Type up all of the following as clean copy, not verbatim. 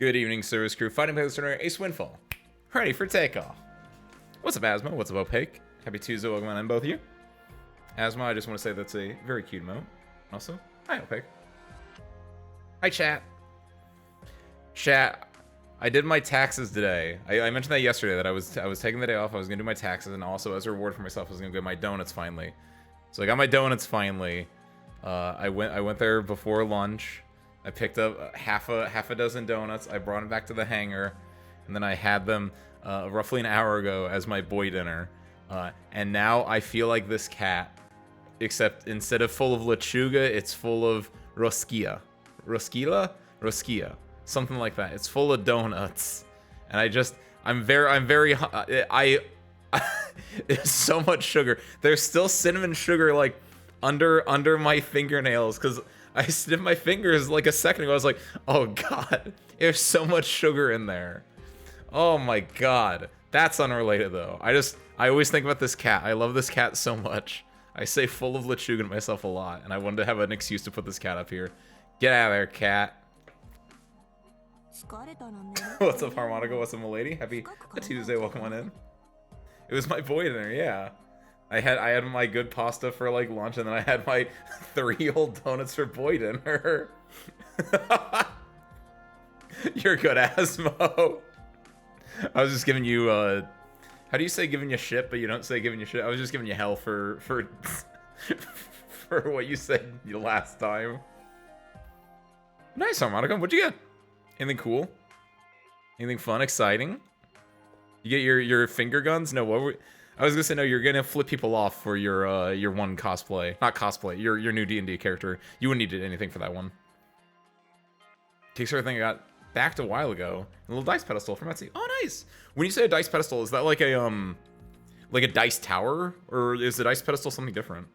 Good evening, service crew. Fighting Poster Ace Windfall. Ready for takeoff. What's up, Asma? What's up, Opaque? Happy Tuesday, welcome on in, both of you. Asma, I just want to say that's a very cute emote. Also, hi, Opaque. Hi, chat. Chat, I did my taxes today. I mentioned that yesterday, that I was taking the day off. I was gonna do my taxes, and also as a reward for myself, I was gonna get my donuts finally. So I got my donuts finally. I went there before lunch. I picked up half a dozen donuts. I brought them back to the hangar, and then I had them roughly an hour ago as my boy dinner. And now I feel like this cat, except instead of full of lechuga, it's full of rosquilla. Rosquilla, something like that. It's full of donuts, and I'm very there's so much sugar. There's still cinnamon sugar like under my fingernails, because I sniffed my fingers like a second ago. I was like, oh god, there's so much sugar in there. Oh my god. That's unrelated though. I always think about this cat. I love this cat so much. I say full of lechuga to myself a lot, and I wanted to have an excuse to put this cat up here. Get out of there, cat. What's up, Harmonica? What's up, milady? Happy Tuesday, welcome on in. It was my boy dinner, yeah. I had my good pasta for like lunch, and then I had my 3 old donuts for boy dinner. You're good, Asmo. I was just giving you how do you say giving you shit, but you don't say giving you shit? I was just giving you hell for for what you said last time. Nice, Harmonica. What'd you get? Anything cool? Anything fun, exciting? You get your finger guns? No, what were... I was gonna say, no, you're gonna flip people off for your one cosplay. Not cosplay, your new D&D character. You wouldn't need anything for that one. Kickstarter thing I got backed a while ago. A little dice pedestal from Etsy. Oh, nice! When you say a dice pedestal, is that like a dice tower? Or is the dice pedestal something different?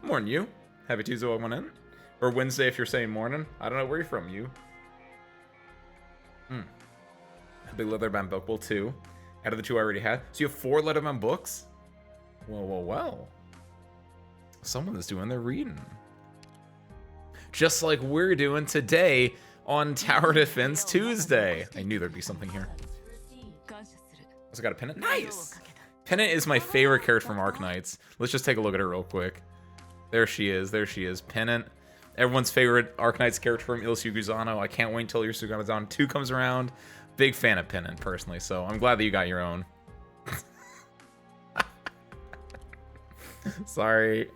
Morning, you. Happy Tuesday, welcome in. Or Wednesday if you're saying morning. I don't know where you're from, you. Big leather-bound book. Well, 2. Out of the 2 I already had. So you have 4 leather-bound books? Well. Someone is doing their reading. Just like we're doing today on Tower Defense Tuesday. I knew there'd be something here. Also got a pennant. Nice! Pennant is my favorite character from Arknights. Let's just take a look at her real quick. There she is. Pennant. Everyone's favorite Arknights character from Il Suguzano. I can't wait until your Suguzano 2 comes around. Big fan of Pennant, personally, so I'm glad that you got your own. Sorry.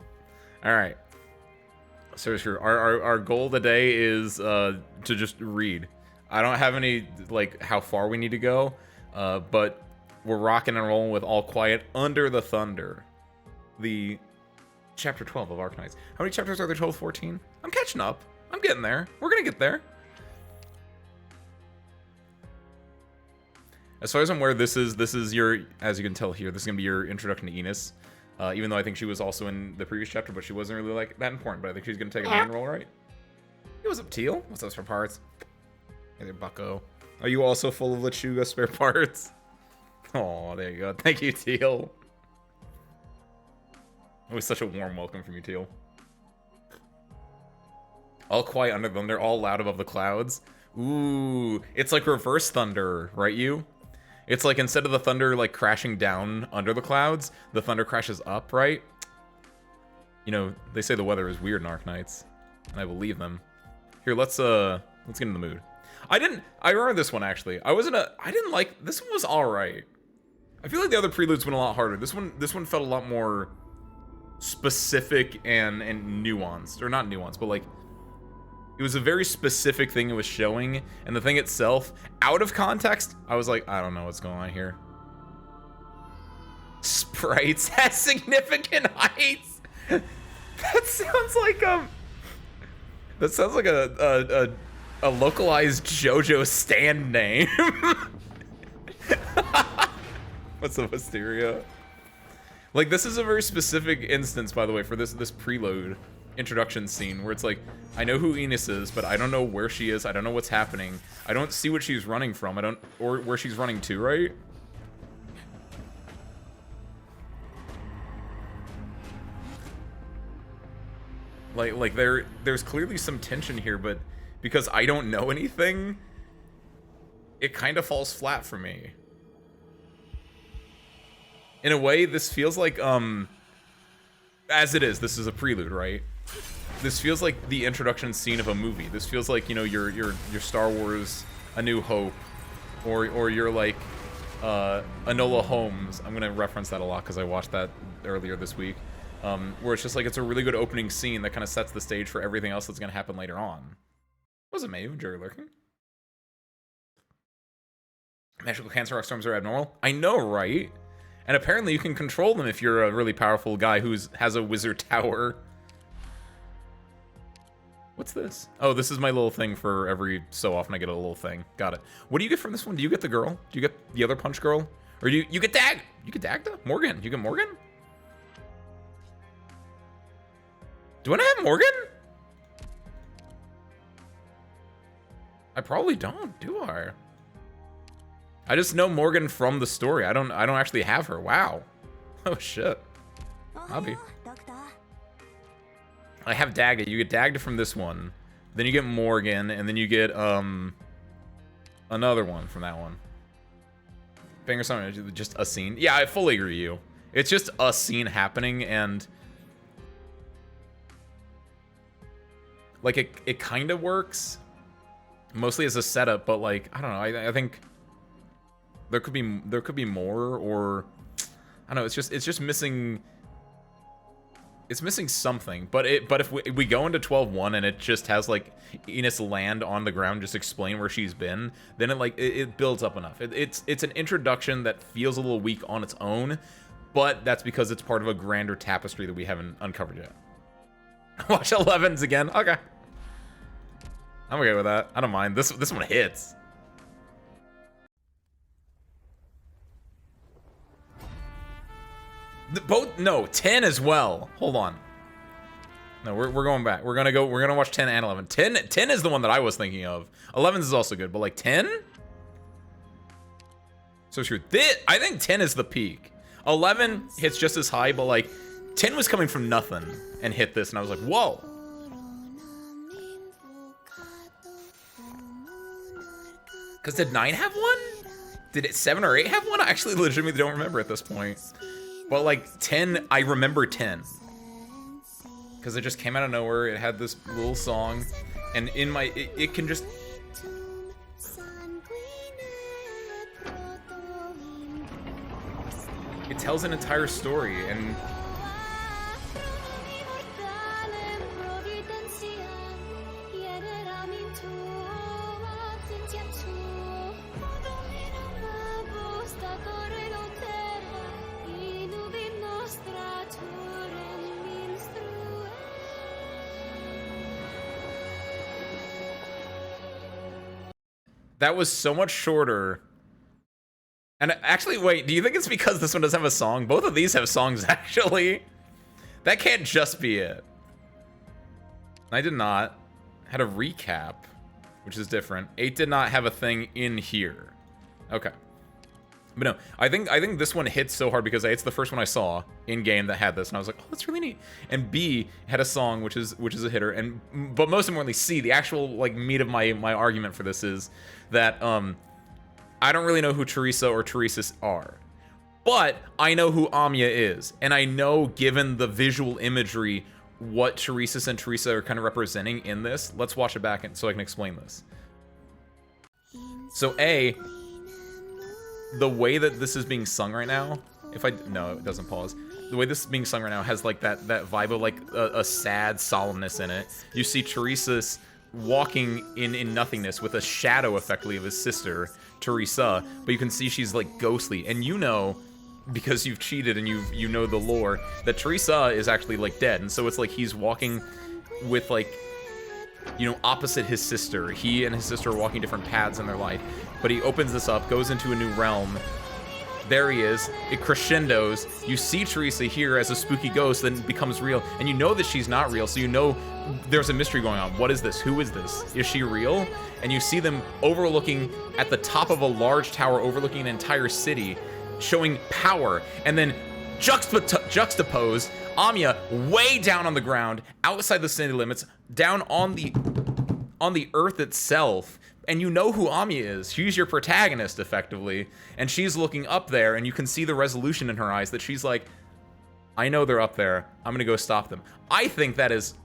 Alright. So our goal today is to just read. I don't have any, like, how far we need to go, but we're rocking and rolling with All Quiet Under the Thunder. The chapter 12 of Arknights. How many chapters are there total? 14? I'm catching up. I'm getting there. We're gonna get there. As far as I'm aware, this is your, as you can tell here, this is gonna be your introduction to Enos. Even though I think she was also in the previous chapter, but she wasn't really like that important. But I think she's gonna take a main role, right? Hey, what's up, Teal? What's up, spare parts? Hey there, Bucko. Are you also full of lechuga spare parts? Oh, there you go. Thank you, Teal. It was such a warm welcome from you, Teal. All quiet under them. They're all loud above the clouds. Ooh, it's like reverse thunder, right, you? It's like instead of the thunder like crashing down under the clouds, the thunder crashes up, right? You know, they say the weather is weird in Arknights, and I believe them. Here, let's get in the mood. I remember this one actually. I didn't like this one. Was all right. I feel like the other preludes went a lot harder. This one felt a lot more specific and nuanced, or not nuanced, but like it was a very specific thing it was showing, and the thing itself, out of context, I was like, I don't know what's going on here. Sprites at significant heights. That sounds like a localized JoJo stand name. What's up, Wisteria? Like, this is a very specific instance, by the way, for this prelude introduction scene where it's like, I know who Enos is, but I don't know where she is. I don't know what's happening. I don't see what she's running from. Or where she's running to, right? Like there's clearly some tension here, but because I don't know anything, it kind of falls flat for me. In a way, this feels like, as it is, this is a prelude, right? This feels like the introduction scene of a movie. This feels like, you know, your Star Wars A New Hope, or you're like Enola Holmes. I'm gonna reference that a lot because I watched that earlier this week, where it's just like it's a really good opening scene that kind of sets the stage for everything else that's gonna happen later on. Was it me, Jerry Lurking? Magical cancer rock storms are abnormal. I know, right? And apparently you can control them if you're a really powerful guy who has a wizard tower. What's this? Oh, this is my little thing for every so often I get a little thing. Got it. What do you get from this one? Do you get the girl? Do you get the other punch girl? Or you get Dag? You get Dagda? Morgan? You get Morgan? Do I have Morgan? I probably don't, do I? I just know Morgan from the story. I don't actually have her. Wow. Oh shit. Hobby. I have Dagda. You get Dagda from this one. Then you get Morgan, and then you get another one from that one. Banger song, just a scene. Yeah, I fully agree with you. It's just a scene happening, and like it kind of works, mostly as a setup. But like I don't know. I think there could be more, or I don't know. It's just missing. It's missing something, but if we go into 12-1 and it just has like Enos land on the ground, just explain where she's been, then it builds up enough. It's an introduction that feels a little weak on its own, but that's because it's part of a grander tapestry that we haven't uncovered yet. Watch 11s again. Okay, I'm okay with that. I don't mind. This one hits. No, 10 as well. Hold on. No, we're going back. We're gonna watch 10 and 11. 10 is the one that I was thinking of. 11 is also good, but like 10? So true. I think 10 is the peak. 11 hits just as high, but like 10 was coming from nothing and hit this, and I was like, whoa. Because did 9 have one? Did it 7 or 8 have one? I actually legitimately don't remember at this point. But like 10, I remember 10. Because it just came out of nowhere. It had this little song. And in my, it can just... It tells an entire story, and... That was so much shorter. And actually, wait, do you think it's because this one doesn't have a song? Both of these have songs, actually. That can't just be it. I did not. Had a recap, which is different. 8 did not have a thing in here. Okay. But no, I think this one hits so hard because A, it's the first one I saw in-game that had this, and I was like, oh, that's really neat. And B, had a song, which is a hitter, but most importantly, C, the actual like meat of my argument for this is that I don't really know who Teresa or Teresis are, but I know who Amiya is, and I know, given the visual imagery, what Teresis and Teresa are kind of representing in this. Let's watch it back so I can explain this. So A, the way that this is being sung right now, no, it doesn't pause. The way this is being sung right now has like that vibe of like a sad solemnness in it. You see Teresa's walking in nothingness with a shadow effectively of his sister, Teresa, but you can see she's like ghostly, and you know, because you've cheated and you know the lore, that Teresa is actually like dead, and so it's like he's walking with like, you know, opposite his sister. He and his sister are walking different paths in their life, but he opens this up, goes into a new realm. There he is. It crescendos. You see Teresa here as a spooky ghost, then becomes real, and you know that she's not real, so you know there's a mystery going on. What is this? Who is this? Is she real? And you see them overlooking at the top of a large tower overlooking an entire city, showing power, and then juxtaposed Amiya way down on the ground, outside the city limits, down on the on the Earth itself, and you know who Ami is. She's your protagonist, effectively, and she's looking up there, and you can see the resolution in her eyes that she's like, I know they're up there. I'm gonna go stop them. I think that is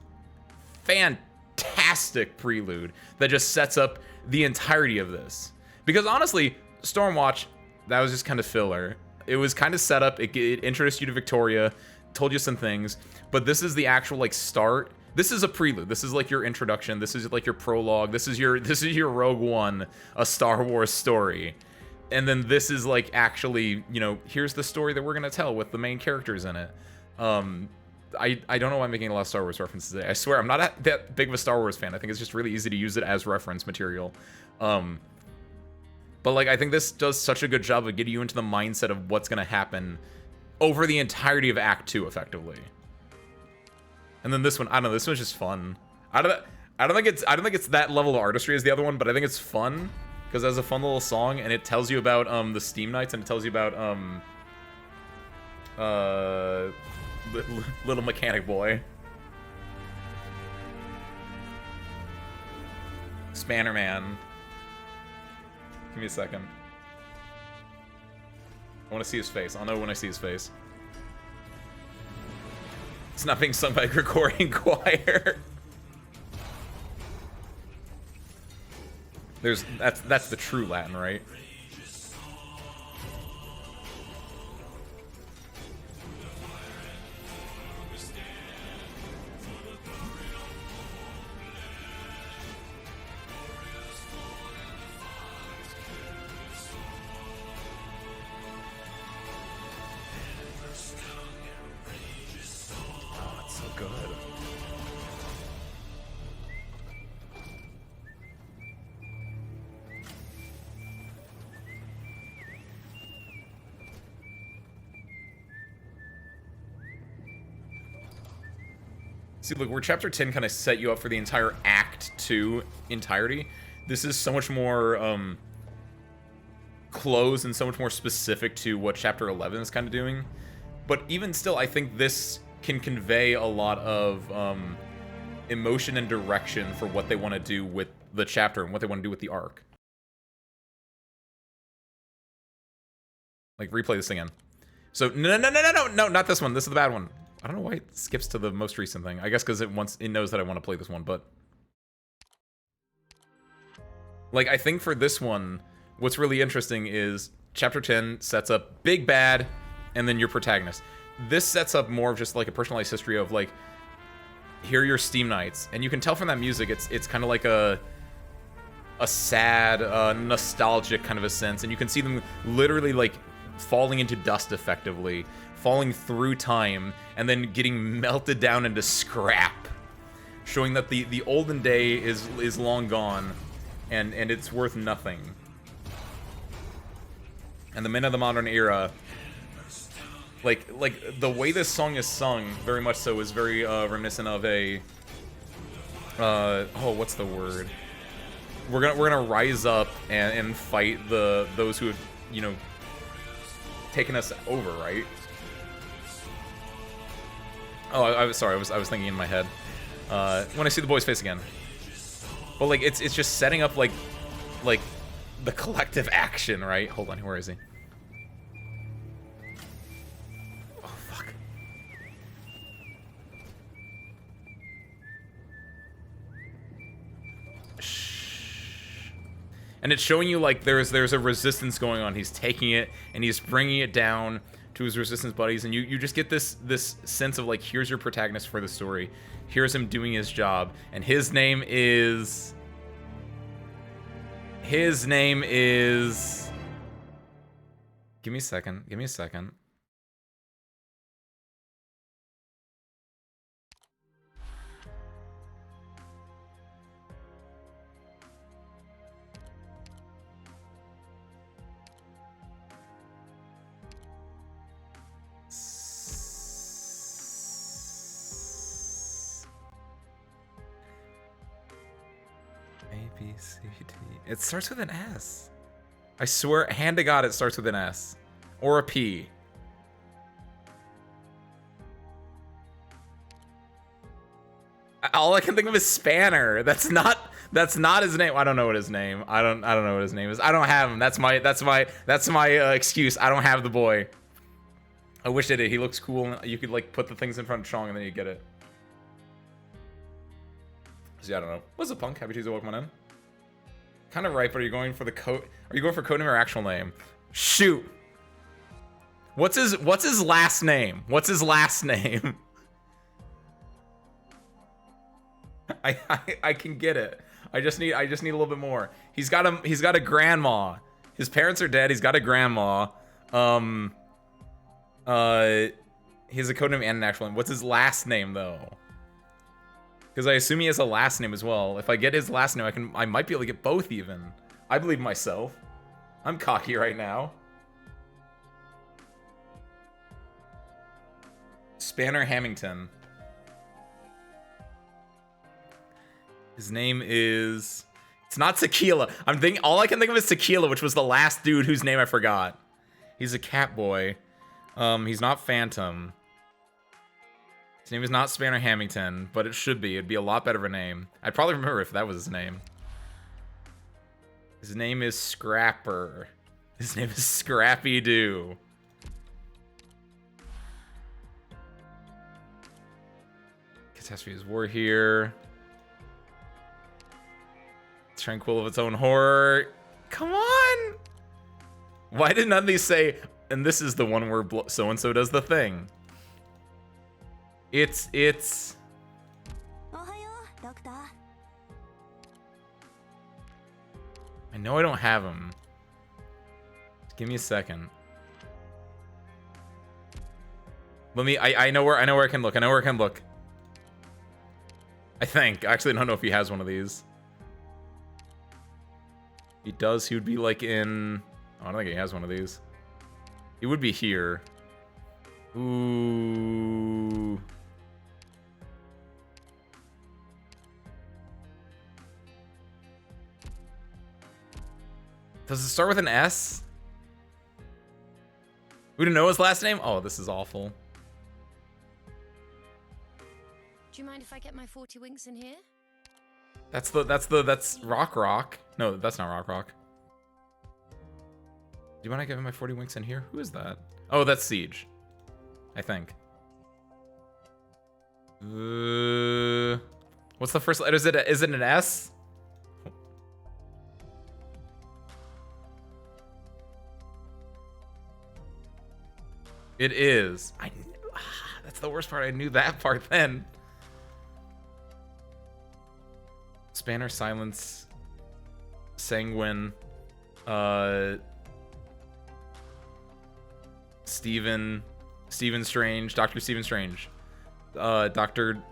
fantastic prelude that just sets up the entirety of this. Because honestly, Stormwatch, that was just kind of filler. It was kind of set up. It introduced you to Victoria, told you some things, but this is the actual like start. This is a prelude. This is like your introduction. This is like your prologue. This is your Rogue One, a Star Wars story. And then this is like actually, you know, here's the story that we're gonna tell with the main characters in it. I don't know why I'm making a lot of Star Wars references today. I swear I'm not that big of a Star Wars fan. I think it's just really easy to use it as reference material. But like I think this does such a good job of getting you into the mindset of what's gonna happen over the entirety of Act 2, effectively. And then this one, I don't know, this one's just fun. I don't think it's that level of artistry as the other one, but I think it's fun because it has a fun little song and it tells you about the Steam Knights and it tells you about little mechanic boy. Spanner Man. Give me a second. I want to see his face. I'll know when I see his face. It's not being sung by a Gregorian choir. That's the true Latin, right? See, look, where Chapter 10 kind of set you up for the entire Act 2 entirety, this is so much more close and so much more specific to what Chapter 11 is kind of doing. But even still, I think this can convey a lot of emotion and direction for what they want to do with the chapter and what they want to do with the arc. Like, replay this again. So, no, not this one. This is the bad one. I don't know why it skips to the most recent thing. I guess because it knows that I want to play this one, but... Like, I think for this one, what's really interesting is Chapter 10 sets up Big Bad, and then your protagonist. This sets up more of just, like, a personalized history of, like, here are your Steam Knights. And you can tell from that music, it's kind of like a sad, nostalgic kind of a sense. And you can see them literally, like, falling into dust, effectively. Falling through time, and then getting melted down into scrap, showing that the olden day is long gone, and it's worth nothing. And the men of the modern era, like the way this song is sung, very much so, is very reminiscent of a oh, what's the word? We're gonna rise up and fight those who have, you know, taken us over, right? Oh, I was sorry. I was thinking in my head. When I see the boy's face again. But like it's just setting up like the collective action, right? Hold on, where is he? Oh fuck. Shh. And it's showing you like there's a resistance going on. He's taking it and he's bringing it down to his resistance buddies, and you just get this sense of like, here's your protagonist for the story, here's him doing his job, and his name is give me a second. B, C, D. It starts with an S. I swear, hand to God, it starts with an S. Or a P. All I can think of is Spanner. That's not That's not his name. I don't know what his name. I don't know what his name is. I don't have him. That's my excuse. I don't have the boy. I wish I did. He looks cool. And you could like put the things in front of Chong and then you get it. So yeah, I don't know. What's up, Punk? Happy Tuesday. Welcome on in. Kind of right, but are you going for the code? Are you going for code name or actual name? Shoot. What's his last name? What's his last name? I can get it. I just need a little bit more. He's got a grandma. His parents are dead. He's got a grandma. He has a codename and an actual name. What's his last name though? Because I assume he has a last name as well. If I get his last name, I might be able to get both even. I believe myself. I'm cocky right now. Spanner Hamilton. His name is... It's not Tequila. All I can think of is Tequila, which was the last dude whose name I forgot. He's a cat boy. He's not Phantom. His name is not Spanner Hamilton, but it should be. It'd be a lot better of a name. I'd probably remember if that was his name. His name is Scrapper. His name is Scrappy Doo. Catastrophe is war here. Tranquil of its own horror. Come on! Why did none of these say, and this is the one where so-and-so does the thing? It's... I know I don't have him. Just give me a second. Let me... I know where I can look. I know where I can look. I think. Actually, I don't know if he has one of these. He does. He would be like in... Oh, I don't think he has one of these. He would be here. Ooh. Does it start with an S? We don't know his last name? Oh, this is awful. Do you mind if I get my 40 winks in here? That's Rock. No, that's not Rock. Do you mind I give him my 40 winks in here? Who is that? Oh, that's Siege. I think. What's the first letter? Is it an S? It is. That's the worst part. I knew that part then. Spanner, Silence, Sanguine, Stephen Strange, Dr. Stephen Strange, Dr.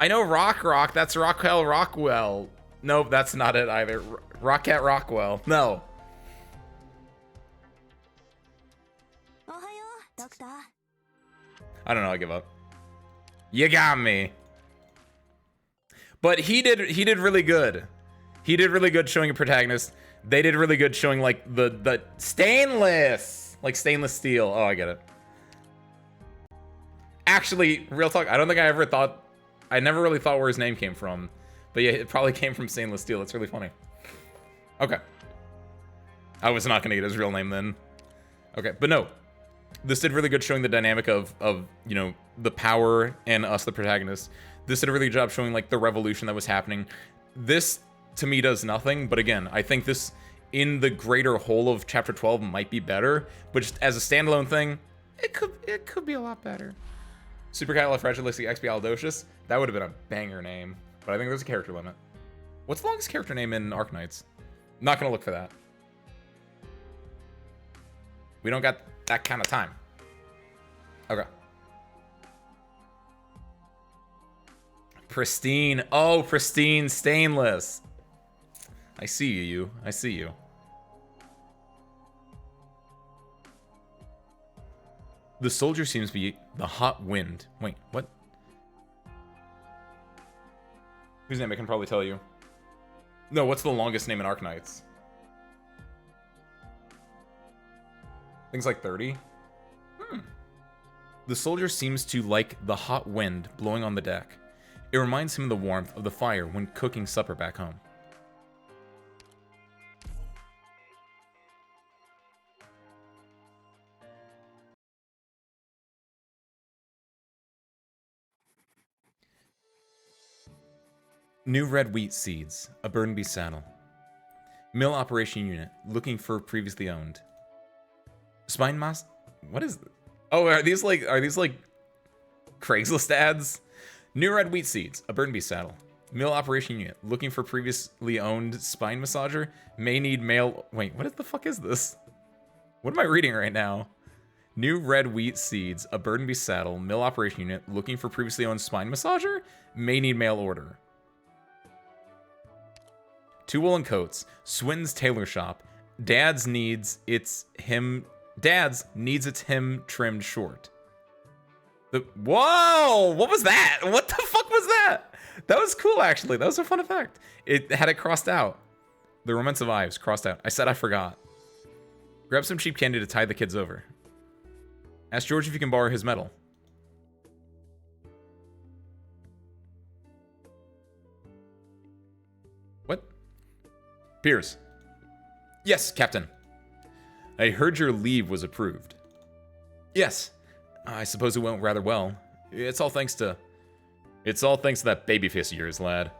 I know Rock, that's Rockwell Rockwell. Nope, that's not it either. Rocket Rockwell, no. I don't know, I give up. You got me. But he did really good. He did really good showing a protagonist. They did really good showing like the stainless, like stainless steel. Oh, I get it. Actually, real talk, I don't think I never really thought where his name came from. But yeah, it probably came from stainless steel. It's really funny. Okay. I was not gonna get his real name then. Okay, but no. This did really good showing the dynamic of you know, the power and us, the protagonists. This did a really good job showing like the revolution that was happening. This to me does nothing, but again, I think this in the greater whole of chapter 12 might be better, but just as a standalone thing, it could be a lot better. Supercalifragilisticexpialidocious, that would have been a banger name, but I think there's a character limit. What's the longest character name in Arknights? Not gonna look for that. We don't got that kind of time. Okay. Pristine. Oh, pristine stainless. I see you. I see you. The soldier seems to be the hot wind. Wait, what? Whose name? I can probably tell you. No, what's the longest name in Arknights? Things like 30. The soldier seems to like the hot wind blowing on the deck. It reminds him of the warmth of the fire when cooking supper back home. New red wheat seeds, a Burnaby saddle. Mill operation unit, looking for previously owned. Spine mas... What is... Oh, are these like Craigslist ads? New red wheat seeds, a Burnaby saddle. Mill operation unit, looking for previously owned spine massager. May need male... Wait, what the fuck is this? What am I reading right now? New red wheat seeds, a Burnaby saddle. Mill operation unit, looking for previously owned spine massager. May need mail order. 2 woolen coats. Swinton's tailor shop. Dad's needs its him trimmed short. Whoa! What was that? What the fuck was that? That was cool, actually. That was a fun effect. It had it crossed out. The Romance of Ives crossed out. I said I forgot. Grab some cheap candy to tide the kids over. Ask George if you can borrow his medal. What? Piers. Yes, Captain. I heard your leave was approved. Yes. I suppose it went rather well. It's all thanks to that babyface of yours, lad.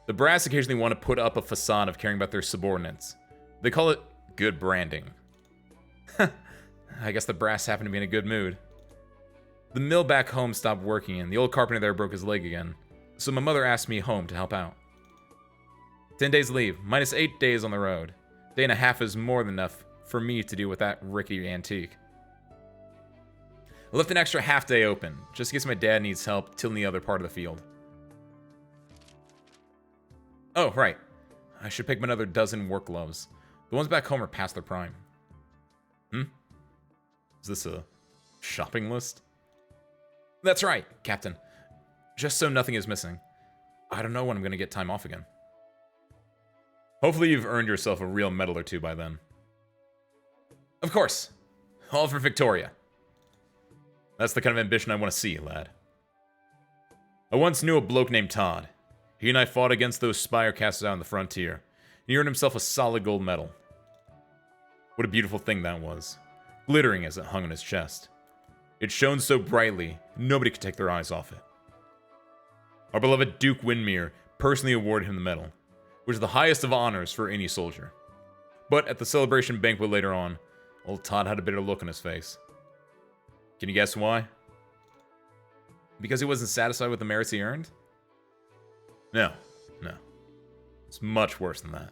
The brass occasionally want to put up a facade of caring about their subordinates. They call it good branding. I guess the brass happened to be in a good mood. The mill back home stopped working and the old carpenter there broke his leg again. So my mother asked me home to help out. 10 days leave, minus 8 days on the road. Day and a half is more than enough for me to deal with that rickety antique. I left an extra half day open, just in case my dad needs help tilling the other part of the field. Oh, right. I should pick up another dozen work gloves. The ones back home are past their prime. Is this a shopping list? That's right, Captain. Just so nothing is missing. I don't know when I'm going to get time off again. Hopefully you've earned yourself a real medal or two by then. Of course. All for Victoria. That's the kind of ambition I want to see, lad. I once knew a bloke named Todd. He and I fought against those spire casters out on the frontier. He earned himself a solid gold medal. What a beautiful thing that was, glittering as it hung on his chest. It shone so brightly, nobody could take their eyes off it. Our beloved Duke Windmere personally awarded him the medal, which is the highest of honors for any soldier. But at the celebration banquet later on, old Todd had a bitter look on his face. Can you guess why? Because he wasn't satisfied with the merits he earned? No. It's much worse than that.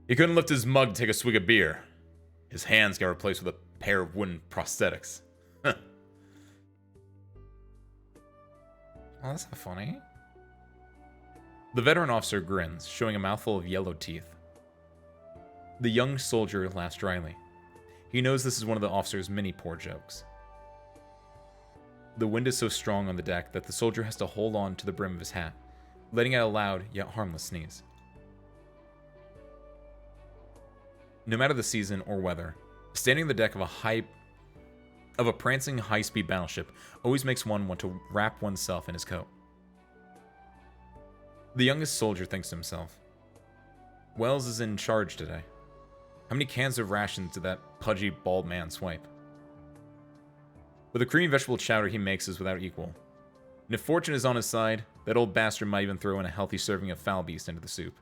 He couldn't lift his mug to take a swig of beer. His hands got replaced with a pair of wooden prosthetics. Well, that's not funny. The veteran officer grins, showing a mouthful of yellow teeth. The young soldier laughs dryly. He knows this is one of the officer's many poor jokes. The wind is so strong on the deck that the soldier has to hold on to the brim of his hat, letting out a loud yet harmless sneeze. No matter the season or weather, standing on the deck of a prancing high-speed battleship always makes one want to wrap oneself in his coat. The youngest soldier thinks to himself, Wells is in charge today. How many cans of rations did that pudgy, bald man swipe? But the creamy vegetable chowder he makes is without equal. And if fortune is on his side, that old bastard might even throw in a healthy serving of foul beast into the soup.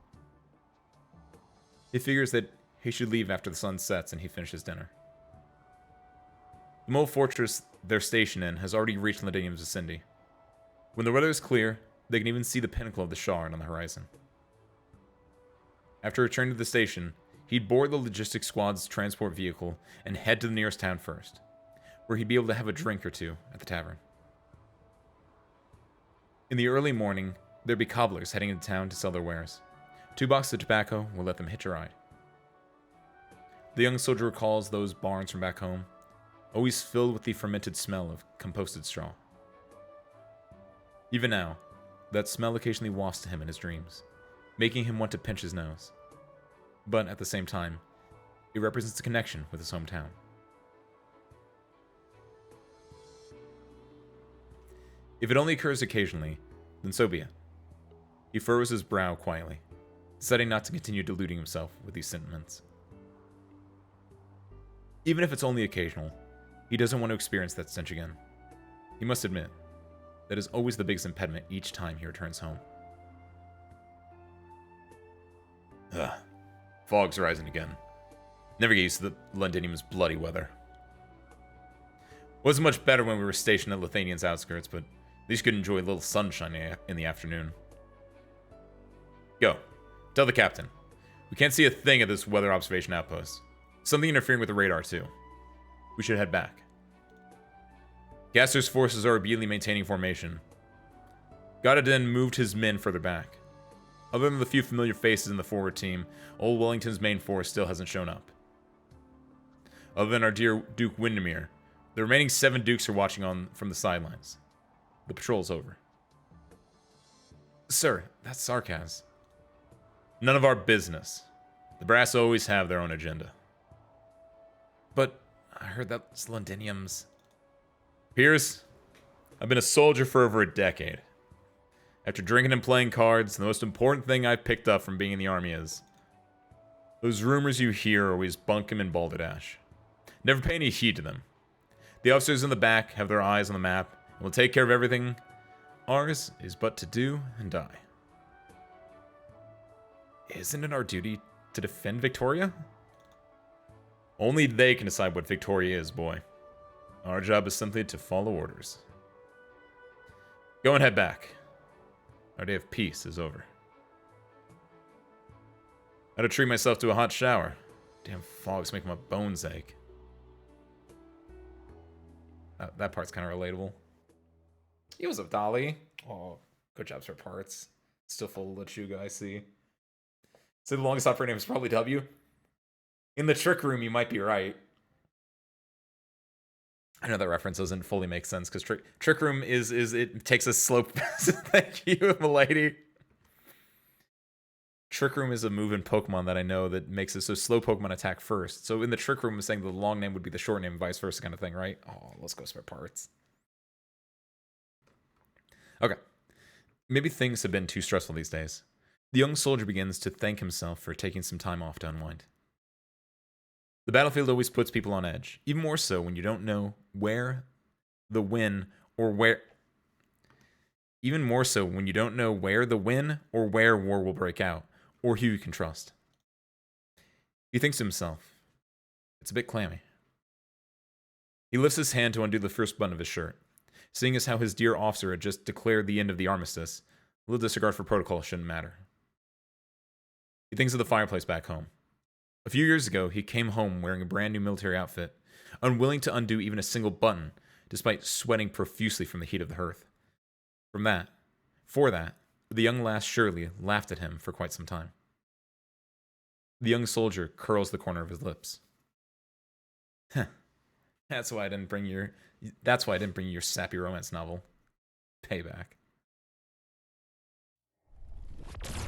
He figures that he should leave after the sun sets and he finishes dinner. The mole fortress they're stationed in has already reached Ladinium's vicinity. When the weather is clear, they can even see the pinnacle of the Shard on the horizon. After returning to the station, he'd board the logistics squad's transport vehicle and head to the nearest town first, where he'd be able to have a drink or two at the tavern. In the early morning, there'd be cobblers heading into town to sell their wares. 2 boxes of tobacco will let them hitch a ride. The young soldier recalls those barns from back home, always filled with the fermented smell of composted straw. Even now, that smell occasionally wafts to him in his dreams, making him want to pinch his nose. But at the same time, it represents a connection with his hometown. If it only occurs occasionally, then so be it. He furrows his brow quietly, deciding not to continue deluding himself with these sentiments. Even if it's only occasional, he doesn't want to experience that stench again. He must admit, that is always the biggest impediment each time he returns home. Ugh. Fog's rising again. Never get used to the Londinium's bloody weather. Wasn't much better when we were stationed at Lithuanian's outskirts, but at least could enjoy a little sunshine in the afternoon. Go. Tell the captain. We can't see a thing at this weather observation outpost. Something interfering with the radar, too. We should head back. Gaster's forces are obediently maintaining formation. Godadin moved his men further back. Other than the few familiar faces in the forward team, old Wellington's main force still hasn't shown up. Other than our dear Duke Windermere, the remaining 7 dukes are watching on from the sidelines. The patrol's over. Sir, that's sarcasm. None of our business. The brass always have their own agenda. But I heard that's Londinium's. Piers, I've been a soldier for over a decade. After drinking and playing cards, the most important thing I've picked up from being in the army is those rumors you hear are always bunkum and balderdash. Never pay any heed to them. The officers in the back have their eyes on the map and will take care of everything. Ours is but to do and die. Isn't it our duty to defend Victoria? Only they can decide what Victoria is, boy. Our job is simply to follow orders. Go and head back. Our day of peace is over. I had to treat myself to a hot shower. Damn fog's making my bones ache. That part's kind of relatable. He was a dolly. Oh, good jobs for parts. Still full of Lechuga, I see. So the longest operating name is probably W. In the trick room, you might be right. I know that reference doesn't fully make sense because trick room is it takes a slow. Thank you, milady. Trick room is a move in Pokemon that I know that makes it so slow Pokemon attack first. So in the trick room, I'm saying the long name would be the short name, and vice versa, kind of thing, right? Oh, let's go spare parts. Okay, maybe things have been too stressful these days. The young soldier begins to thank himself for taking some time off to unwind. The battlefield always puts people on edge, even more so when you don't know where the win or where. Even more so when you don't know where the win or where war will break out, or who you can trust. He thinks to himself, it's a bit clammy. He lifts his hand to undo the first button of his shirt, seeing as how his dear officer had just declared the end of the armistice. A little disregard for protocol shouldn't matter. He thinks of the fireplace back home. A few years ago, he came home wearing a brand new military outfit, unwilling to undo even a single button, despite sweating profusely from the heat of the hearth. For that, the young lass Shirley laughed at him for quite some time. The young soldier curls the corner of his lips. Heh. That's why I didn't bring you your sappy romance novel. Payback.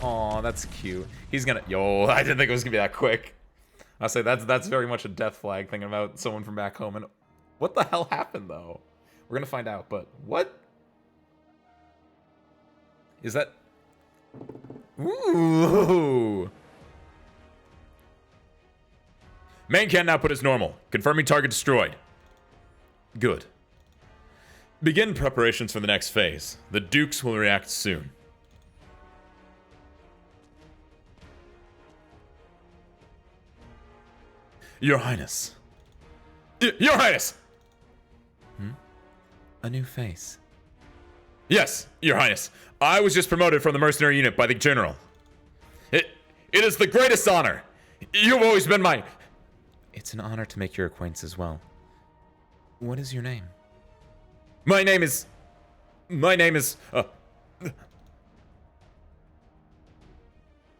Aw, that's cute. He's gonna. Yo, I didn't think it was gonna be that quick. I'll say that's very much a death flag thinking about someone from back home. And what the hell happened though? We're gonna find out. But what is that? Ooh. Main can now put as normal. Confirming target destroyed. Good. Begin preparations for the next phase. The Dukes will react soon. Your Highness. Your Highness! A new face. Yes, Your Highness. I was just promoted from the mercenary unit by the General. It is the greatest honor. You've always been my... It's an honor to make your acquaintance as well. What is your name? My name is...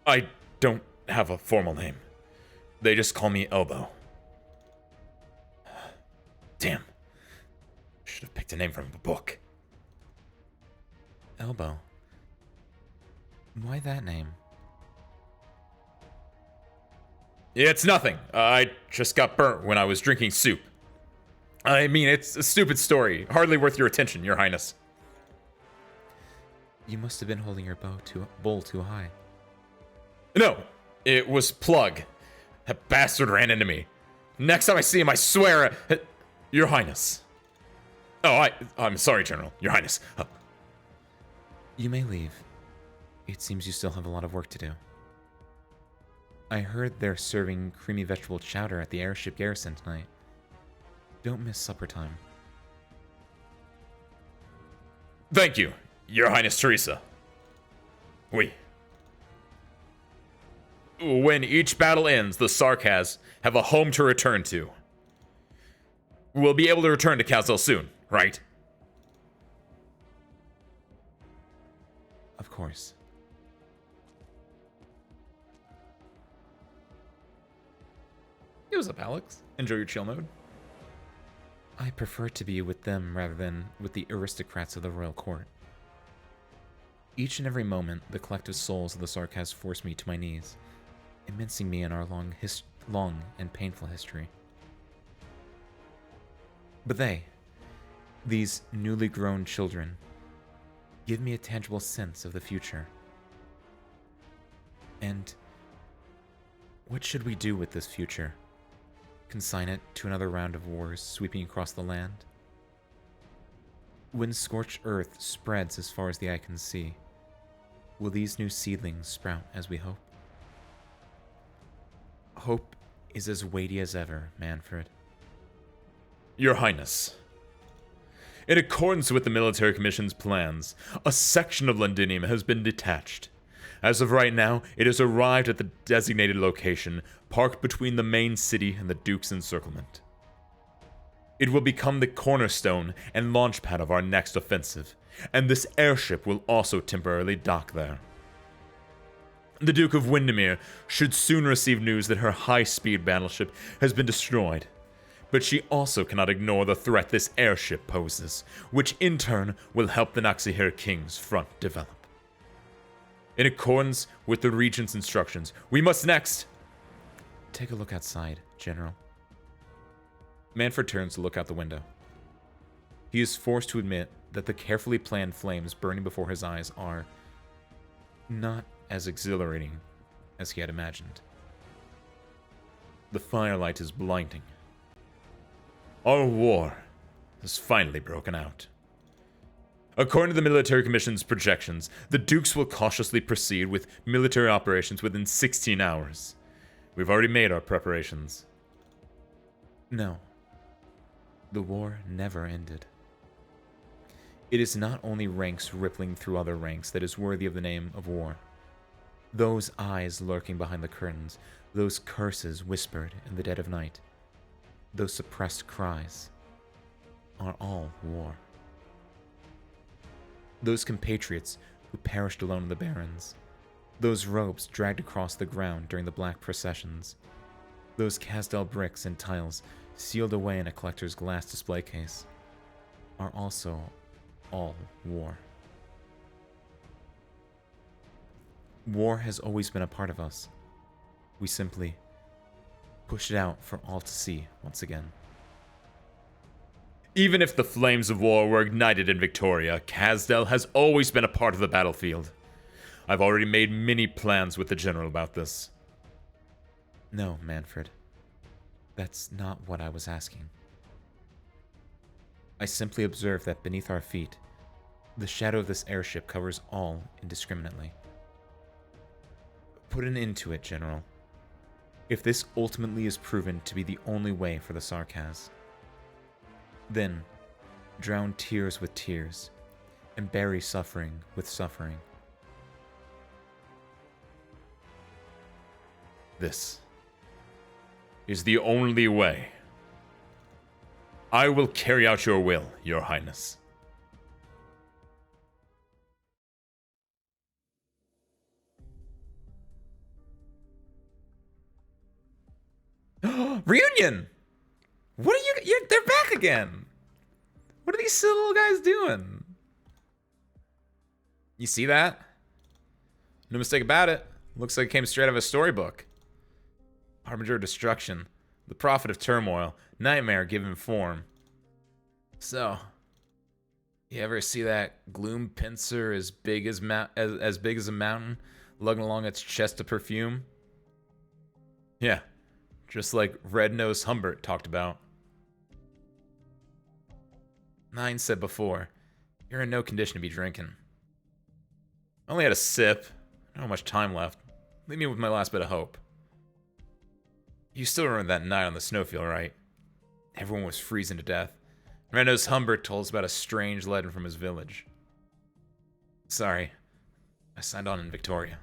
I don't have a formal name. They just call me Elbow. Damn. Should have picked a name from a book. Elbow. Why that name? It's nothing. I just got burnt when I was drinking soup. I mean, it's a stupid story. Hardly worth your attention, Your Highness. You must have been holding your bowl too high. No, it was Plug. That bastard ran into me. Next time I see him, I swear... Your Highness. Oh, I'm sorry, General. Your Highness. You may leave. It seems you still have a lot of work to do. I heard they're serving creamy vegetable chowder at the airship garrison tonight. Don't miss supper time. Thank you, Your Highness Teresa. Oui. When each battle ends, the Sarkaz have a home to return to. We'll be able to return to Kazal soon, right? Of course. Hey, what's up, Alex? Enjoy your chill mode. I prefer to be with them rather than with the aristocrats of the royal court. Each and every moment, the collective souls of the Sarkaz force me to my knees, immersing me in our long and painful history. But these newly grown children, give me a tangible sense of the future. And what should we do with this future? Consign it to another round of wars sweeping across the land? When scorched earth spreads as far as the eye can see, will these new seedlings sprout as we hope? Hope is as weighty as ever, Manfred. Your Highness. In accordance with the military commission's plans, a section of Londinium has been detached. As of right now, it has arrived at the designated location, parked between the main city and the Duke's encirclement. It will become the cornerstone and launchpad of our next offensive, and this airship will also temporarily dock there. The Duke of Windermere should soon receive news that her high-speed battleship has been destroyed, but she also cannot ignore the threat this airship poses, which in turn will help the Naxihir King's front develop. In accordance with the Regent's instructions, we must next... Take a look outside, General. Manfred turns to look out the window. He is forced to admit that the carefully planned flames burning before his eyes are not as exhilarating as he had imagined. The firelight is blinding. Our war has finally broken out. According to the Military Commission's projections, the Dukes will cautiously proceed with military operations within 16 hours. We've already made our preparations. No. The war never ended. It is not only ranks rippling through other ranks that is worthy of the name of war. Those eyes lurking behind the curtains, those curses whispered in the dead of night, those suppressed cries, are all war. Those compatriots who perished alone in the barrens, those robes dragged across the ground during the black processions, those Casdell bricks and tiles sealed away in a collector's glass display case, are also all war. War has always been a part of us. We simply push it out for all to see once again. Even if the flames of war were ignited in Victoria, Casdell has always been a part of the battlefield. I've already made many plans with the General about this. No, Manfred. That's not what I was asking. I simply observed that beneath our feet, the shadow of this airship covers all indiscriminately. Put an end to it, General. If this ultimately is proven to be the only way for the Sarkaz, then drown tears with tears and bury suffering with suffering. This is the only way. I will carry out your will, Your Highness. Reunion! What are you... They're back again! What are these silly little guys doing? You see that? No mistake about it. Looks like it came straight out of a storybook. Harbinger of Destruction. The Prophet of Turmoil. Nightmare given form. So, You ever see that gloom pincer as big as as big as a mountain, lugging along its chest of perfume? Yeah, just like Red-Nosed Humbert talked about. Nine said before, you're in no condition to be drinking. I only had a sip. I don't have much time left. Leave me with my last bit of hope. You still remember that night on the snowfield, right? Everyone was freezing to death. Red-Nosed Humbert told us about a strange legend from his village. Sorry, I signed on in Victoria.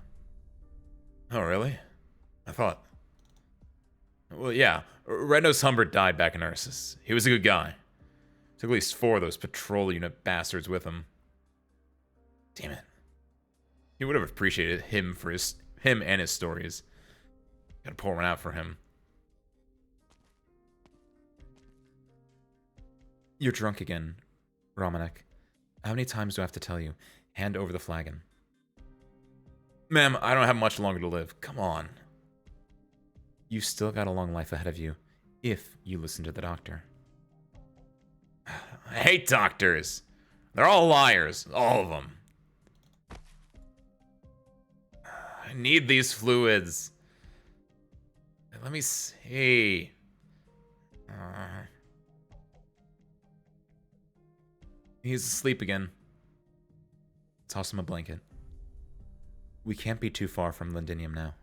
Oh, really? I thought... Well, yeah, Red-Nosed Humbert died back in Ursus. He was a good guy. Took at least 4 of those patrol unit bastards with him. Damn it. He would have appreciated him for him and his stories. Gotta pour one out for him. You're drunk again, Romanek. How many times do I have to tell you? Hand over the flagon. Ma'am, I don't have much longer to live. Come on. You've still got a long life ahead of you, if you listen to the doctor. I hate doctors. They're all liars, all of them. I need these fluids. Let me see. He's asleep again. Toss him a blanket. We can't be too far from Londinium now.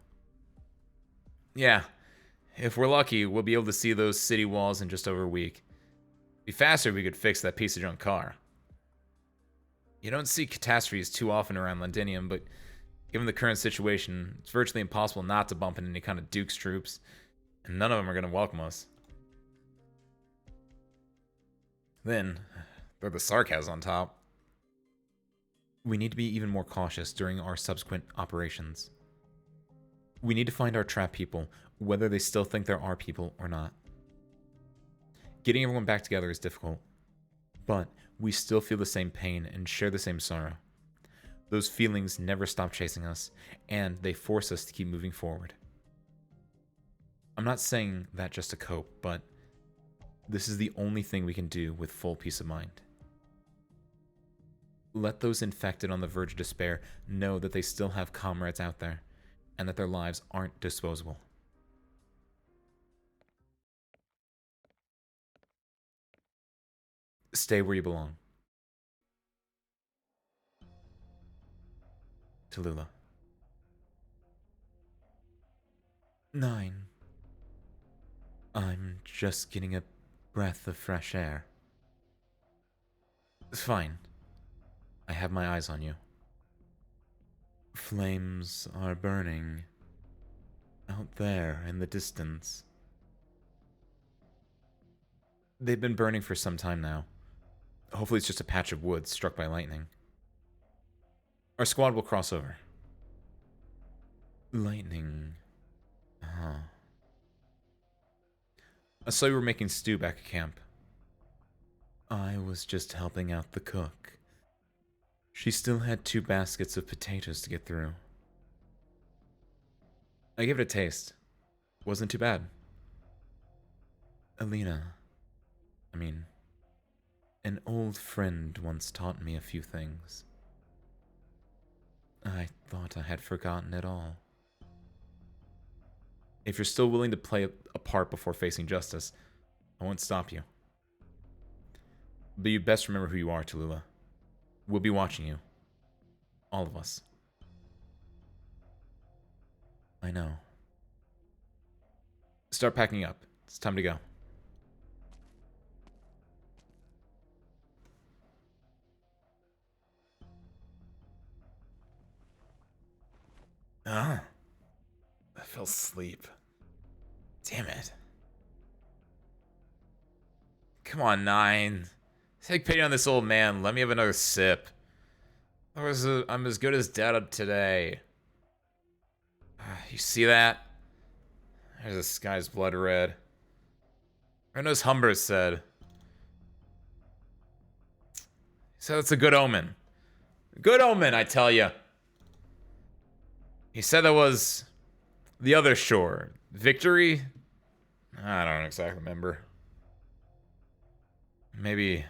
Yeah, if we're lucky, we'll be able to see those city walls in just over a week. Be faster if we could fix that piece of junk car. You don't see catastrophes too often around Londinium, but given the current situation, it's virtually impossible not to bump into any kind of Duke's troops, and none of them are going to welcome us. Then, throw the sarcasm on top. We need to be even more cautious during our subsequent operations. We need to find our trapped people, whether they still think there are people or not. Getting everyone back together is difficult, but we still feel the same pain and share the same sorrow. Those feelings never stop chasing us, and they force us to keep moving forward. I'm not saying that just to cope, but this is the only thing we can do with full peace of mind. Let those infected on the verge of despair know that they still have comrades out there, and that their lives aren't disposable. Stay where you belong. Tallulah. 9. I'm just getting a breath of fresh air. Fine. I have my eyes on you. Flames are burning out there in the distance. They've been burning for some time now. Hopefully it's just a patch of wood struck by lightning. Our squad will cross over. Lightning. Huh. I saw you were making stew back at camp. I was just helping out the cook. She still had 2 baskets of potatoes to get through. I gave it a taste. Wasn't too bad. Alina. An old friend once taught me a few things. I thought I had forgotten it all. If you're still willing to play a part before facing justice, I won't stop you. But you best remember who you are, Tallulah. We'll be watching you. All of us. I know. Start packing up. It's time to go. I fell asleep. Damn it. Come on, 9. Take pity on this old man. Let me have another sip. I'm as good as dead today. You see that? There's this guy's blood red. Red-Nosed Humbert said. He said it's a good omen. Good omen, I tell you. He said that was the other shore. Victory? I don't exactly remember. Maybe.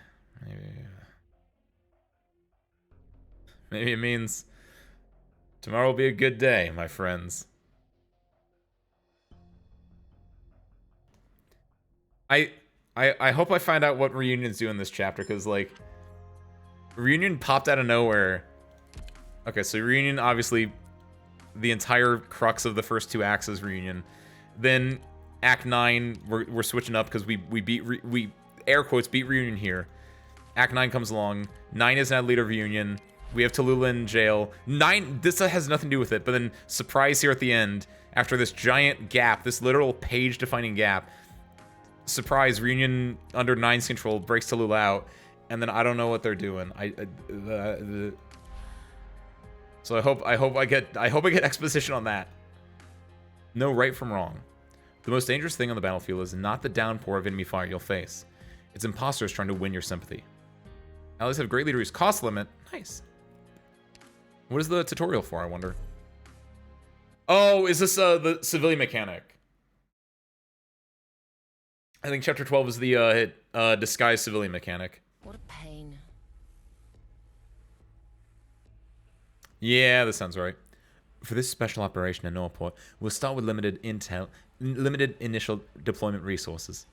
Maybe it means tomorrow will be a good day, my friends. I hope I find out what Reunion's do in this chapter, because, like, Reunion popped out of nowhere. Okay, so Reunion, obviously, the entire crux of the first 2 acts is Reunion. Then Act 9, we're switching up because we air quotes beat Reunion here. Act 9 comes along. 9 is now leader of Reunion. We have Tallulah in jail. 9, this has nothing to do with it, but then surprise here at the end, after this giant gap, this literal page-defining gap, surprise, Reunion under 9's control breaks Tallulah out, and then I don't know what they're doing. So I hope I get exposition on that. Know right from wrong. The most dangerous thing on the battlefield is not the downpour of enemy fire you'll face. It's imposters trying to win your sympathy. Allies have greatly reduced cost limit. Nice. What is the tutorial for, I wonder? Oh, is this the civilian mechanic? I think chapter 12 is the disguised civilian mechanic. What a pain. Yeah, this sounds right. For this special operation in Norport, we'll start with limited initial deployment resources.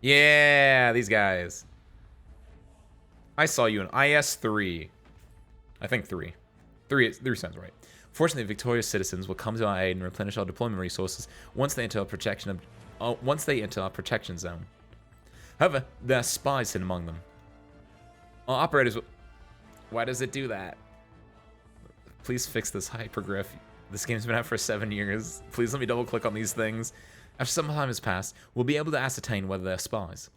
Yeah, these guys. I saw you in IS-3. I think 3. 3 sounds right. Fortunately, victorious citizens will come to our aid and replenish our deployment resources once they enter our protection zone. However, there are spies hidden among them. Our operators will... Why does it do that? Please fix this hyperglyph. This game's been out for 7 years. Please let me double click on these things. After some time has passed, we'll be able to ascertain whether they're spies.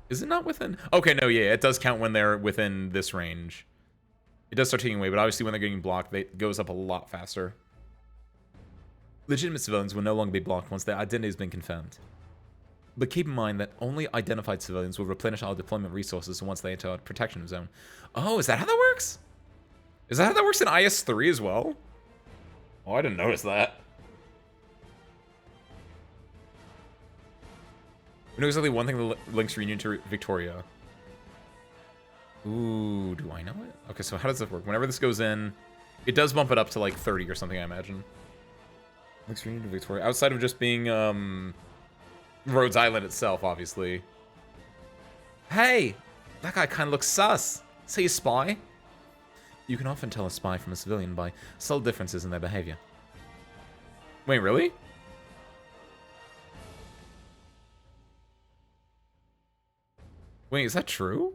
Is it not within? Okay, no, yeah, it does count when they're within this range. It does start taking away, but obviously when they're getting blocked, it goes up a lot faster. Legitimate civilians will no longer be blocked once their identity has been confirmed. But keep in mind that only identified civilians will replenish our deployment resources once they enter our protection zone. Oh, is that how that works? Is that how that works in IS-3 as well? Oh, I didn't notice that. We know exactly one thing that links Reunion to Victoria. Ooh, do I know it? Okay, so how does this work? Whenever this goes in, it does bump it up to like 30 or something, I imagine. Links Reunion to Victoria. Outside of just being, Rhodes Island itself, obviously. Hey! That guy kind of looks sus. Say a spy? You can often tell a spy from a civilian by subtle differences in their behavior. Wait, really? Wait, is that true?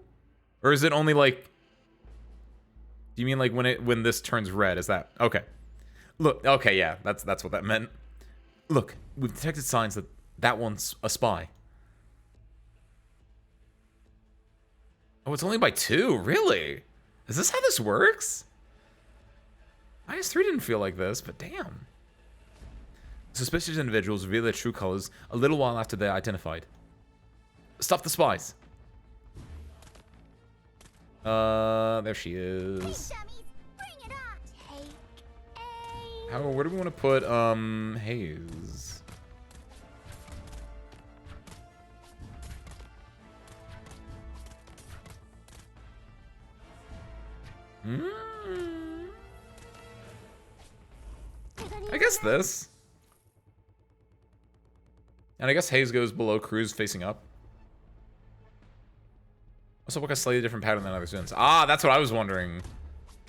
Or is it only like... Do you mean like when this turns red? Is that... Okay. Look, okay, yeah, that's what that meant. Look, we've detected signs that one's a spy. Oh, it's only by 2? Really? Is this how this works? IS-3 didn't feel like this, but damn. Suspicious individuals reveal their true colors a little while after they're identified. Stop the spies. There she is. Where do we want to put, Hayes? I guess this. And I guess Hayes goes below Cruz facing up. Also, look a slightly different pattern than other students. Ah, that's what I was wondering.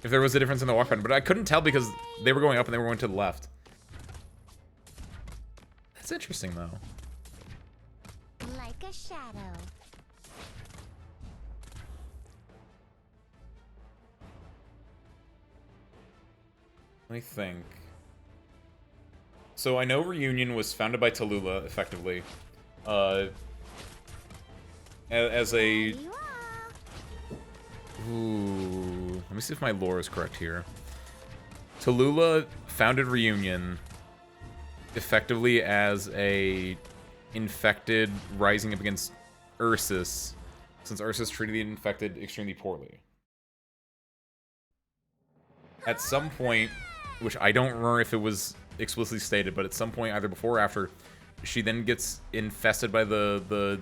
If there was a difference in the walk pattern, but I couldn't tell because they were going up and they were going to the left. That's interesting, though. Like a shadow. Let me think. So I know Reunion was founded by Tallulah, effectively. As a... Ooh, let me see if my lore is correct here. Tallulah founded Reunion effectively as a infected rising up against Ursus, since Ursus treated the infected extremely poorly. At some point, which I don't remember if it was explicitly stated, but at some point, either before or after, she then gets infested by the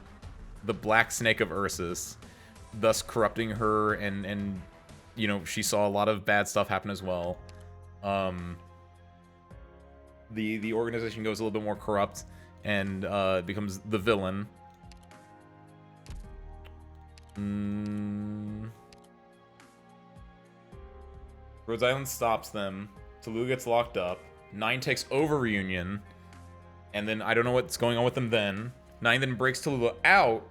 black snake of Ursus, thus corrupting her, and you know, she saw a lot of bad stuff happen as well. The organization goes a little bit more corrupt and becomes the villain. Rhodes Island stops them. Tallulah gets locked up. 9 takes over Reunion. And then I don't know what's going on with them then. 9 then breaks Tallulah out.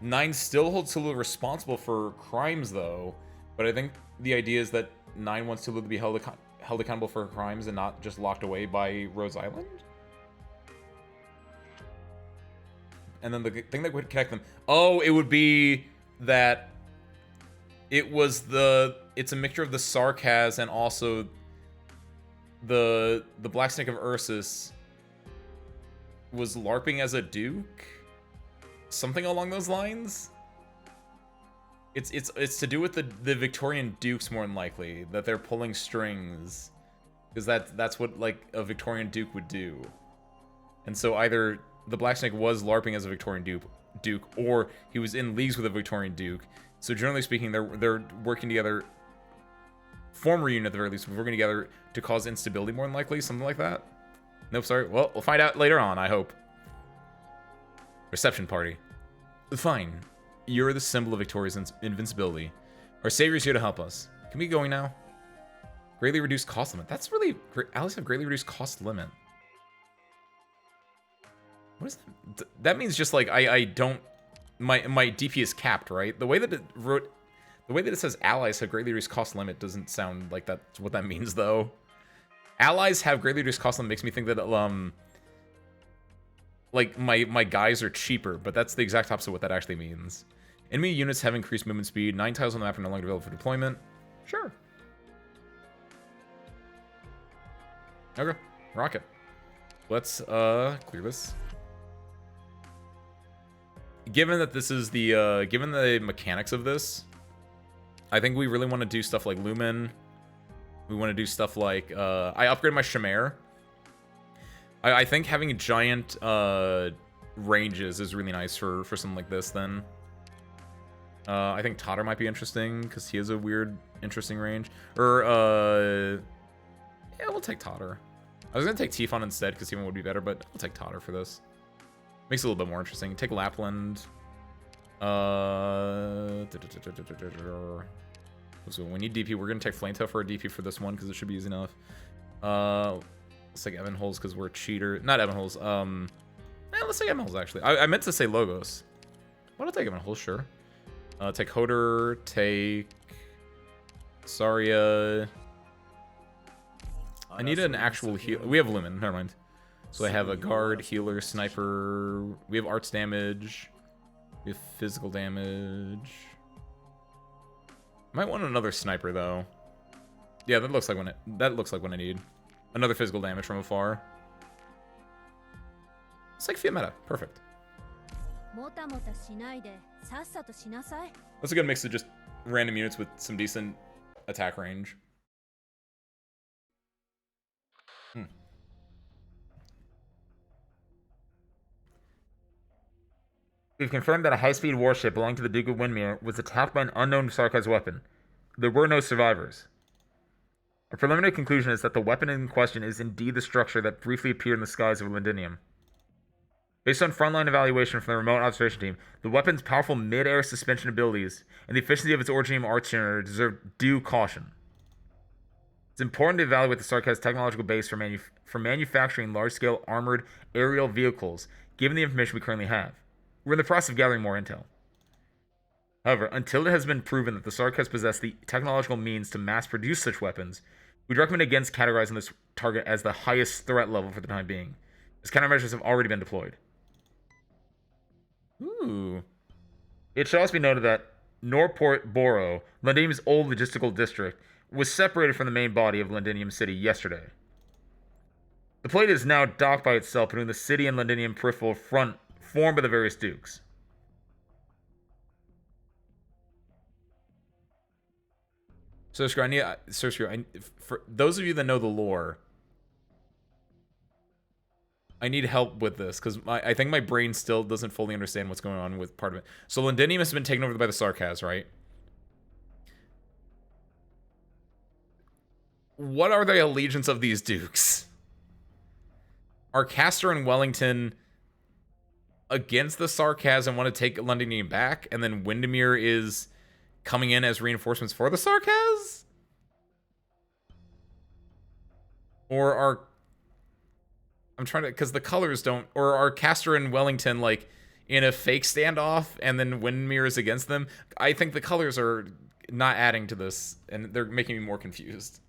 9 still holds Tallulah responsible for crimes, though. But I think the idea is that 9 wants Tallulah to be held accountable for her crimes and not just locked away by Rhodes Island? And then the thing that would connect them... Oh, it would be that it's a mixture of the Sarkaz and also the Black Snake of Ursus was LARPing as a duke? Something along those lines? It's to do with the Victorian dukes, more than likely, that they're pulling strings, because that's what like a Victorian duke would do. And so either the Black Snake was LARPing as a Victorian duke, or he was in leagues with a Victorian duke. So generally speaking, they're working together, form reunion at the very least, working together to cause instability, more than likely, something like that. Nope, sorry. Well, we'll find out later on, I hope. Reception party. Fine. You're the symbol of Victoria's invincibility. Our savior's here to help us. Can we get going now? Greatly reduced cost limit. That's really... Allies have greatly reduced cost limit. What is that? That means just like I don't... My DP is capped, right? The way that it says allies have greatly reduced cost limit doesn't sound like that's what that means, though. Allies have greatly reduced cost limit makes me think that like my guys are cheaper, but that's the exact opposite of what that actually means. Enemy units have increased movement speed. 9 tiles on the map are no longer available for deployment. Sure. Okay, rocket. Let's clear this. Given that this is the given the mechanics of this, I think we really want to do stuff like Lumen. We want to do stuff like I upgrade my Shamare. I think having giant ranges is really nice for something like this. Then I think Totter might be interesting because he has a weird, interesting range. Or yeah, we'll take Totter. I was gonna take Tifon instead because Tifon would be better, but I'll take Totter for this. Makes it a little bit more interesting. Take Lapland. So we need DP. We're gonna take Flametail for a DP for this one because it should be easy enough. Let's take Evan Holes because we're a cheater. Not Evan Holes. Let's take Evan Holes actually. I meant to say Logos. Why don't I take Evan Holes? Sure. Take Hoder. Take Saria. I need an actual heal. We have Lumen. Never mind. So I have a guard, healer, sniper. We have arts damage. We have physical damage. Might want another sniper though. Yeah, that looks like what I need. Another physical damage from afar. It's like Fiat meta. Perfect. That's a good mix of just random units with some decent attack range. We've confirmed that a high-speed warship belonging to the Duke of Windmere was attacked by an unknown Sarkaz weapon. There were no survivors. Our preliminary conclusion is that the weapon in question is indeed the structure that briefly appeared in the skies of Londinium. Based on frontline evaluation from the remote observation team, the weapon's powerful mid-air suspension abilities and the efficiency of its Originium arts generator deserve due caution. It's important to evaluate the Sarkaz technological base for manufacturing large-scale armored aerial vehicles, given the information we currently have. We're in the process of gathering more intel. However, until it has been proven that the Sarkaz possess the technological means to mass-produce such weapons, we'd recommend against categorizing this target as the highest threat level for the time being, as countermeasures have already been deployed. Ooh. It should also be noted that Norport Borough, Londinium's old logistical district, was separated from the main body of Londinium City yesterday. The plate is now docked by itself between the city and Londinium peripheral front formed by the various dukes. So, for those of you that know the lore, I need help with this, because I think my brain still doesn't fully understand what's going on with part of it. So Londinium has been taken over by the Sarkaz, right? What are the allegiance of these dukes? Are Castor and Wellington against the Sarkaz and want to take Londinium back, and then Windermere is coming in as reinforcements for the Sarkaz? Or are... I'm trying to... Because the colors don't... Or are Castor and Wellington, like, in a fake standoff, and then Windermere is against them? I think the colors are not adding to this, and they're making me more confused.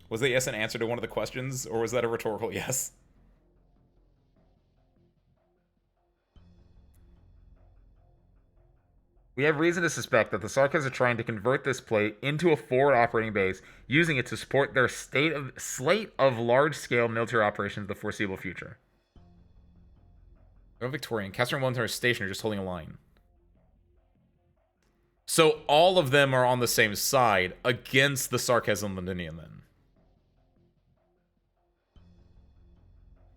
Was the yes an answer to one of the questions, or was that a rhetorical yes? We have reason to suspect that the Sarkaz are trying to convert this plate into a forward operating base, using it to support their slate of large-scale military operations in the foreseeable future. Oh, Victorian. Castor and Wellington are stationed, just holding a line. So all of them are on the same side against the Sarkaz and Londinium, then.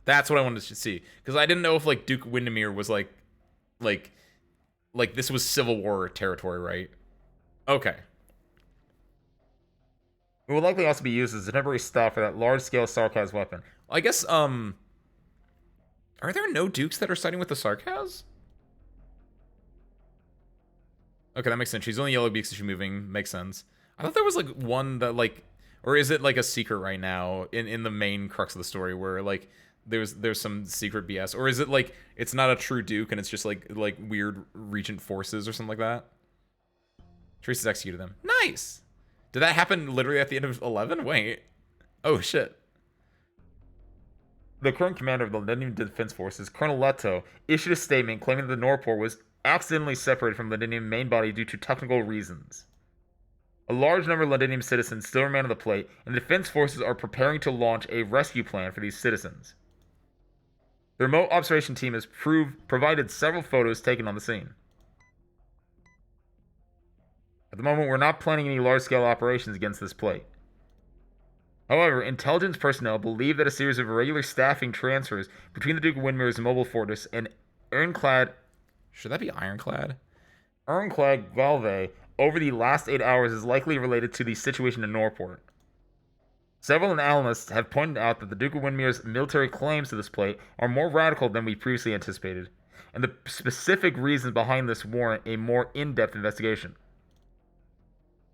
That's what I wanted to see, because I didn't know if like Duke Windermere was like this was Civil War territory, right? Okay. It will likely also be used as a temporary stop for that large-scale Sarkaz weapon. I guess are there no dukes that are siding with the Sarkaz? Okay, that makes sense. She's only yellow because she's moving. Makes sense. I thought there was like one that like, or is it like a secret right now in the main crux of the story where like there's some secret BS, or is it like it's not a true duke and it's just like weird regent forces or something like that? Teresa's executed them. Nice. Did that happen literally at the end of 11? Wait. Oh shit. The current commander of the Londinium Defense Forces, Colonel Leto, issued a statement claiming that the Norport was accidentally separated from the Londinium main body due to technical reasons. A large number of Londinium citizens still remain on the plate, and the defense forces are preparing to launch a rescue plan for these citizens. The remote observation team has provided several photos taken on the scene. At the moment, we're not planning any large-scale operations against this plate. However, intelligence personnel believe that a series of irregular staffing transfers between the Duke of Windermere's mobile fortress and Ironclad... Should that be Ironclad? Ironclad Galve over the last 8 hours is likely related to the situation in Norport. Several analysts have pointed out that the Duke of Windermere's military claims to this plate are more radical than we previously anticipated, and the specific reasons behind this warrant a more in-depth investigation.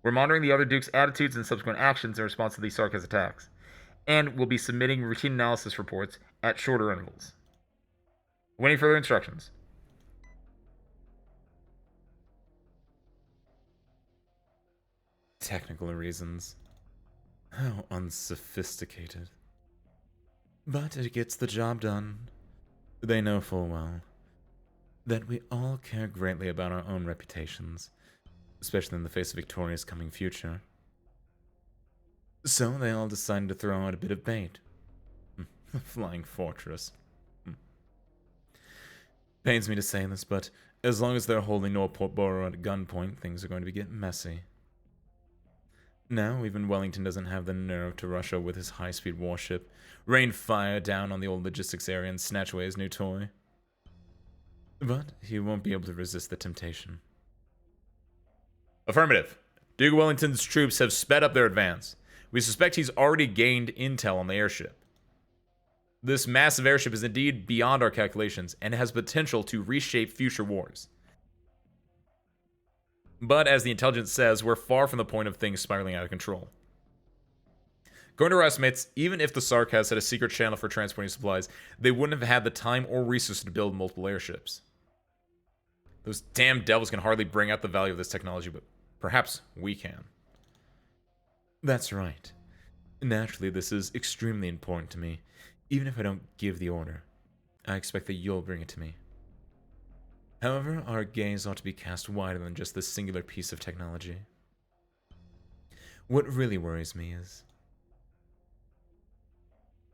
We're monitoring the other Duke's attitudes and subsequent actions in response to these Sarkaz attacks, and will be submitting routine analysis reports at shorter intervals. Waiting further instructions. Technical reasons. How unsophisticated. But it gets the job done. They know full well that we all care greatly about our own reputations, especially in the face of Victoria's coming future. So they all decided to throw out a bit of bait. A flying fortress. Pains me to say this, but as long as they're holding Norport Borough at gunpoint, things are going to get messy. Now, even Wellington doesn't have the nerve to rush over with his high-speed warship, rain fire down on the old logistics area and snatch away his new toy. But he won't be able to resist the temptation. Affirmative. Duke Wellington's troops have sped up their advance. We suspect he's already gained intel on the airship. This massive airship is indeed beyond our calculations and has potential to reshape future wars. But as the intelligence says, we're far from the point of things spiraling out of control. According to our estimates, even if the Sarkaz had a secret channel for transporting supplies, they wouldn't have had the time or resources to build multiple airships. Those damn devils can hardly bring out the value of this technology, but perhaps we can. That's right. Naturally, this is extremely important to me. Even if I don't give the order, I expect that you'll bring it to me. However, our gaze ought to be cast wider than just this singular piece of technology. What really worries me is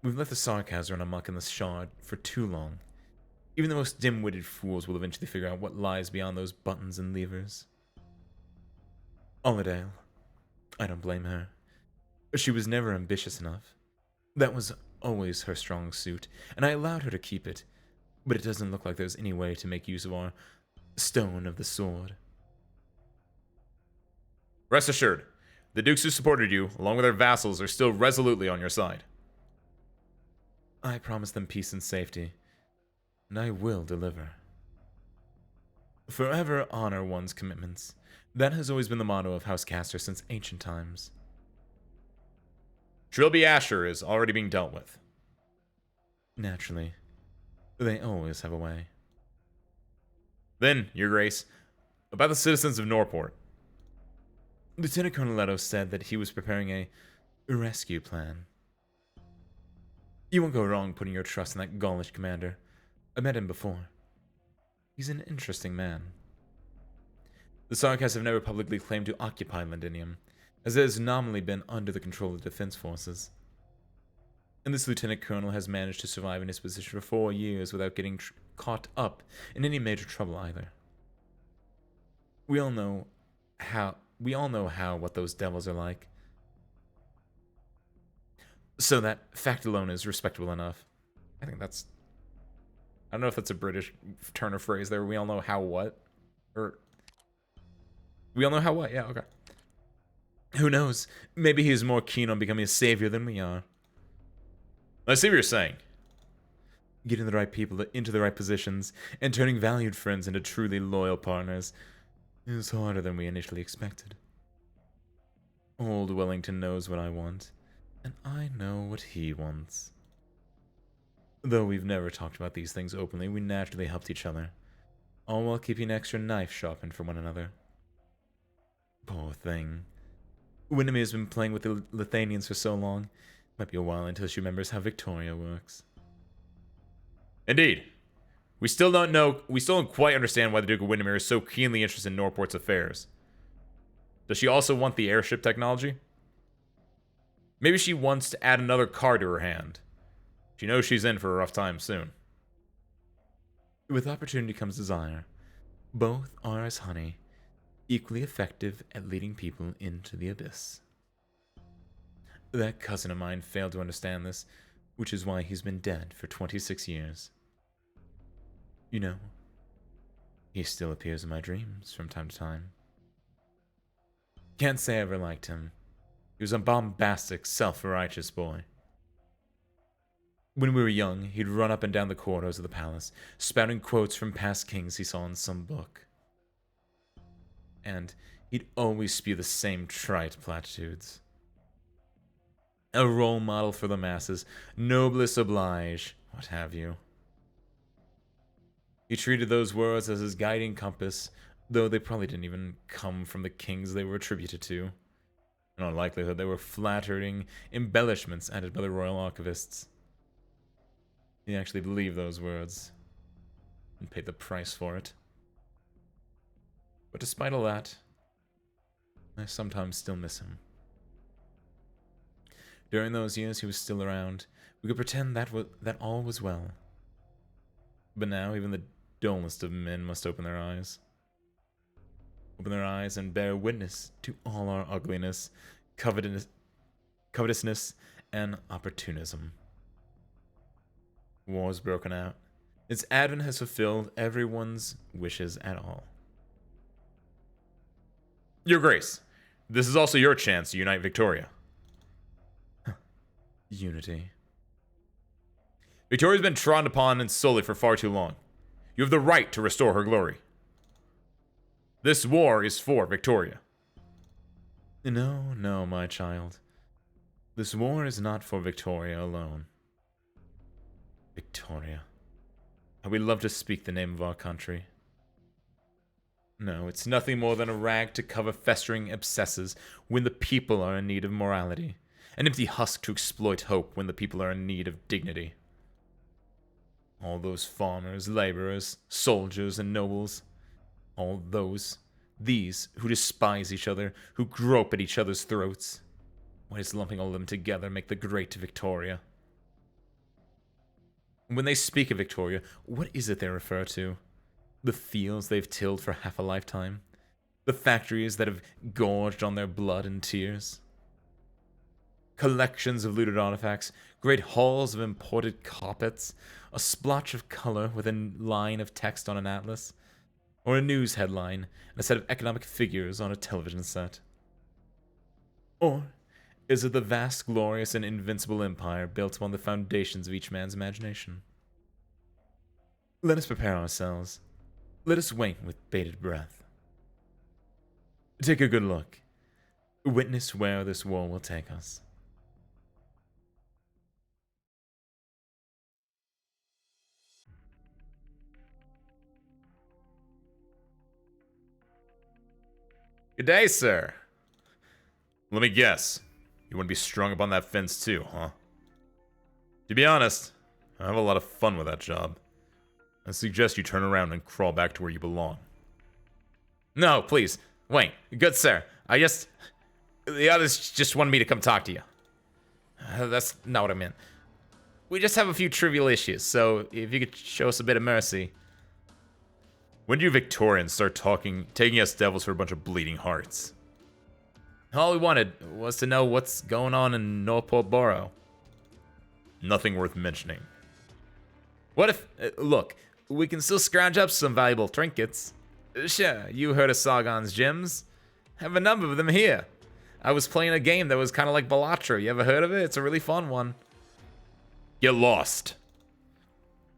we've let the Sarkaz run amok in the Shard for too long. Even the most dim-witted fools will eventually figure out what lies beyond those buttons and levers. Ullerdale, I don't blame her. She was never ambitious enough. That was always her strong suit, and I allowed her to keep it, but it doesn't look like there's any way to make use of our stone of the sword. Rest assured, the dukes who supported you, along with their vassals, are still resolutely on your side. I promised them peace and safety, and I will deliver. Forever honor one's commitments. That has always been the motto of House Caster since ancient times. Trilby Asher is already being dealt with. Naturally. They always have a way. Then, Your Grace, about the citizens of Norport. Lieutenant Colonel Leto said that he was preparing a rescue plan. You won't go wrong putting your trust in that Gaulish commander. I met him before. He's an interesting man. The Sarkas have never publicly claimed to occupy Londinium, as it has nominally been under the control of defense forces. And this lieutenant colonel has managed to survive in his position for 4 years without getting caught up in any major trouble either. We all know how what those devils are like. So that fact alone is respectable enough. I think that's... I don't know if that's a British turn of phrase there. We all know how what? Or... We all know how what? Yeah, okay. Who knows? Maybe he's more keen on becoming a savior than we are. I see what you're saying. Getting the right people into the right positions and turning valued friends into truly loyal partners is harder than we initially expected. Old Wellington knows what I want, and I know what he wants. Though we've never talked about these things openly, we naturally helped each other, all while keeping an extra knife sharpened for one another. Poor thing. Windermere's been playing with the Lithanians for so long, might be a while until she remembers how Victoria works. Indeed. We still don't quite understand why the Duke of Windermere is so keenly interested in Norport's affairs. Does she also want the airship technology? Maybe she wants to add another card to her hand. She knows she's in for a rough time soon. With opportunity comes desire. Both are as honey, equally effective at leading people into the abyss. That cousin of mine failed to understand this, which is why he's been dead for 26 years. You know, he still appears in my dreams from time to time. Can't say I ever liked him. He was a bombastic, self-righteous boy. When we were young, he'd run up and down the corridors of the palace, spouting quotes from past kings he saw in some book. And he'd always spew the same trite platitudes. A role model for the masses, noblesse oblige, what have you. He treated those words as his guiding compass, though they probably didn't even come from the kings they were attributed to. In all likelihood, they were flattering embellishments added by the royal archivists. He actually believed those words, and paid the price for it. But despite all that, I sometimes still miss him. During those years he was still around, we could pretend that all was well. But now even the dullest of men must open their eyes. Open their eyes and bear witness to all our ugliness, covetousness, and opportunism. War's broken out. Its advent has fulfilled everyone's wishes at all. Your Grace, this is also your chance to unite Victoria. Unity. Victoria's been trodden upon and sullied for far too long. You have the right to restore her glory. This war is for Victoria. No, no, my child. This war is not for Victoria alone. Victoria. How we love to speak the name of our country. No, it's nothing more than a rag to cover festering abscesses when the people are in need of morality. An empty husk to exploit hope when the people are in need of dignity. All those farmers, laborers, soldiers, and nobles. All these who despise each other, who grope at each other's throats. Why does lumping all of them together make the great Victoria? When they speak of Victoria, what is it they refer to? The fields they've tilled for half a lifetime? The factories that have gorged on their blood and tears? collections of looted artifacts, great halls of imported carpets, a splotch of color with a line of text on an atlas, or a news headline and a set of economic figures on a television set? Or is it the vast, glorious, and invincible empire built upon the foundations of each man's imagination? Let us prepare ourselves. Let us wait with bated breath. Take a good look. Witness where this war will take us. Good day, sir. Let me guess. You want to be strung up on that fence too, huh? To be honest, I have a lot of fun with that job. I suggest you turn around and crawl back to where you belong. No, please. Wait. Good sir. The others just wanted me to come talk to you. That's not what I meant. We just have a few trivial issues, so if you could show us a bit of mercy. When do you Victorians start taking us devils for a bunch of bleeding hearts? All we wanted was to know what's going on in Northport Borough. Nothing worth mentioning. What if... look, we can still scrounge up some valuable trinkets. Sure, you heard of Sargon's gems. Have a number of them here. I was playing a game that was kind of like Balatro. You ever heard of it? It's a really fun one. Get lost.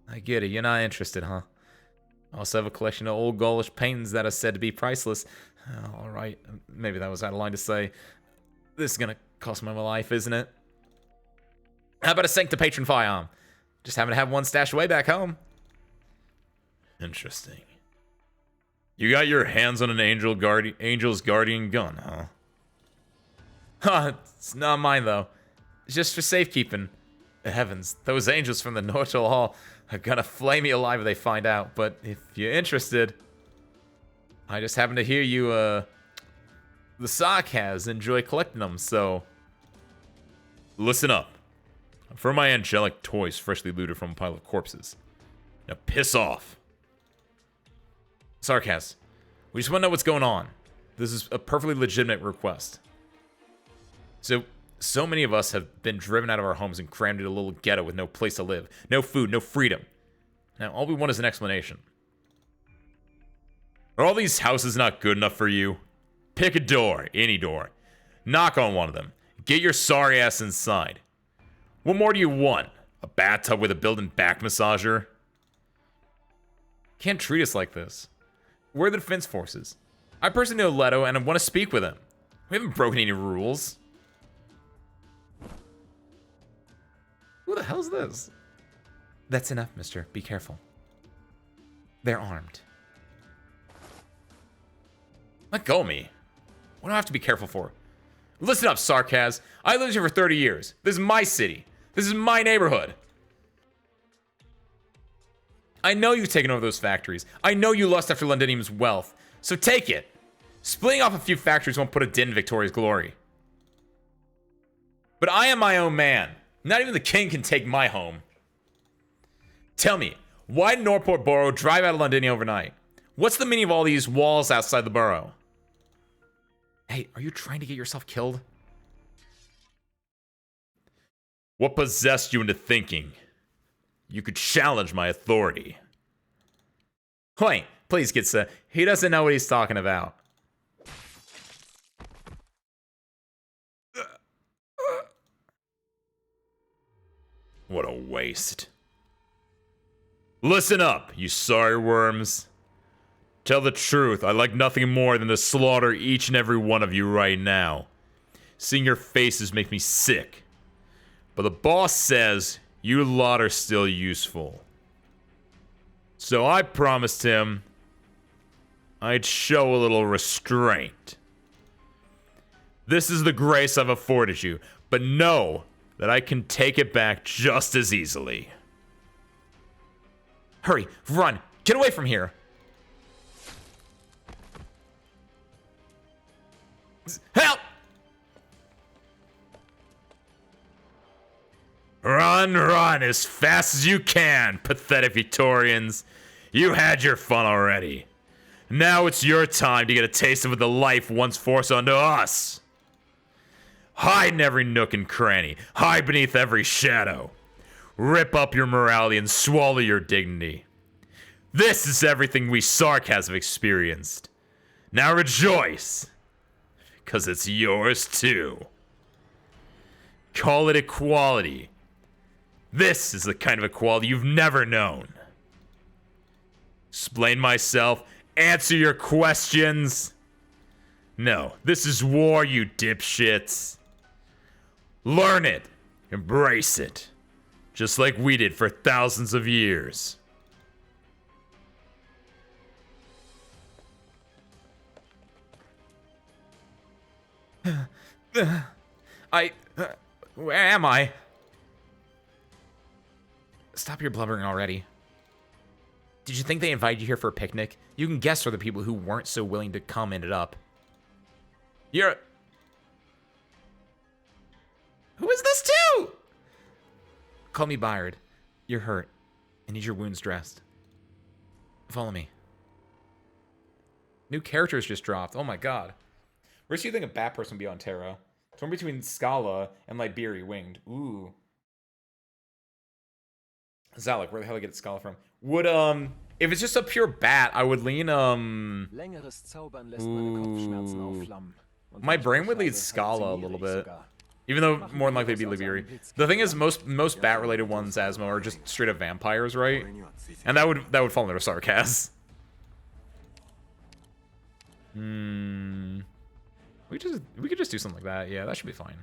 I get it. You're not interested, huh? I also have a collection of old Gaulish paintings that are said to be priceless. Alright, maybe that was out of line to say. This is gonna cost me my life, isn't it? How about a Sancta Patron firearm? Just happen to have one stashed away back home. Interesting. You got your hands on an Angel's Guardian gun, huh? Huh, it's not mine though. It's just for safekeeping. Heavens, those angels from the Northall Hall are gonna flay me alive if they find out, but if you're interested, I just happen to hear you, the Sarkaz enjoy collecting them, so... Listen up. I'm for my angelic toys freshly looted from a pile of corpses. Now piss off. Sarkaz, we just want to know what's going on. This is a perfectly legitimate request. So many of us have been driven out of our homes and crammed into a little ghetto with no place to live. No food, no freedom. Now, all we want is an explanation. Are all these houses not good enough for you? Pick a door, any door. Knock on one of them. Get your sorry ass inside. What more do you want? A bathtub with a built-in back massager? Can't treat us like this. We're the defense forces. I personally know Leto and I want to speak with him. We haven't broken any rules. Who the hell's this? That's enough, mister. Be careful. They're armed. Let go of me. What do I have to be careful for? Listen up, Sarkaz. I lived here for 30 years. This is my city. This is my neighborhood. I know you've taken over those factories. I know you lust after Londinium's wealth. So take it. Splitting off a few factories won't put a dent in Victoria's glory. But I am my own man. Not even the king can take my home. Tell me, why did Northport Borough drive out of Londinia overnight? What's the meaning of all these walls outside the borough? Hey, are you trying to get yourself killed? What possessed you into thinking you could challenge my authority? Wait, please, Gitsa. He doesn't know what he's talking about. What a waste. Listen up, you sorry worms. Tell the truth, I'd like nothing more than to slaughter each and every one of you right now. Seeing your faces make me sick. But the boss says you lot are still useful. So I promised him I'd show a little restraint. This is the grace I've afforded you, but know that I can take it back just as easily. Hurry, run, get away from here. Help! Run as fast as you can, pathetic Victorians. You had your fun already. Now it's your time to get a taste of what the life once forced onto us. Hide in every nook and cranny. Hide beneath every shadow. Rip up your morality and swallow your dignity. This is everything we Sarkas have experienced. Now rejoice, 'cause it's yours too. Call it equality. This is the kind of equality you've never known. Explain myself, answer your questions. No, this is war, you dipshits. Learn it, embrace it, just like we did for thousands of years. Where am I? Stop your blubbering already. Did you think they invited you here for a picnic? You can guess where the people who weren't so willing to come ended up. You're... Who is this too? Call me Byard. You're hurt. I need your wounds dressed. Follow me. New characters just dropped. Oh my god. Where do you think a bat person would be on Terra? Torn between Scala and Liberi Winged. Ooh. Zalek, where the hell did I get Scala from? Would, if it's just a pure bat, I would lean, ooh. My brain would lead Scala a little bit. Even though more than likely it'd be Liberi. The thing is, most bat-related ones, Asmo, are just straight up vampires, right? And that would fall under Sarkas. We could just do something like that. Yeah, that should be fine.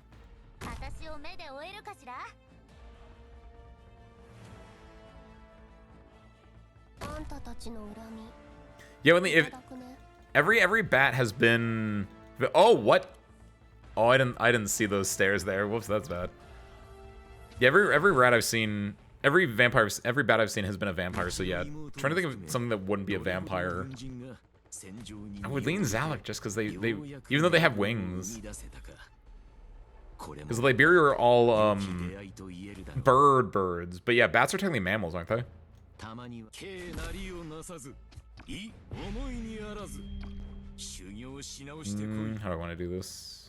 Yeah, if every bat has been. Oh, what? Oh, I didn't see those stairs there. Whoops, that's bad. Yeah, every rat I've seen, every bat I've seen has been a vampire. So yeah, trying to think of something that wouldn't be a vampire. I would lean Zalek just because they even though they have wings. Because the Liberia are all birds, but yeah, bats are technically mammals, aren't they? How do I want to do this?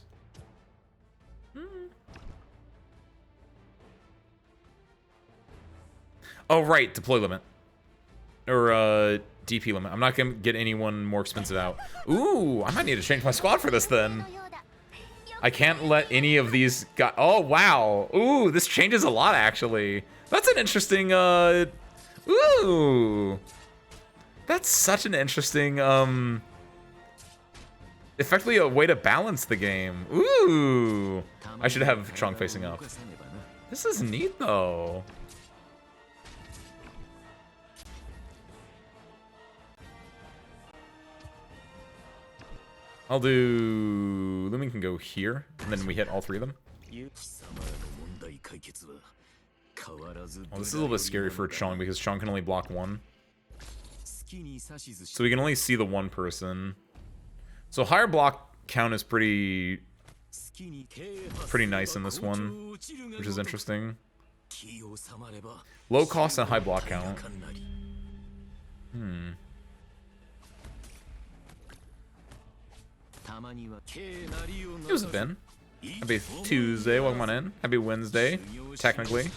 Oh right, deploy limit. Or DP limit. I'm not gonna get anyone more expensive out. Ooh, I might need to change my squad for this then. I can't let any of these guys. Oh wow. Ooh, this changes a lot actually. That's an interesting. Ooh, that's such an interesting. Effectively a way to balance the game. Ooh, I should have Chong facing up. This is neat though. I'll do... Lumen can go here, and then we hit all three of them. Well, this is a little bit scary for Chong, because Chong can only block one. So we can only see the one person. So higher block count is pretty nice in this one, which is interesting. Low cost and high block count. It was Ben. Happy Tuesday, welcome on in. Happy Wednesday, technically.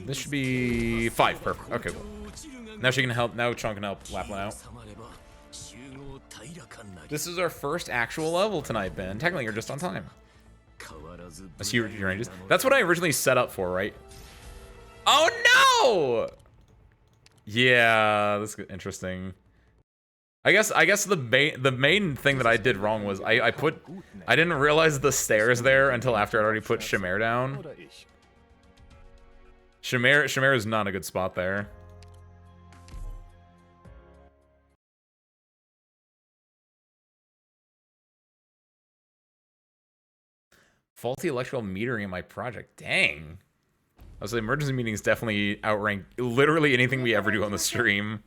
This should be 5, perfect. Okay, cool. Now she can help, now Chong can help Lapland out. This is our first actual level tonight, Ben. Technically, you're just on time. I see your ranges. That's what I originally set up for, right? Oh no! Yeah, this is interesting. I guess the main thing that I did wrong was I didn't realize the stairs there until after I'd already put Shamir down. Shamir is not a good spot there. Faulty electrical metering in my project. Dang. I was like, emergency meetings definitely outrank literally anything we ever do on the stream.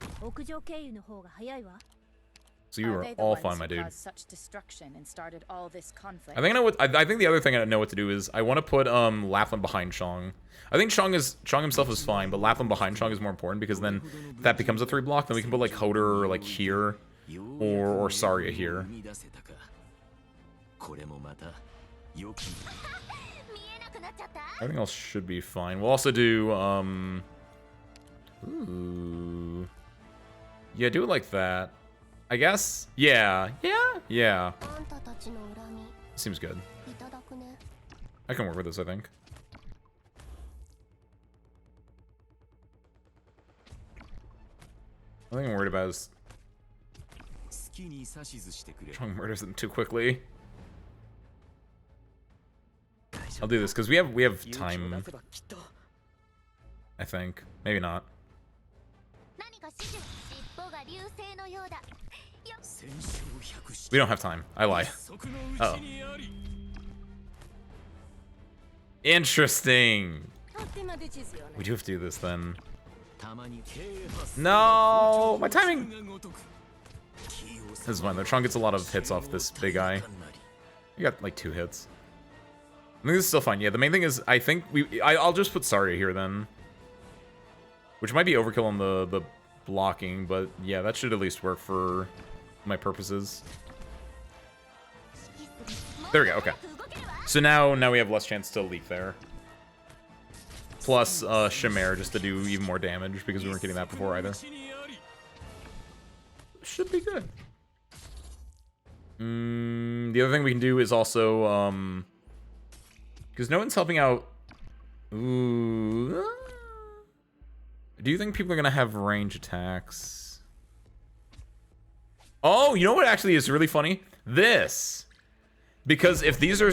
So you were all fine, my dude. Such destruction and started all this conflict. I think I know what. I think the other thing I know what to do is I want to put Lapland behind Chong. I think Chong himself is fine, but Lapland behind Chong is more important because then if that becomes a 3-block, then we can put like Hoder like here, or Saria here. Everything else should be fine. We'll also do, ooh. Yeah, do it like that. I guess? Yeah. Yeah. Seems good. I can work with this, I think. The only thing I'm worried about is Chung murders them too quickly. I'll do this because we have time. I think. Maybe not. We don't have time. I lie. Uh oh. Interesting. We do have to do this then. No, my timing. This is fine. The Trunk gets a lot of hits off this big guy. You got like 2 hits. I think this is still fine. Yeah, the main thing is I think I'll just put Saria here then, which might be overkill on the blocking, but yeah, that should at least work for my purposes. There we go. Okay. So now we have less chance to leak there. Plus Shamare just to do even more damage because we weren't getting that before either. Should be good. The other thing we can do is also because no one's helping out. Ooh. Do you think people are gonna have range attacks? Oh, you know what actually is really funny? This. Because if these are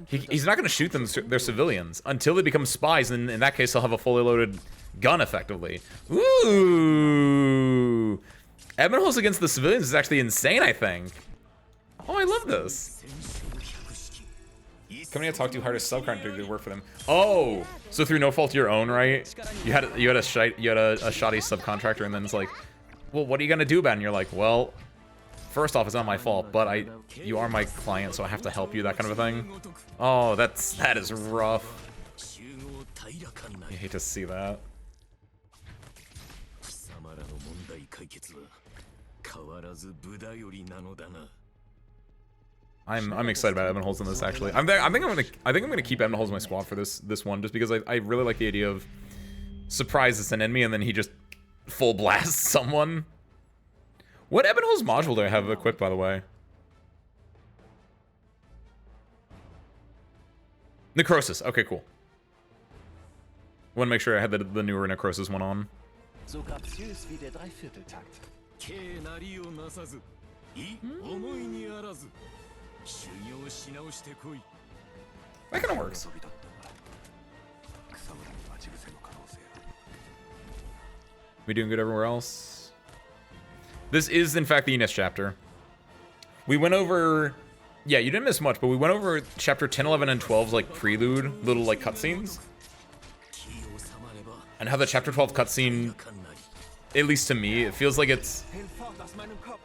he's not going to shoot them. They're civilians until they become spies, and in that case, they'll have a fully loaded gun effectively. Ooh, Edmund Holes against the civilians is actually insane. I think. Oh, I love this. Coming to talk too hard as subcontractor to work for them. Oh, so through no fault of your own, right? You had a shoddy subcontractor, and then it's like, well, what are you gonna do about it? And you're like, well. First off, it's not my fault, but you are my client, so I have to help you, that kind of a thing. Oh, that is rough. I hate to see that. I'm excited about Evan Holes in this actually. I think I'm gonna keep Evan Holes in my squad for this one, just because I really like the idea of surprises an enemy and then he just full blasts someone. What Ebon Holes module do I have equipped, by the way? Necrosis. Okay, cool. Want to make sure I had the newer Necrosis one on. That kind of works. We doing good everywhere else? This is, in fact, the Enos chapter. We went over... Yeah, you didn't miss much, but we went over chapter 10, 11, and 12's, like, prelude, little, like, cutscenes. And how the chapter 12 cutscene, at least to me, it feels like it's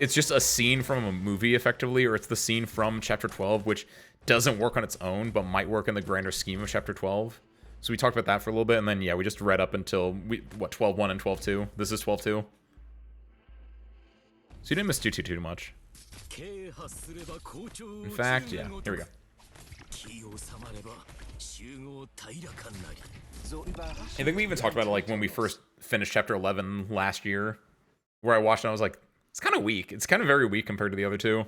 just a scene from a movie, effectively, or it's the scene from chapter 12, which doesn't work on its own, but might work in the grander scheme of chapter 12. So we talked about that for a little bit, and then, yeah, we just read up until, 12.1 and 12.2? This is 12.2. So you didn't miss too much. In fact, yeah, here we go. I think we even talked about it like when we first finished chapter 11 last year, where I watched it and I was like, it's kind of weak. It's kind of very weak compared to the other two.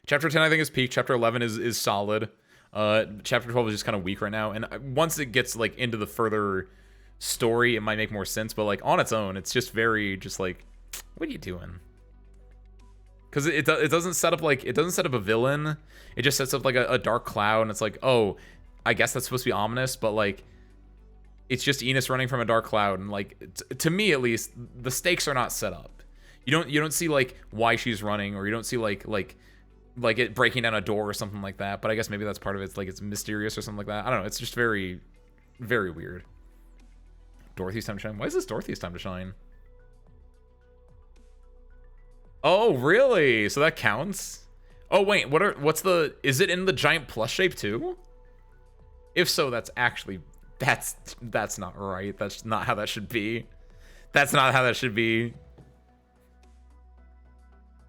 Chapter 10 I think is peak. Chapter 11 is solid. Chapter 12 is just kind of weak right now. And once it gets like into the further story, it might make more sense. But like on its own, it's just very just like, what are you doing? Because it doesn't set up like, it doesn't set up a villain. It just sets up like a dark cloud, and it's like, oh, I guess that's supposed to be ominous, but like, it's just Enos running from a dark cloud, and like, to me at least, the stakes are not set up. You don't see like why she's running, or you don't see like it breaking down a door or something like that. But I guess maybe that's part of it. It's like it's mysterious or something like that. I don't know. It's just very, very weird. Dorothy's time to shine. Why is this Dorothy's time to shine? Oh, really? So that counts? Oh, wait, is it in the giant plus shape too? If so, that's actually, that's not right. That's not how that should be. That's not how that should be.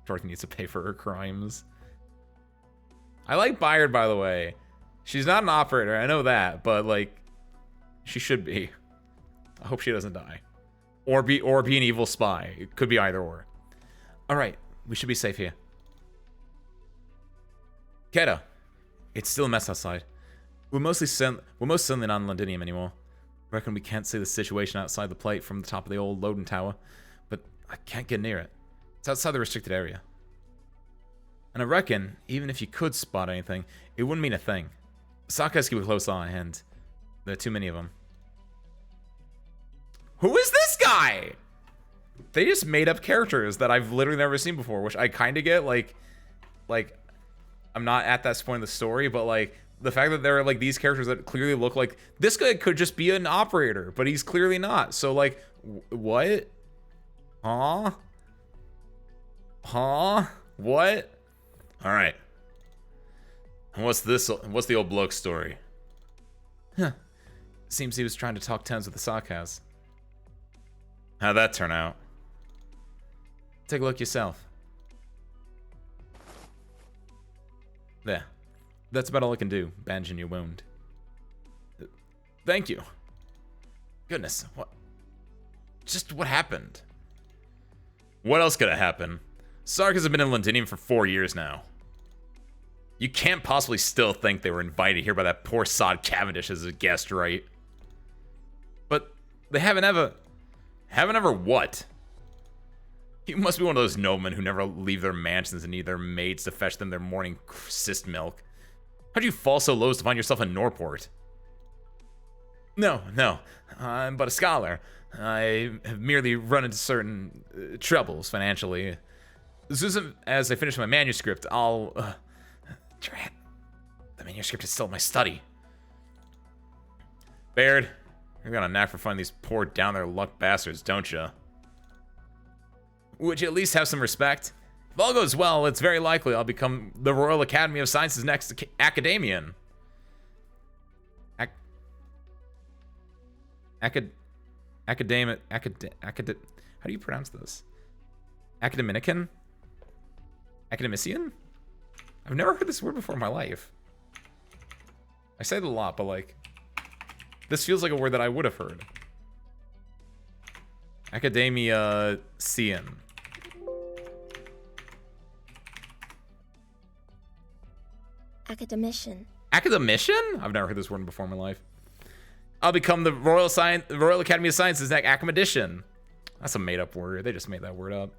Dorothy needs to pay for her crimes. I like Bayard, by the way. She's not an operator, I know that, but like, she should be. I hope she doesn't die. Or be an evil spy. It could be either or. Alright, we should be safe here. Keta, it's still a mess outside. We're most certainly not in Londinium anymore. Reckon we can't see the situation outside the plate from the top of the old loading tower, but I can't get near it. It's outside the restricted area. And I reckon, even if you could spot anything, it wouldn't mean a thing. Sarkaz keep a close eye, and there are too many of them. Who is this guy? They just made up characters that I've literally never seen before, which I kind of get. Like, I'm not at that point in the story, but like, the fact that there are like these characters that clearly look like this guy could just be an operator, but he's clearly not. So like, what? Huh? What? All right. What's this? What's the old bloke's story? Huh. Seems he was trying to talk terms with the Sarkaz. How'd that turn out? Take a look yourself. There. That's about all I can do, bandaging your wound. Thank you. Goodness, what? Just what happened? What else could have happened? Sarkaz has been in Londinium for 4 years now. You can't possibly still think they were invited here by that poor sod Cavendish as a guest, right? But they haven't ever what? You must be one of those noblemen who never leave their mansions and need their maids to fetch them their morning cyst milk. How'd you fall so low as to find yourself in Norport? No, I'm but a scholar. I have merely run into certain troubles financially. As I finish my manuscript, I'll... Drat. The manuscript is still in my study. Baird, you've got a knack for finding these poor down-their-luck bastards, don't you? Would you at least have some respect? If all goes well, it's very likely I'll become the Royal Academy of Sciences' next academian. How do you pronounce this? Academician? Academician? I've never heard this word before in my life. I say it a lot, but like, this feels like a word that I would have heard. Academician. Academician. Academician? I've never heard this word before in my life. I'll become the Royal Academy of Sciences academician. That's a made-up word. They just made that word up.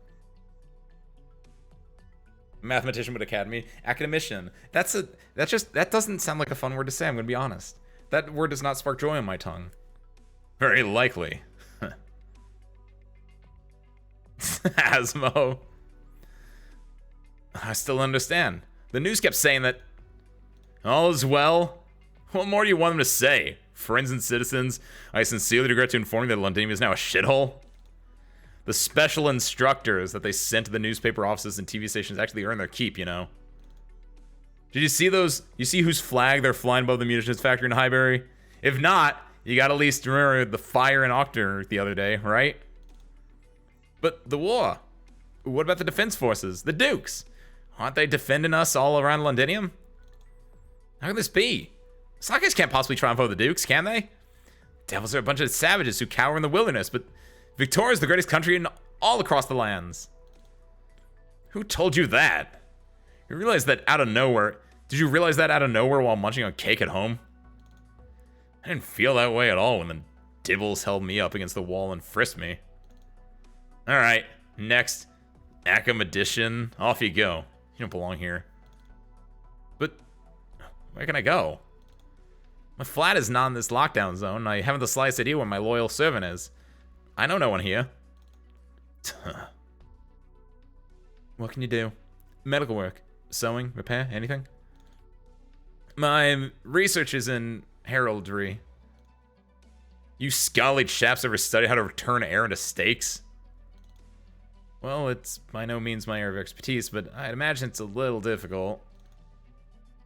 Mathematician with academy. Academician. That doesn't sound like a fun word to say, I'm gonna be honest. That word does not spark joy on my tongue. Very likely. Asmo. I still understand. The news kept saying that all is well. What more do you want them to say? Friends and citizens, I sincerely regret to inform you that Londinium is now a shithole. The special instructors that they sent to the newspaper offices and TV stations actually earned their keep, you know. Did you see those? You see whose flag they're flying above the munitions factory in Highbury? If not, you gotta at least remember the fire in Octor the other day, right? But the war. What about the defense forces? The Dukes? Aren't they defending us all around Londinium? How can this be? Sarkaz can't possibly triumph over the Dukes, can they? Devils are a bunch of savages who cower in the wilderness, but Victoria is the greatest country in all across the lands. Who told you that? You realize that out of nowhere? Did you realize that out of nowhere while munching on cake at home? I didn't feel that way at all when the Dibbles held me up against the wall and frisked me. Alright, next. Academician. Off you go. You don't belong here. But where can I go? My flat is not in this lockdown zone. I haven't the slightest idea where my loyal servant is. I know no one here. What can you do? Medical work. Sewing, repair, anything? My research is in heraldry. You scholarly chaps ever study how to return air into stakes? Well, it's by no means my area of expertise, but I'd imagine it's a little difficult.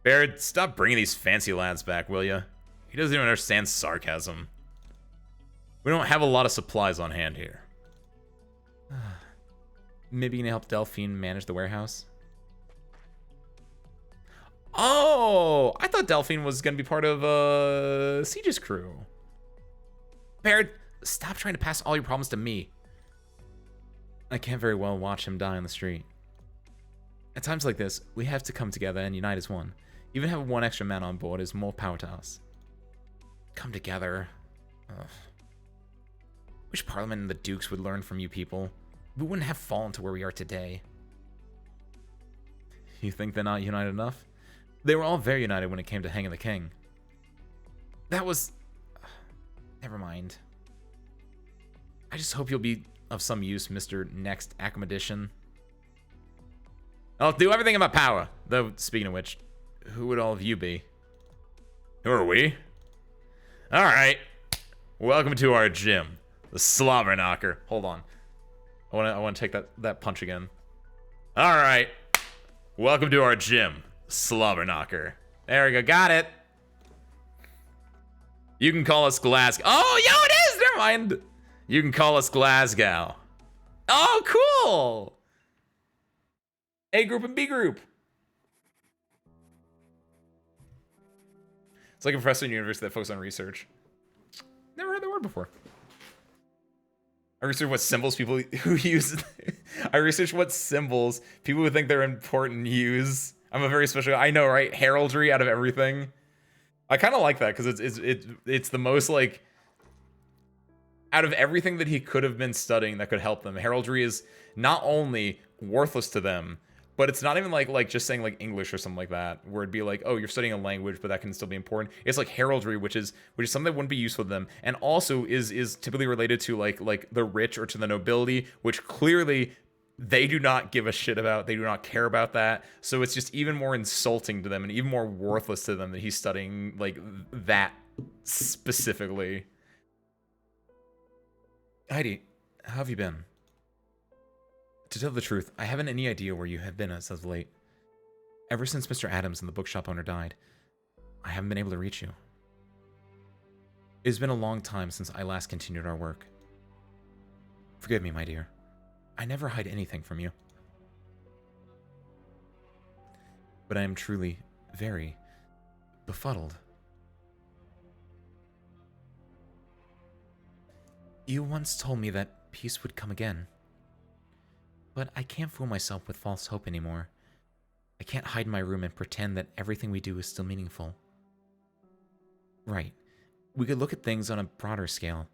Baird, stop bringing these fancy lads back, will ya? He doesn't even understand sarcasm. We don't have a lot of supplies on hand here. Maybe you can help Delphine manage the warehouse? Oh, I thought Delphine was gonna be part of Siege's crew. Baird, stop trying to pass all your problems to me. I can't very well watch him die on the street. At times like this, we have to come together and unite as one. Even having one extra man on board is more power to us. Come together. Ugh. Wish Parliament and the Dukes would learn from you people. We wouldn't have fallen to where we are today. You think they're not united enough? They were all very united when it came to hanging the king. That was... Never mind. I just hope you'll be of some use, Mr. Next Accommodation. I'll do everything in my power. Though, speaking of which, who would all of you be? Who are we? Alright. Welcome to our gym. The Slobber Knocker. Hold on. I want to take that punch again. Alright. Welcome to our gym. Slobber Knocker. There we go. Got it. You can call us Glasgow. Oh, yo, it is! Never mind. You can call us Glasgow. Oh, cool! A group and B group. It's like a professor in university that focuses on research. Never heard that word before. I research what symbols people who use. I research what symbols people who think they're important use. I'm a very special. I know, right? Heraldry out of everything. I kind of like that because it's the most like out of everything that he could have been studying that could help them. Heraldry is not only worthless to them, but it's not even like just saying like English or something like that, where it'd be like, oh, you're studying a language, but that can still be important. It's like heraldry, which is something that wouldn't be useful to them, and also is typically related to like the rich or to the nobility, which clearly they do not give a shit about. They do not care about that. So it's just even more insulting to them and even more worthless to them that he's studying like that specifically. Heidi, how have you been? To tell the truth, I haven't any idea where you have been as of late. Ever since Mr. Adams and the bookshop owner died, I haven't been able to reach you. It has been a long time since I last continued our work. Forgive me, my dear. I never hide anything from you. But I am truly very befuddled. You once told me that peace would come again. But I can't fool myself with false hope anymore. I can't hide in my room and pretend that everything we do is still meaningful. Right. We could look at things on a broader scale.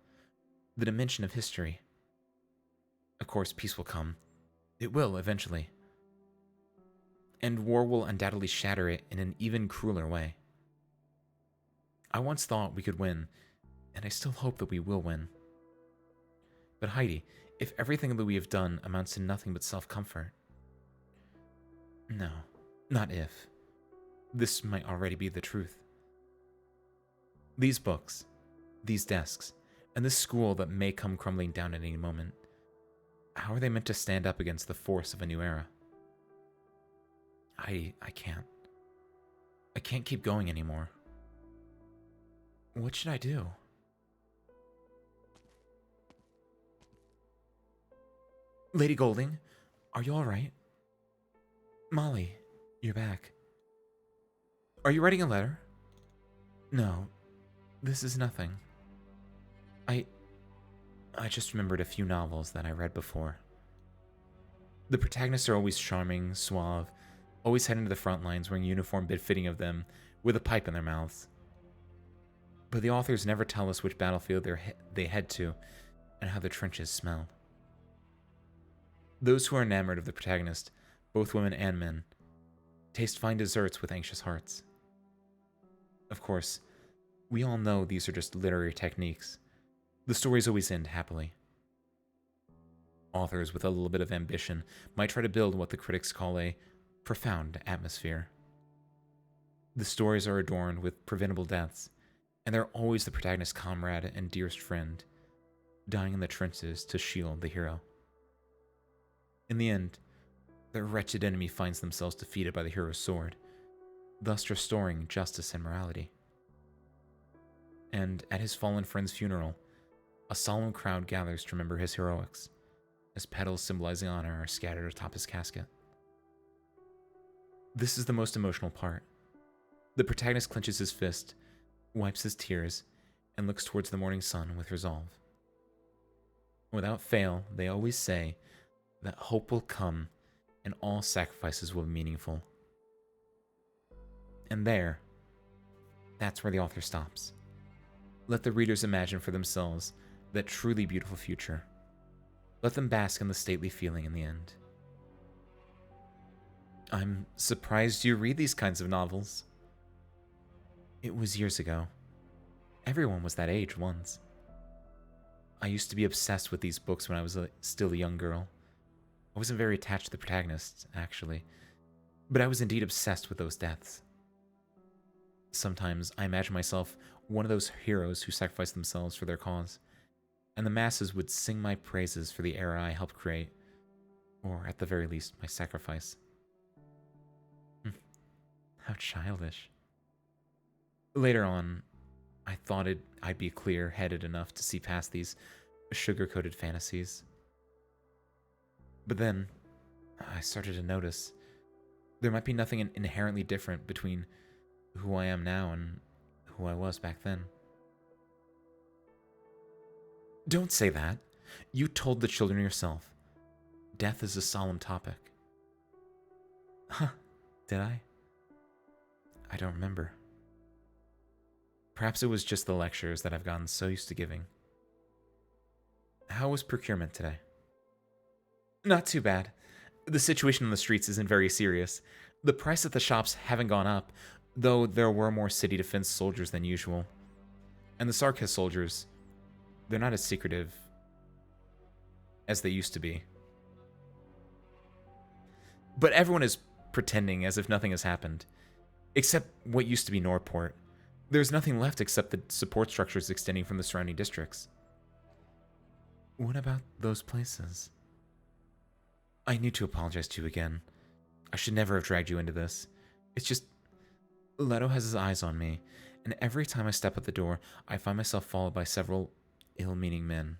The dimension of history. Of course, peace will come. It will, eventually. And war will undoubtedly shatter it in an even crueler way. I once thought we could win, and I still hope that we will win. But Heidi, if everything that we have done amounts to nothing but self-comfort... No, not if. This might already be the truth. These books, these desks, and this school that may come crumbling down at any moment, how are they meant to stand up against the force of a new era? I can't. I can't keep going anymore. What should I do? Lady Golding, are you alright? Molly, you're back. Are you writing a letter? No, this is nothing. I just remembered a few novels that I read before. The protagonists are always charming, suave, always heading to the front lines wearing a uniform befitting of them, with a pipe in their mouths. But the authors never tell us which battlefield they head to, and how the trenches smell. Those who are enamored of the protagonist, both women and men, taste fine desserts with anxious hearts. Of course, we all know these are just literary techniques. The stories always end happily. Authors with a little bit of ambition might try to build what the critics call a profound atmosphere. The stories are adorned with preventable deaths, and they're always the protagonist's comrade and dearest friend, dying in the trenches to shield the hero. In the end, their wretched enemy finds themselves defeated by the hero's sword, thus restoring justice and morality. And at his fallen friend's funeral, a solemn crowd gathers to remember his heroics, as petals symbolizing honor are scattered atop his casket. This is the most emotional part. The protagonist clenches his fist, wipes his tears, and looks towards the morning sun with resolve. Without fail, they always say that hope will come and all sacrifices will be meaningful. And that's where the author stops. Let the readers imagine for themselves that truly beautiful future. Let them bask in the stately feeling in the end. I'm surprised you read these kinds of novels. It was years ago. Everyone was that age once. I used to be obsessed with these books when I was still a young girl. I wasn't very attached to the protagonists, actually, but I was indeed obsessed with those deaths. Sometimes I imagine myself one of those heroes who sacrificed themselves for their cause, and the masses would sing my praises for the era I helped create, or at the very least, my sacrifice. How childish. Later on, I thought I'd be clear-headed enough to see past these sugar-coated fantasies. But then, I started to notice there might be nothing inherently different between who I am now and who I was back then. Don't say that. You told the children yourself. Death is a solemn topic. Huh, did I? I don't remember. Perhaps it was just the lectures that I've gotten so used to giving. How was procurement today? Not too bad. The situation on the streets isn't very serious. The price at the shops haven't gone up, though there were more city defense soldiers than usual. And the Sarkis soldiers, they're not as secretive as they used to be. But everyone is pretending as if nothing has happened. Except what used to be Norport. There's nothing left except the support structures extending from the surrounding districts. What about those places? I need to apologize to you again. I should never have dragged you into this. It's just, Leto has his eyes on me, and every time I step out the door, I find myself followed by several ill-meaning men.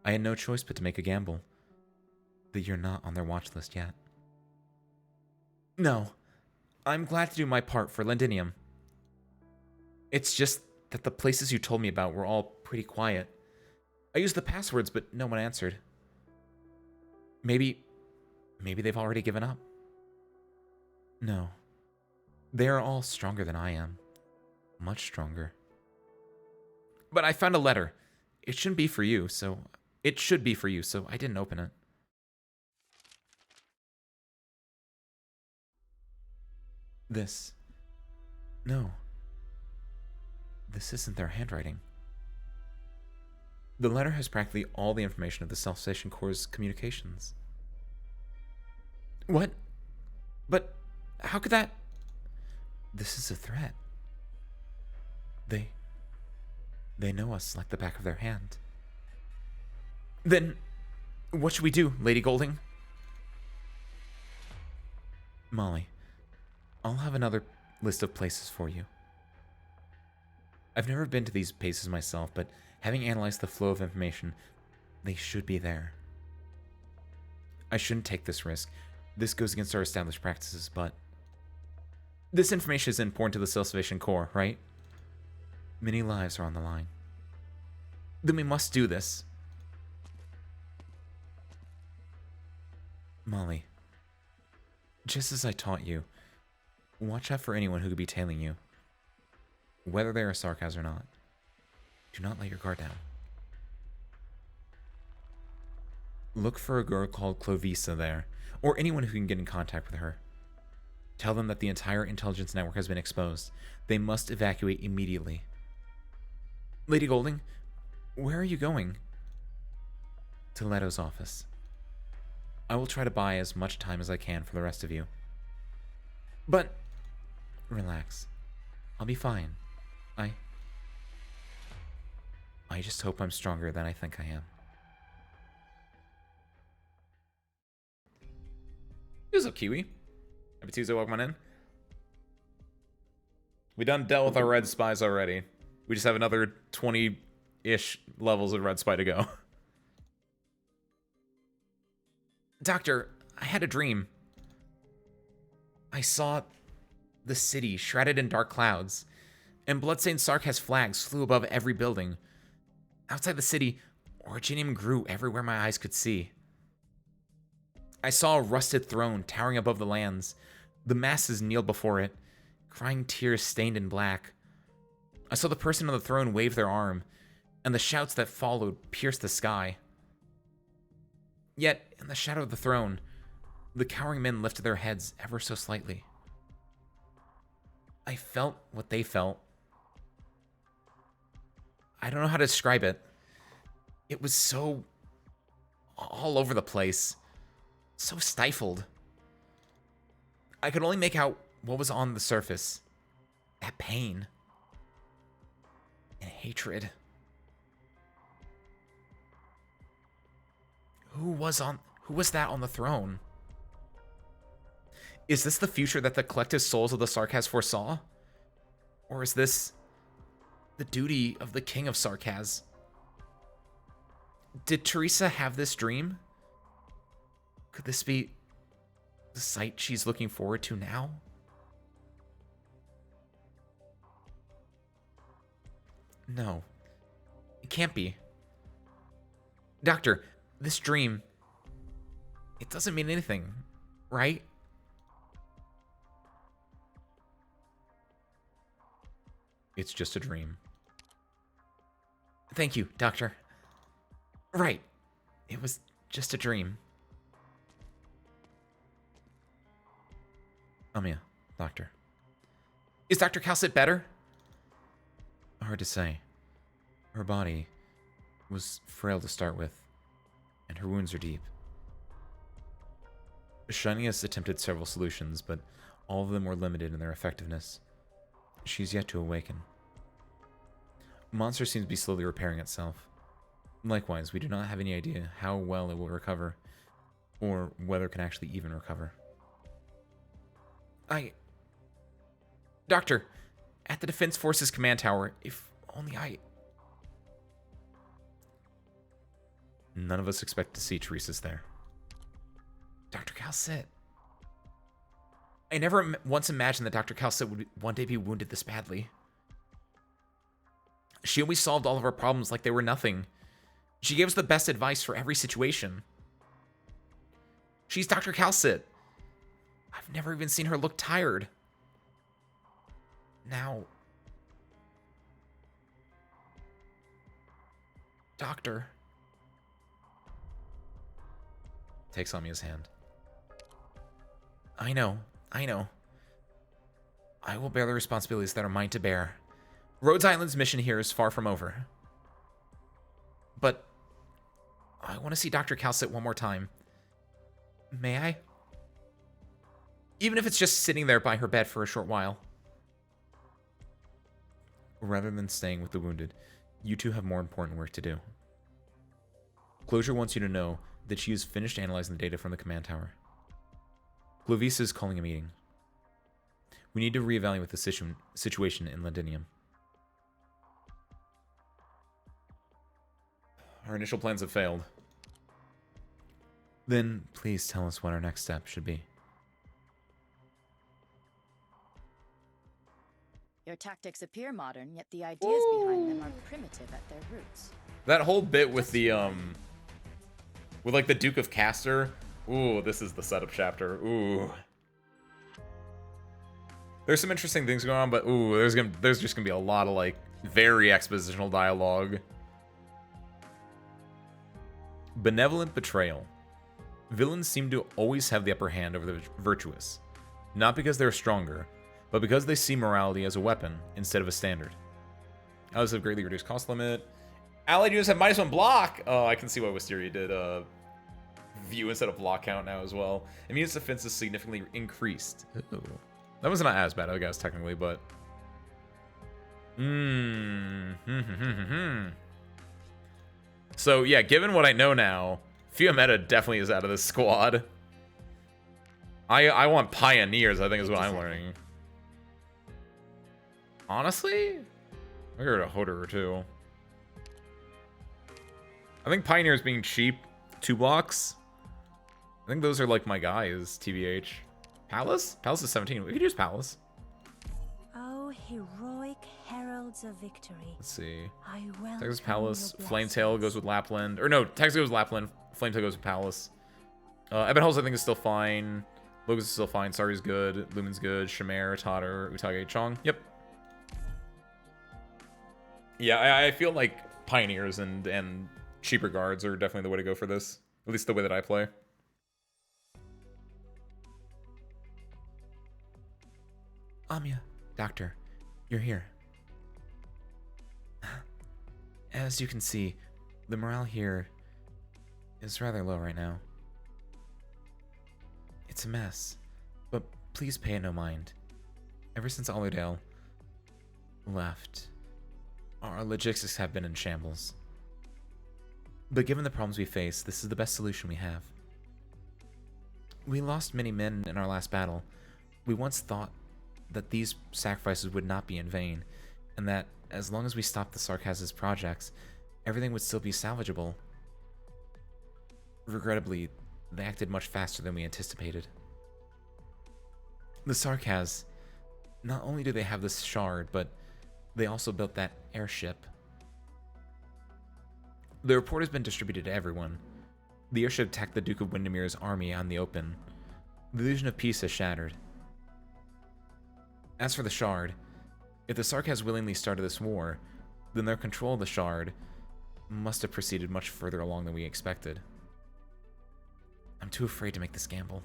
I had no choice but to make a gamble. That you're not on their watch list yet. No, I'm glad to do my part for Lendinium. It's just that the places you told me about were all pretty quiet. I used the passwords, but no one answered. Maybe they've already given up. No. They are all stronger than I am. Much stronger. But I found a letter. It should be for you, so I didn't open it. This. No. This isn't their handwriting. The letter has practically all the information of the Salvation Corps' communications. What? But how could that... This is a threat. They know us like the back of their hand. Then, what should we do, Lady Golding? Molly, I'll have another list of places for you. I've never been to these places myself, but having analyzed the flow of information, they should be there. I shouldn't take this risk. This goes against our established practices, but... This information is important to the Salvation Corps, right? Many lives are on the line. Then we must do this. Molly, just as I taught you, watch out for anyone who could be tailing you. Whether they are Sarkaz or not. Do not let your guard down. Look for a girl called Clovisa there, or anyone who can get in contact with her. Tell them that the entire intelligence network has been exposed. They must evacuate immediately. Lady Golding, where are you going? To Leto's office. I will try to buy as much time as I can for the rest of you. But... Relax. I'll be fine. I just hope I'm stronger than I think I am. What's up, Kiwi? Happy Tuesday, welcome on in. We done dealt with our red spies already. We just have another 20-ish levels of red spy to go. Doctor, I had a dream. I saw the city shrouded in dark clouds, and bloodstained Sarkaz flags flew above every building. Outside the city, Originium grew everywhere my eyes could see. I saw a rusted throne towering above the lands. The masses kneeled before it, crying tears stained in black. I saw the person on the throne wave their arm, and the shouts that followed pierced the sky. Yet, in the shadow of the throne, the cowering men lifted their heads ever so slightly. I felt what they felt. I don't know how to describe it. It was so all over the place, so stifled. I could only make out what was on the surface. That pain and hatred. Who was that on the throne? Is this the future that the collective souls of the Sarkaz foresaw? Or is this the duty of the king of Sarkaz? Did Teresa have this dream? Could this be the sight she's looking forward to now? No, it can't be. Doctor, this dream, it doesn't mean anything, right? It's just a dream. Thank you, Doctor. Right. It was just a dream. Amia, Doctor. Is Dr. Calcit better? Hard to say. Her body was frail to start with, and her wounds are deep. Shiny has attempted several solutions, but all of them were limited in their effectiveness. She's yet to awaken. Monster seems to be slowly repairing itself. Likewise, we do not have any idea how well it will recover, or whether it can actually even recover. Doctor, at the Defense Forces Command Tower, if only None of us expect to see Teresa's there. Dr. Calcit. I never once imagined that Dr. Calcit would one day be wounded this badly. She always solved all of our problems like they were nothing. She gave us the best advice for every situation. She's Dr. Calcit. I've never even seen her look tired. Now... Doctor... Takes Amia's hand. I know. I will bear the responsibilities that are mine to bear. Rhodes Island's mission here is far from over. But I want to see Dr. Calcit one more time. May I? Even if it's just sitting there by her bed for a short while. Rather than staying with the wounded, you two have more important work to do. Closure wants you to know that she has finished analyzing the data from the command tower. Clovis is calling a meeting. We need to reevaluate the situation in Londinium. Our initial plans have failed. Then please tell us what our next step should be. Your tactics appear modern, yet the ideas behind them are primitive at their roots. That whole bit with the with like the Duke of Castor. Ooh, this is the setup chapter. Ooh. There's some interesting things going on, but ooh, there's just gonna be a lot of like very expositional dialogue. Benevolent betrayal. Villains seem to always have the upper hand over the virtuous, not because they're stronger, but because they see morality as a weapon instead of a standard. Allies have greatly reduced cost limit. Allied units have -1 block. Oh, I can see why Wisteria did view instead of block count now as well. Immune's defense is significantly increased. Ooh. That was not as bad, I guess, technically, but... So, yeah, given what I know now, Fiametta definitely is out of this squad. I want Pioneers, I think is what I'm learning. Honestly? I got a Hoder or two. I think Pioneers being cheap, 2 blocks. I think those are like my guys, TBH. Palace? Palace is 17. We could use Palace. heroic heralds of victory. Let's see. I welcome Texas Palace. your Flametail goes with Lapland. Or no, Texas goes with Lapland. Flametail goes with Palace. Ebon Halls I think is still fine. Logos is still fine. Sari's good. Lumen's good. Shamare, Totter, Utage, Chong. Yep. Yeah, I feel like Pioneers and cheaper guards are definitely the way to go for this. At least the way that I play. Amiya, Doctor, you're here. As you can see, the morale here is rather low right now. It's a mess, but please pay it no mind. Ever since Allerdale left, our logistics have been in shambles. But given the problems we face, this is the best solution we have. We lost many men in our last battle. We once thought that these sacrifices would not be in vain, and that as long as we stopped the Sarkaz's projects, everything would still be salvageable. Regrettably, they acted much faster than we anticipated. The Sarkaz, not only do they have this shard, but they also built that airship. The report has been distributed to everyone. The airship attacked the Duke of Windermere's army on the open. The illusion of peace has shattered. As for the shard, if the Sarkaz willingly started this war, then their control of the shard must have proceeded much further along than we expected. I'm too afraid to make this gamble.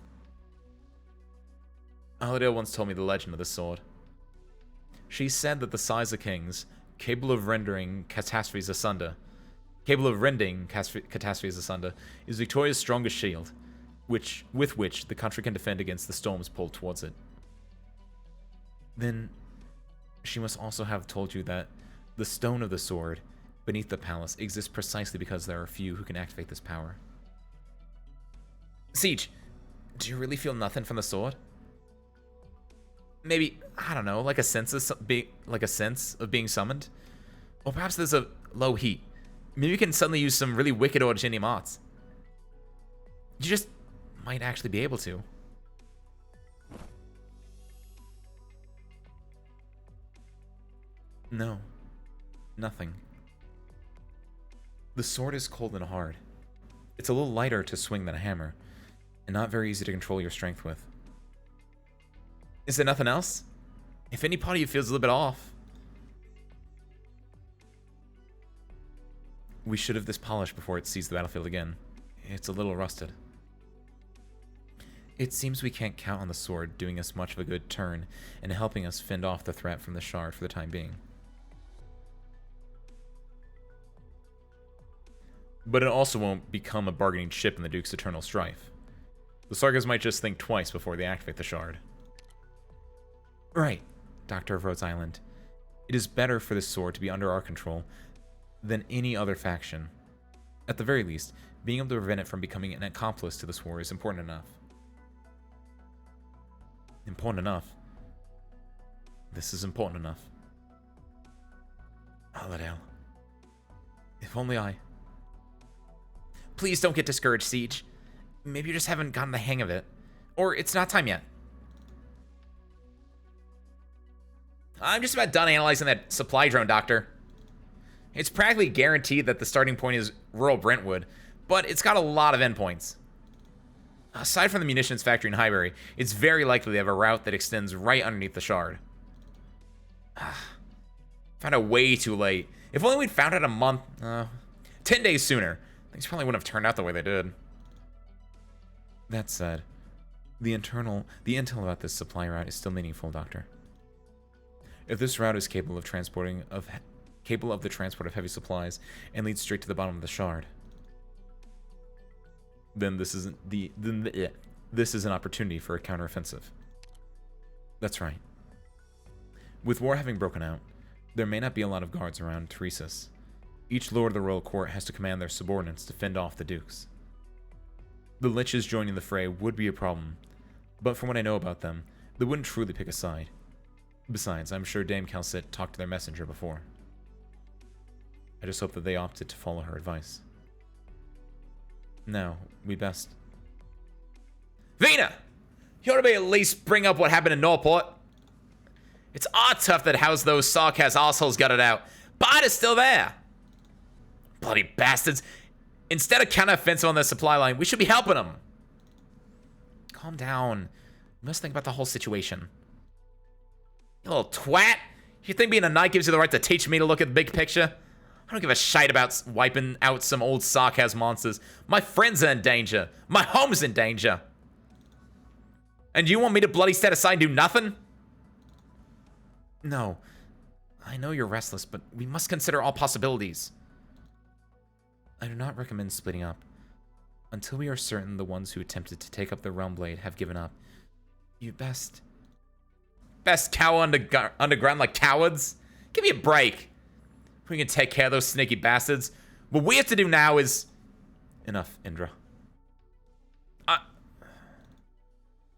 Allerdale once told me the legend of this sword. She said that the Size of Kings, capable of rending catastrophes asunder, is Victoria's strongest shield, with which the country can defend against the storms pulled towards it. Then, she must also have told you that the stone of the sword beneath the palace exists precisely because there are few who can activate this power. Siege, do you really feel nothing from the sword? Maybe, I don't know, like a sense of being summoned? Or perhaps there's a low heat. Maybe you can suddenly use some really wicked or genium arts. You just might actually be able to. No, nothing. The sword is cold and hard. It's a little lighter to swing than a hammer, and not very easy to control your strength with. Is there nothing else? If any part of you feels a little bit off, we should have this polished before it sees the battlefield again. It's a little rusted. It seems we can't count on the sword doing us much of a good turn and helping us fend off the threat from the shard for the time being. But it also won't become a bargaining chip in the Duke's eternal strife. The Sargas might just think twice before they activate the shard. Right, Doctor of Rhodes Island. It is better for this sword to be under our control than any other faction. At the very least, being able to prevent it from becoming an accomplice to this war is important enough. Important enough? This is important enough. Allerdale. If only I... Please don't get discouraged, Siege. Maybe you just haven't gotten the hang of it. Or it's not time yet. I'm just about done analyzing that supply drone, Doctor. It's practically guaranteed that the starting point is rural Brentwood, but it's got a lot of endpoints. Aside from the munitions factory in Highbury, it's very likely they have a route that extends right underneath the shard. Found out way too late. If only we'd found out a month... 10 days sooner. Things probably wouldn't have turned out the way they did. That said, the intel about this supply route is still meaningful, Doctor. If this route is capable of the transport of heavy supplies and leads straight to the bottom of the shard, then this is an opportunity for a counteroffensive. That's right. With war having broken out, there may not be a lot of guards around Teresis. Each lord of the royal court has to command their subordinates to fend off the dukes. The liches joining the fray would be a problem, but from what I know about them, they wouldn't truly pick a side. Besides, I'm sure Dame Calcit talked to their messenger before. I just hope that they opted to follow her advice. Now, we best... Vina! You ought to be at least bring up what happened in Norport. It's our tough that housed those sarcasm assholes got it out. Bite is still there. Bloody bastards. Instead of counter-offensive on their supply line, we should be helping them. Calm down. We must think about the whole situation. You little twat. You think being a knight gives you the right to teach me to look at the big picture? I don't give a shite about wiping out some old sarcasm monsters. My friends are in danger. My home's in danger. And you want me to bloody stand aside and do nothing? No. I know you're restless, but we must consider all possibilities. I do not recommend splitting up. Until we are certain the ones who attempted to take up the Realm Blade have given up, you best cower underground like cowards? Give me a break. We can take care of those sneaky bastards. What we have to do now is... Enough, Indra.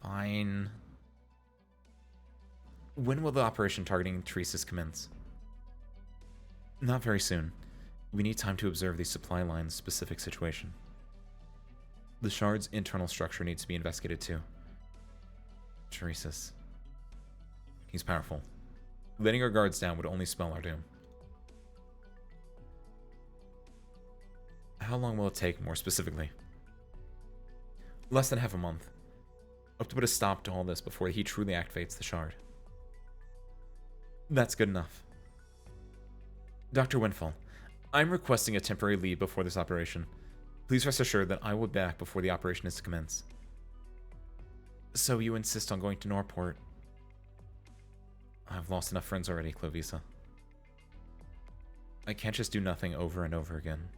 Fine. When will the operation targeting Teresa's commence? Not very soon. We need time to observe the supply line's specific situation. The shard's internal structure needs to be investigated too. Teresa's. He's powerful. Letting our guards down would only spell our doom. How long will it take, more specifically? Less than half a month. Hope to put a stop to all this before he truly activates the shard. That's good enough. Dr. Winfall, I'm requesting a temporary leave before this operation. Please rest assured that I will be back before the operation is to commence. So you insist on going to Norport? I've lost enough friends already, Clovisa. I can't just do nothing over and over again.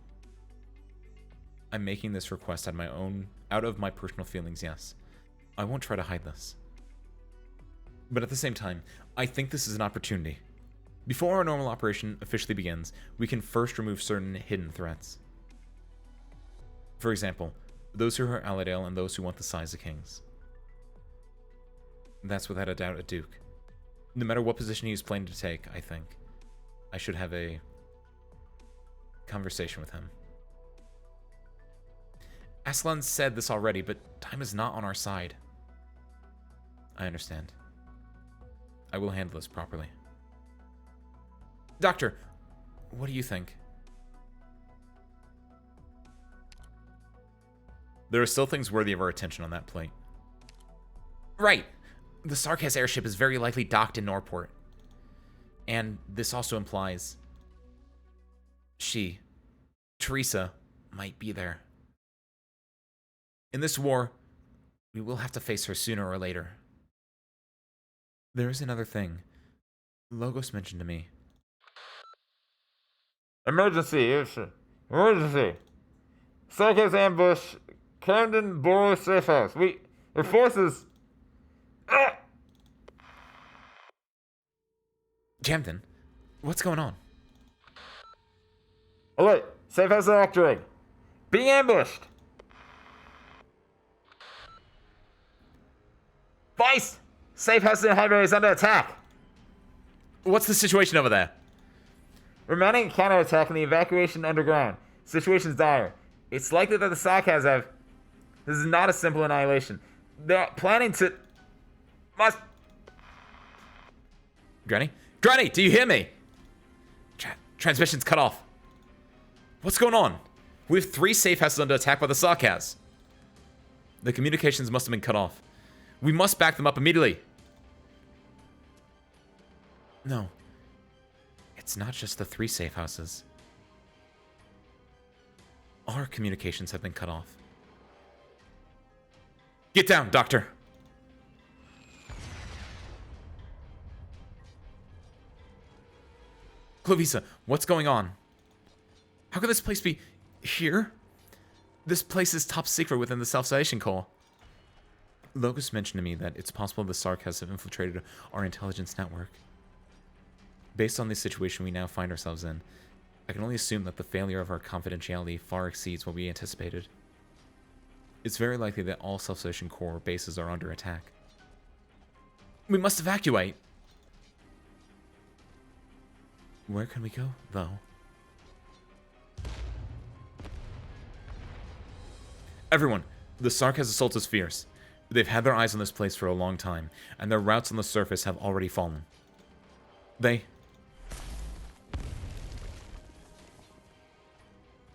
I'm making this request out of my personal feelings, yes. I won't try to hide this. But at the same time, I think this is an opportunity. Before our normal operation officially begins, we can first remove certain hidden threats. For example, those who are Aladale and those who want the size of kings. That's without a doubt a duke. No matter what position he is planning to take, I think I should have a conversation with him. Aslan said this already, but time is not on our side. I understand. I will handle this properly. Doctor, what do you think? There are still things worthy of our attention on that plate. Right. The Sarkaz airship is very likely docked in Norport. And this also implies Teresa, might be there. In this war, we will have to face her sooner or later. There is another thing. Logos mentioned to me. Emergency! Emergency! Sarkaz ambush! Camden Borough Safe House. The forces... Camden, what's going on? Alert! Safe House electric! Being ambushed! Vice! Safe House in Highway is under attack! What's the situation over there? We're mounting a counterattack in the evacuation underground. Situation's dire. It's likely that the Sarkaz have... This is not a simple annihilation. They're planning to... Granny? Granny, do you hear me? Transmission's cut off. What's going on? We have 3 safe houses under attack by the Sarkaz. The communications must have been cut off. We must back them up immediately. No. It's not just the 3 safe houses. Our communications have been cut off. Get down, Doctor. Clovisa, what's going on? How could this place be here? This place is top secret within the Self-Salvation Corps. Logos mentioned to me that it's possible the Sarkaz have infiltrated our intelligence network. Based on the situation we now find ourselves in, I can only assume that the failure of our confidentiality far exceeds what we anticipated. It's very likely that all Self-Salvation Corps bases are under attack. We must evacuate! Where can we go, though? Everyone, the Sarkaz assault is fierce. They've had their eyes on this place for a long time, and their routes on the surface have already fallen. The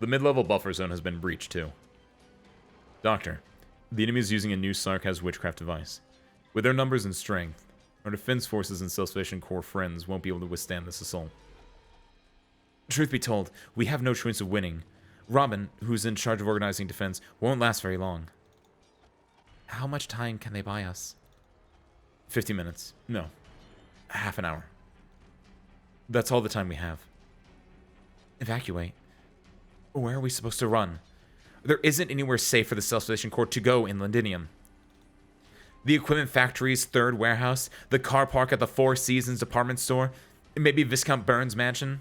mid-level buffer zone has been breached, too. Doctor, the enemy is using a new Sarkaz witchcraft device. With their numbers and strength, our defense forces and Salvation Corps friends won't be able to withstand this assault. Truth be told, we have no chance of winning. Robin, who's in charge of organizing defense, won't last very long. How much time can they buy us? 50 minutes. No. Half an hour. That's all the time we have. Evacuate. Where are we supposed to run? There isn't anywhere safe for the Salvation Corps to go in Londinium. The equipment factory's third warehouse, the car park at the Four Seasons department store, maybe Viscount Burns' mansion.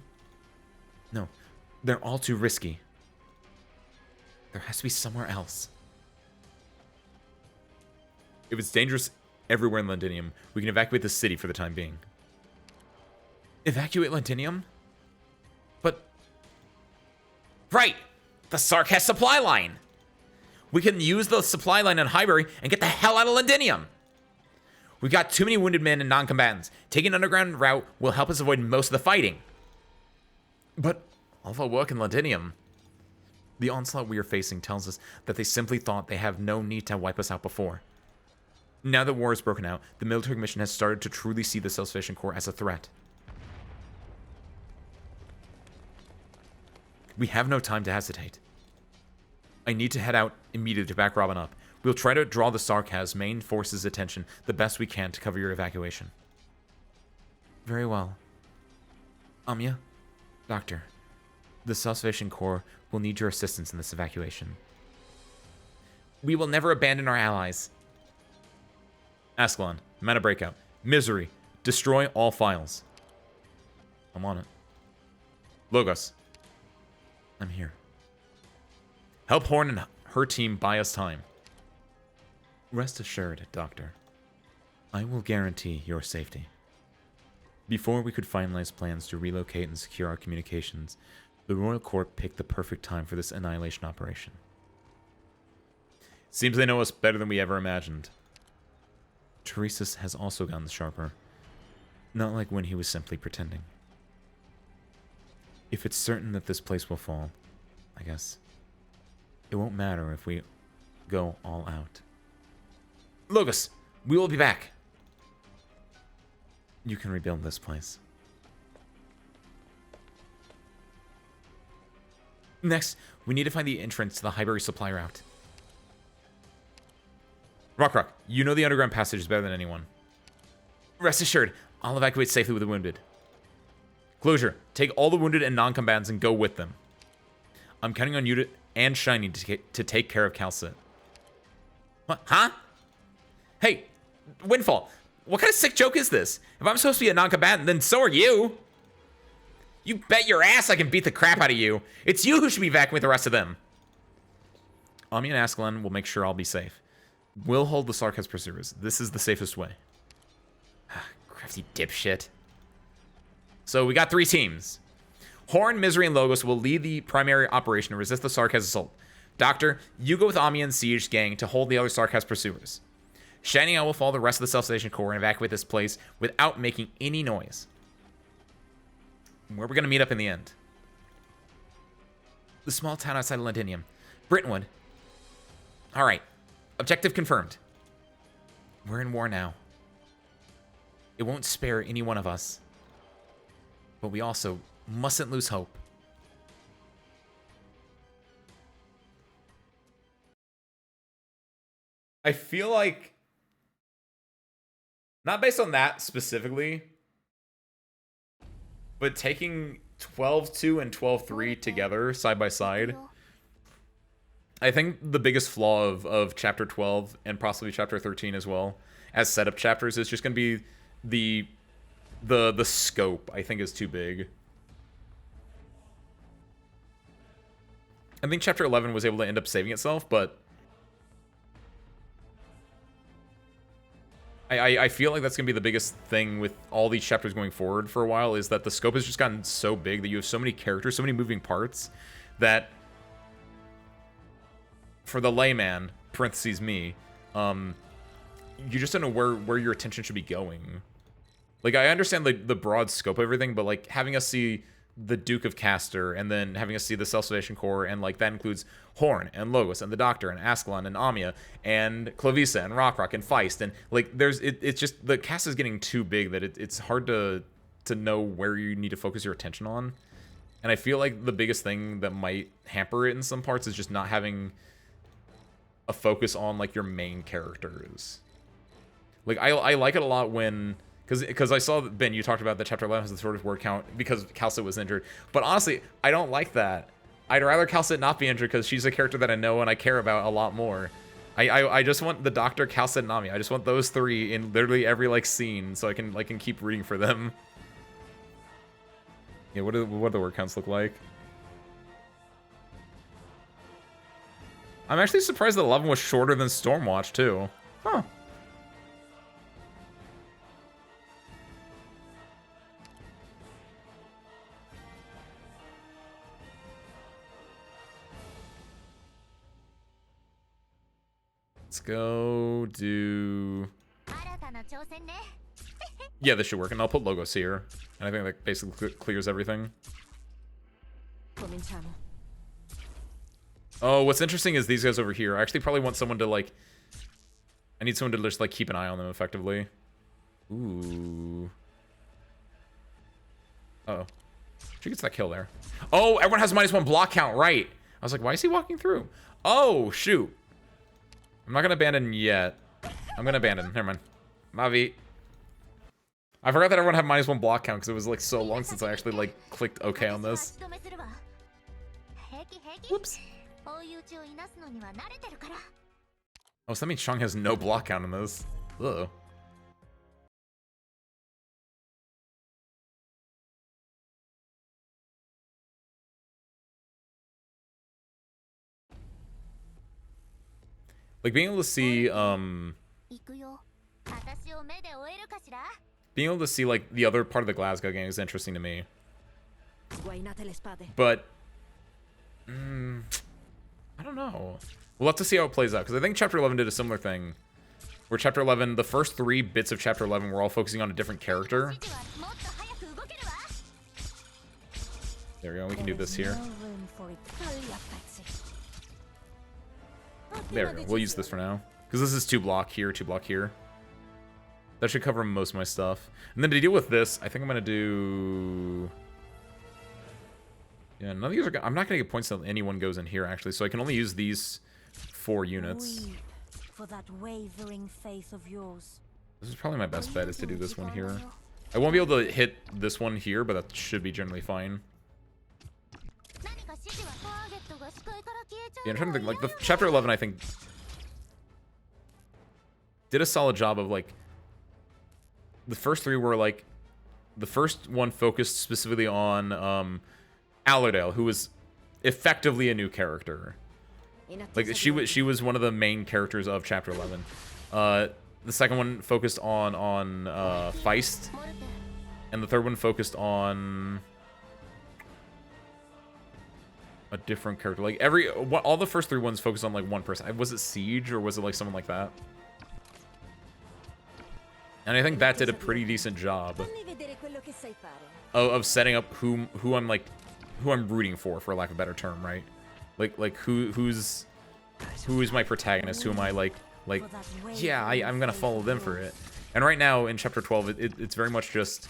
No, they're all too risky. There has to be somewhere else. If it's dangerous everywhere in Londinium, we can evacuate the city for the time being. Evacuate Londinium? But... Right! The Sarkaz supply line! We can use the supply line on Highbury and get the hell out of Londinium! We've got too many wounded men and non-combatants. Taking an underground route will help us avoid most of the fighting. But all of our work in Londinium... The onslaught we are facing tells us that they simply thought they have no need to wipe us out before. Now that war has broken out, the military mission has started to truly see the Salvation Corps as a threat. We have no time to hesitate. I need to head out immediately to back Robin up. We'll try to draw the Sarkaz main force's attention the best we can to cover your evacuation. Very well. Amya, Doctor, the Salvation Corps will need your assistance in this evacuation. We will never abandon our allies. Ascalon, Mana Breakout, Misery, destroy all files. I'm on it. Logos, I'm here. Help Horn and her team buy us time. Rest assured, Doctor. I will guarantee your safety. Before we could finalize plans to relocate and secure our communications, the Royal Court picked the perfect time for this annihilation operation. Seems they know us better than we ever imagined. Teresa's has also gotten sharper. Not like when he was simply pretending. If it's certain that this place will fall, I guess it won't matter if we go all out. Logos, we will be back. You can rebuild this place. Next, we need to find the entrance to the Highbury supply route. Rock, you know the underground passages better than anyone. Rest assured, I'll evacuate safely with the wounded. Closure, take all the wounded and non-combatants and go with them. I'm counting on you and Shiny to take care of Calcit. What? Huh? Hey, Windfall, what kind of sick joke is this? If I'm supposed to be a non-combatant, then so are you. You bet your ass I can beat the crap out of you. It's you who should be evacuating the rest of them. Ami and Ascalon will make sure I'll be safe. We'll hold the Sarkaz pursuers. This is the safest way. Crafty dipshit. So we got 3 teams. Horn, Misery, and Logos will lead the primary operation to resist the Sarkaz assault. Doctor, you go with Ami and Siege gang to hold the other Sarkaz pursuers. Shiny and I will follow the rest of the Salvation Corps and evacuate this place without making any noise. Where are we going to meet up in the end? The small town outside of Londinium. Brittonwood. Alright. Objective confirmed. We're in war now. It won't spare any one of us. But we also mustn't lose hope. I feel like, not based on that specifically, but taking 12-2 and 12-3 together side by side, I think the biggest flaw of chapter 12 and possibly chapter 13 as well as setup chapters is just going to be the scope. I think is too big. I think chapter 11 was able to end up saving itself, but I feel like that's going to be the biggest thing with all these chapters going forward for a while, is that the scope has just gotten so big that you have so many characters, so many moving parts, that for the layman, parentheses me, you just don't know where your attention should be going. Like, I understand the broad scope of everything, but, like, having us see the Duke of Castor, and then having us see the Self-Salvation Corps, and, like, that includes Horn, and Logos, and the Doctor, and Ascalon, and Amia, and Clavisa, and Rockrock, and Feist, and, like, it's just, the cast is getting too big that it's hard to know where you need to focus your attention on. And I feel like the biggest thing that might hamper it in some parts is just not having a focus on, like, your main characters. Like, I like it a lot when... Because I saw, Ben, you talked about that Chapter 11 has the shortest word count because Calcit was injured. But honestly, I don't like that. I'd rather Calcit not be injured because she's a character that I know and I care about a lot more. I just want the Doctor, Calcit, and Nami. I just want those three in literally every, like, scene so I can keep rooting for them. Yeah, what do the word counts look like? I'm actually surprised that 11 was shorter than Stormwatch, too. Huh. Let's go do... Yeah, this should work, and I'll put Logos here. And I think that basically clears everything. Oh, what's interesting is these guys over here. I actually probably want someone to, like... I need someone to just, like, keep an eye on them effectively. Ooh. Uh-oh. She gets that kill there. Oh, everyone has -1 block count, right. I was like, why is he walking through? Oh, shoot. I'm not gonna abandon yet. I'm gonna abandon. Never mind. Mavi. I forgot that everyone had -1 block count because it was like so long since I actually like clicked OK on this. Whoops. Oh, so that means Shang has no block count on this. Ugh. Like being able to see being able to see like the other part of the Glasgow gang is interesting to me. But I don't know. We'll have to see how it plays out because I think Chapter 11 did a similar thing, where Chapter 11, the first 3 bits of Chapter 11 were all focusing on a different character. There we go. We can do this here. There we go. We'll use this for now. Because this is 2 block here, 2 block here. That should cover most of my stuff. And then to deal with this, I think I'm going to do... Yeah, none of these are... I'm not going to get points until anyone goes in here, actually. So I can only use these 4 units. For that wavering faith of yours. This is probably my best bet, is to do this one here. I won't be able to hit this one here, but that should be generally fine. Yeah, I'm trying to think, like, the Chapter 11, I think, did a solid job of, like, the first 3 were, like, the first one focused specifically on, Allerdale, who was effectively a new character. Like, she was one of the main characters of Chapter 11. The second one focused on Feist, and the third one focused on... a different character. Like all the first 3 ones focused on like one person. Was it Siege or was it like someone like that? And I think that did a pretty decent job of setting up who I'm rooting for lack of a better term, right? Like who is my protagonist? Who am I like yeah, I'm gonna follow them for it. And right now in Chapter 12, it's very much just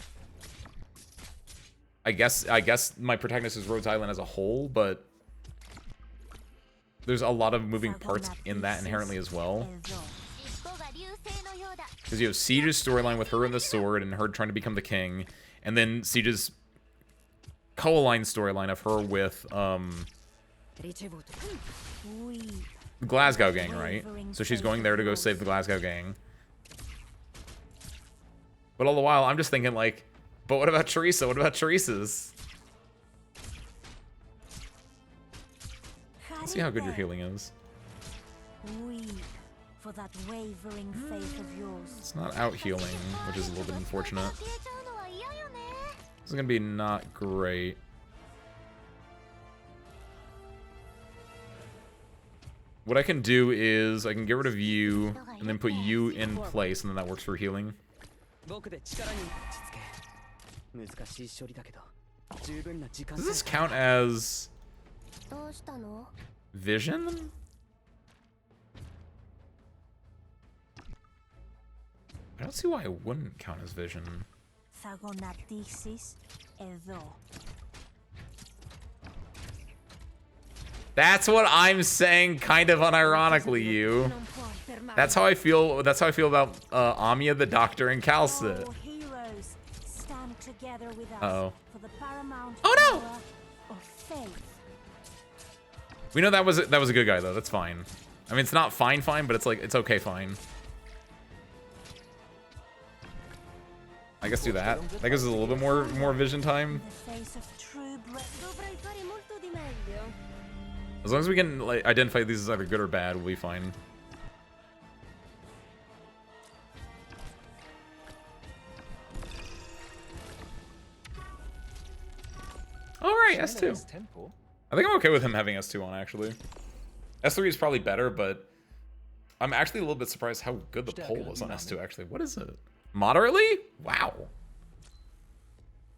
I guess my protagonist is Rhodes Island as a whole, but there's a lot of moving parts in that inherently as well. Because you have Siege's storyline with her and the sword and her trying to become the king, and then Siege's co-aligned storyline of her with the Glasgow gang, right? So she's going there to go save the Glasgow gang. But all the while, I'm just thinking like, but what about Teresa? What about Teresa's? Let's see how good your healing is. For that wavering faith of yours. It's not out healing, which is a little bit unfortunate. This is gonna be not great. What I can do is I can get rid of you and then put you in place, and then that works for healing. Does this count as どうしたの vision? I don't see why it wouldn't count as vision. Θα γονατίσεις εδώ. That's what I'm saying, kind of unironically, you. That's how I feel. That's how I feel about Amiya, the Doctor, and Calcit. All heroes stand together with us Uh-oh. for the paramount Oh, no! power of faith. We know that was a good guy though. That's fine. I mean, it's not fine, but it's like it's okay, fine. I guess do that. That gives us a little bit more vision time. In the face of true Dovrei fare molto di meglio. As long as we can like identify these as either good or bad, we'll be fine. All right, S2. I think I'm okay with him having S2 on, actually. S3 is probably better, but I'm actually a little bit surprised how good the poll was on S2, actually. What is it? Moderately? Wow.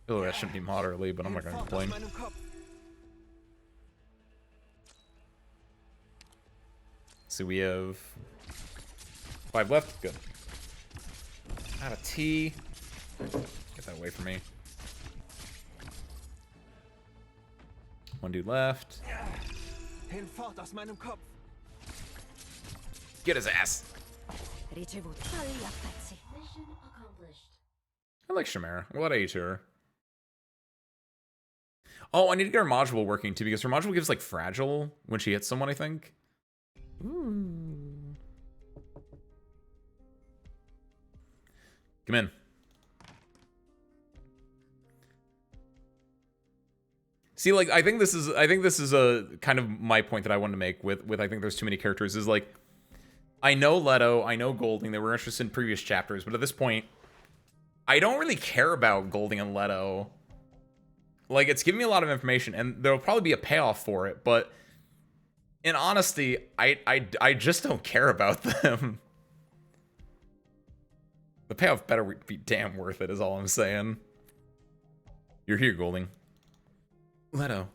Oh, that shouldn't be moderately, but I'm not going to complain. So we have 5 left. Good. Out of T. Get that away from me. 1 dude left. Get his ass. Ricevuto. Taglia pezzi. Mission accomplished. I like Chimera. I'm glad I ate her. Oh, I need to get her module working too, because her module gives like fragile when she hits someone, I think. Ooh. Come in. See, like, I think this is a kind of my point that I wanted to make with I think there's too many characters, is like, I know Leto, I know Golding, they were interested in previous chapters, but at this point, I don't really care about Golding and Leto. Like, it's giving me a lot of information, and there'll probably be a payoff for it, but in honesty, I just don't care about them. The payoff better be damn worth it, is all I'm saying. You're here, Golding. Leto,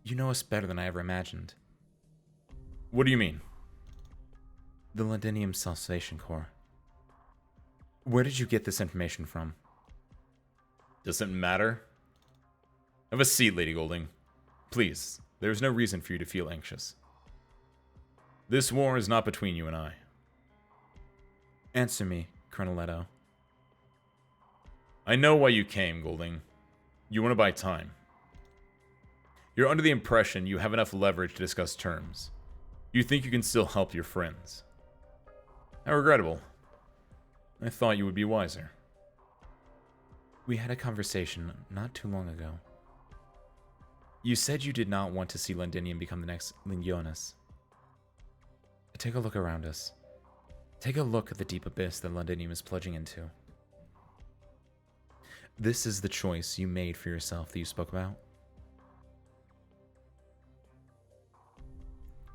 you know us better than I ever imagined. What do you mean? The Londinium Salvation Corps. Where did you get this information from? Doesn't matter. Have a seat, Lady Golding. Please, there is no reason for you to feel anxious. This war is not between you and I. Answer me, Colonel Leto. I know why you came, Golding. You want to buy time. You're under the impression you have enough leverage to discuss terms. You think you can still help your friends. How regrettable. I thought you would be wiser. We had a conversation not too long ago. You said you did not want to see Londinium become the next Legionis. Take a look around us. Take a look at the deep abyss that Londinium is plunging into. This is the choice you made for yourself that you spoke about.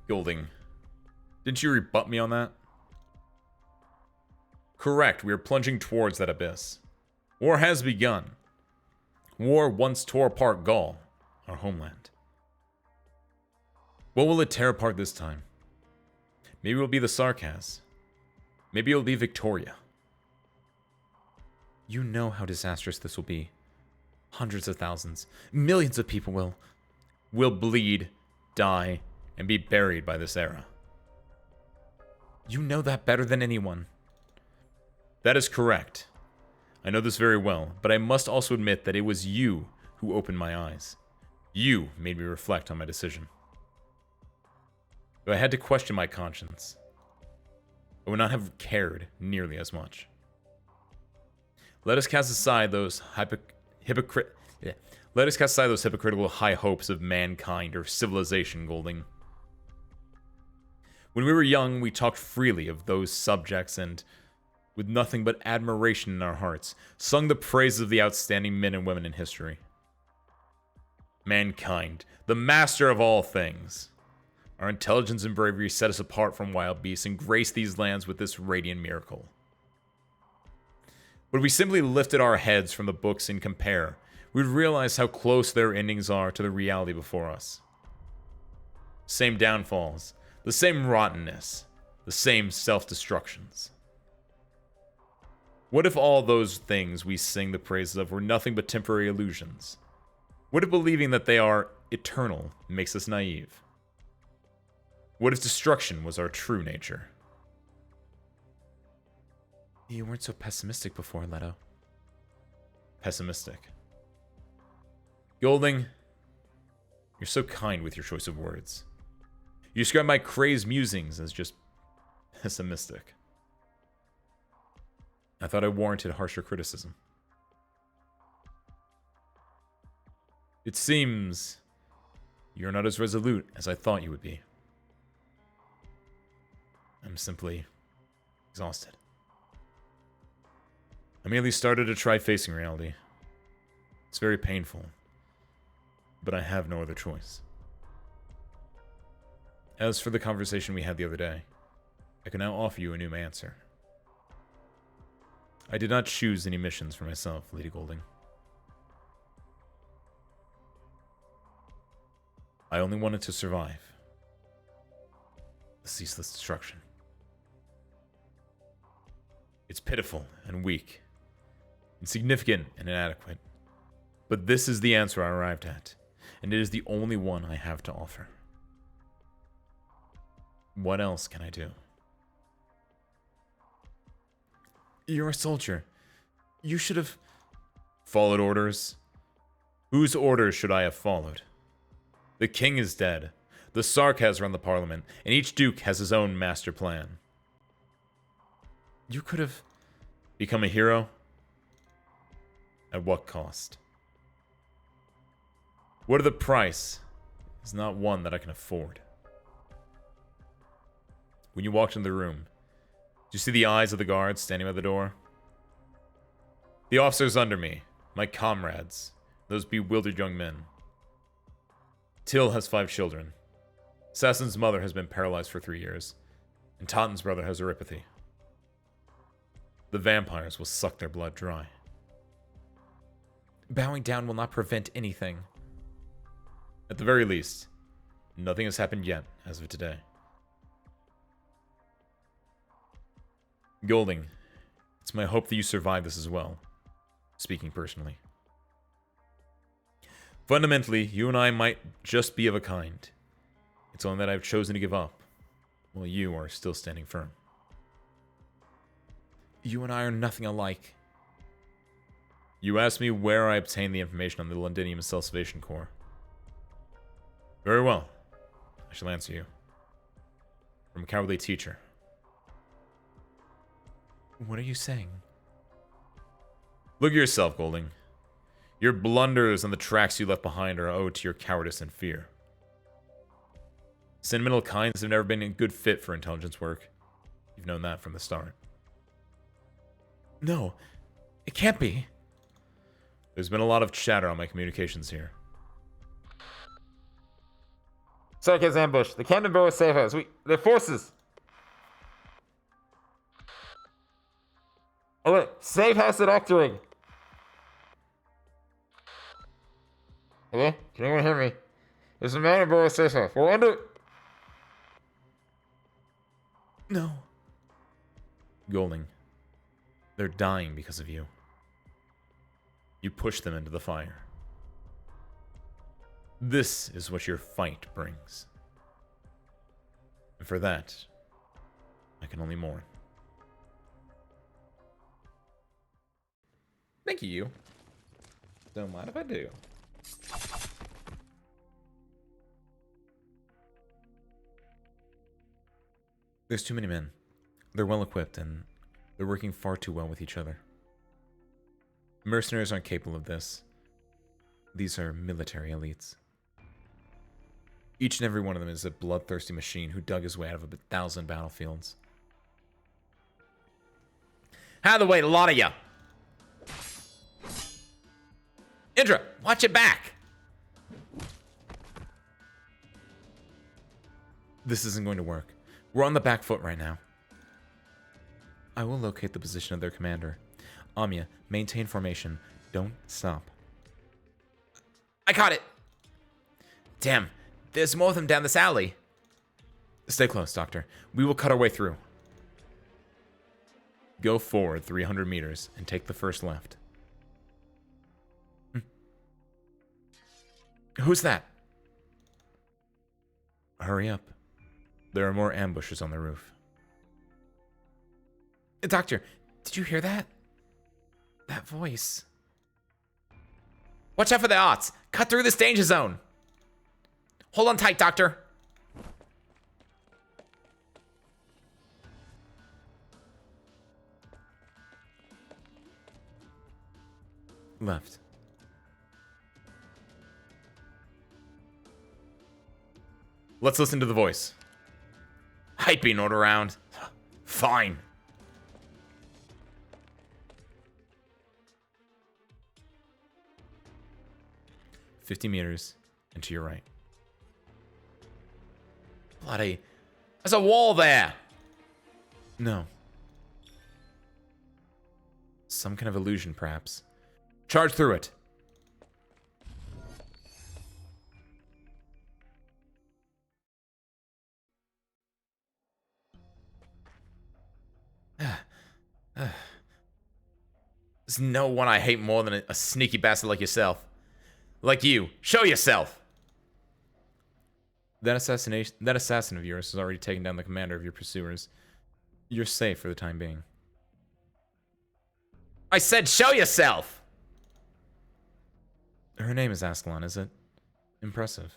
Golding, didn't you rebut me on that? Correct, we are plunging towards that abyss. War has begun. War once tore apart Gaul, our homeland. What will it tear apart this time? Maybe it will be the Sarkaz. Maybe it will be Victoria. You know how disastrous this will be. Hundreds of thousands, millions of people will bleed, die, and be buried by this era. You know that better than anyone. That is correct. I know this very well, but I must also admit that it was you who opened my eyes. You made me reflect on my decision. If I had to question my conscience, I would not have cared nearly as much. Let us cast aside those hypocritical high hopes of mankind or civilization, Golding. When we were young, we talked freely of those subjects and, with nothing but admiration in our hearts, sung the praises of the outstanding men and women in history. Mankind, the master of all things. Our intelligence and bravery set us apart from wild beasts and graced these lands with this radiant miracle. But if we simply lifted our heads from the books and compare, we'd realize how close their endings are to the reality before us. Same downfalls, the same rottenness, the same self-destructions. What if all those things we sing the praises of were nothing but temporary illusions? What if believing that they are eternal makes us naive? What if destruction was our true nature? You weren't so pessimistic before, Leto. Pessimistic. Golding, you're so kind with your choice of words. You describe my crazed musings as just pessimistic. I thought I warranted harsher criticism. It seems you're not as resolute as I thought you would be. I'm simply exhausted. I merely started to try facing reality. It's very painful, but I have no other choice. As for the conversation we had the other day, I can now offer you a new answer. I did not choose any missions for myself, Lady Golding. I only wanted to survive the ceaseless destruction. It's pitiful and weak, insignificant and inadequate, but this is the answer I arrived at, and it is the only one I have to offer. What else can I do? You're a soldier. You should have followed orders. Whose orders should I have followed? The king is dead. The Sark has run the parliament, and each duke has his own master plan. You could have become a hero. At what cost? What are the price is not one that I can afford. When you walked into the room, did you see the eyes of the guards standing by the door? The officers under me, my comrades, those bewildered young men. Till has 5 children. Assassin's mother has been paralyzed for 3 years, and Totten's brother has neuropathy. The vampires will suck their blood dry. Bowing down will not prevent anything. At the very least, nothing has happened yet as of today. Golding, it's my hope that you survive this as well, speaking personally. Fundamentally, you and I might just be of a kind. It's only that I've chosen to give up, while you are still standing firm. You and I are nothing alike. You asked me where I obtained the information on the Londinium Self-Salvation Corps. Very well. I shall answer you. From a cowardly teacher. What are you saying? Look at yourself, Golding. Your blunders and the tracks you left behind are owed to your cowardice and fear. Sentimental kinds have never been a good fit for intelligence work. You've known that from the start. No, it can't be. There's been a lot of chatter on my communications here. Sark has ambushed. The Camden Borough safe house. Their forces. Oh wait, safe house at Octaring. Okay, can anyone hear me? There's a man in Borough safe house. We're under. No. Golding, they're dying because of you. You pushed them into the fire. This is what your fight brings. And for that, I can only mourn. Thank you. Don't mind if I do. There's too many men. They're well equipped and they're working far too well with each other. Mercenaries aren't capable of this. These are military elites. Each and every one of them is a bloodthirsty machine who dug his way out of 1,000 battlefields. Out of the way, a lot of ya. Indra, watch it back. This isn't going to work. We're on the back foot right now. I will locate the position of their commander. Amia, maintain formation. Don't stop. I caught it. Damn, there's more of them down this alley. Stay close, Doctor. We will cut our way through. Go forward 300 meters and take the first left. Who's that? Hurry up. There are more ambushes on the roof. Doctor, did you hear that? That voice. Watch out for the Aughts. Cut through this danger zone. Hold on tight, Doctor. Left. Let's listen to the voice. Hyping not around. Fine. $50 meters and to your right. Bloody. There's a wall there. No. Some kind of illusion, perhaps. Charge through it. There's no one I hate more than a sneaky bastard like yourself. Like you. Show yourself! That assassin of yours has already taken down the commander of your pursuers. You're safe for the time being. I said show yourself! Her name is Ascalon, is it? Impressive.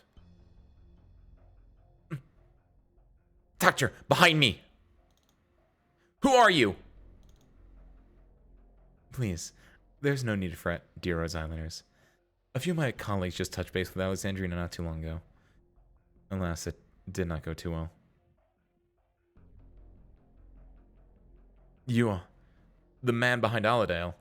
Doctor, behind me! Who are you? Please, there's no need to fret, dear Rhodes Islanders. A few of my colleagues just touched base with Alexandrina not too long ago. Alas, it did not go too well. You are the man behind Allerdale.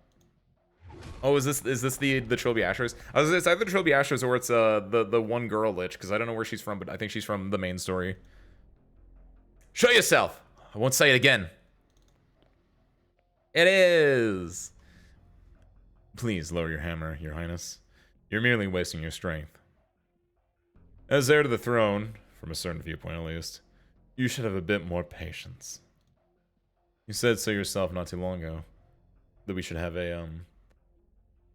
Oh, is this the Trilby Ashers? I was it's either the Trilby Ashers or it's the one girl lich, because I don't know where she's from, but I think she's from the main story. Show yourself! I won't say it again. It is. Please lower your hammer, Your Highness. You're merely wasting your strength. As heir to the throne, from a certain viewpoint at least, you should have a bit more patience. You said so yourself not too long ago, that we should have a,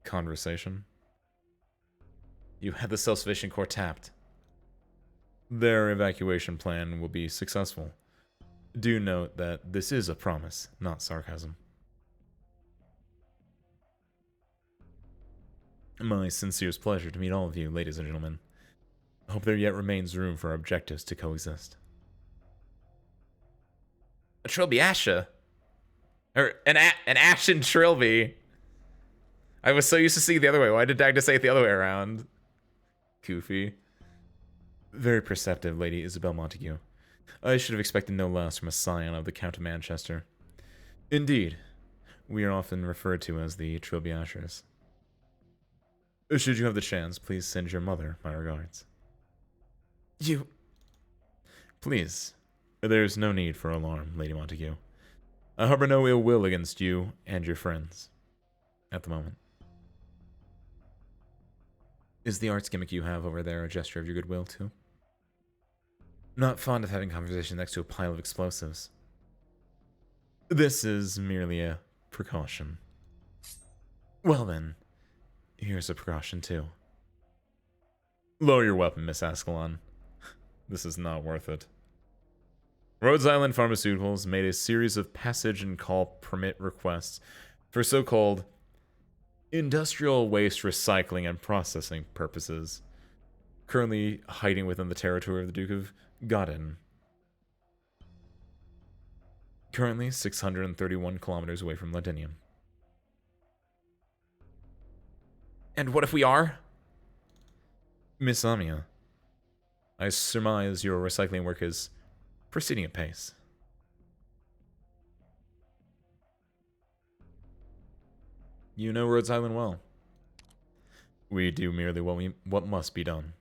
conversation. You had the self-sufficient core tapped. Their evacuation plan will be successful. Do note that this is a promise, not sarcasm. My sincerest pleasure to meet all of you, ladies and gentlemen. I hope there yet remains room for our objectives to coexist. A Trilby Asha? Or an Ashen Trilby? I was so used to seeing the other way. Why did Dagda say it the other way around? Goofy. Very perceptive, Lady Isabel Montague. I should have expected no less from a scion of the Count of Manchester. Indeed, we are often referred to as the Trilby Ashers. Should you have the chance, please send your mother my regards. You... Please, there's no need for alarm, Lady Montague. I harbor no ill will against you and your friends. At the moment. Is the arts gimmick you have over there a gesture of your goodwill, too? Not fond of having conversation next to a pile of explosives. This is merely a precaution. Well then, here's a precaution, too. Lower your weapon, Miss Ascalon. This is not worth it. Rhodes Island Pharmaceuticals made a series of passage and call permit requests for so-called industrial waste recycling and processing purposes, currently hiding within the territory of the Duke of Godin. Currently 631 kilometers away from Ladinium. And what if we are? Miss Amia, I surmise your recycling work is proceeding at pace. You know Rhodes Island well. We do merely what must be done.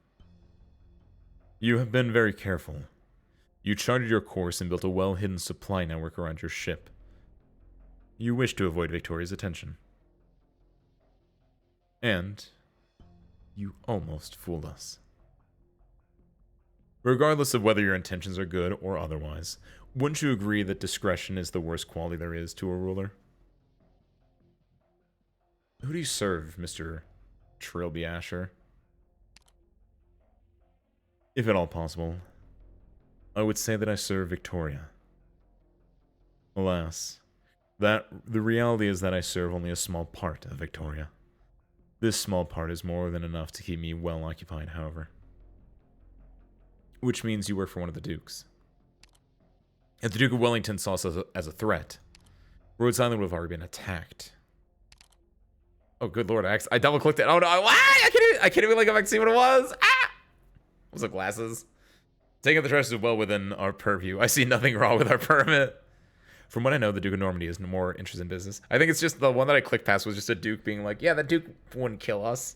You have been very careful. You charted your course and built a well-hidden supply network around your ship. You wish to avoid Victoria's attention. And you almost fooled us. Regardless of whether your intentions are good or otherwise, wouldn't you agree that discretion is the worst quality there is to a ruler? Who do you serve, Mr. Trilby Asher? If at all possible, I would say that I serve Victoria. Alas, the reality is that I serve only a small part of Victoria. This small part is more than enough to keep me well occupied, however. Which means you work for one of the dukes. If the Duke of Wellington saw us as a threat, Rhodes Island would have already been attacked. Oh, good lord, I double-clicked it. Oh, no, I can't even look back and see what it was. Ah! Was it glasses? Taking the treasures is well within our purview. I see nothing wrong with our permit. From what I know, the Duke of Normandy is more interested in business. I think it's just the one that I clicked past was just a Duke being like, yeah, that Duke wouldn't kill us.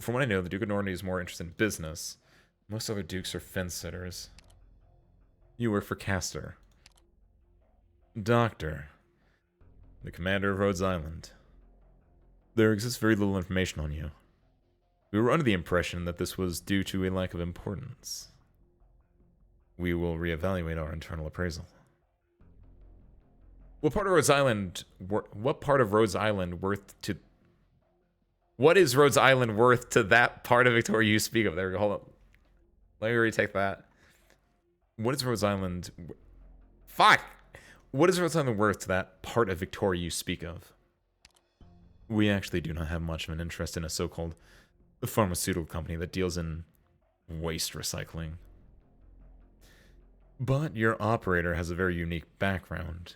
From what I know, the Duke of Normandy is more interested in business. Most other Dukes are fence-sitters. You work for Castor. Doctor. The commander of Rhodes Island. There exists very little information on you. We were under the impression that this was due to a lack of importance. We will reevaluate our internal appraisal. What part of Rhodes Island worth to... What is Rhodes Island worth to that part of Victoria you speak of? There we go, hold up. Let me retake that. What is Rhodes Island... Fuck! What is Rhodes Island worth to that part of Victoria you speak of? We actually do not have much of an interest in a so-called pharmaceutical company that deals in waste recycling. But your operator has a very unique background.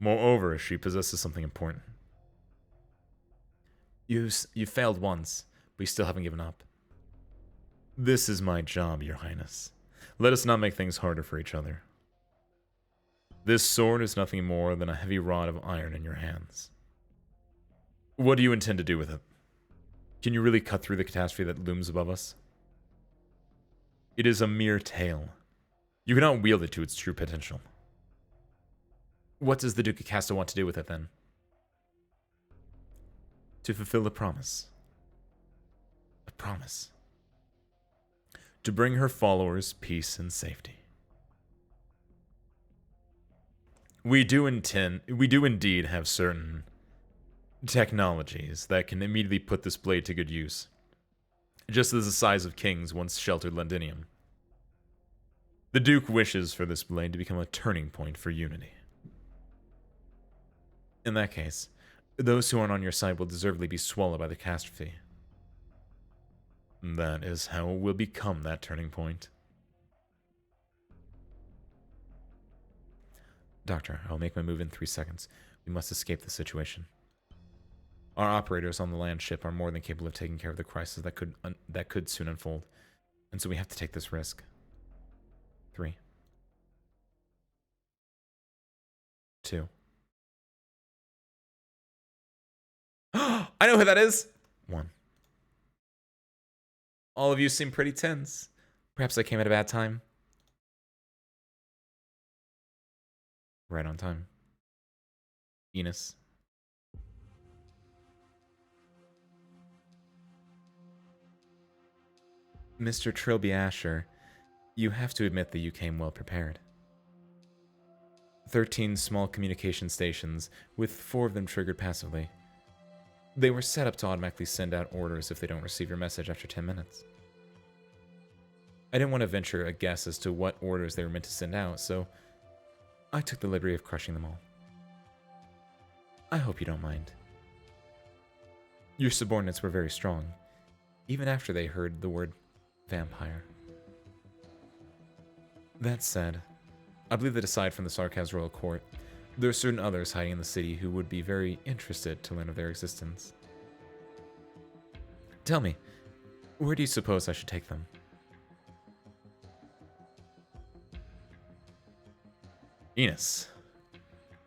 Moreover, she possesses something important. You failed once, but you still haven't given up. This is my job, Your Highness. Let us not make things harder for each other. This sword is nothing more than a heavy rod of iron in your hands. What do you intend to do with it? Can you really cut through the catastrophe that looms above us? It is a mere tale. You cannot wield it to its true potential. What does the Duke of Casta want to do with it, then? To fulfill the promise. A promise. To bring her followers peace and safety. We do indeed have certain technologies that can immediately put this blade to good use, just as the size of kings once sheltered Londinium. The Duke wishes for this blade to become a turning point for unity. In that case, those who aren't on your side will deservedly be swallowed by the catastrophe. That is how it will become that turning point. Doctor, I'll make my move in 3 seconds. We must escape the situation. Our operators on the land ship are more than capable of taking care of the crisis that could soon unfold, and so we have to take this risk. 3, 2. I know who that is! 1. All of you seem pretty tense. Perhaps I came at a bad time. Right on time. Enos. Mr. Trilby Asher, you have to admit that you came well prepared. 13 small communication stations, with 4 of them triggered passively. They were set up to automatically send out orders if they don't receive your message after 10 minutes. I didn't want to venture a guess as to what orders they were meant to send out, so I took the liberty of crushing them all. I hope you don't mind. Your subordinates were very strong, even after they heard the word vampire. That said, I believe that aside from the Sarkaz Royal Court, there are certain others hiding in the city who would be very interested to learn of their existence. Tell me, where do you suppose I should take them? Enos,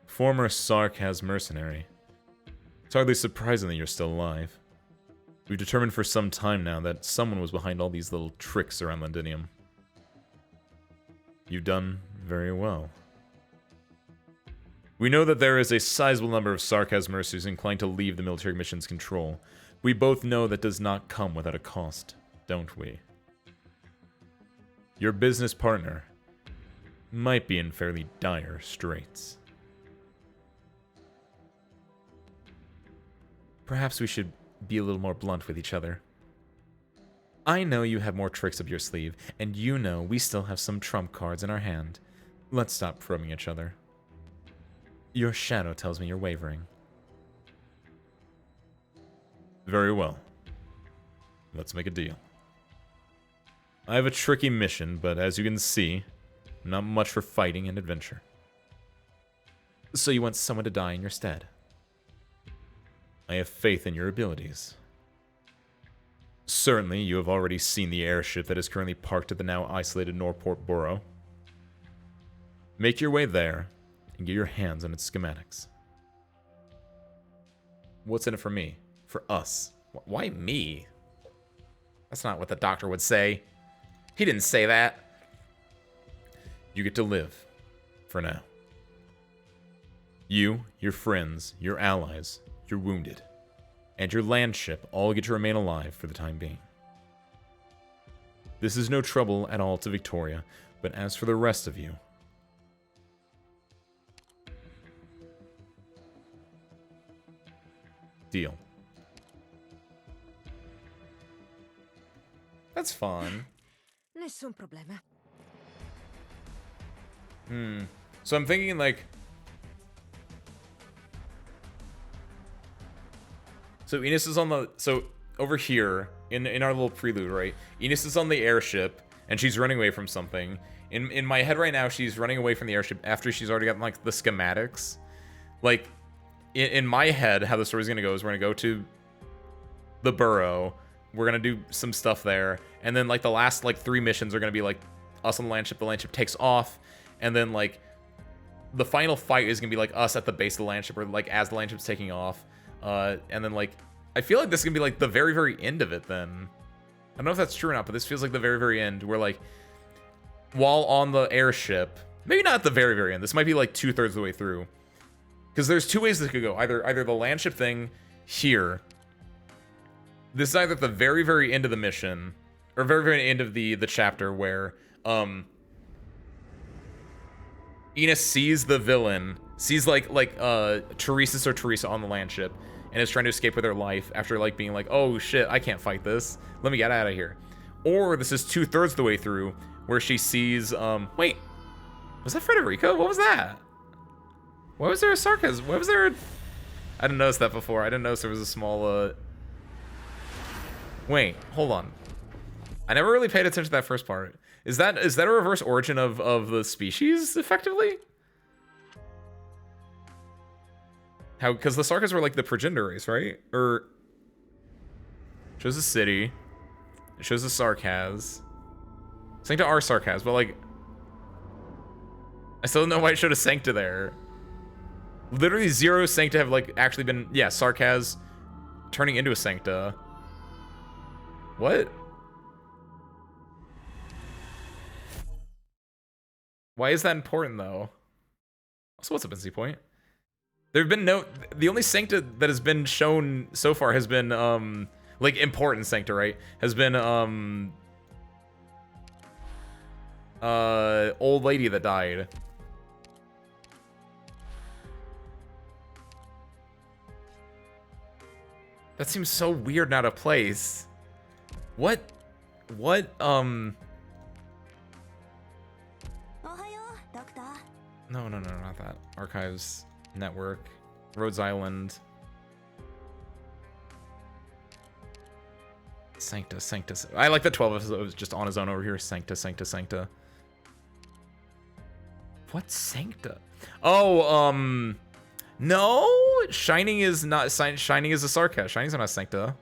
former Sarkaz mercenary. It's hardly surprising that you're still alive. We've determined for some time now that someone was behind all these little tricks around Londinium. You've done very well. We know that there is a sizable number of Sarkaz mercenaries inclined to leave the military mission's control, We both know that does not come without a cost, don't we? Your business partner might be in fairly dire straits. Perhaps we should be a little more blunt with each other. I know you have more tricks up your sleeve, and you know we still have some trump cards in our hand. Let's stop probing each other. Your shadow tells me you're wavering. Very well. Let's make a deal. I have a tricky mission, but as you can see, not much for fighting and adventure. So you want someone to die in your stead? I have faith in your abilities. Certainly, you have already seen the airship that is currently parked at the now isolated Norport Borough. Make your way there, and get your hands on its schematics. What's in it for me? For us? Why me? That's not what the doctor would say. He didn't say that. You get to live. For now. You, your friends, your allies, your wounded, and your landship all get to remain alive for the time being. This is no trouble at all to Victoria, but as for the rest of you... Deal. That's fun. Nessun problema. So I'm thinking, like... So Enos is on the... So, over here, in our little prelude, right? Enos is on the airship, and she's running away from something. In my head right now, she's running away from the airship after she's already gotten, like, the schematics. Like, in my head, how the story's gonna go is we're gonna go to the Burrow, we're gonna do some stuff there, and then, like, the last, like, 3 missions are gonna be, like, us on the landship takes off, and then, like, the final fight is gonna be, like, us at the base of the landship, or, like, as the landship's taking off, and then, like, I feel like this is gonna be, like, the very, very end of it, then. I don't know if that's true or not, but this feels like the very, very end, where, like, while on the airship, maybe not at the very, very end, this might be, like, 2/3 of the way through, because there's 2 ways this could go. Either the landship thing here, this is either at the very, very end of the mission, or very, very end of the chapter, where, Enos sees the villain, sees, like, Teresa on the landship, and is trying to escape with her life after, like, being like, oh, shit, I can't fight this. Let me get out of here. Or this is 2/3 the way through, where she sees, wait, was that Frederica? What was that? Why was there a sarcasm? Why was there a... I didn't notice that before. I didn't notice there was a small, Wait, hold on. I never really paid attention to that first part. Is that a reverse origin of the species, effectively? How, because the Sarkas were like the progenitor race, right? Or... shows the city. It shows the Sarkaz. Sancta are Sarkaz, but like... I still don't know why it showed a Sancta there. Literally 0 Sancta have like actually been... yeah, Sarkaz turning into a Sancta. What? Why is that important, though? Also, what's up, NC Point? There have been no... the only Sancta that has been shown so far has been, like, important Sancta, right? Has been, old lady that died. That seems so weird and out of place. What, Ohayo, Doctor. No, not that. Archives, Network, Rhodes Island. Sancta. I like the 12 episodes just on his own over here. Sancta. What's Sancta? Oh, no! Shining is not... Shining is a Sarkaz. Shining's not a Sancta.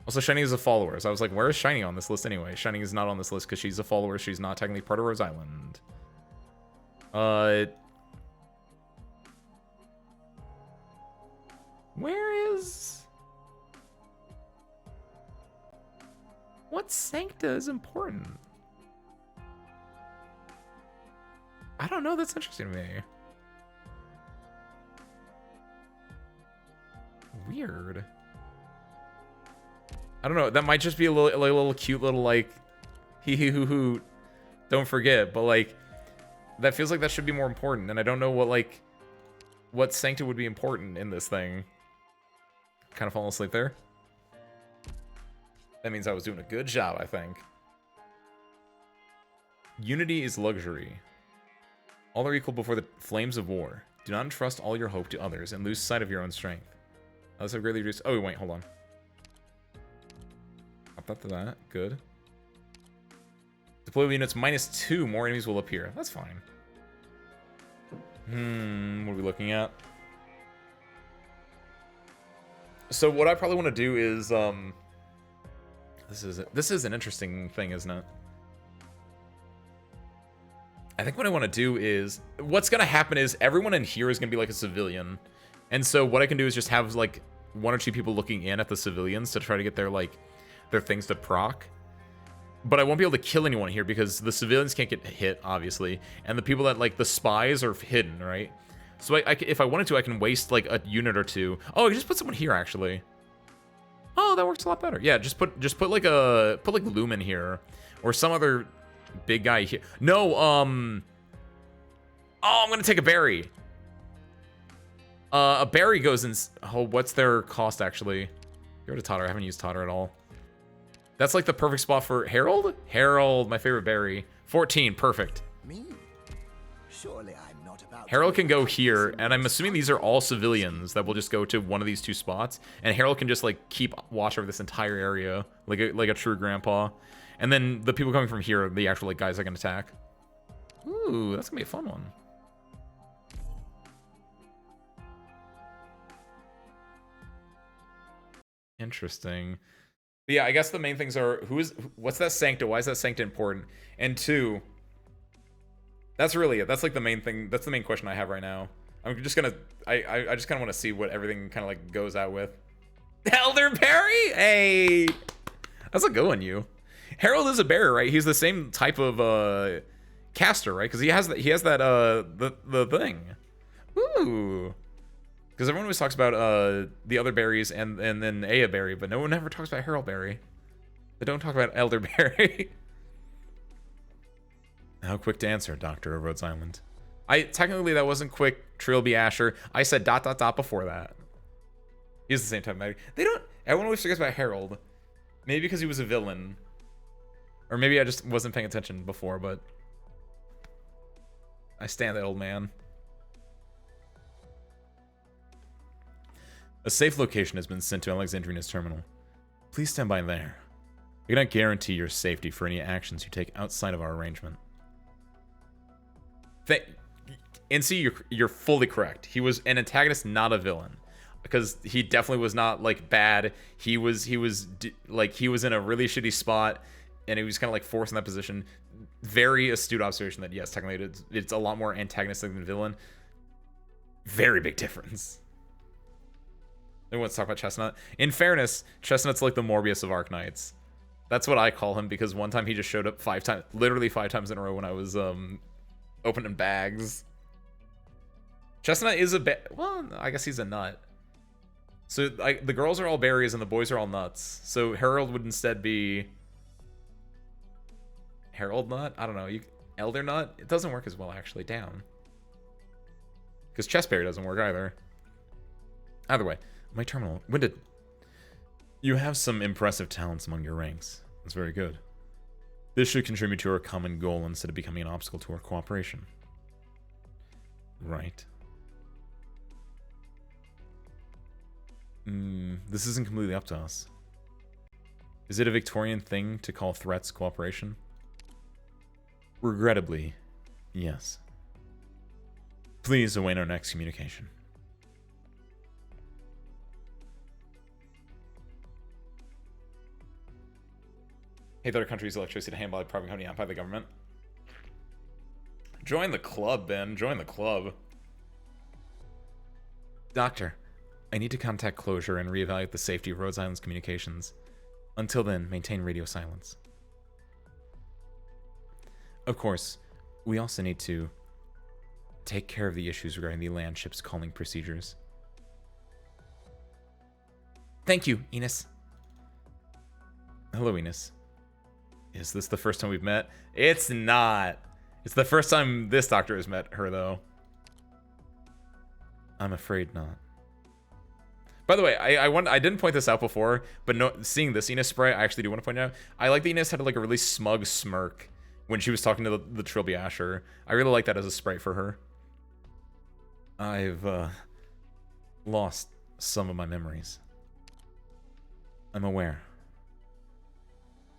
Also, Shining is a follower. So I was like, where is Shining on this list anyway? Shining is not on this list because she's a follower. She's not technically part of Rose Island. Where is... what Sancta is important? I don't know. That's interesting to me. weird. I don't know. That might just be a little cute little, like, hee hee hoo hoo. Don't forget. But, like, that feels like that should be more important. And I don't know what, like, what Sancta would be important in this thing. Kind of falling asleep there. That means I was doing a good job, I think. Unity is luxury. All are equal before the flames of war. Do not entrust all your hope to others and lose sight of your own strength. Unless I've greatly reduced... Oh, wait, hold on. Up that to that. Good. Deploy units -2. More enemies will appear. That's fine. What are we looking at? So what I probably want to do is... This is an interesting thing, isn't it? I think what I want to do is... What's going to happen is everyone in here is going to be like a civilian. And so what I can do is just have like 1 or 2 people looking in at the civilians to try to get their like their things to proc. But I won't be able to kill anyone here because the civilians can't get hit, obviously. And the people that, like, the spies are hidden, right? So if I wanted to, I can waste, like, a unit or 2. Oh, I can just put someone here, actually. Oh, that works a lot better. Yeah, just put like Lumen here. Or some other big guy here. No, oh, I'm gonna take a berry. A berry goes in... Oh, what's their cost, actually? Go to Totter. I haven't used Totter at all. That's like the perfect spot for Herald? Herald, my favorite berry. 14, perfect. Me? Surely I'm not about Herald can go here, and I'm assuming these are all civilians that will just go to one of these 2 spots. And Herald can just like keep watch over this entire area, like a true grandpa. And then the people coming from here are the actual like guys I can attack. Ooh, that's gonna be a fun one. Interesting. But yeah, I guess the main things are what's that Sancta? Why is that Sancta important? And 2, that's really it. That's like the main thing. That's the main question I have right now. I'm just gonna I just kind of want to see what everything kind of like goes out with. Elder Berry, hey, that's a good one. You, Harold is a bear, right? He's the same type of caster, right? Because he has that the thing. Ooh. Because everyone always talks about the other berries and then Aya Berry, but no one ever talks about Herald Berry. They don't talk about Elder Berry. How quick to answer, Doctor of Rhodes Island. Technically that wasn't quick, Trilby Asher. I said ... before that. He's the same type of berry. Everyone always forgets about Herald. Maybe because he was a villain. Or maybe I just wasn't paying attention before, but I stand that old man. A safe location has been sent to Alexandrina's terminal. Please stand by there. I cannot guarantee your safety for any actions you take outside of our arrangement. NC, you're fully correct. He was an antagonist, not a villain. Because he definitely was not, like, bad. He was in a really shitty spot, and he was kind of, like, forced in that position. Very astute observation that, yes, technically it's a lot more antagonistic than villain. Very big difference. Then let's talk about Chestnut. In fairness, Chestnut's like the Morbius of Arknights. That's what I call him because one time he just showed up 5 times, literally 5 times in a row when I was opening bags. Chestnut is well, I guess he's a nut. So the girls are all berries and the boys are all nuts. So Herald would instead be Herald Nut. I don't know. Elder Nut. It doesn't work as well actually. Down. Because Chestberry doesn't work either. Either way. My terminal. Winded. You have some impressive talents among your ranks. That's very good. This should contribute to our common goal instead of becoming an obstacle to our cooperation. Right. This isn't completely up to us. Is it a Victorian thing to call threats cooperation? Regrettably, yes. Please await our next communication. Hey, other countries' electricity to hand by the private company, not by the government. Join the club, Ben. Join the club. Doctor, I need to contact Closure and reevaluate the safety of Rhodes Island's communications. Until then, maintain radio silence. Of course, we also need to take care of the issues regarding the land ship's calling procedures. Thank you, Enos. Hello, Enos. Is this the first time we've met? It's not. It's the first time this doctor has met her, though. I'm afraid not. By the way, I didn't point this out before, but no, seeing this Enos spray, I actually do want to point out. I like that Enos had like a really smug smirk when she was talking to the Trilby Asher. I really like that as a spray for her. I've lost some of my memories. I'm aware.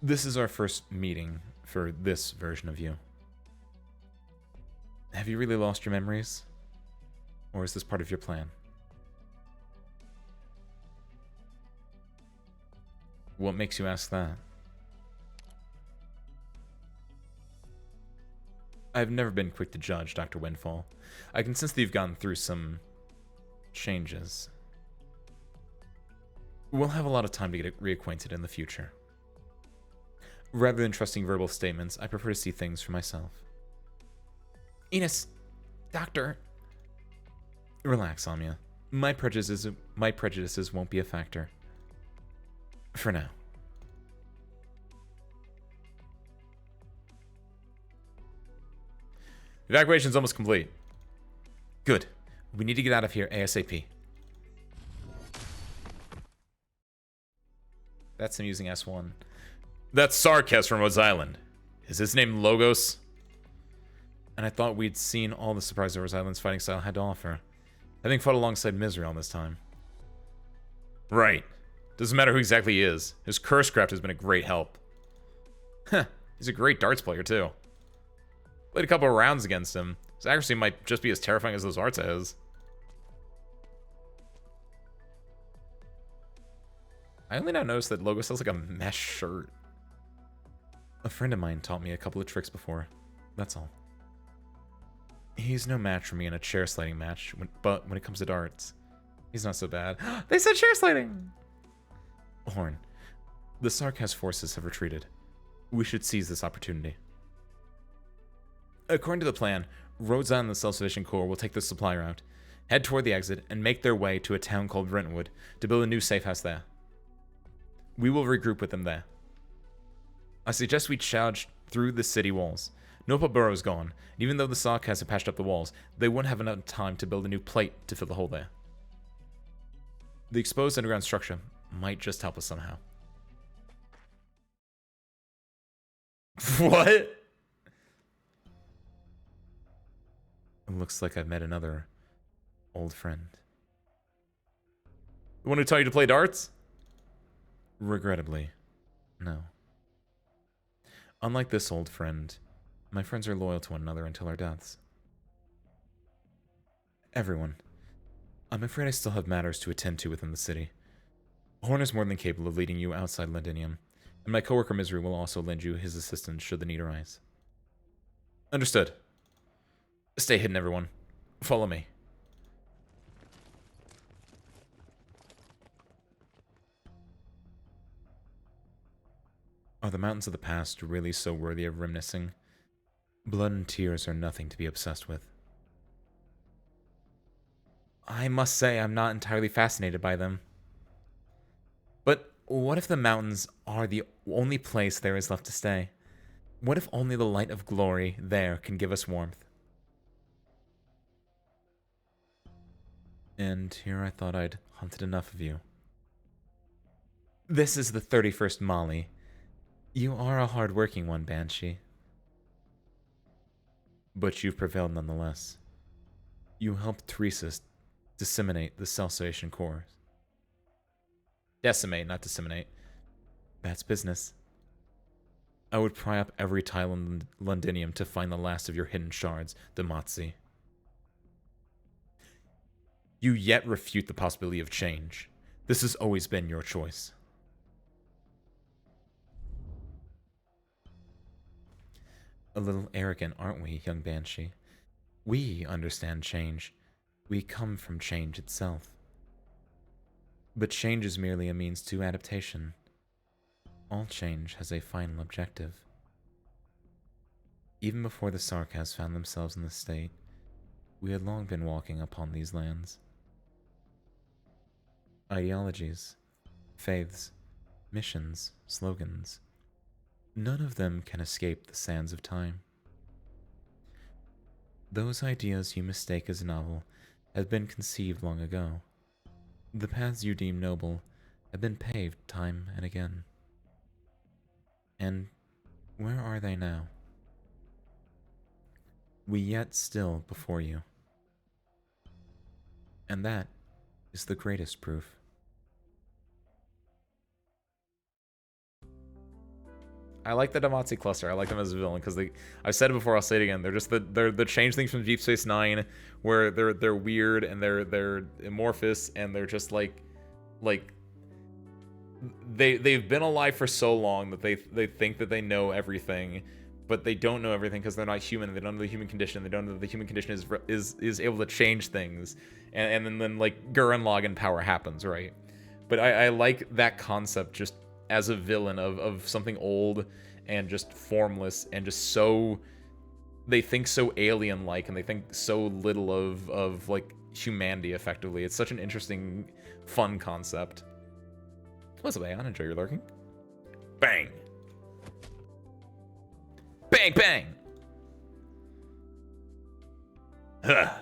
This is our first meeting for this version of you. Have you really lost your memories? Or is this part of your plan? What makes you ask that? I've never been quick to judge, Dr. Windfall. I can sense that you've gone through some changes. We'll have a lot of time to get reacquainted in the future. Rather than trusting verbal statements, I prefer to see things for myself. Enos, Doctor. Relax, Anya. My prejudices won't be a factor. For now. Evacuation's almost complete. Good. We need to get out of here ASAP. That's him using S1. That's Sarkaz from Rose Island. Is his name Logos? And I thought we'd seen all the surprise that Rose Island's fighting style had to offer. Having fought alongside Misrael this time. Right. Doesn't matter who exactly he is. His curse craft has been a great help. Heh. He's a great darts player, too. Played a couple of rounds against him. His accuracy might just be as terrifying as those arts is. I only now noticed that Logos has like a mesh shirt. A friend of mine taught me a couple of tricks before. That's all. He's no match for me in a chair sliding match, but when it comes to darts, he's not so bad. They said chair sliding! Horn, the Sarkaz forces have retreated. We should seize this opportunity. According to the plan, Rhodes Island and the Self-Sufficient Corps will take the supply route, head toward the exit, and make their way to a town called Brentwood to build a new safe house there. We will regroup with them there. I suggest we charge through the city walls. Nopa Borough is gone, and even though the Sarkaz have patched up the walls, they wouldn't have enough time to build a new plate to fill the hole there. The exposed underground structure might just help us somehow. What? It looks like I've met another old friend. The one who taught you to play darts? Regrettably, no. Unlike this old friend, my friends are loyal to one another until our deaths. Everyone. I'm afraid I still have matters to attend to within the city. Horn is more than capable of leading you outside Londinium, and my coworker Misery will also lend you his assistance should the need arise. Understood. Stay hidden, everyone. Follow me. Are the mountains of the past really so worthy of reminiscing? Blood and tears are nothing to be obsessed with. I must say I'm not entirely fascinated by them. But what if the mountains are the only place there is left to stay? What if only the light of glory there can give us warmth? And here I thought I'd hunted enough of you. This is the 31st Molly. You are a hard-working one, Banshee. But you've prevailed nonetheless. You helped Teresa disseminate the Self-Sufficient Corps. Decimate, not disseminate. That's business. I would pry up every tile in Londinium to find the last of your hidden shards, Demazi. You yet refute the possibility of change. This has always been your choice. A little arrogant, aren't we, young Banshee? We understand change. We come from change itself. But change is merely a means to adaptation. All change has a final objective. Even before the Sarkaz found themselves in this state, we had long been walking upon these lands. Ideologies, faiths, missions, slogans. None of them can escape the sands of time. Those ideas you mistake as novel have been conceived long ago. The paths you deem noble have been paved time and again. And where are they now? We yet still before you. And that is the greatest proof. I like the Demazi cluster. I like them as a villain because I've said it before. I'll say it again. They're just they're the change things from Deep Space Nine, where they're weird and they're amorphous and they're just like they've been alive for so long that they think that they know everything, but they don't know everything because they're not human. They don't know the human condition. They don't know that the human condition is able to change things, and then like Gurren Lagann power happens, right? But I like that concept just as a villain of something old and just formless and just so they think so alien-like and they think so little of like humanity effectively. It's such an interesting, fun concept. What's up, Aeon? Enjoy your lurking. Bang! Bang, bang! Huh.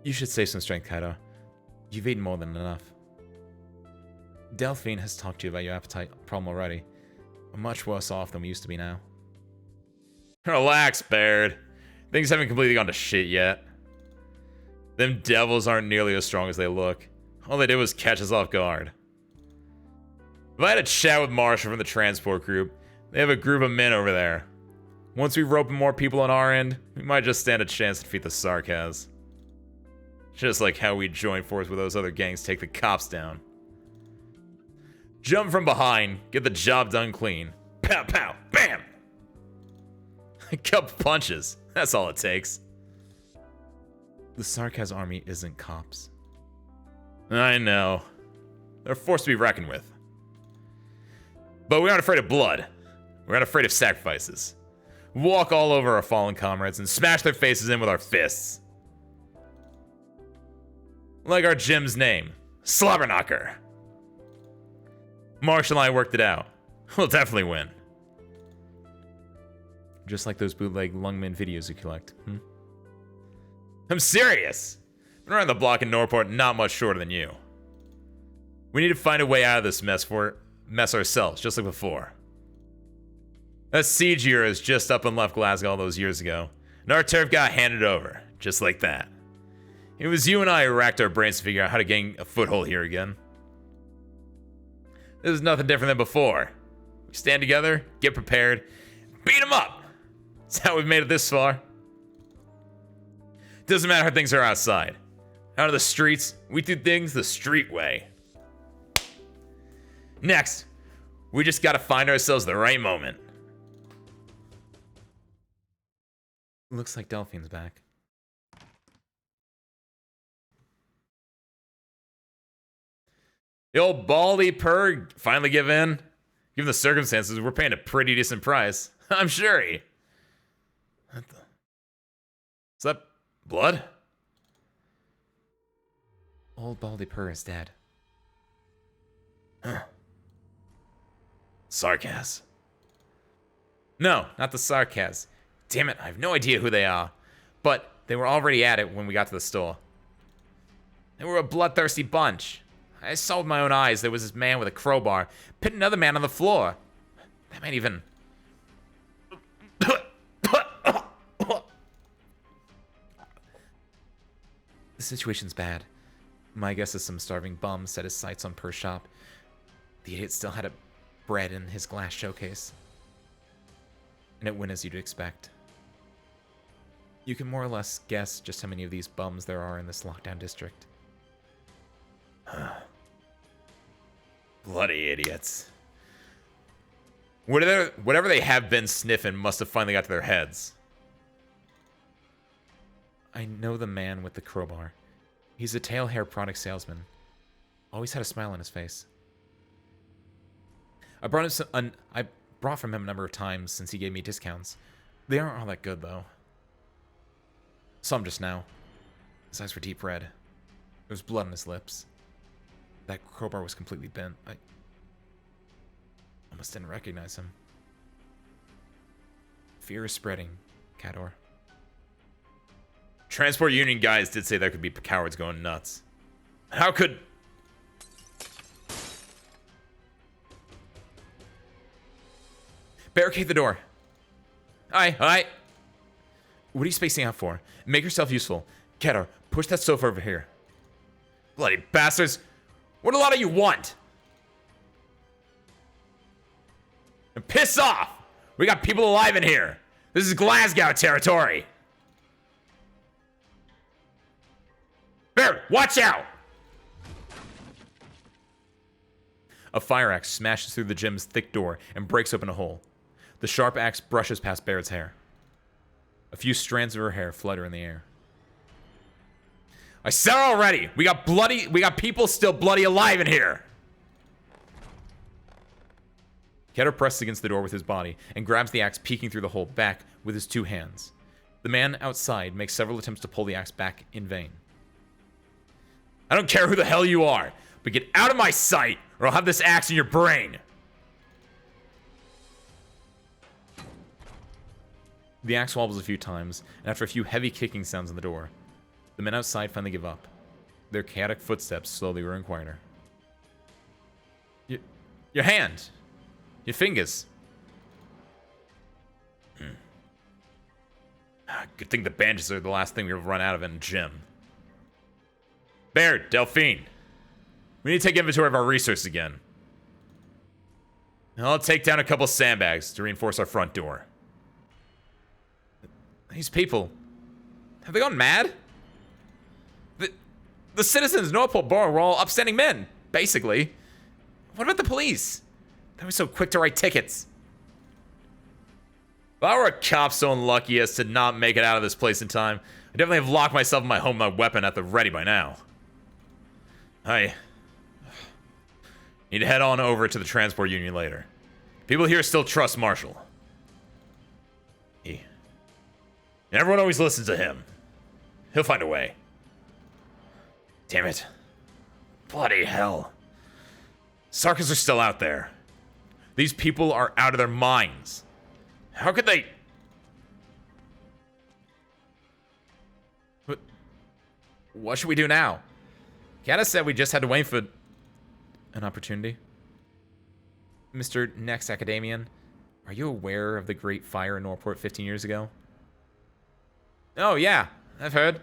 You should save some strength, Kaido. You've eaten more than enough. Delphine has talked to you about your appetite problem already. We're much worse off than we used to be now. Relax, Baird. Things haven't completely gone to shit yet. Them devils aren't nearly as strong as they look. All they did was catch us off guard. If I had a chat with Marshall from the transport group, they have a group of men over there. Once we rope in more people on our end, we might just stand a chance to defeat the Sarkaz. Just like how we join forces with those other gangs to take the cops down. Jump from behind, get the job done clean. Pow, pow, bam! A couple punches, that's all it takes. The Sarkaz army isn't cops. I know. They're a force to be reckoned with. But we aren't afraid of blood. We're not afraid of sacrifices. Walk all over our fallen comrades and smash their faces in with our fists. Like our gym's name, Slobberknocker. Marshall and I worked it out. We'll definitely win. Just like those bootleg Lungman videos you collect, I'm serious. Been around the block in Norport not much shorter than you. We need to find a way out of this mess ourselves, just like before. That siege has just up and left Glasgow all those years ago, and our turf got handed over, just like that. It was you and I who racked our brains to figure out how to gain a foothold here again. This is nothing different than before. We stand together, get prepared, beat them up. That's how we've made it this far. Doesn't matter how things are outside. Out of the streets, we do things the street way. Next, we just gotta find ourselves the right moment. Looks like Delphine's back. The old baldy purr finally give in. Given the circumstances, we're paying a pretty decent price. I'm sure he. What the? Is that blood? Old Baldy Purr is dead. Huh. Sarkaz. No, not the Sarkaz. Damn it, I have no idea who they are. But they were already at it when we got to the store. They were a bloodthirsty bunch. I saw with my own eyes there was this man with a crowbar pit another man on the floor. That man even... The situation's bad. My guess is some starving bum set his sights on Purr's shop. The idiot still had a bread in his glass showcase. And it went as you'd expect. You can more or less guess just how many of these bums there are in this lockdown district. Bloody idiots. Whatever they have been sniffing must have finally got to their heads. I know the man with the crowbar. He's a tail hair product salesman. Always had a smile on his face. I brought from him a number of times since he gave me discounts. They aren't all that good, though. Some just now. His eyes were deep red. There was blood on his lips. That crowbar was completely bent. I almost didn't recognize him. Fear is spreading, Cador. Transport Union guys did say there could be cowards going nuts. How could... Barricade the door. Aye, aye. What are you spacing out for? Make yourself useful. Cador, push that sofa over here. Bloody bastards. What a lot of you want? And piss off! We got people alive in here. This is Glasgow territory. Bear, watch out! A fire axe smashes through the gym's thick door and breaks open a hole. The sharp axe brushes past Barrett's hair. A few strands of her hair flutter in the air. I said it already. We got people still bloody alive in here. Keter presses against the door with his body and grabs the axe peeking through the hole back with his two hands. The man outside makes several attempts to pull the axe back in vain. I don't care who the hell you are, but get out of my sight or I'll have this axe in your brain. The axe wobbles a few times, and after a few heavy kicking sounds on the door, the men outside finally give up. Their chaotic footsteps slowly growing quieter. Your hand. Your fingers. Good thing the bandages are the last thing we'll run out of in a gym. Baird, Delphine. We need to take inventory of our resources again. I'll take down a couple sandbags to reinforce our front door. These people, have they gone mad? The citizens of Northport Borough were all upstanding men, basically. What about the police? They were so quick to write tickets. If I were a cop so unlucky as to not make it out of this place in time, I definitely have locked myself in my home, my weapon at the ready by now. I need to head on over to the transport union later. People here still trust Marshall. Everyone always listens to him. He'll find a way. Damn it. Bloody hell. Sarkas are still out there. These people are out of their minds. How could they... What should we do now? Kata said we just had to wait for an opportunity. Mr. Next Academian, are you aware of the Great Fire in Northport 15 years ago? Oh, yeah. I've heard.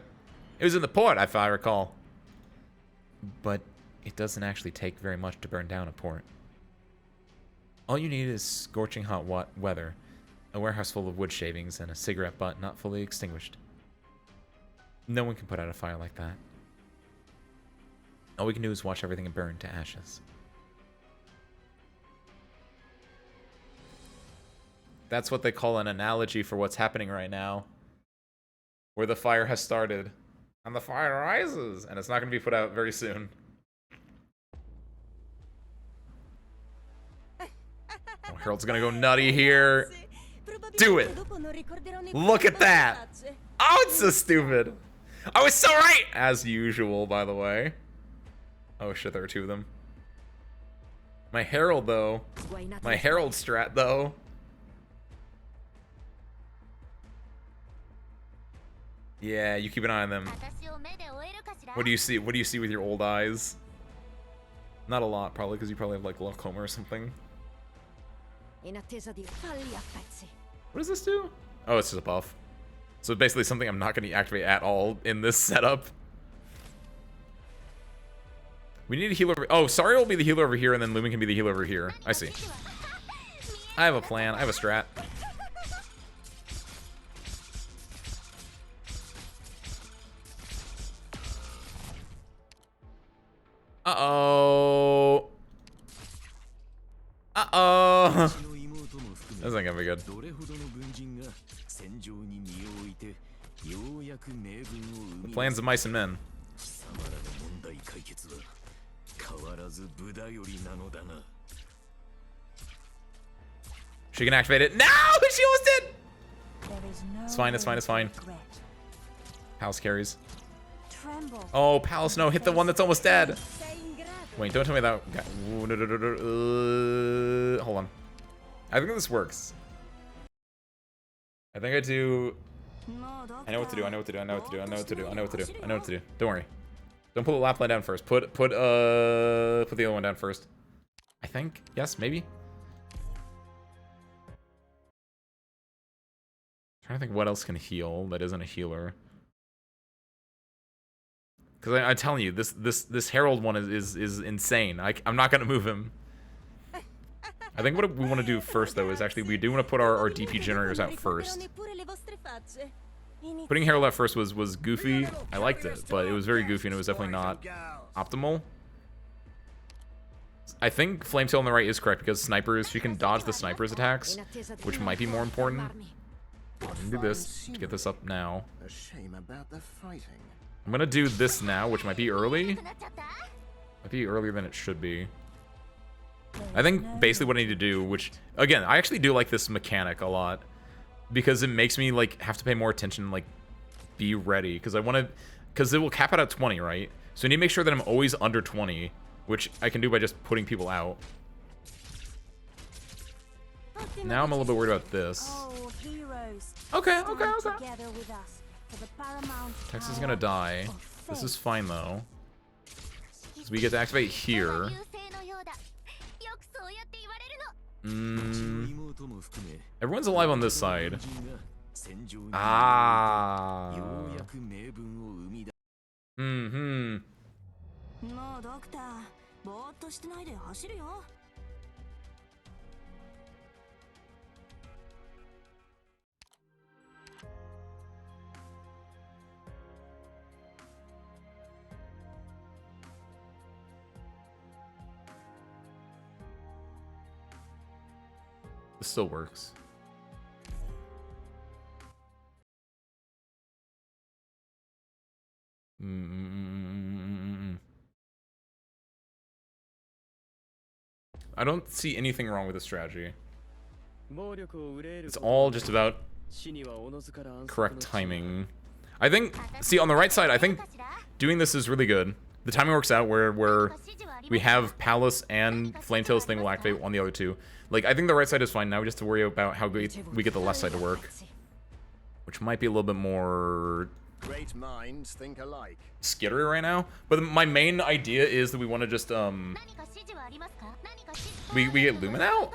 It was in the port, if I recall. But it doesn't actually take very much to burn down a port. All you need is scorching hot weather, a warehouse full of wood shavings, and a cigarette butt not fully extinguished. No one can put out a fire like that. All we can do is watch everything burn to ashes. That's what they call an analogy for what's happening right now. Where the fire has started. And the fire rises. And it's not going to be put out very soon. Oh, Harold's going to go nutty here. Do it. Look at that. Oh, it's so stupid. I was so right. As usual, by the way. Oh, shit, there were two of them. My Harold, though. My Harold strat, though. Yeah, you keep an eye on them. What do you see? What do you see with your old eyes? Not a lot, probably, because you probably have like glaucoma or something. What does this do? Oh, it's just a buff. So basically something I'm not going to activate at all in this setup. We need a healer over... Oh, Sari will be the healer over here, and then Lumen can be the healer over here. I see. I have a plan. I have a strat. Uh-oh. Uh-oh. This ain't gonna be good. The plans of mice and men. She can activate it. No! She almost did! It's fine, it's fine, it's fine. Palace carries. Oh, Palace, no. Hit the one that's almost dead. Wait, don't tell me that. Hold on. I think this works. I think I do. I know what to do. I know what to do. I know what to do. I know what to do. I know what to do. I know what to do. Don't worry. Don't put the lap line down first. Put the other one down first. I think. Yes, maybe. Trying to think what else can heal that isn't a healer. Because I'm telling you, this Herald one is insane. I'm not gonna move him. I think what we want to do first though is actually we do want to put our DP generators out first. Putting Herald out first was goofy. I liked it, but it was very goofy and it was definitely not optimal. I think Flametail on the right is correct because snipers, she can dodge the snipers' attacks, which might be more important. I'm gonna do this to get this up now. A shame about the fighting. I'm gonna do this now, which might be early. Might be earlier than it should be. I think basically what I need to do, which again, I actually do like this mechanic a lot because it makes me like have to pay more attention, like be ready because I want to, because it will cap out at 20, right? So I need to make sure that I'm always under 20, which I can do by just putting people out. Now I'm a little bit worried about this. Okay. Texas is gonna die. This is fine though. So we get to activate here. Everyone's alive on this side. Ah. This still works. I don't see anything wrong with the strategy. It's all just about correct timing. I think, see, on the right side, I think doing this is really good. The timing works out where we have Palace and Flametail's thing will activate on the other two. Like, I think the right side is fine. Now we just have to worry about how we get the left side to work. Which might be a little bit more Great minds think alike. skittery right now. But my main idea is that we want to just, we get Lumen out?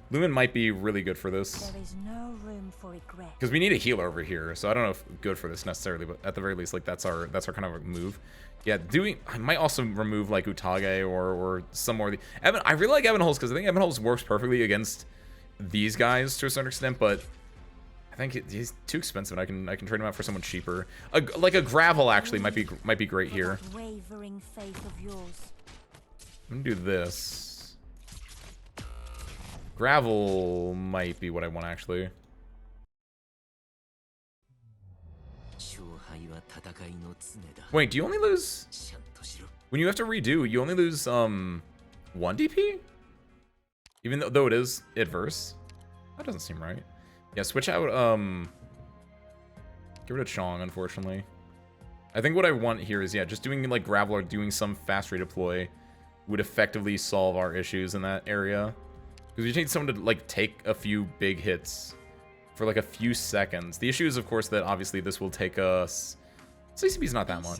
Lumen might be really good for this. There is no room for regret. Because we need a healer over here, so I don't know if good for this necessarily, but at the very least, like that's our kind of a move. Yeah, I might also remove like Utage or some more. I really like Evan Holes because I think Evan Holes works perfectly against these guys to a certain extent, but I think he's too expensive. And I can trade him out for someone cheaper. Like a Gravel actually might be great here. Wavering faith of yours. I'm gonna do this. Gravel might be what I want actually. Wait, do you only lose when you have to redo? You only lose 1 DP, even though it is adverse. That doesn't seem right. Yeah, switch out. Get rid of Chong, unfortunately. I think what I want here is just doing like Gravel or doing some fast redeploy would effectively solve our issues in that area. Because you need someone to like take a few big hits for like a few seconds. The issue is, of course, that obviously this will take us. CCB's not that much.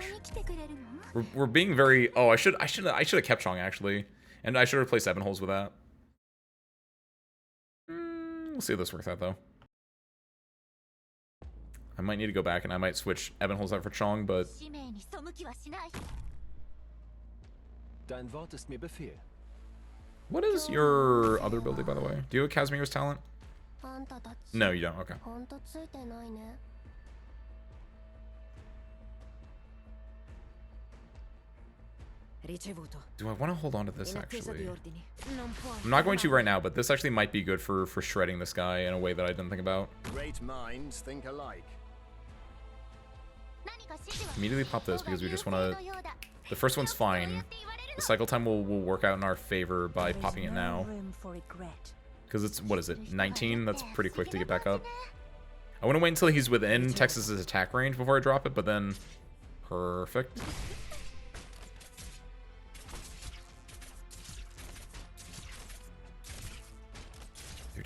We're being very. Oh, I should have kept Chong actually, and I should replace Evan Holes with that. We'll see how this works out though. I might need to go back and I might switch Evan Holes out for Chong, but. What is your other ability, by the way? Do you have Casimir's talent? No, you don't. Okay. Do I want to hold on to this, actually? I'm not going to right now, but this actually might be good for shredding this guy in a way that I didn't think about. Great minds think alike. Immediately pop this because we just want to... The first one's fine. The cycle time will work out in our favor by popping it now. Because it's, what is it, 19? That's pretty quick to get back up. I want to wait until he's within Texas's attack range before I drop it, but then... Perfect.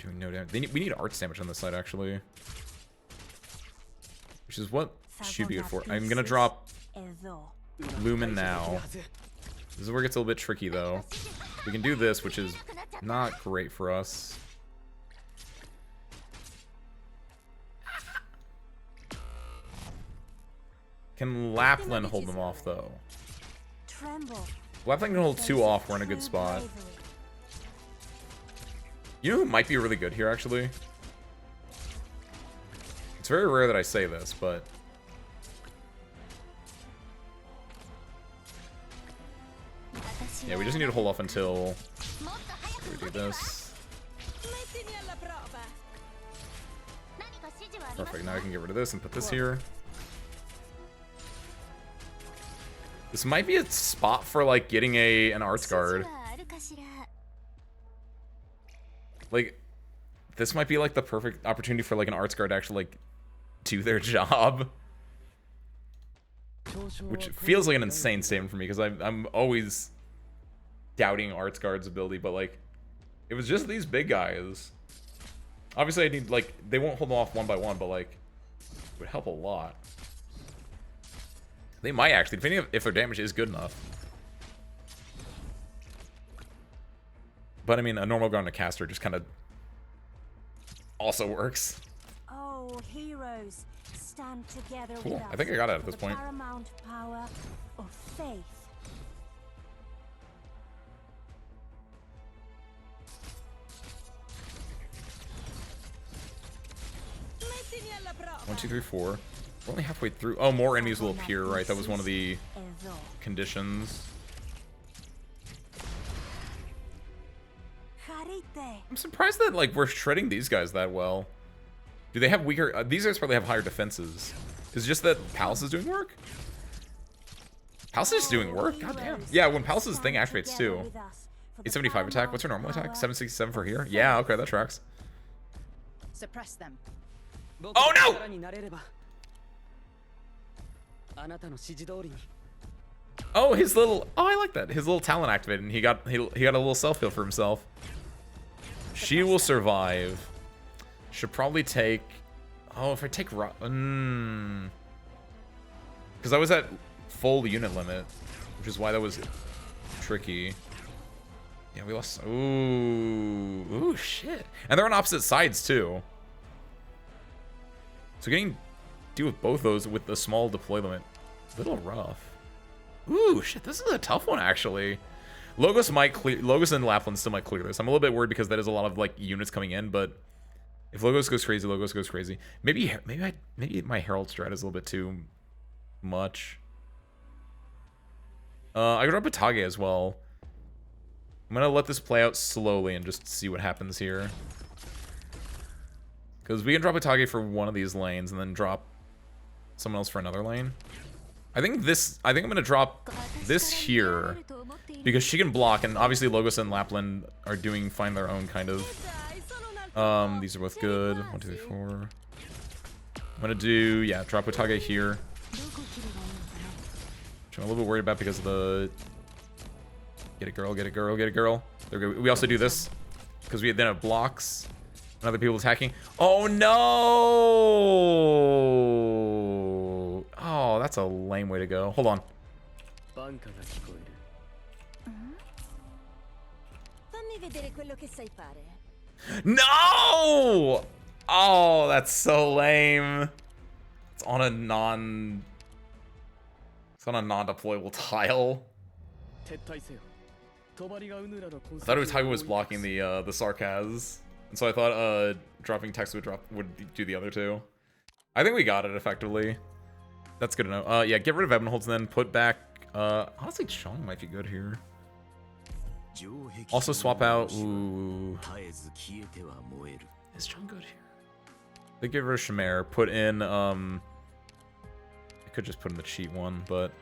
doing no damage. We need arts damage on this side, actually. Which is what should be good for. I'm gonna drop Lumen now. This is where it gets a little bit tricky, though. We can do this, which is not great for us. Can Lapland hold them off, though? Lapland can hold 2 off. We're in a good spot. You know who might be really good here, actually? It's very rare that I say this, but... yeah, we just need to hold off until we do this. Perfect, now I can get rid of this and put this here. This might be a spot for, like, getting an Arts Guard. Like, this might be, like, the perfect opportunity for, like, an Arts Guard to actually, like, do their job. Which feels like an insane statement for me, because I'm always doubting Arts Guard's ability, but, like, it was just these big guys. Obviously, I need, like, they won't hold them off one by one, but, like, it would help a lot. They might actually, depending if their damage is good enough. But, I mean, a normal guard and a caster just kind of also works. Oh, heroes, stand together. Cool. With I think I got it at this point. Paramount power of faith. One, two, three, four. We're only halfway through. Oh, more enemies will appear, right? That was one of the conditions. I'm surprised that, like, we're shredding these guys that well. Do they have weaker... these guys probably have higher defenses. Is it just that Palace is doing work? Palace is doing work? Goddamn. Yeah, when Palace's thing activates, too. 875 attack. What's her normal attack? 767 for here? Yeah, okay, that tracks. Suppress them. Oh, no! Oh, his little... oh, I like that. His little talent activated, and he got a little self-heal for himself. She will survive. Should probably take... oh, if I take... because I was at full unit limit, which is why that was tricky. Yeah, we lost... ooh, shit. And they're on opposite sides, too. So getting... deal with both those with the small deploy limit. A little rough. Ooh, shit, this is a tough one, actually. Logos might clear... Logos and Lapland still might clear this. I'm a little bit worried because that is a lot of, like, units coming in, but... if Logos goes crazy, Logos goes crazy. Maybe my Herald strat is a little bit too much. I could drop Batage as well. I'm gonna let this play out slowly and just see what happens here. Because we can drop Batage for one of these lanes and then drop someone else for another lane. I think I'm gonna drop this here because she can block, and obviously Logos and Lapland are doing fine their own kind of. These are both good. 1, 2, 3, 4. I'm gonna do, yeah, drop Batage here. Which I'm a little bit worried about because of the... get it, girl, get it, girl, get it, girl. There we go. We also do this because we then have blocks and other people attacking. Oh no! Oh, that's a lame way to go. Hold on. No! Oh, that's so lame. It's on a non-deployable tile. I thought Utaiwa was blocking the Sarkaz, and so I thought dropping text would do the other two. I think we got it effectively. That's good to know. Yeah, get rid of Ebonholz and then put back. Honestly, Chong might be good here. Also swap out. Ooh. Is Chong good here? They give her a Shamare. Put in. I could just put in the cheat one, but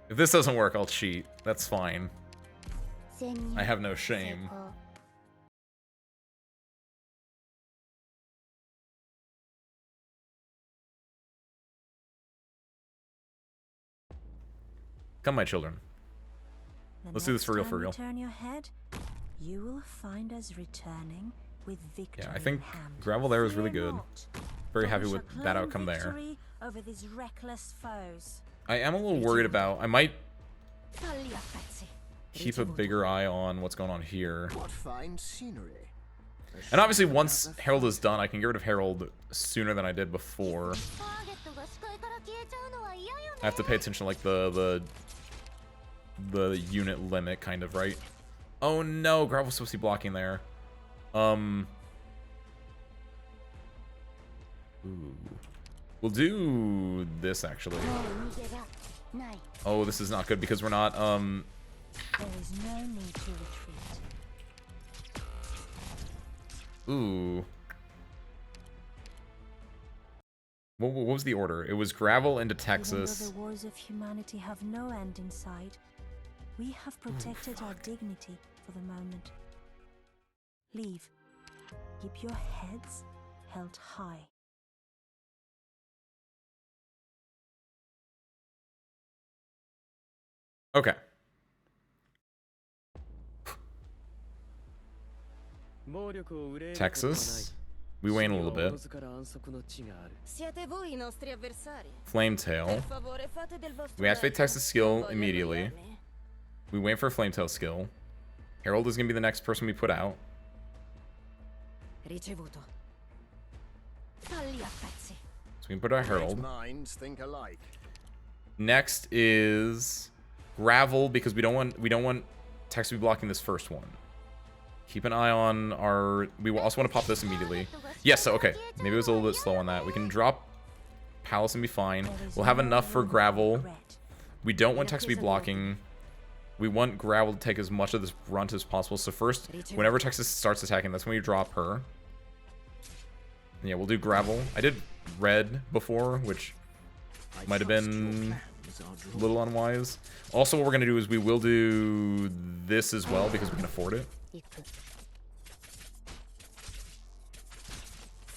if this doesn't work, I'll cheat. That's fine. I have no shame. Come, my children. Let's do this for real, for real. Turn your head, You will find us returning with victory. Yeah, I think in hand. gravel there is really Fear good. not, Very for happy we with shall that claim outcome there. victory over these reckless foes. I am a little worried about... I might Talia pezzi. keep a bigger eye on what's going on here. What fine scenery. And obviously, once Herald is done, I can get rid of Herald sooner than I did before. I have to pay attention to, like, the unit limit, kind of, right? Oh no, Gravel's supposed to be blocking there. Ooh. We'll do this, actually. Oh, this is not good because we're not, There is no need to retreat. Ooh. What was the order? It was Gravel into Even Texas. though the wars of humanity have no end in sight, we have protected our dignity for the moment. Leave. Keep your heads held high. Okay. Texas. We wane a little bit. Siete voi i nostri avversari. Flametail. Per favore, fate del vostro We activate meglio. Texas skill Non voglio immediately. annoiarmi. We wait for Flametail skill. Herald is going to be the next person we put out. Ricevuto. Falli a pezzi. So we can put out Great Herald. minds think alike. Next is Gravel because we don't want Texas to be blocking this first one. Keep an eye on our... We also want to pop this immediately. Yes, so okay. Maybe it was a little bit slow on that. We can drop Palace and be fine. There is We'll have no enough for room Gravel. regret. We don't want Texas to be blocking. We want Gravel to take as much of this brunt as possible. So first, whenever Texas starts attacking, that's when we drop her. And yeah, we'll do Gravel. I did Red before, which might have been a little unwise. Also, what we're going to do is we will do this as well because we can afford it.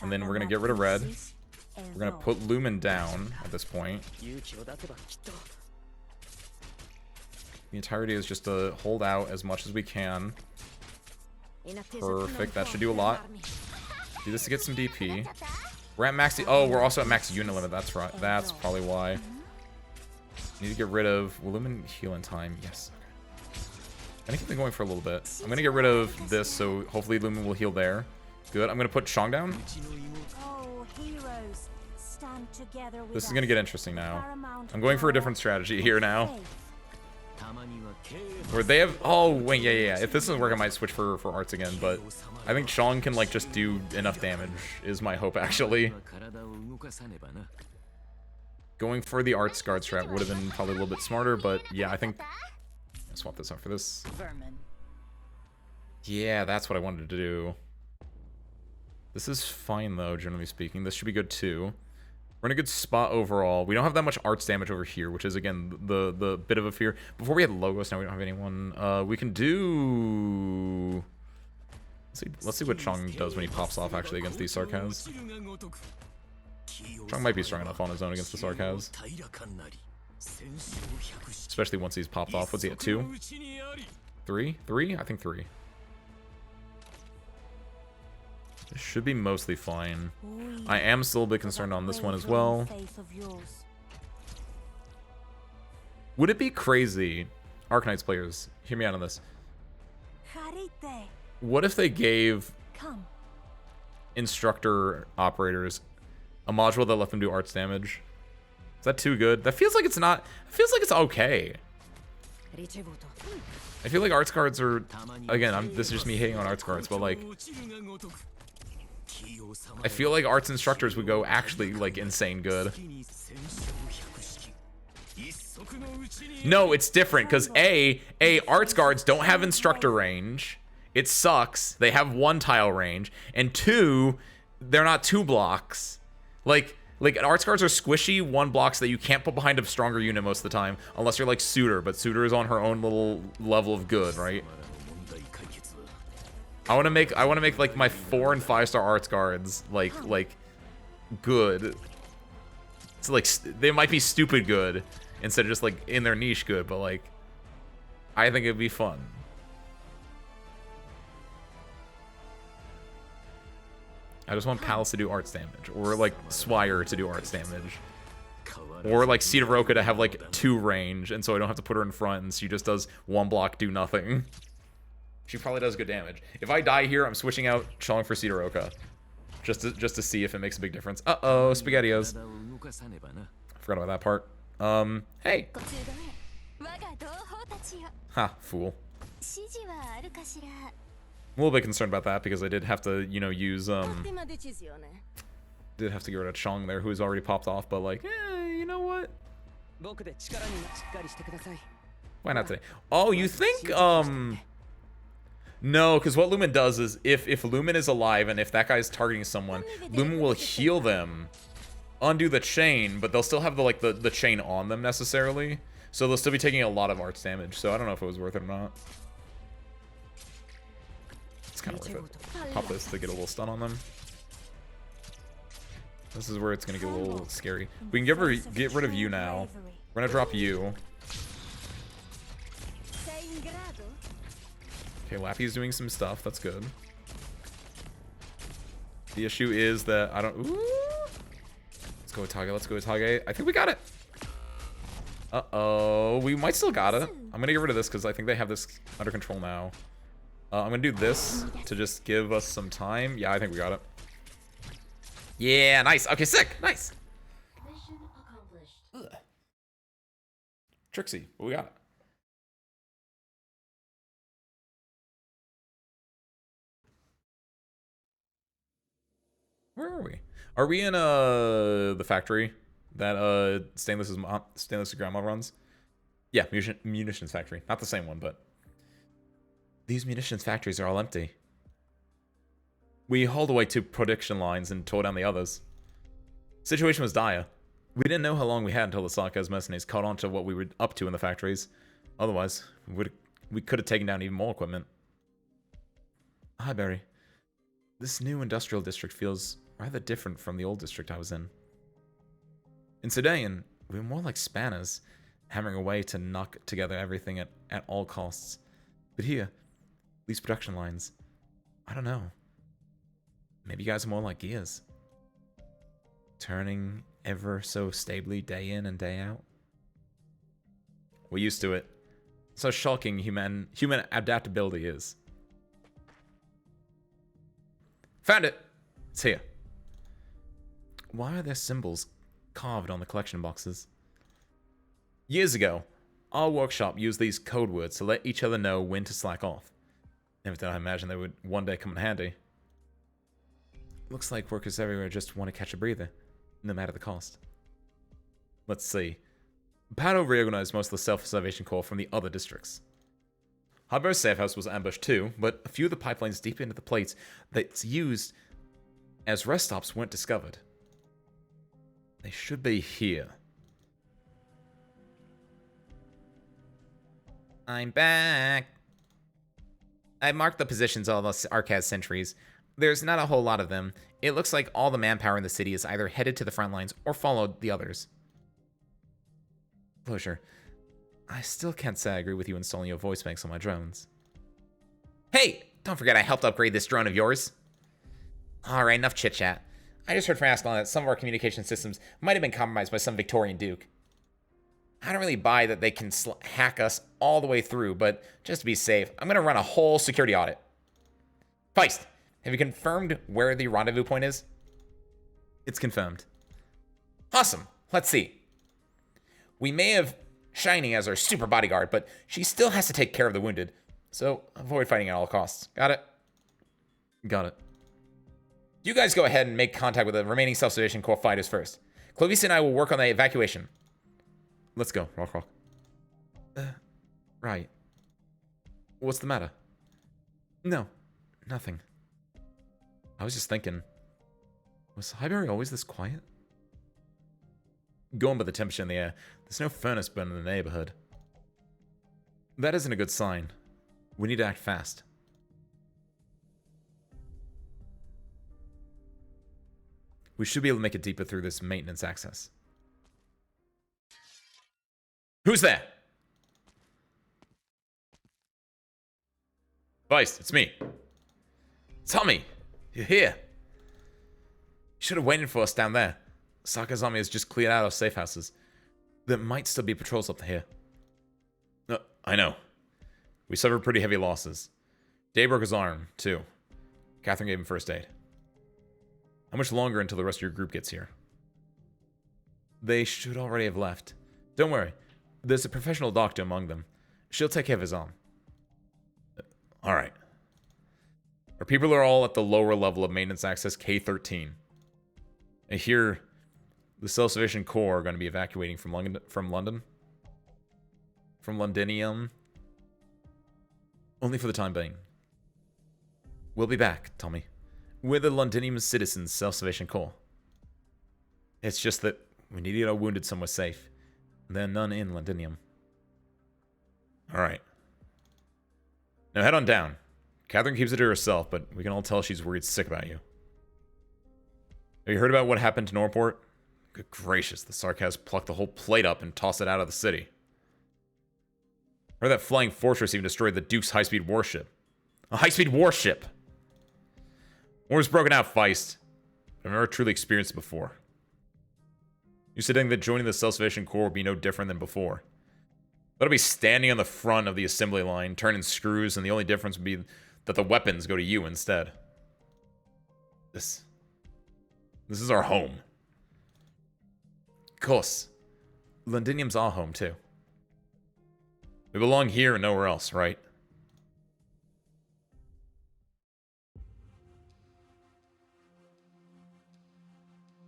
And then we're going to get rid of Red. We're going to put Lumen down at this point. The entirety is just to hold out as much as we can. Perfect. That should do a lot. Do this to get some DP. We're at max... Oh, we're also at max unit limit. That's right. That's probably why. Need to get rid of... Will Lumen heal in time? Yes. I think I've been going for a little bit. I'm going to get rid of this, so hopefully Lumen will heal there. Good. I'm going to put Chong down. Oh, heroes, stand together with This is us. going to get interesting now. Paramount I'm going for a power different strategy here now. faith. Where they have... Oh, wait, yeah. If this doesn't work, I might switch for Arts again, but I think Chong can, like, just do enough damage, is my hope, actually. Going for the Arts Guard strat would have been probably a little bit smarter, but yeah, I think... I'll swap this out for this. Vermin. Yeah, that's what I wanted to do. This is fine, though, generally speaking. This should be good, too. We're in a good spot overall. We don't have that much arts damage over here, which is, again, the bit of a fear. Before we had Logos, now we don't have anyone. We can do... Let's see what Chong does when he pops off, actually, against these Sarkaz. Chong might be strong enough on his own against the Sarkaz. Especially once he's popped off. What's he at, 2? 3? 3? I think 3. It should be mostly fine. I am still a bit concerned on this one as well. Faith of yours. Would it be crazy, Arknights players, hear me out on this. Charite, What if they gave come. instructor operators a module that let them do arts damage? Is that too good? That feels like it's not. It feels like it's okay. Ricevuto. I feel like arts guards are, again, this is just me hating on arts guards, but like, I feel like arts instructors would go actually like insane good. No, it's different because A, arts guards don't have instructor range. It sucks. They have 1 tile range, and 2, they're not 2 blocks. Like arts guards are squishy 1 blocks that you can't put behind a stronger unit most of the time, unless you're like Suitor. But Suitor is on her own little level of good, right? I want to make like my 4 and 5-star arts guards like good. So like they might be stupid good instead of just like in their niche good, but like I think it'd be fun. I just want Palace to do arts damage, or like Swire to do arts damage. Or like Cedar to have like 2 range, and so I don't have to put her in front, and she just does 1 block, do nothing. She probably does good damage. If I die here, I'm switching out Chong for Cedar just to see if it makes a big difference. Uh-oh, SpaghettiOs. I forgot about that part. Hey. Ha, fool. I'm a little bit concerned about that because I did have to, you know, use did have to get rid of Chong there, who's already popped off, but like, you know what? Why not today? Oh, you think, no, because what Lumen does is, if Lumen is alive and if that guy's targeting someone, Lumen will heal them, undo the chain, but they'll still have the chain on them necessarily. So they'll still be taking a lot of arts damage, so I don't know if it was worth it or not. It's kind of worth it. Pop this to get a little stun on them. This is where it's gonna get a little scary. We can get rid of you now. We're gonna drop you. Okay, Lappy's doing some stuff. That's good. The issue is that I don't. Ooh. Let's go with Tage. Let's go with Tage. I think we got it. Uh-oh. We might still got it. I'm gonna get rid of this because I think they have this under control now. I'm gonna do this to just give us some time. Yeah, I think we got it. Yeah, nice. Okay, sick. Nice. Mission accomplished. Ugh. Trixie, what we got? Where are we? Are we in the factory that Stainless's grandma runs? Yeah, munitions factory. Not the same one, but these munitions factories are all empty. We hauled away 2 production lines and tore down the others. Situation was dire. We didn't know how long we had until the Sarkaz mercenaries caught on to what we were up to in the factories. Otherwise, we could have taken down even more equipment. Hi, Barry. This new industrial district feels rather different from the old district I was in. In Sudan, we were more like spanners, hammering away to knock together everything at all costs. But here, these production lines, I don't know. Maybe you guys are more like gears. Turning ever so stably day in and day out. We're used to it. So shocking human adaptability is. Found it! It's here. Why are there symbols carved on the collection boxes? Years ago, our workshop used these code words to let each other know when to slack off. Never did I imagine they would one day come in handy. Looks like workers everywhere just want to catch a breather, no matter the cost. Let's see. Pano reorganized most of the self-preservation corps from the other districts. Harbour's safe house was ambushed too, but a few of the pipelines deep into the plates that's used as rest stops weren't discovered. They should be here. I'm back. I marked the positions of all the Arkaz sentries. There's not a whole lot of them. It looks like all the manpower in the city is either headed to the front lines or followed the others. Closure. I still can't say I agree with you installing your voice banks on my drones. Hey! Don't forget I helped upgrade this drone of yours. Alright, enough chit-chat. I just heard from Ascalon that some of our communication systems might have been compromised by some Victorian Duke. I don't really buy that they can hack us all the way through, but just to be safe, I'm gonna run a whole security audit. Feist! Have you confirmed where the rendezvous point is? It's confirmed. Awesome. Let's see. We may have Shiny as our super bodyguard, but she still has to take care of the wounded. So avoid fighting at all costs. Got it? Got it. You guys go ahead and make contact with the remaining self-preservation corps fighters first. Clovis and I will work on the evacuation. Let's go. Rock. Right. What's the matter? No. Nothing. I was just thinking, was Highbury always this quiet? Going by the temperature in the air, there's no furnace burning in the neighborhood. That isn't a good sign. We need to act fast. We should be able to make it deeper through this maintenance access. Who's there? Feist, it's me. Tell me, you're here. should have waited for us down there. Sokka's army has just cleared out our safe houses. There might still be patrols up here. I know. We suffered pretty heavy losses. Day broke his arm, too. Catherine gave him first aid. How much longer until the rest of your group gets here? They should already have left. Don't worry. There's a professional doctor among them. She'll take care of his arm. Alright. Our people are all at the lower level of maintenance access K-13. I hear the Self-Salvation Corps are going to be evacuating from London. From Londinium. Only for the time being. We'll be back, Tommy. We're the Londinium Citizens Self-Salvation Corps. It's just that we need to get our wounded somewhere safe. There are none in Londinium. Alright. Now head on down. Catherine keeps it to herself, but we can all tell she's worried sick about you. Have you heard about what happened to Norport? Good gracious, the Sarkaz plucked the whole plate up and tossed it out of the city. Heard that flying fortress even destroyed the Duke's high-speed warship. A high-speed warship! War's broken out, Feist. I've never truly experienced it before. You sitting that joining the Self-Salvation Corps would be no different than before. That'll be standing on the front of the assembly line, turning screws, and the only difference would be that the weapons go to you instead. This is our home. Of course. Londinium's our home, too. We belong here and nowhere else, right?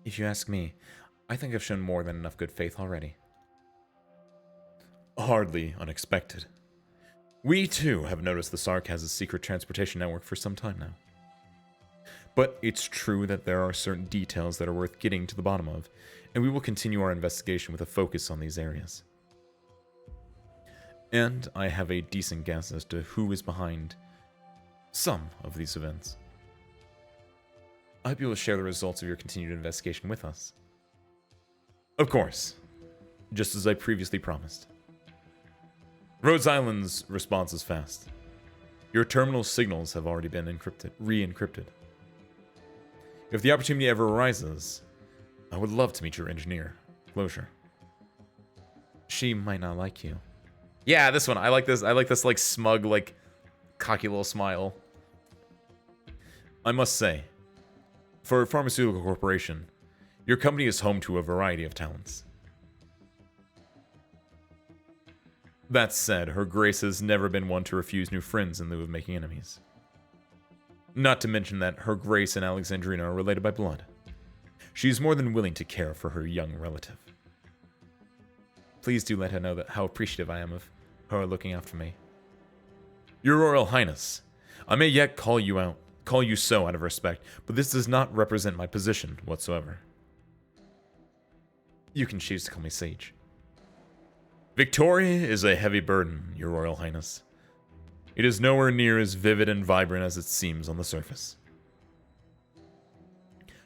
If you ask me, I think I've shown more than enough good faith already. Hardly unexpected. We, too, have noticed the Sark has a secret transportation network for some time now. But it's true that there are certain details that are worth getting to the bottom of, and we will continue our investigation with a focus on these areas. And I have a decent guess as to who is behind some of these events. I hope you will share the results of your continued investigation with us. Of course, just as I previously promised. Rhodes Island's response is fast. Your terminal signals have already been re-encrypted. If the opportunity ever arises, I would love to meet your engineer, Closure. She might not like you. Yeah, this one. I like this. I like this, like, smug, like, cocky little smile. I must say, for a pharmaceutical corporation, your company is home to a variety of talents. That said, Her Grace has never been one to refuse new friends in lieu of making enemies. Not to mention that Her Grace and Alexandrina are related by blood. She is more than willing to care for her young relative. Please do let her know that how appreciative I am of her looking after me. Your Royal Highness, I may yet call you so out of respect, but this does not represent my position whatsoever. You can choose to call me Sage. Victoria is a heavy burden, Your Royal Highness. It is nowhere near as vivid and vibrant as it seems on the surface.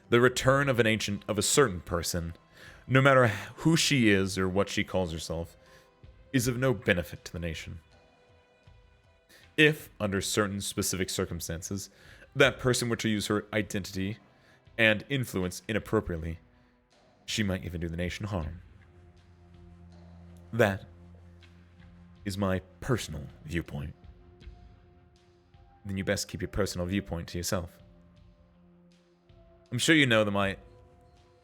The return of a certain person, no matter who she is or what she calls herself, is of no benefit to the nation. If, under certain specific circumstances, that person were to use her identity and influence inappropriately, she might even do the nation harm. That is my personal viewpoint. Then you best keep your personal viewpoint to yourself. I'm sure you know that my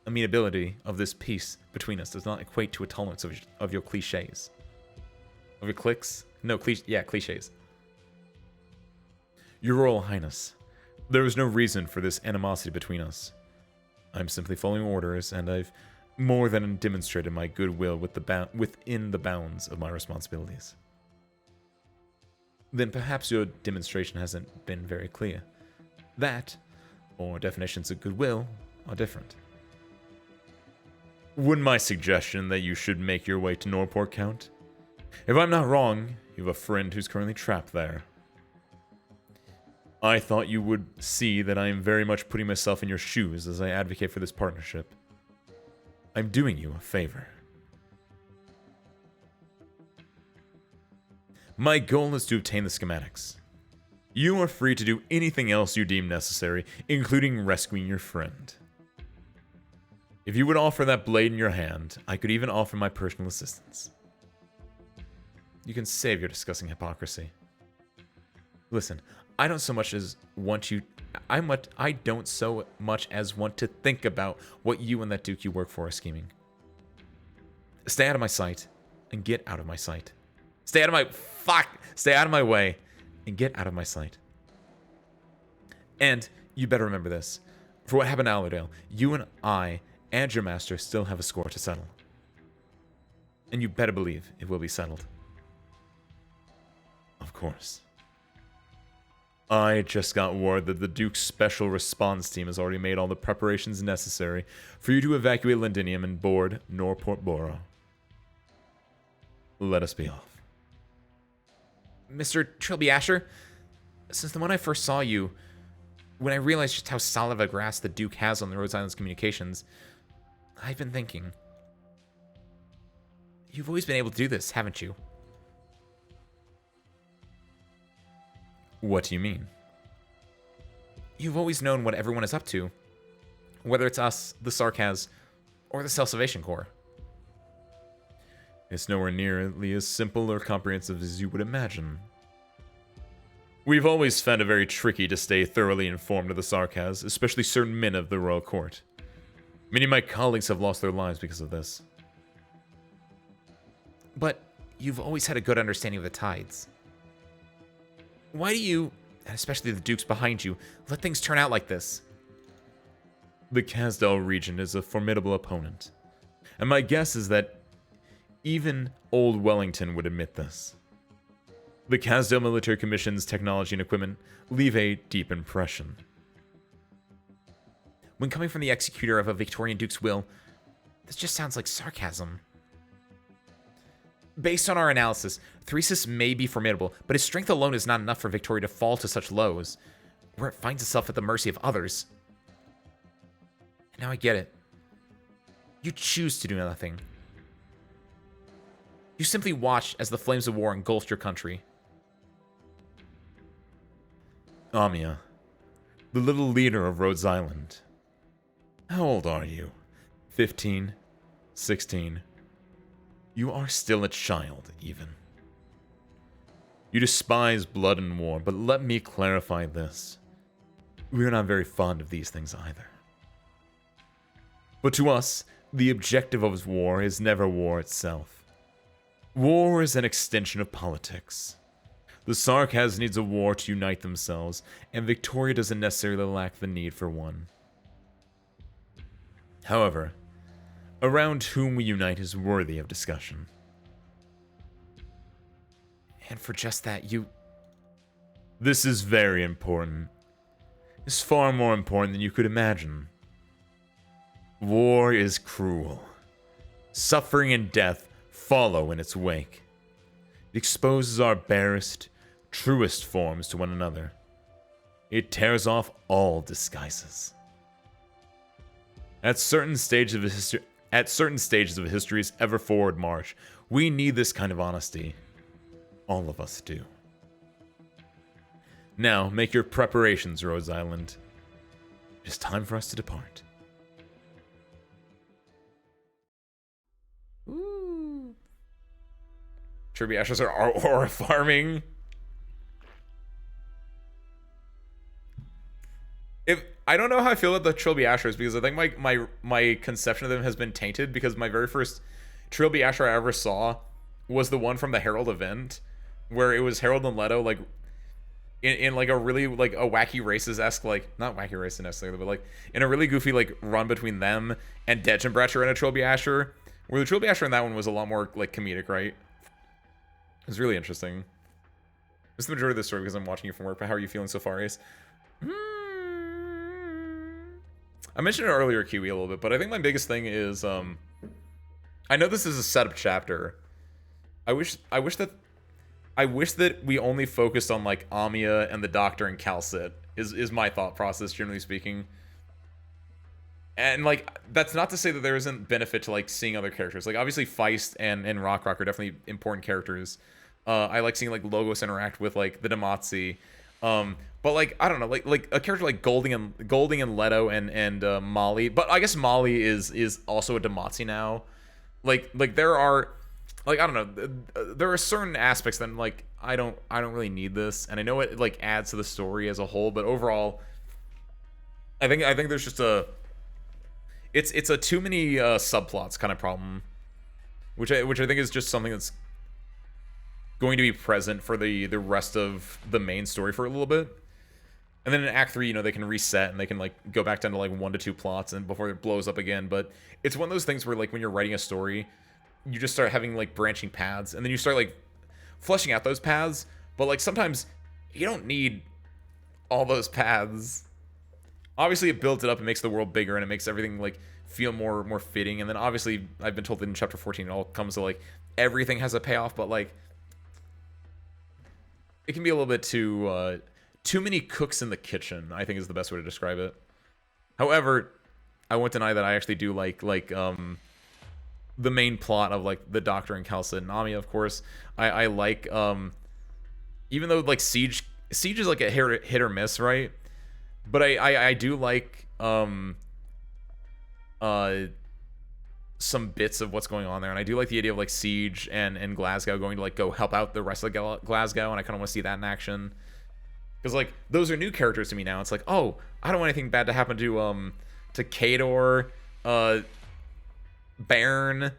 amenability of this peace between us does not equate to a tolerance of your cliches. Of your cliques? No, cliches. Your Royal Highness, there is no reason for this animosity between us. I'm simply following orders, and I've more than demonstrated my goodwill within the bounds of my responsibilities. Then perhaps your demonstration hasn't been very clear. That, or definitions of goodwill, are different. Wouldn't my suggestion that you should make your way to Norport count? If I'm not wrong, you have a friend who's currently trapped there. I thought you would see that I am very much putting myself in your shoes as I advocate for this partnership. I'm doing you a favor. My goal is to obtain the schematics. You are free to do anything else you deem necessary, including rescuing your friend. If you would offer that blade in your hand, I could even offer my personal assistance. You can save your discussing hypocrisy. Listen, I don't so much as want you... I don't so much as want to think about what you and that Duke you work for are scheming. Stay out of my sight and get out of my sight. Stay out of my... Fuck! Stay out of my way and get out of my sight. And you better remember this. For what happened to Allerdale, you and I and your master still have a score to settle. And you better believe it will be settled. Of course. I just got word that the Duke's special response team has already made all the preparations necessary for you to evacuate Londinium and board Norport Borough. Let us be off. Mr. Trilby Asher, since the moment I first saw you, when I realized just how solid of a grasp the Duke has on the Rhode Island's communications, I've been thinking. You've always been able to do this, haven't you? What do you mean? You've always known what everyone is up to, whether it's us, the Sarkaz, or the Self-Salvation Corps. It's nowhere nearly as simple or comprehensive as you would imagine. We've always found it very tricky to stay thoroughly informed of the Sarkaz, especially certain men of the royal court. Many of my colleagues have lost their lives because of this. But you've always had a good understanding of the tides. Why do you, and especially the Dukes behind you, let things turn out like this? The Kasdal region is a formidable opponent, and my guess is that even Old Wellington would admit this. The Kasdal Military Commission's technology and equipment leave a deep impression. When coming from the executor of a Victorian Duke's will, this just sounds like sarcasm. Based on our analysis, Thresis may be formidable, but his strength alone is not enough for Victoria to fall to such lows, where it finds itself at the mercy of others. And now I get it. You choose to do nothing. You simply watched as the flames of war engulfed your country. Amia, the little leader of Rhodes Island. How old are you? 15? 16? You are still a child, even. You despise blood and war, but let me clarify this. We are not very fond of these things either. But to us, the objective of war is never war itself. War is an extension of politics. The Sarkaz needs a war to unite themselves, and Victoria doesn't necessarily lack the need for one. However, around whom we unite is worthy of discussion. And for just that, you... This is very important. It's far more important than you could imagine. War is cruel. Suffering and death follow in its wake. It exposes our barest, truest forms to one another. It tears off all disguises. At certain stages of history's ever-forward march, we need this kind of honesty. All of us do. Now, make your preparations, Rhodes Island. It is time for us to depart. Trilby Ashers are aura farming. I don't know how I feel about the Trilby Ashers, because I think my conception of them has been tainted, because my very first Trilby Asher I ever saw was the one from the Herald event, where it was Harold and Leto, like, in like a really, like, a wacky races-esque, like, not wacky racing necessarily, but like, in a really goofy, like, run between them and Degenbrecher and a Trilby Asher, where the Trilby Asher in that one was a lot more, like, comedic, right? It was really interesting. This is the majority of the story because I'm watching you from work, but how are you feeling so far, Ace? I mentioned it earlier, Kiwi, a little bit, but I think my biggest thing is, I know this is a setup chapter. I wish that we only focused on, like, Amia and the Doctor and Calcit, is my thought process, generally speaking. And, like, that's not to say that there isn't benefit to, like, seeing other characters. Like, obviously, Feist and Rock are definitely important characters. I like seeing, like, Logos interact with, like, the Demazi. But like I don't know, like a character like Golding and Leto and Molly, but I guess Molly is also a Demazi now. Like there are, like I don't know, there are certain aspects that like I don't really need this, and I know it like adds to the story as a whole, but overall, I think there's just it's a too many subplots kind of problem, which I think is just something that's going to be present for the rest of the main story for a little bit. And then in Act 3, you know, they can reset and they can, like, go back down to, like, 1 to 2 plots and before it blows up again. But it's one of those things where, like, when you're writing a story, you just start having, like, branching paths. And then you start, like, fleshing out those paths. But, like, sometimes you don't need all those paths. Obviously, it builds it up. It makes the world bigger and it makes everything, like, feel more fitting. And then, obviously, I've been told that in Chapter 14, it all comes to, like, everything has a payoff. But, like, it can be a little bit too many cooks in the kitchen, I think is the best way to describe it. However, I won't deny that I actually do like the main plot of like the Doctor and Kalsa and Nami, of course. I like even though like Siege is like a hit or miss, right? But I do like some bits of what's going on there, and I do like the idea of like Siege and Glasgow going to like go help out the rest of Glasgow, and I kind of want to see that in action. Because, like, those are new characters to me now. It's like, oh, I don't want anything bad to happen to Kador, Bairn,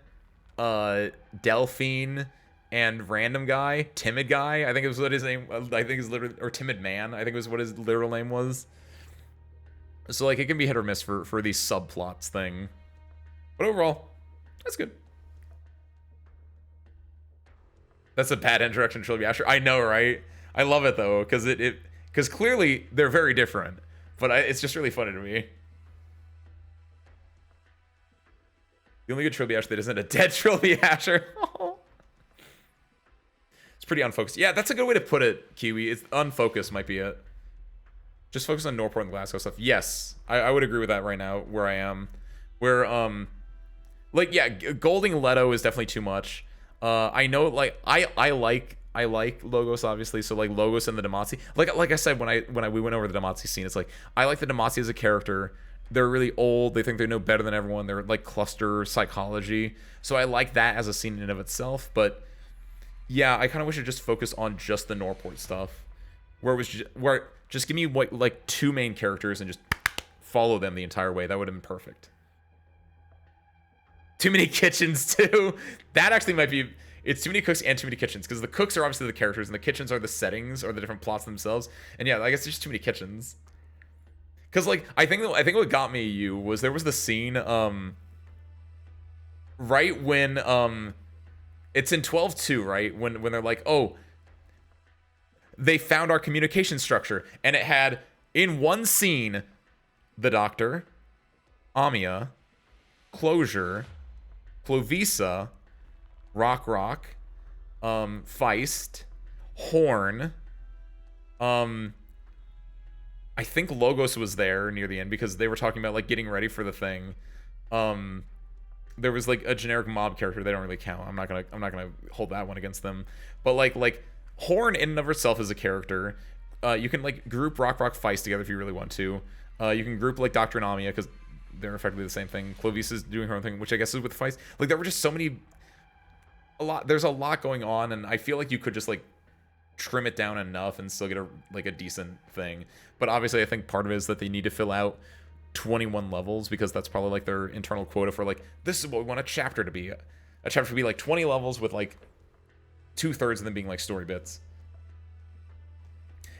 Delphine, and random guy, Timid Guy. I think it was what his name, I think is literally, or Timid Man, I think was what his literal name was. So, like, it can be hit or miss for these subplots thing. But overall, that's good. That's a bad introduction to Trilogy Asher. I know, right? I love it, though, because because clearly they're very different, but it's just really funny to me. The only good Trilby Asher that isn't a dead Trilby Asher. It's pretty unfocused. Yeah, that's a good way to put it, Kiwi. It's unfocused might be it. Just focus on Norport and Glasgow stuff. Yes, I would agree with that right now where I am. Where like yeah, Golding Leto is definitely too much. I know like I like Logos, obviously, so like Logos and the Demazi. Like I said when we went over the Demazi scene, it's like I like the Demazi as a character. They're really old. They think they know better than everyone. They're like cluster psychology. So I like that as a scene in and of itself. But yeah, I kind of wish it just focused on just the Norport stuff, where it was just give me like 2 main characters and just follow them the entire way. That would have been perfect. Too many kitchens too. That actually might be. It's too many cooks and too many kitchens, because the cooks are obviously the characters and the kitchens are the settings or the different plots themselves. And yeah, I guess there's just too many kitchens. Because like I think what got me was there was the scene right when it's in 12-2, right? When they're like, oh, they found our communication structure, and it had in one scene the Doctor, Amia, Closure, Clovisa, Rock, Feist, Horn, I think Logos was there near the end because they were talking about like getting ready for the thing. There was like a generic mob character. They don't really count. I'm not gonna hold that one against them. But like Horn in and of itself is a character. You can like group Rock, Feist together if you really want to. You can group like Doctor and Amia because they're effectively the same thing. Clovisa's doing her own thing, which I guess is with Feist. Like there were just so many. There's a lot going on, and I feel like you could just like trim it down enough and still get a decent thing. But obviously I think part of it is that they need to fill out 21 levels because that's probably like their internal quota for like, this is what we want a chapter to be. A chapter to be like 20 levels with like 2/3 of them being like story bits.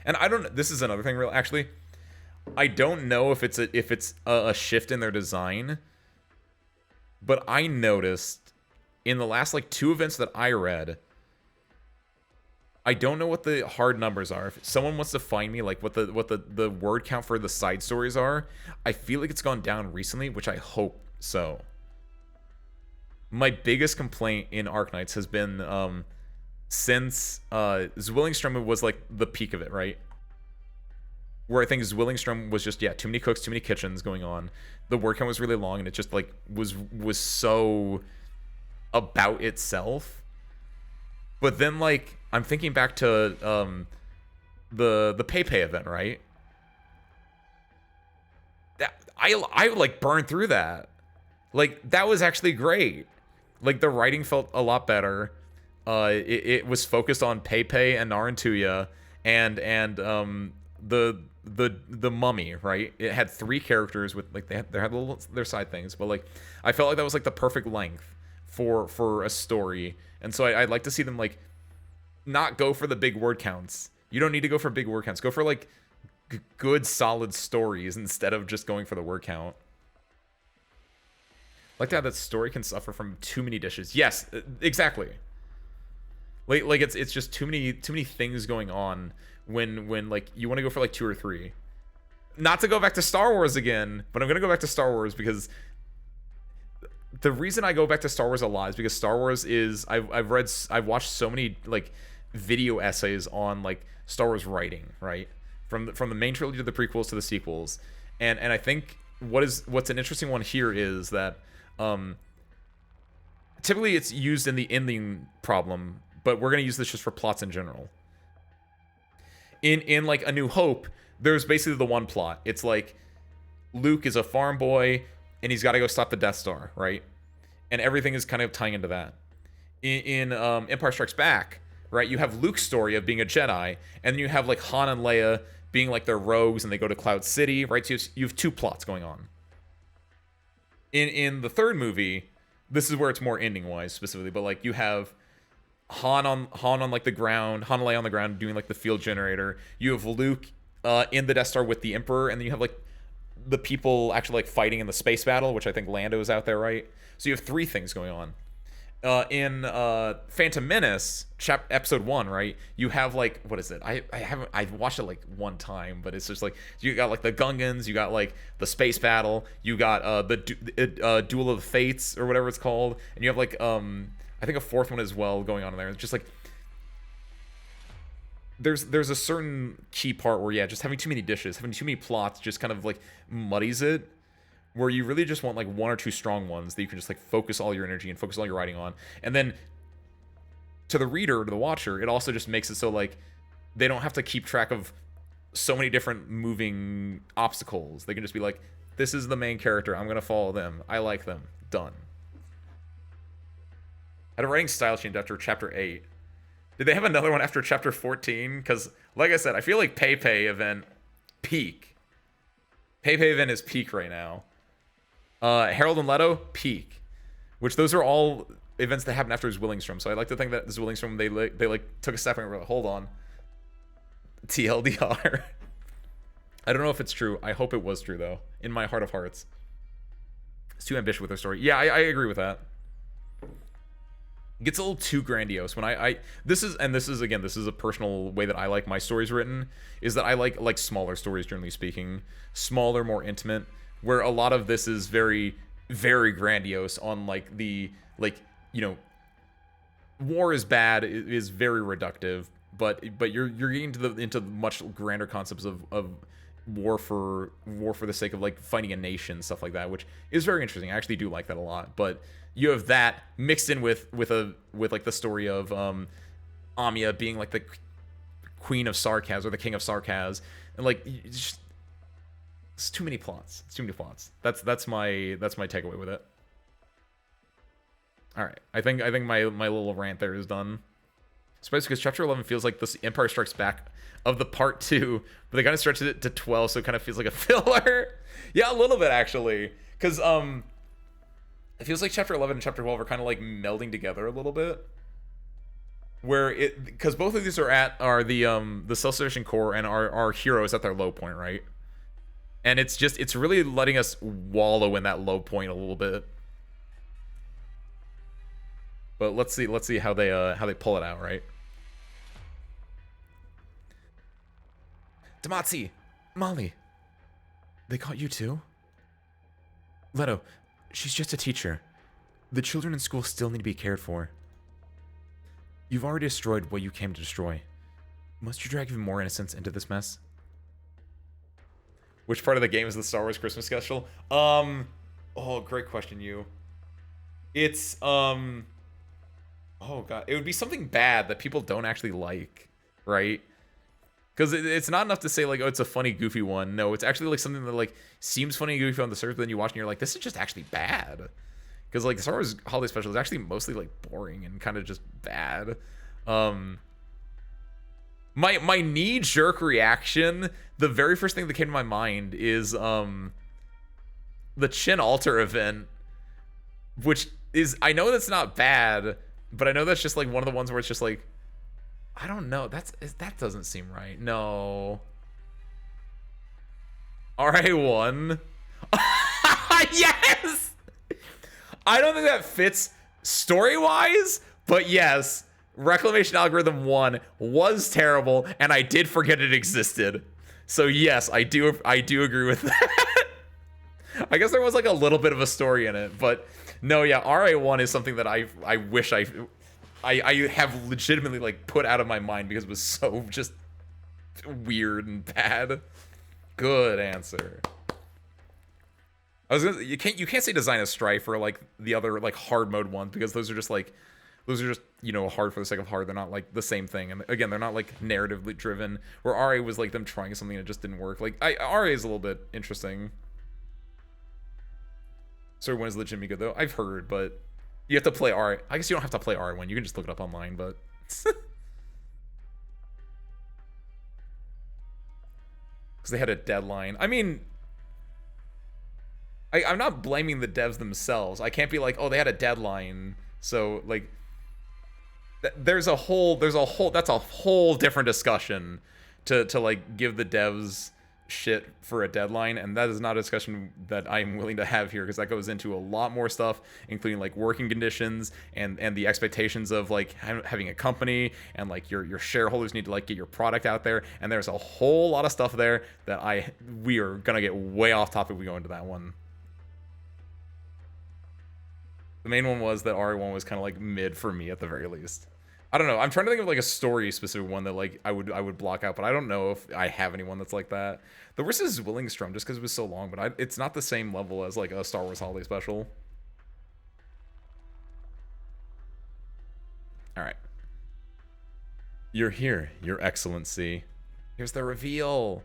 And I don't, this is another thing actually, I don't know if it's a shift in their design, but I noticed in the last like 2 events that I read, I don't know what the hard numbers are. If someone wants to find me like what the word count for the side stories are, I feel like it's gone down recently, which I hope so. My biggest complaint in Arknights has been since Zwillingstrom was like the peak of it, right? Where I think Zwillingstrom was just, yeah, too many cooks, too many kitchens going on. The word count was really long, and it just like was so about itself. But then like I'm thinking back to the Pepe event, right? That I like burned through that. Like that was actually great. Like the writing felt a lot better. It was focused on Pepe and Narantuya and the mummy, right? It had 3 characters with like they had their side things, but like I felt like that was like the perfect length for a story. And so I'd like to see them like not go for the big word counts. You don't need to go for big word counts. Go for like good solid stories instead of just going for the word count. Like that story can suffer from too many dishes. Yes, exactly. Like it's just too many things going on when like you want to go for like 2 or 3. Not to go back to Star Wars again, but I'm gonna go back to Star Wars because the reason I go back to Star Wars a lot is because Star Wars is I've watched so many like video essays on like Star Wars writing, right? From the main trilogy to the prequels to the sequels, and I think what's an interesting one here is that typically it's used in the ending problem, but we're gonna use this just for plots in general. In like A New Hope, there's basically the one plot. It's like Luke is a farm boy and he's got to go stop the Death Star, right? And everything is kind of tying into that. In Empire Strikes Back, right, you have Luke's story of being a Jedi, and then you have like Han and Leia being like they're rogues and they go to Cloud City, right? So you have 2 plots going on. In the third movie, this is where it's more ending wise specifically, but like you have Han on like the ground, Han and Leia on the ground doing like the field generator. You have Luke in the Death Star with the Emperor, and then you have like the people actually like fighting in the space battle, which I think Lando is out there, right? So you have 3 things going on. In Phantom Menace, episode 1, right? You have like, what is it? I've watched it like one time, but it's just like you got like the Gungans, you got like the space battle, you got the Duel of the Fates or whatever it's called, and you have like I think a 4th one as well going on in there. It's just like there's a certain key part where just having too many dishes, having too many plots just kind of like muddies it, where you really just want like 1 or 2 strong ones that you can just like focus all your energy and focus all your writing on. And then to the reader, to the watcher, it also just makes it so like they don't have to keep track of so many different moving obstacles. They can just be like, this is the main character, I'm gonna follow them, I like them, done. Had a writing style change after chapter 8. Did they have another one after chapter 14? Because like I said, I feel like Pepe event peak. Pepe event is peak right now. Harold and Leto, peak. Which those are all events that happen after his Willingstrom. So I like to think that his Willingstrom, they like took a step and were like, hold on. TLDR. I don't know if it's true. I hope it was true though. In my heart of hearts. It's too ambitious with their story. Yeah, I agree with that. It gets a little too grandiose when this is a personal way that I like my stories written, is that I like smaller stories, generally speaking. Smaller, more intimate, where a lot of this is very, very grandiose on like the, like, you know, war is bad, is very reductive, but you're getting into much grander concepts of war for the sake of like fighting a nation, stuff like that, which is very interesting. I actually do like that a lot. But you have that mixed in with like the story of Amia being like the queen of Sarkaz or the king of Sarkaz, and like it's too many plots. It's too many plots. That's my takeaway with it. All right, I think my little rant there is done. Especially because chapter 11 feels like this Empire Strikes Back of the part 2, but they kind of stretched it to 12, so it kind of feels like a filler. Yeah, a little bit actually, because it feels like chapter 11 and chapter 12 are kind of like melding together a little bit. Because both of these are the self-sufficient core and our heroes at their low point, right? And it's really letting us wallow in that low point a little bit. But let's see how they pull it out, right? Damatsi, Molly, they caught you too? Leto, she's just a teacher. The children in school still need to be cared for. You've already destroyed what you came to destroy. Must you drag even more innocence into this mess? Which part of the game is the Star Wars Christmas special? Oh, great question, you. It's, oh god, it would be something bad that people don't actually like, right? Because it's not enough to say, like, oh, it's a funny, goofy one. No, it's actually, like, something that, like, seems funny and goofy on the surface, but then you watch and you're like, this is just actually bad. Because, like, Star Wars Holiday Special is actually mostly, like, boring and kind of just bad. My knee-jerk reaction, the very first thing that came to my mind is the Chin Altar event, which is, I know that's not bad, but I know that's just, like, one of the ones where it's just, like, I don't know. That doesn't seem right. No. RA1. Yes! I don't think that fits story-wise, but yes, Reclamation Algorithm 1 was terrible, and I did forget it existed. So yes, I do agree with that. I guess there was like a little bit of a story in it, but no, yeah, RA1 is something that I wish I have legitimately like put out of my mind because it was so just weird and bad. Good answer. I was gonna, you can't say Design of Strife or like the other like hard mode ones because those are just you know, hard for the sake of hard. They're not like the same thing, and again, they're not like narratively driven. Where RA was like them trying something that just didn't work. Like RA is a little bit interesting. Story 1 is legitimately good though. I've heard, but you have to play RA. I guess you don't have to play RA1. You can just look it up online, but because they had a deadline. I mean, I'm not blaming the devs themselves. I can't be like, oh, they had a deadline, so like, that's a whole different discussion to like give the devs shit for a deadline, and that is not a discussion that I'm willing to have here because that goes into a lot more stuff, including like working conditions and the expectations of like having a company, and like your shareholders need to like get your product out there, and there's a whole lot of stuff there that we are gonna get way off topic if we go into that one. The main one was that RA1 was kind of like mid for me at the very least. I don't know. I'm trying to think of like a story specific one that like I would block out, but I don't know if I have anyone that's like that. The worst is Willingstrom just because it was so long, but it's not the same level as like a Star Wars Holiday Special. All right. You're here, Your Excellency. Here's the reveal.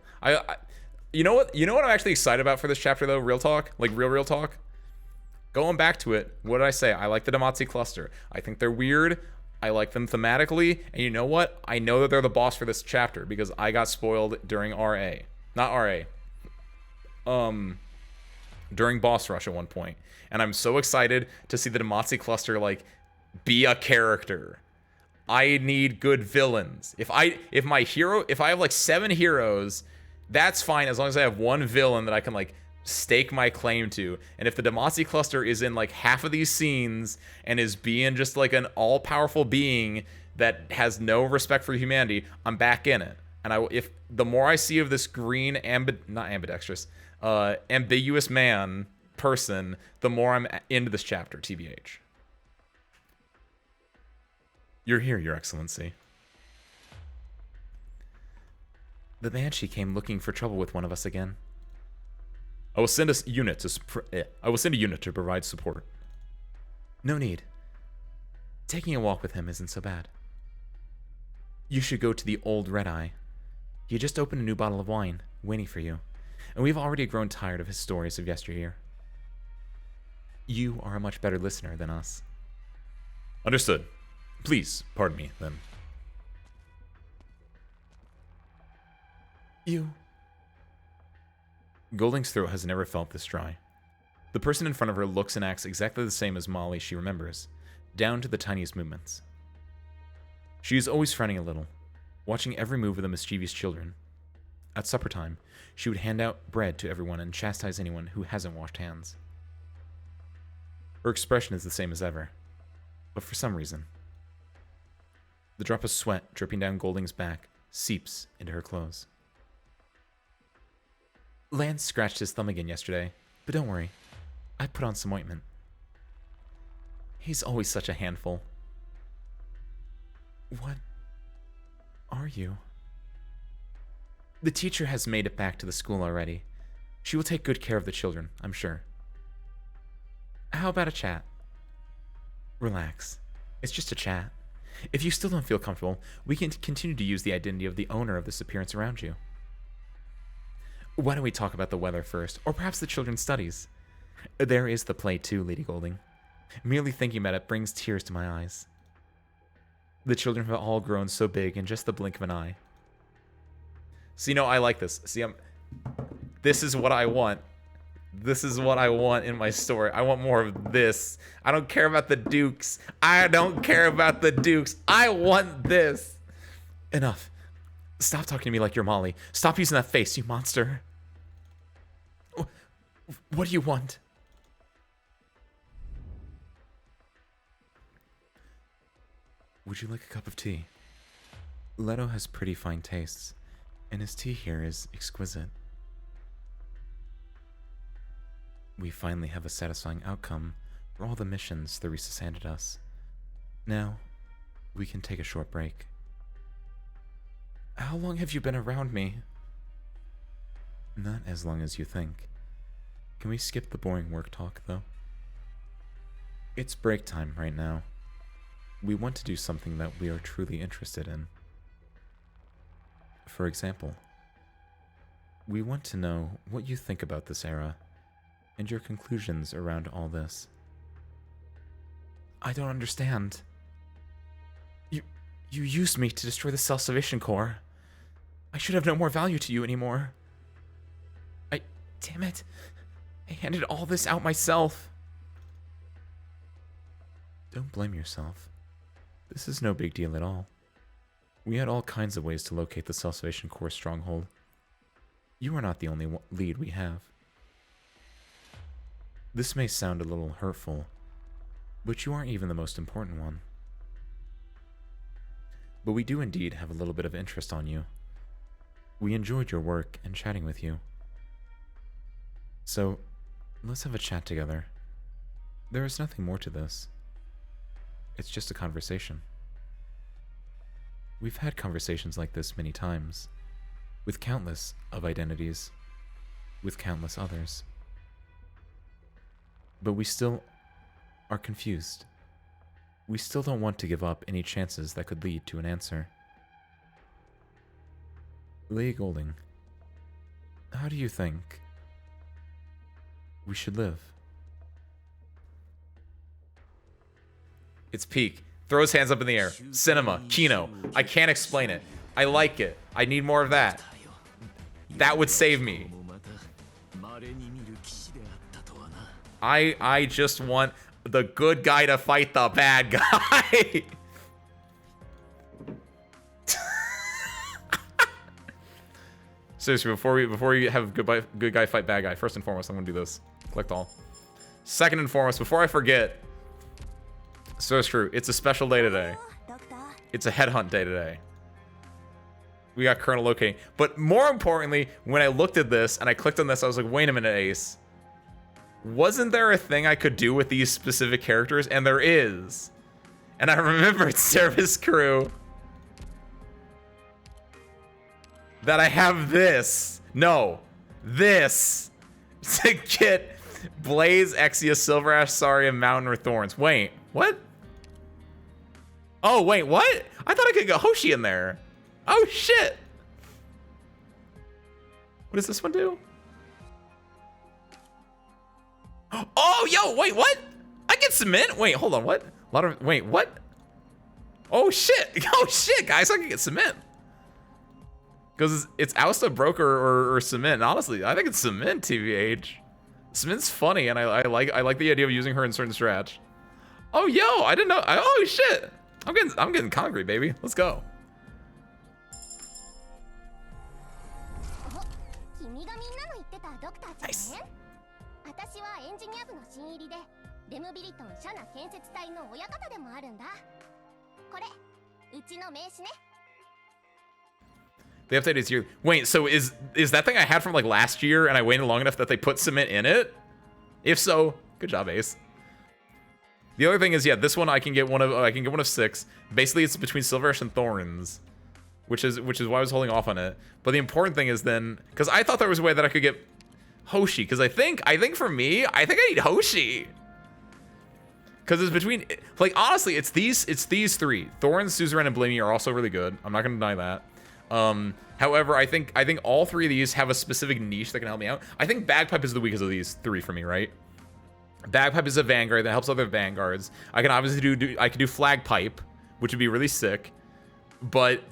You know what I'm actually excited about for this chapter though? Real talk, like real talk. Going back to it, what did I say? I like the Demazi cluster. I think they're weird. I like them thematically. And you know what? I know that they're the boss for this chapter because I got spoiled during RA. Not RA. During boss rush at one point. And I'm so excited to see the Demazi cluster like be a character. I need good villains. If I have like 7 heroes, that's fine as long as I have one villain that I can like stake my claim to. And if the Demazi cluster is in like half of these scenes and is being just like an all-powerful being that has no respect for humanity, I'm back in it. And if the more I see of this green ambiguous man person, the more I'm into this chapter, TBH. You're here, Your Excellency. The Banshee came looking for trouble with one of us again. I will send a unit to provide support. No need. Taking a walk with him isn't so bad. You should go to the old Red Eye. He just opened a new bottle of wine, waiting for you, and we've already grown tired of his stories of yesteryear. You are a much better listener than us. Understood. Please, pardon me, then. You... Golding's throat has never felt this dry. The person in front of her looks and acts exactly the same as Molly she remembers, down to the tiniest movements. She is always frowning a little, watching every move of the mischievous children. At supper time, she would hand out bread to everyone and chastise anyone who hasn't washed hands. Her expression is the same as ever, but for some reason, the drop of sweat dripping down Golding's back seeps into her clothes. Lance scratched his thumb again yesterday, but don't worry. I put on some ointment. He's always such a handful. What are you? The teacher has made it back to the school already. She will take good care of the children, I'm sure. How about a chat? Relax. It's just a chat. If you still don't feel comfortable, we can continue to use the identity of the owner of this appearance around you. Why don't we talk about the weather first, or perhaps the children's studies? There is the play too, Lady Golding. Merely thinking about it brings tears to my eyes. The children have all grown so big in just the blink of an eye. So, I like this. See, this is what I want. This is what I want in my story. I want more of this. I don't care about the dukes. I don't care about the dukes. I want this. Enough. Stop talking to me like you're Molly. Stop using that face, you monster. What do you want? Would you like a cup of tea? Leto has pretty fine tastes, and his tea here is exquisite. We finally have a satisfying outcome for all the missions Theresa's handed us. Now, we can take a short break. How long have you been around me? Not as long as you think. Can we skip the boring work talk, though? It's break time right now. We want to do something that we are truly interested in. For example, we want to know what you think about this era and your conclusions around all this. I don't understand. You used me to destroy the Self-Salvation Corps. I should have no more value to you anymore. Damn it. I handed all this out myself. Don't blame yourself. This is no big deal at all. We had all kinds of ways to locate the Self-Salvation Corps stronghold. You are not the only lead we have. This may sound a little hurtful, but you aren't even the most important one. But we do indeed have a little bit of interest on you. We enjoyed your work and chatting with you. So, let's have a chat together. There is nothing more to this. It's just a conversation. We've had conversations like this many times, with countless of identities, with countless others. But we still are confused. We still don't want to give up any chances that could lead to an answer. Lady Golding, how do you think we should live? It's peak. Throw his hands up in the air. Cinema. Kino. I can't explain it. I like it. I need more of that. That would save me. I just want the good guy to fight the bad guy. Seriously, before we have good guy fight bad guy, first and foremost, I'm gonna do this. Collect all. Second and foremost, before I forget, so it's true. It's a special day today. It's a headhunt day today. We got Colonel locating. But more importantly, when I looked at this and I clicked on this, I was like, wait a minute, Ace. Wasn't there a thing I could do with these specific characters? And there is. And I remembered Service Crew. That I have this. No. This. To get Blaze, Exia, Silver Ash, Saria, Mountain, or Thorns. Wait. What? Oh, wait, what? I thought I could get Hoshi in there. Oh, shit. What does this one do? Oh, yo, wait, what? I get cement? Wait, hold on, what? Wait, what? Oh, shit. Oh, shit, guys, I can get cement. Because it's Ousta, Broker, or Cement. And honestly, I think it's Cement, TVH. Cement's funny, and I like the idea of using her in certain stretch. Oh, yo, I didn't know. Oh, shit. I'm getting concrete, baby. Let's go. Nice. The update is here. Wait, so is that thing I had from like last year and I waited long enough that they put cement in it? If so, good job, Ace. The other thing is, yeah, this one I can get one of 6. Basically, it's between Silver Ash and Thorns, which is why I was holding off on it. But the important thing is then, because I thought there was a way that I could get Hoshi, because I think for me, I think I need Hoshi. Because it's between, like, honestly, it's these three. Thorin, Suzerain, and Blamey are also really good. I'm not gonna deny that. However, I think all three of these have a specific niche that can help me out. I think Bagpipe is the weakest of these three for me, right? Bagpipe is a vanguard that helps other vanguards. I can obviously I can do Flagpipe, which would be really sick. But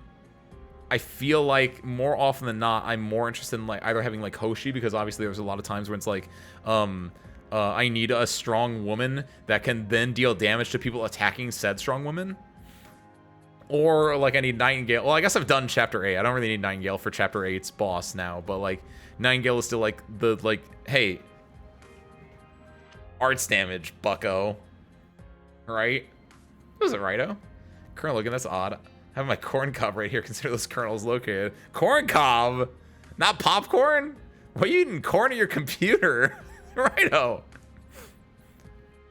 I feel like more often than not, I'm more interested in like either having like Hoshi, because obviously there's a lot of times when it's like, I need a strong woman that can then deal damage to people attacking said strong woman. Or like I need Nightingale. Well, I guess I've done Chapter 8. I don't really need Nightingale for Chapter 8's boss now, but like Nightingale is still like the hey, arts damage, bucko. Right? Was it righto? Colonel, look, that's odd. I have my corn cob right here. Consider this colonel's located. Corn cob, not popcorn. What are you eating corn at your computer? Righto.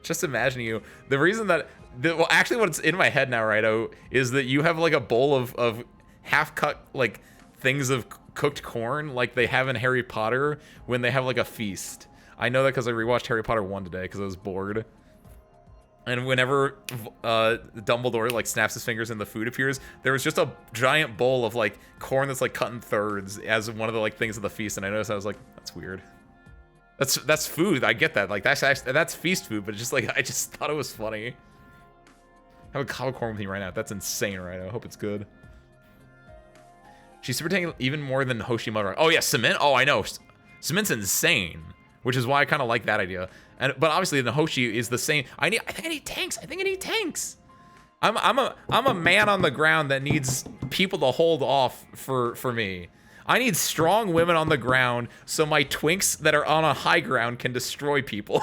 Just imagine you. The reason that, well, actually, what's in my head now, Righto, is that you have like a bowl of half-cut like things of cooked corn, like they have in Harry Potter when they have like a feast. I know that because I rewatched Harry Potter 1 today because I was bored. And whenever Dumbledore like snaps his fingers and the food appears, there was just a giant bowl of like corn that's like cut in thirds as one of the like things of the feast. And I noticed, I was like, that's weird. That's food. I get that. Like that's feast food, but it's just like I just thought it was funny. I have a cob corn with me right now. That's insane, right? I hope it's good. She's super tanky even more than Hoshi Mudrock. Oh yeah, cement. Oh, I know. Cement's insane, which is why I kind of like that idea. But obviously the Hoshi is the same. I think I need tanks. I think I need tanks. I'm a man on the ground that needs people to hold off for me. I need strong women on the ground so my twinks that are on a high ground can destroy people.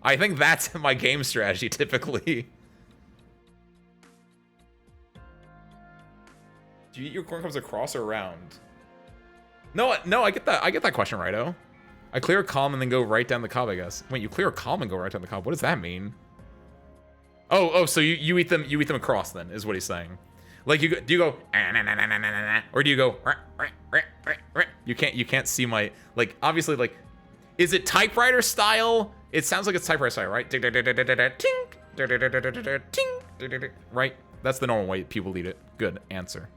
I think that's my game strategy typically. Do you eat your corn cobs across or around? No, I get that question, Righto. I clear a column and then go right down the cob, I guess. Wait, you clear a column and go right down the cob. What does that mean? Oh, so you eat them across then, is what he's saying. Like do you go or do you go you can't see my, like, obviously, like, is it typewriter style? It sounds like it's typewriter style, right? Right? That's the normal way people eat it. Good answer.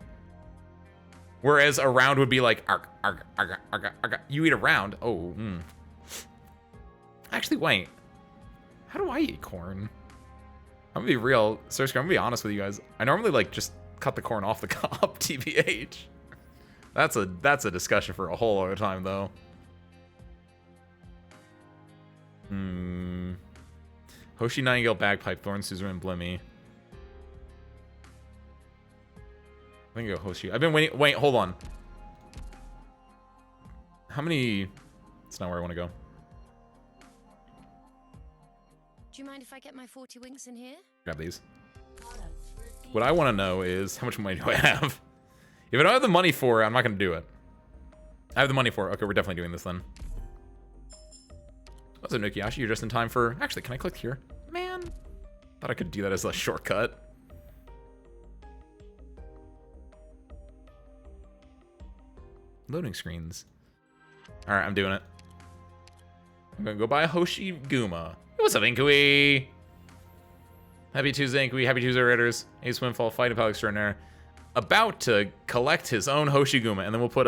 Whereas around would be like you eat around. Oh, Actually, wait. How do I eat corn? I'm gonna be real, Sergio, I'm gonna be honest with you guys. I normally like just cut the corn off the cob, TBH. That's a discussion for a whole other time, though. Hoshi, Nightingale, Bagpipe, Thorn, Suzerain, Blimmy. I think I go Hoshi. I've been waiting. Wait, hold on. How many? That's not where I want to go. Do you mind if I get my 40 winks in here? Grab these. What I want to know is how much money do I have? If I don't have the money for it, I'm not going to do it. I have the money for it. Okay, we're definitely doing this then. What's up, Nukiyashi? You're just in time for... Actually, can I click here? Man. Thought I could do that as a shortcut. Loading screens. Alright, I'm doing it. I'm going to go buy a Hoshi Guma. What's up, Inkui? Happy Tuesday, Inkui. Happy Tuesday, Raiders. Ace Windfall, Fighting Pal Extraordinaire. About to collect his own Hoshi Guma. And then we'll put,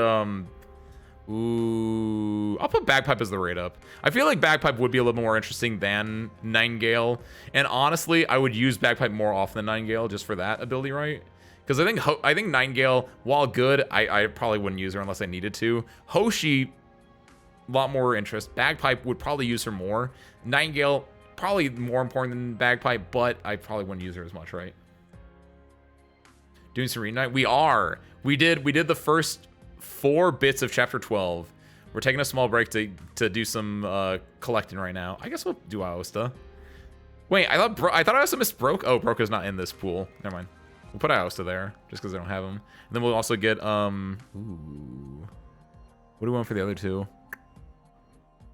ooh, I'll put Bagpipe as the raid up. I feel like Bagpipe would be a little more interesting than Nightingale. And honestly, I would use Bagpipe more often than Nightingale just for that ability, right? Because I think Nightingale, while good, I probably wouldn't use her unless I needed to. Hoshi, a lot more interest. Bagpipe would probably use her more. Nightingale, probably more important than Bagpipe, but I probably wouldn't use her as much, right? Doing some reunite? We are. We did the first 4 bits of chapter 12. We're taking a small break to do some collecting right now. I guess we'll do Aosta. Wait, I thought Aosta missed Broke. Oh, Broka's not in this pool. Never mind. We'll put Aosta there just because I don't have him. And then we'll also get ooh. What do we want for the other 2?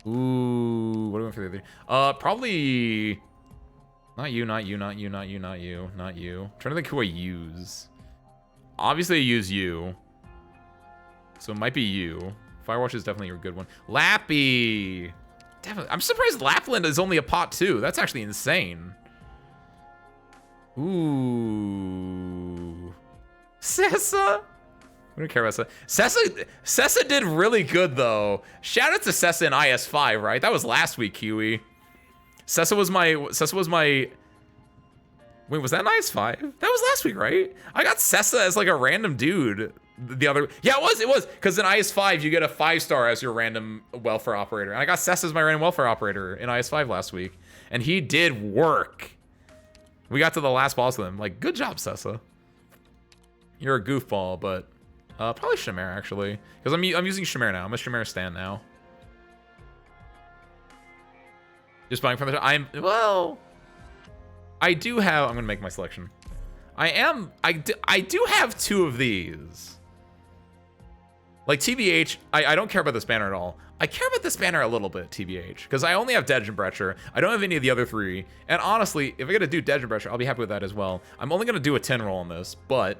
Ooh, what do we want for the other? Probably not you. I'm trying to think who I use. Obviously, I use you. So it might be you. Firewatch is definitely a good one. Lappy! Definitely. I'm surprised Lapland is only a pot 2. That's actually insane. Ooh. Sessa? We don't care about Sessa. Sessa did really good, though. Shout out to Sessa in IS5, right? That was last week, Kiwi. Sessa was my... Wait, was that in IS5? That was last week, right? I got Sessa as like a random dude the other... Yeah, it was. Because in IS5, you get a 5-star as your random welfare operator. And I got Sessa as my random welfare operator in IS5 last week. And he did work. We got to the last boss with him. Like, good job, Sessa. You're a goofball, but... probably Chimera, actually. Because I'm using Chimera now. I'm a Chimera stan now. Just buying from the... Well... I do have... I'm going to make my selection. I do have 2 of these. Like, TBH, I don't care about this banner at all. I care about this banner a little bit, TBH. Because I only have Dej and Brecher. I don't have any of the other 3. And honestly, if I get to do Dej and Brecher, I'll be happy with that as well. I'm only going to do a 10 roll on this, but...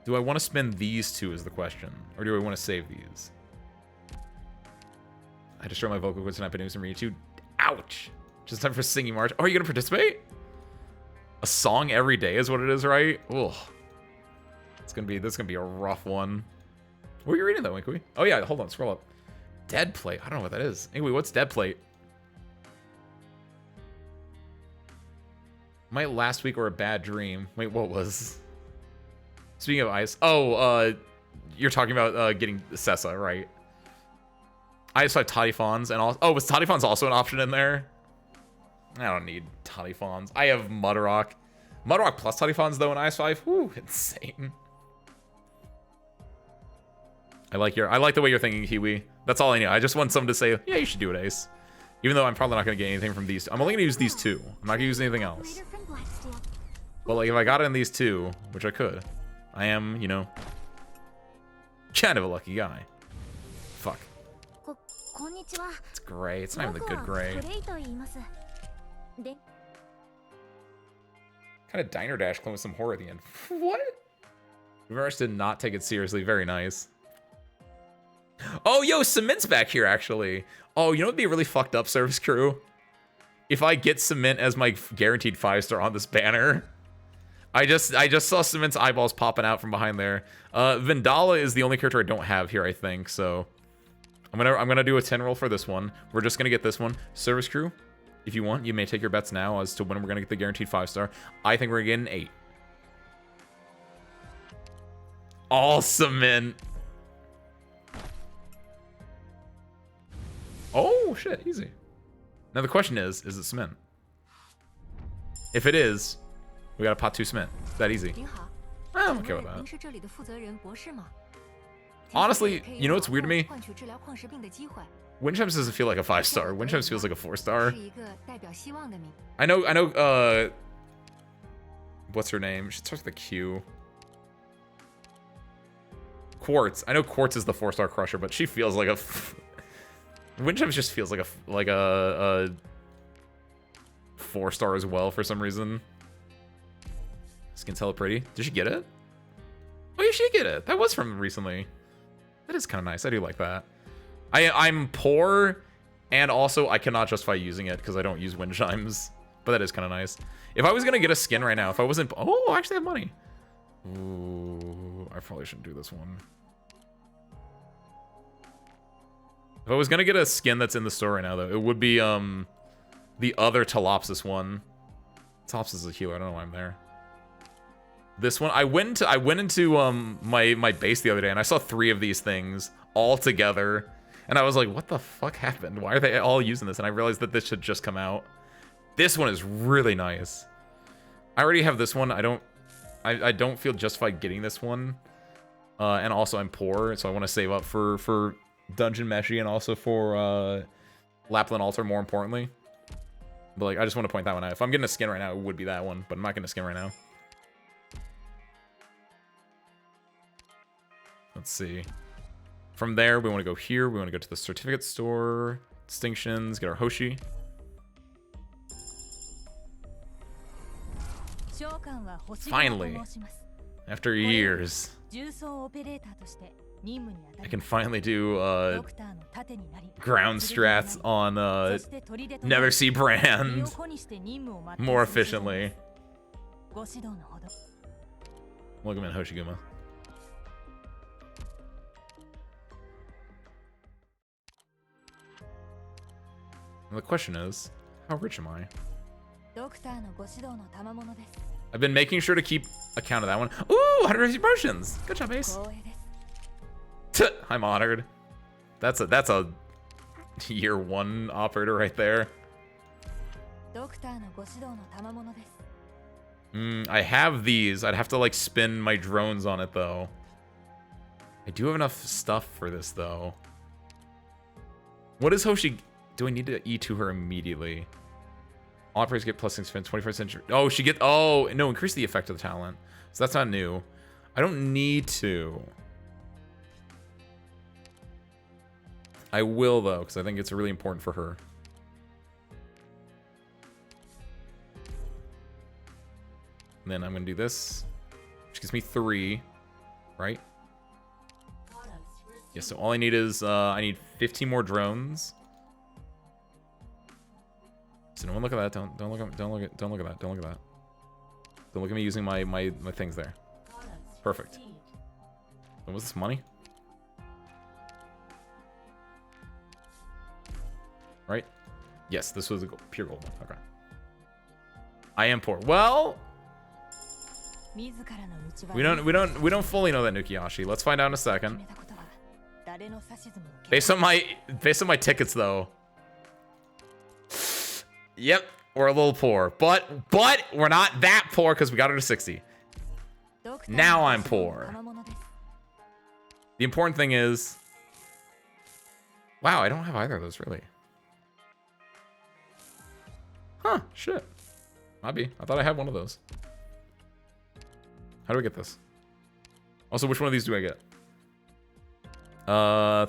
Do I want to spend these 2 is the question. Or do I want to save these? I destroy my vocal cords tonight by doing some reading too. Ouch! Just time for singing march. Oh, are you gonna participate? A song every day is what it is, right? Ugh. This is gonna be a rough one. What are you reading though, Winkly? Oh yeah, hold on, scroll up. Dead plate. I don't know what that is. Anyway, what's dead plate? My last week or a bad dream. Wait, what was? Speaking of ice. Oh, you're talking about getting Sessa, right? I just have Toddyfons and all. Oh, was Toddyfons also an option in there? I don't need Toddyfons. I have Mudrock. Mudrock plus Toddyfons though in IS5. Whew, insane. I like the way you're thinking, Kiwi. That's all I need. I just want someone to say, yeah, you should do it, Ace. Even though I'm probably not gonna get anything from these. I'm only gonna use these 2. I'm not gonna use anything else. But like if I got it in these 2, which I could, I am, you know, kind of a lucky guy. Fuck. It's gray. It's not even the good gray. Kind of Diner Dash clone with some horror at the end. What? Reverse did not take it seriously. Very nice. Oh, yo, Cement's back here, actually. Oh, you know what would be a really fucked up, Service Crew? If I get Cement as my guaranteed 5-star on this banner. I just saw Cement's eyeballs popping out from behind there. Vendala is the only character I don't have here, I think, so... I'm gonna do a 10 roll for this one. We're just gonna get this one. Service Crew, if you want, you may take your bets now as to when we're gonna get the guaranteed 5-star. I think we're getting 8. All Cement. Oh shit, easy. Now the question is it Cement? If it is, we got a pot 2 Cement. It's that easy. I'm okay with that. Honestly, you know what's weird to me? Windchimes doesn't feel like a 5-star. Windchimes feels like a 4-star. I know, what's her name? She starts with a Q. Quartz. I know Quartz is the 4-star crusher, but she feels like a... Windchimes just feels like a 4-star as well for some reason. Skin's hella pretty. Did she get it? Oh, you should get it. That was from recently. That is kind of nice. I do like that. I'm poor, and also I cannot justify using it because I don't use wind chimes. But that is kind of nice. If I was going to get a skin right now, if I wasn't... Oh, I actually have money. Ooh, I probably shouldn't do this one. If I was going to get a skin that's in the store right now, though, it would be the other Talopsis one. Talopsis is a healer. I don't know why I'm there. This one, I went into my base the other day and I saw 3 of these things all together, and I was like, what the fuck happened? Why are they all using this? And I realized that this should just come out. This one is really nice. I already have this one. I don't feel justified getting this one, and also I'm poor, so I want to save up for Dungeon Meshi and also for Lapland Altar, more importantly. But like, I just want to point that one out. If I'm getting a skin right now, it would be that one, but I'm not getting a skin right now. Let's see. From there, we want to go here. We want to go to the certificate store, distinctions, get our Hoshi. Finally, after years. I can finally do ground strats on Never See Brand more efficiently. Look at him in Hoshiguma. And the question is, how rich am I? I've been making sure to keep account of that one. Ooh, 150 promotions. Good job, Ace. I'm honored. That's a year 1 operator right there. I have these. I'd have to like spin my drones on it though. I do have enough stuff for this though. What is Hoshi? Do I need to E2 her immediately? All operators get plus 6 spin, 21st century. Oh, she get. Oh, no, increase the effect of the talent. So that's not new. I don't need to. I will though, because I think it's really important for her. And then I'm gonna do this, which gives me 3, right? Yeah. So all I need is I need 15 more drones. So no one look at that. Don't look at that. Don't look at that. Don't look at me using my things there. Perfect. What was this money? Right? Yes, this was a pure gold one. Okay. I am poor. Well, we don't fully know that, Nukiyashi. Let's find out in a second. Based on my tickets though. Yep, we're a little poor, but we're not that poor because we got her to 60. Now I'm poor. The important thing is, wow, I don't have either of those really. Huh? Shit. Might be. I thought I had one of those. How do I get this? Also, which one of these do I get?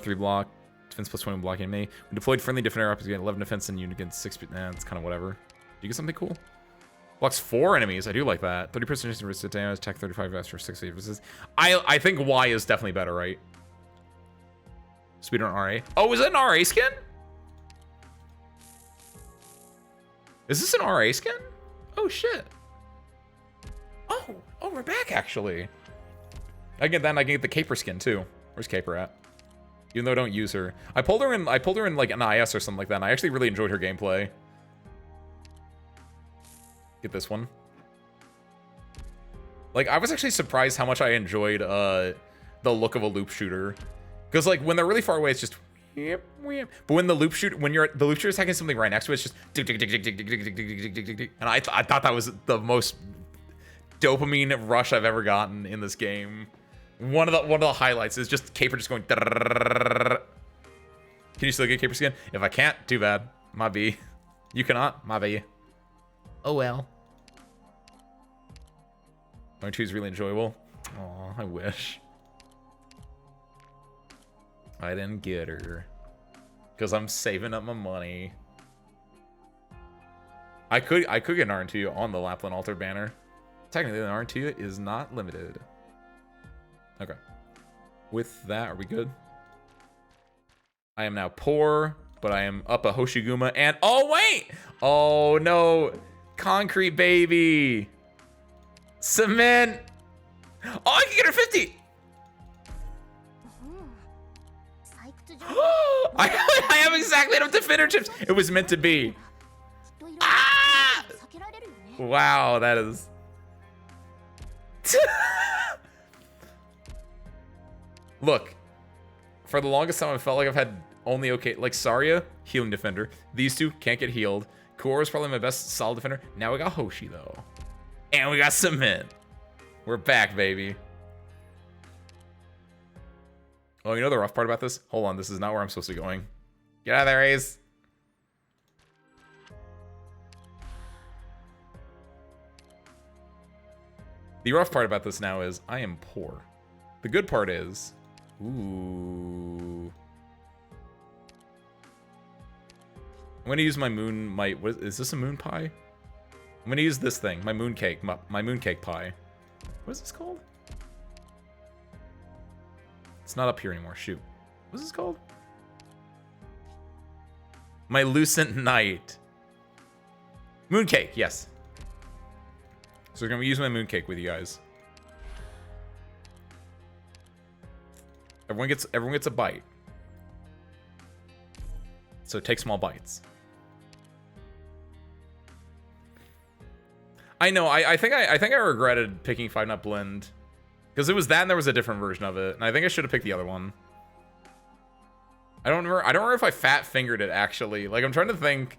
3 block. Defense plus 20 blocking me. We deployed friendly defender up to get 11 defense and unit against 6. Nah, it's kind of whatever. Do you get something cool? Blocks 4 enemies. I do like that. 30% resist damage. Attack 35 extra 60 resist. I think Y is definitely better, right? Speedrun RA. Oh, is that an RA skin? Is this an RA skin? Oh shit. Oh, we're back actually. I get that, and I can get the Caper skin too. Where's Caper at? Even though I don't use her. I pulled her in like an IS or something like that, and I actually really enjoyed her gameplay. Get this one. Like, I was actually surprised how much I enjoyed the look of a loop shooter. Because like when they're really far away, it's just but when the loop shooter, the loop shooter is attacking something right next to it, it's just and I thought that was the most dopamine rush I've ever gotten in this game. One of the highlights is just Caper just going. Can you still get Caper skin? If I can't, too bad. My B. You cannot. My B. Oh well. 2 is really enjoyable. Aw, I wish. I didn't get her. Because I'm saving up my money. I could get an RN2 on the Lapland Altar banner. Technically, the RN2 is not limited. Okay. With that, are we good? I am now poor, but I am up a Hoshiguma and... Oh, wait! Oh, no. Concrete baby. Cement. Oh, I can get her 50. I have exactly enough defender chips. It was meant to be. Ah! Wow, that is... Look, for the longest time, I felt like I've had only okay, like Saria, healing defender. These two can't get healed. Core is probably my best solid defender. Now we got Hoshi though, and we got Cement. We're back, baby. Oh, you know the rough part about this? Hold on, this is not where I'm supposed to be going. Get out of there, Ace. The rough part about this now is I am poor. The good part is, ooh. I'm gonna use my moon, what is this, a moon pie? I'm gonna use this thing, my mooncake pie. What is this called? It's not up here anymore. Shoot. What's this called? My Lucent Night. Mooncake, yes. So we're gonna use my mooncake with you guys. Everyone gets a bite. So take small bites. I know. I think I regretted picking Five Nut Blend because it was that and there was a different version of it, and I think I should have picked the other one. I don't remember if I fat fingered it actually. Like I'm trying to think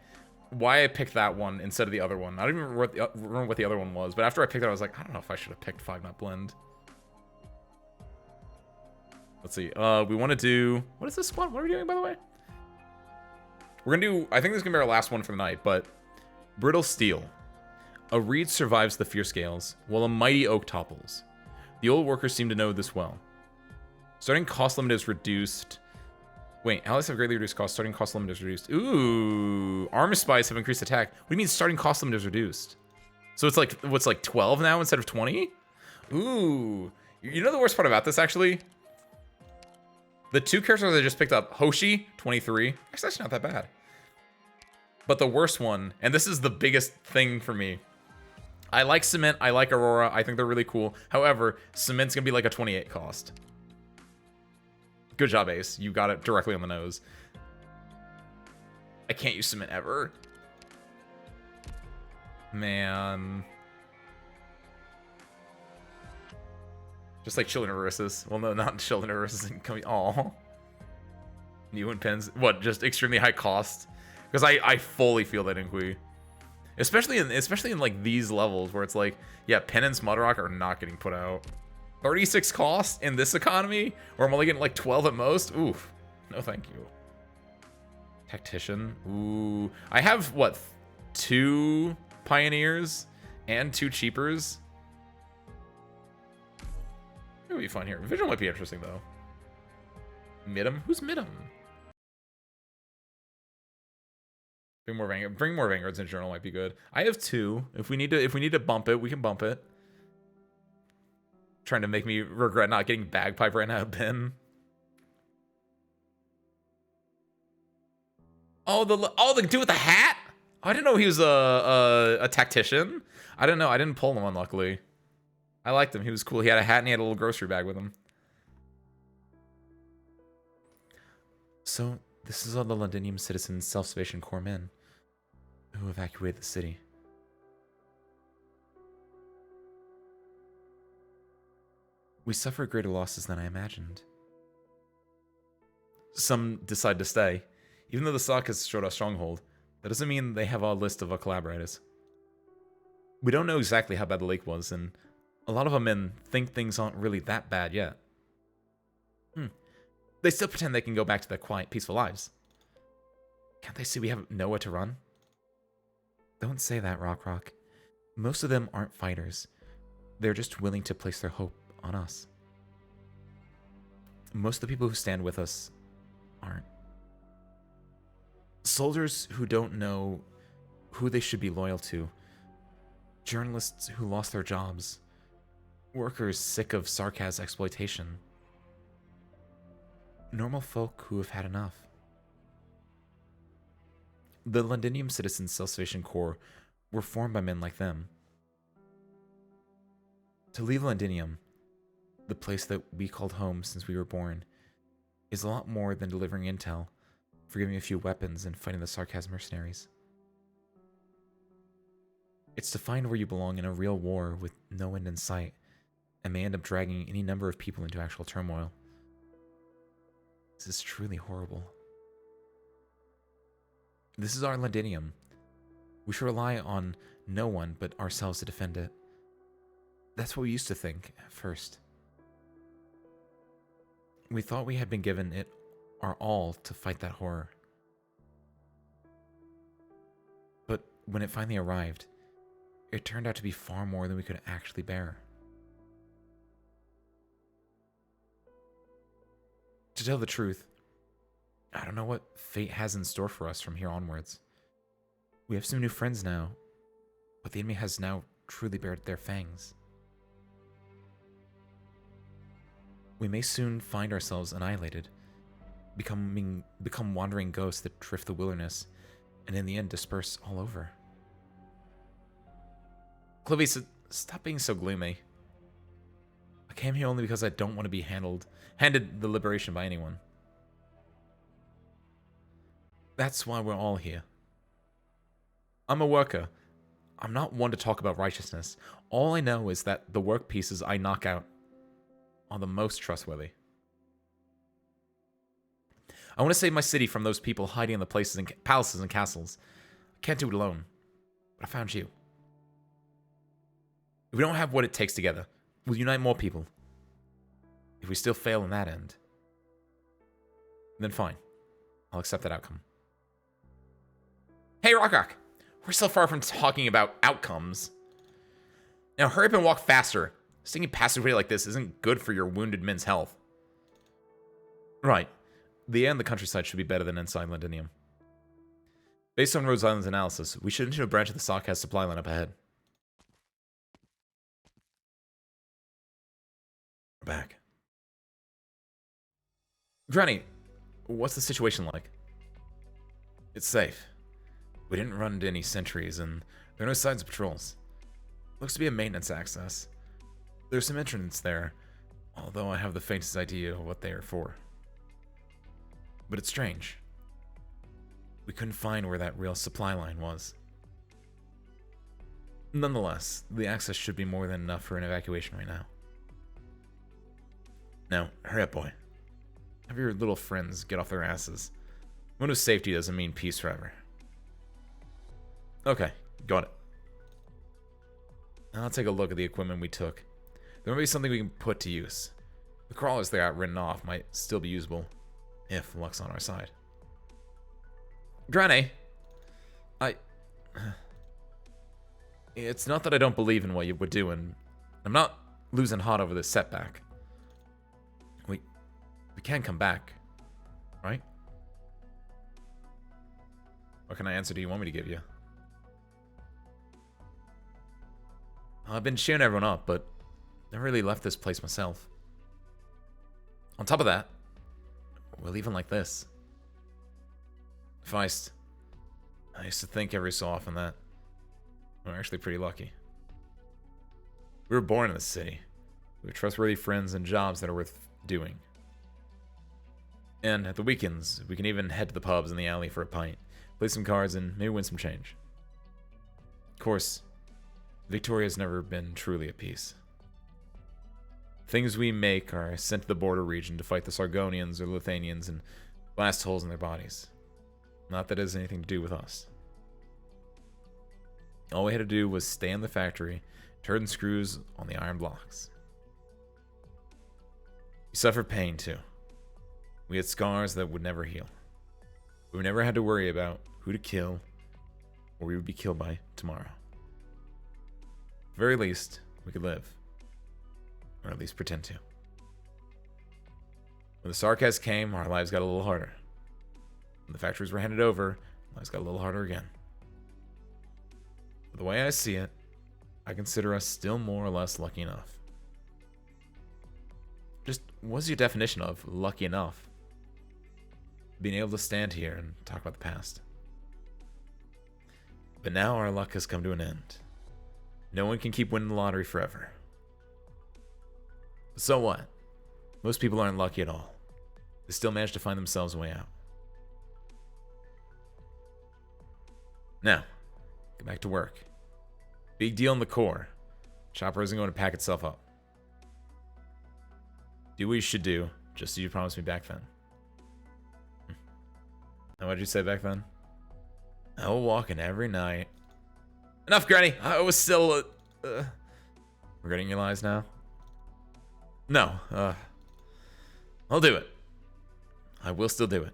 why I picked that one instead of the other one. I don't even remember what the other one was, but after I picked it, I was like, I don't know if I should have picked Five Nut Blend. Let's see. We want to do... What is this one? What are we doing, by the way? We're going to do... I think this is going to be our last one for the night, but... Brittle Steel. A reed survives the fierce gales, while a mighty oak topples. The old workers seem to know this well. Starting cost limit is reduced... Wait, allies have greatly reduced cost. Starting cost limit is reduced. Ooh. Armor spies have increased attack. What do you mean starting cost limit is reduced? So it's like... What's like 12 now instead of 20? Ooh. You know the worst part about this, actually? The two characters I just picked up, Hoshi, 23. Actually, that's not that bad. But the worst one, and this is the biggest thing for me. I like Cement, I like Aurora, I think they're really cool. However, Cement's gonna be like a 28 cost. Good job, Ace. You got it directly on the nose. I can't use Cement ever. Man. Just like Children of Ursus. Well, no, not Children of Ursus. Aw. New and pens. What? Just extremely high cost? Because I fully feel that Inqui. Especially in like these levels where it's like, yeah, Pen and Smudrock are not getting put out. 36 cost in this economy? Or I'm only getting like 12 at most? Oof. No thank you. Tactician. Ooh. I have, what, 2 Pioneers and 2 Cheapers? It'll be fun here. Vigil might be interesting, though. Midam? Who's Midam? Bring more Vanguards in general might be good. I have 2. If we need to bump it, we can bump it. Trying to make me regret not getting Bagpipe right now, Ben. Oh, the dude with the hat? Oh, I didn't know he was a tactician. I didn't know. I didn't pull him, unluckily. I liked him. He was cool. He had a hat and he had a little grocery bag with him. So, this is all the Londinium citizens' Self-Salvation Corps men who evacuated the city. We suffered greater losses than I imagined. Some decide to stay. Even though the SOC has showed a stronghold, that doesn't mean they have a list of collaborators. We don't know exactly how bad the lake was, and a lot of our men think things aren't really that bad yet. They still pretend they can go back to their quiet, peaceful lives. Can't they see we have nowhere to run? Don't say that, Rock. Most of them aren't fighters. They're just willing to place their hope on us. Most of the people who stand with us aren't. Soldiers who don't know who they should be loyal to. Journalists who lost their jobs. Workers sick of Sarkaz's exploitation. Normal folk who have had enough. The Londinium Citizens Self-Salvation Corps were formed by men like them. To leave Londinium, the place that we called home since we were born, is a lot more than delivering intel, forgiving a few weapons, and fighting the Sarkaz mercenaries. It's to find where you belong in a real war with no end in sight, and may end up dragging any number of people into actual turmoil. This is truly horrible. This is our Londinium. We should rely on no one but ourselves to defend it. That's what we used to think at first. We thought we had been given it our all to fight that horror. But when it finally arrived, it turned out to be far more than we could actually bear. To tell the truth, I don't know what fate has in store for us from here onwards. We have some new friends now, but the enemy has now truly bared their fangs. We may soon find ourselves annihilated, become wandering ghosts that drift the wilderness, and in the end disperse all over. Chloe, stop being so gloomy. I came here only because I don't want to be handed the liberation by anyone. That's why we're all here. I'm a worker. I'm not one to talk about righteousness. All I know is that the work pieces I knock out are the most trustworthy. I want to save my city from those people hiding in the places and palaces and castles. I can't do it alone, but I found you. If we don't have what it takes together, we'll unite more people. If we still fail in that end, then fine. I'll accept that outcome. Hey, Rock! We're so far from talking about outcomes. Now hurry up and walk faster. Singing passively like this isn't good for your wounded men's health. Right. The air in the countryside should be better than inside Londinium. Based on Rhode Island's analysis, we should enter a branch of the Sarkaz supply line up ahead. We're back. Granny, what's the situation like? It's safe. We didn't run into any sentries, and there are no signs of patrols. Looks to be a maintenance access. There's some entrance there, although I have the faintest idea of what they are for. But it's strange. We couldn't find where that real supply line was. Nonetheless, the access should be more than enough for an evacuation right now. Now, hurry up, boy. Have your little friends get off their asses. One of safety doesn't mean peace forever. Okay, got it. Now I'll take a look at the equipment we took. There might be something we can put to use. The crawlers that got written off might still be usable, if luck's on our side. Granny! It's not that I don't believe in what you were doing. I'm not losing heart over this setback. We can come back, right? What kind of answer do you want me to give you? I've been cheering everyone up, but never really left this place myself. On top of that, we're leaving like this. Feist. I used to think every so often that we're actually pretty lucky. We were born in this city. We have trustworthy friends and jobs that are worth doing. And at the weekends, we can even head to the pubs in the alley for a pint, play some cards, and maybe win some change. Of course, Victoria's never been truly at peace. Things we make are sent to the border region to fight the Sargonians or Lithanians and blast holes in their bodies. Not that it has anything to do with us. All we had to do was stay in the factory, turn screws on the iron blocks. We suffered pain too. We had scars that would never heal. We never had to worry about who to kill or we would be killed by tomorrow. At the very least, we could live. Or at least pretend to. When the Sarkaz came, our lives got a little harder. When the factories were handed over, lives got a little harder again. But the way I see it, I consider us still more or less lucky enough. Just, what's your definition of lucky enough? Being able to stand here and talk about the past. But now our luck has come to an end. No one can keep winning the lottery forever. But so what? Most people aren't lucky at all. They still manage to find themselves a way out. Now, get back to work. Big deal in the core. Chopper isn't going to pack itself up. Do what you should do, just as you promised me back then. And what did you say back then? I will walk in every night. Enough, Granny! I was still... Regretting your lies now? No, I'll do it. I will still do it.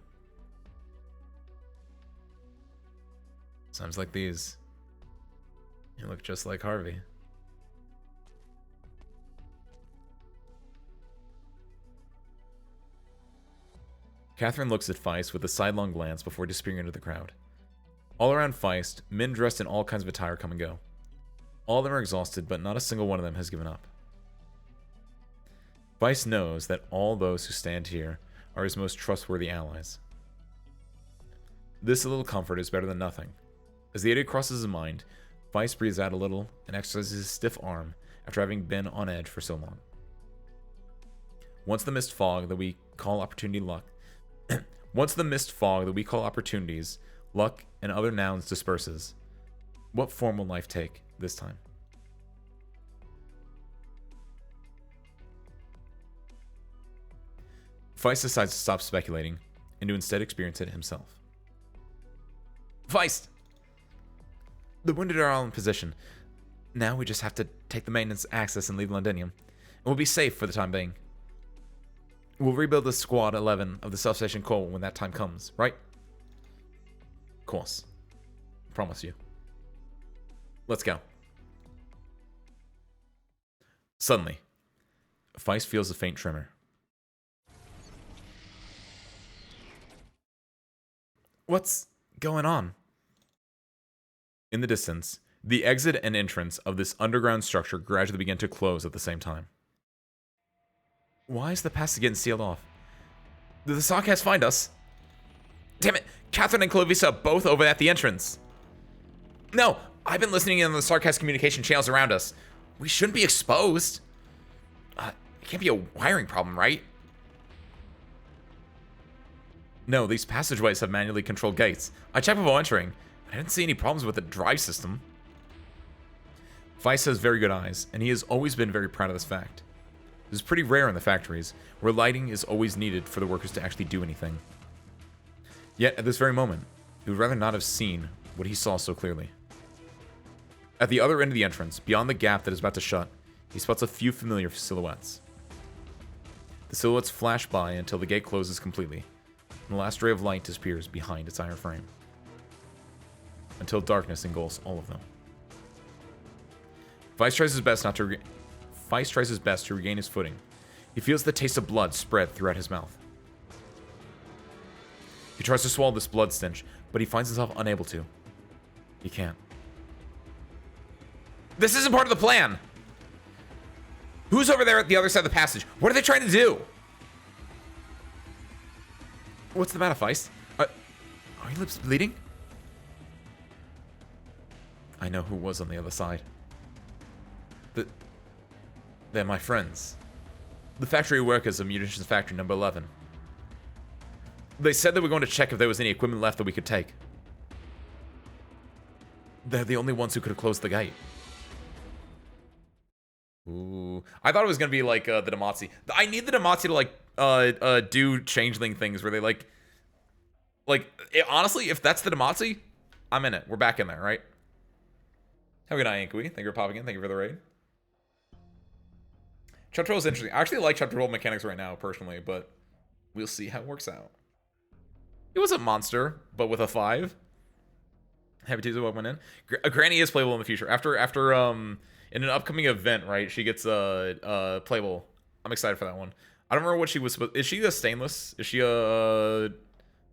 Times like these, you look just like Harvey. Catherine looks at Feist with a sidelong glance before disappearing into the crowd. All around Feist, men dressed in all kinds of attire come and go. All of them are exhausted, but not a single one of them has given up. Vice knows that all those who stand here are his most trustworthy allies. This little comfort is better than nothing. As the idea crosses his mind, Vice breathes out a little and exercises his stiff arm after having been on edge for so long. Once the mist fog that we call opportunities, luck, and other nouns disperses, what form will life take this time? Feist decides to stop speculating and to instead experience it himself. Feist! The wounded are all in position. Now we just have to take the maintenance access and leave Londinium, and we'll be safe for the time being. We'll rebuild the Squad 11 of the Self-Station Corps when that time comes, right? Of course. Promise you. Let's go. Suddenly, Feist feels a faint tremor. What's going on? In the distance, the exit and entrance of this underground structure gradually begin to close at the same time. Why is the passage getting sealed off? Did the Sarkaz find us? Damn it! Catherine and Clovis are both over at the entrance. No! I've been listening in on the Sarkaz communication channels around us. We shouldn't be exposed. It can't be a wiring problem, right? No, these passageways have manually controlled gates. I checked before entering. I didn't see any problems with the drive system. Feist has very good eyes, and he has always been very proud of this fact. This is pretty rare in the factories, where lighting is always needed for the workers to actually do anything. Yet, at this very moment, he would rather not have seen what he saw so clearly. At the other end of the entrance, beyond the gap that is about to shut, he spots a few familiar silhouettes. The silhouettes flash by until the gate closes completely, and the last ray of light disappears behind its iron frame, until darkness engulfs all of them. Feist tries his best to regain his footing. He feels the taste of blood spread throughout his mouth. He tries to swallow this blood stench, but he finds himself unable to. He can't. This isn't part of the plan! Who's over there at the other side of the passage? What are they trying to do? What's the matter, Feist? Are your lips bleeding? I know who was on the other side. They're my friends. The factory workers of Munitions Factory number 11. They said they were going to check if there was any equipment left that we could take. They're the only ones who could have closed the gate. Ooh. I thought it was going to be like the Demazi. I need the Demazi to like do changeling things where they honestly, if that's the Demazi, I'm in it. We're back in there, right? Have a good night, Inkui. Thank you for popping in. Thank you for the raid. Chapter 12 is interesting. I actually like Chapter 12 mechanics right now, personally, but we'll see how it works out. It was a monster, but with a 5. Happy Tuesday, welcome in. Granny is playable in the future. After in an upcoming event, right? She gets playable. I'm excited for that one. I don't remember what she was supposed. Is she a stainless? Is she the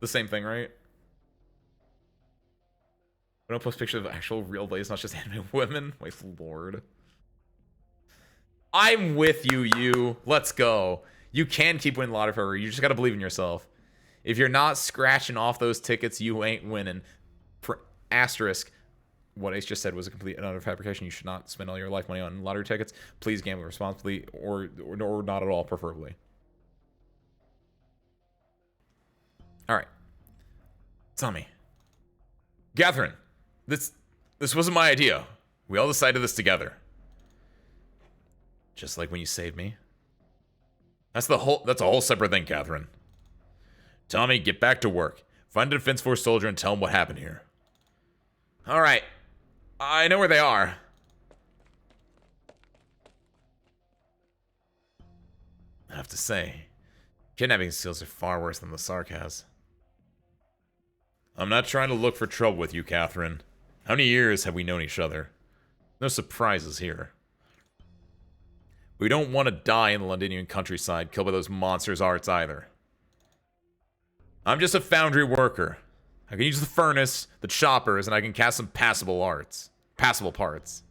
same thing, right? I don't post pictures of actual real ladies, not just anime women. My lord. I'm with you, you. Let's go. You can keep winning lottery forever. You just gotta believe in yourself. If you're not scratching off those tickets, you ain't winning. For asterisk, what Ace just said was a complete and utter fabrication. You should not spend all your life money on lottery tickets. Please gamble responsibly, or not at all, preferably. All right. Tell me, Catherine, this wasn't my idea. We all decided this together. Just like when you saved me. That's a whole separate thing, Catherine. Tommy, get back to work. Find a Defense Force soldier and tell him what happened here. All right. I know where they are. I have to say, kidnapping skills are far worse than the Sarkaz. I'm not trying to look for trouble with you, Catherine. How many years have we known each other? No surprises here. We don't want to die in the Londinian countryside killed by those monsters' arts either. I'm just a foundry worker. I can use the furnace, the choppers, and I can cast some passable parts.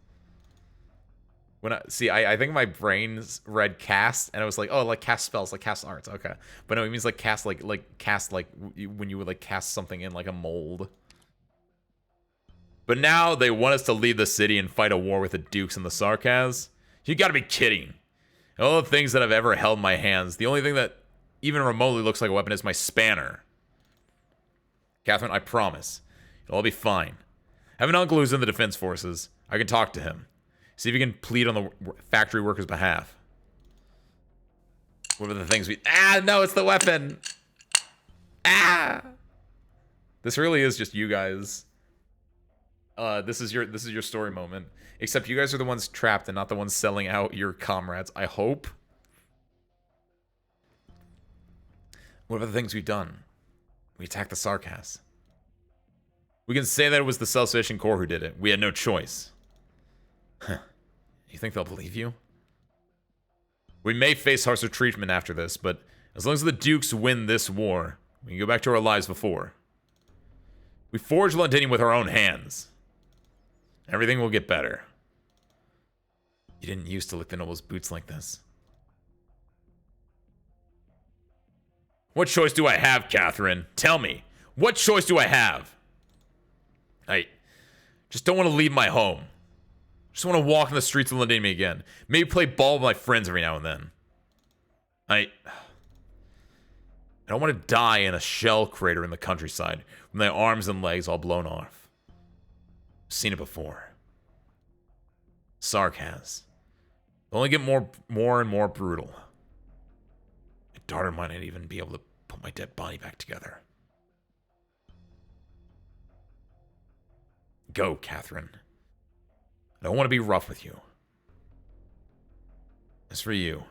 Well, I think my brain's read cast, and I was like, oh, like cast spells, like cast arts. Okay, but no, it means like cast, when you would like cast something in like a mold. But now they want us to leave the city and fight a war with the Dukes and the Sarkaz? You gotta be kidding. All the things that I've ever held in my hands, the only thing that even remotely looks like a weapon is my spanner. Catherine, I promise. It'll all be fine. I have an uncle who's in the defense forces. I can talk to him. See if he can plead on the factory workers' behalf. What are the things we... Ah, no, it's the weapon! Ah! This really is just you guys. This is your story moment. Except you guys are the ones trapped and not the ones selling out your comrades, I hope. What are the things we've done? We attacked the Sarkaz. We can say that it was the Self-Sufficient Corps who did it. We had no choice. Huh. You think they'll believe you? We may face harsher treatment after this, but as long as the Dukes win this war, we can go back to our lives before. We forged Londinium with our own hands. Everything will get better. You didn't used to lick the noble's boots like this. What choice do I have, Catherine? Tell me. What choice do I have? I just don't want to leave my home. Just want to walk in the streets of Londinium again. Maybe play ball with my friends every now and then. I don't want to die in a shell crater in the countryside with my arms and legs all blown off. I've seen it before. Sarkaz. They'll only get more and more brutal. My daughter might not even be able to put my dead body back together. Go, Catherine. I don't want to be rough with you. As for you,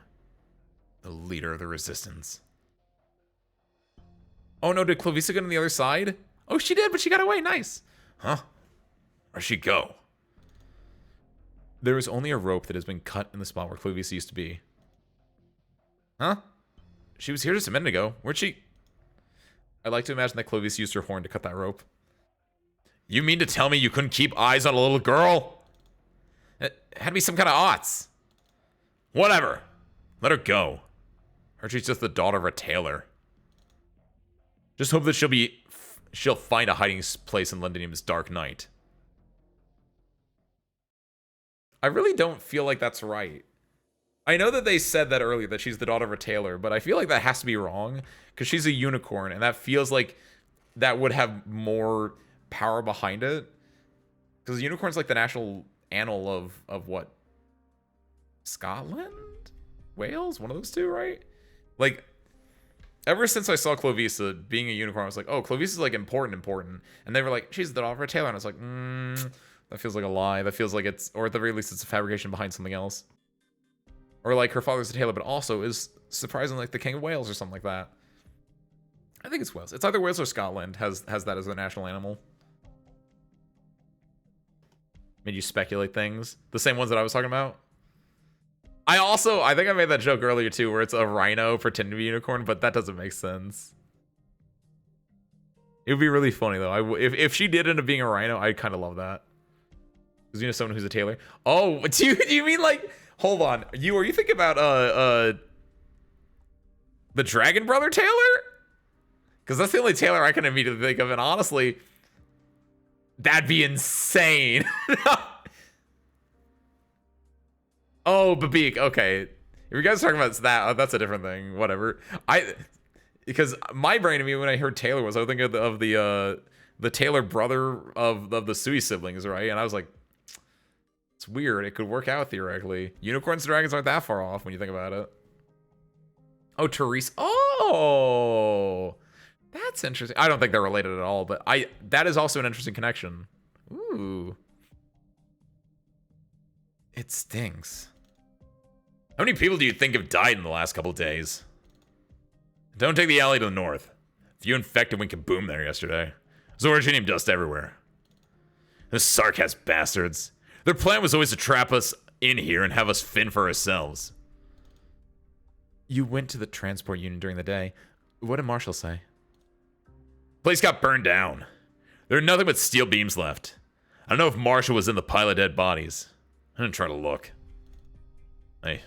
the leader of the resistance. Oh no, did Clovis get on the other side? Oh, she did, but she got away. Nice. Huh? Where'd she go? There is only a rope that has been cut in the spot where Clovis used to be. Huh? She was here just a minute ago. Where'd she... I like to imagine that Clovis used her horn to cut that rope. You mean to tell me you couldn't keep eyes on a little girl? It had to be some kind of oughts. Whatever. Let her go. Or she's just the daughter of a tailor. Just hope that she'll find a hiding place in Londinium's dark night. I really don't feel like that's right. I know that they said that earlier, that she's the daughter of a tailor, but I feel like that has to be wrong, because she's a unicorn, and that feels like that would have more power behind it. Because the unicorn's like the national animal of what? Scotland? Wales? One of those two, right? Like, ever since I saw Clovisa being a unicorn, I was like, oh, Clovisa's like important. And they were like, she's the daughter of a tailor. And I was like, that feels like a lie. That feels like it's, or at the very least, it's a fabrication behind something else. Or like her father's a tailor, but also is surprisingly like the King of Wales or something like that. I think it's Wales. It's either Wales or Scotland has that as a national animal. Made you speculate things. The same ones that I was talking about. I think I made that joke earlier too, where it's a rhino pretending to be a unicorn, but that doesn't make sense. It would be really funny though. If she did end up being a rhino, I'd kind of love that. Because you know someone who's a tailor. Oh, do you mean like? Hold on. Are you thinking about the Dragon Brother Taylor? Because that's the only Taylor I can immediately think of, and honestly, that'd be insane. Oh, Babik. Okay, if you guys are talking about that, that's a different thing. Whatever. Because my brain, when I heard Taylor, was I was thinking of the Taylor brother of the Sui siblings, right? And I was like, it's weird. It could work out theoretically. Unicorns and dragons aren't that far off when you think about it. Oh, Therese. Oh, that's interesting. I don't think they're related at all, but that is also an interesting connection. Ooh. It stinks. How many people do you think have died in the last couple of days? Don't take the alley to the north. A few infected went kaboom there yesterday. There's originium dust everywhere. Those Sarkaz bastards. Their plan was always to trap us in here and have us fend for ourselves. You went to the transport unit during the day. What did Marshall say? Place got burned down. There are nothing but steel beams left. I don't know if Marshall was in the pile of dead bodies. I didn't try to look. Hey.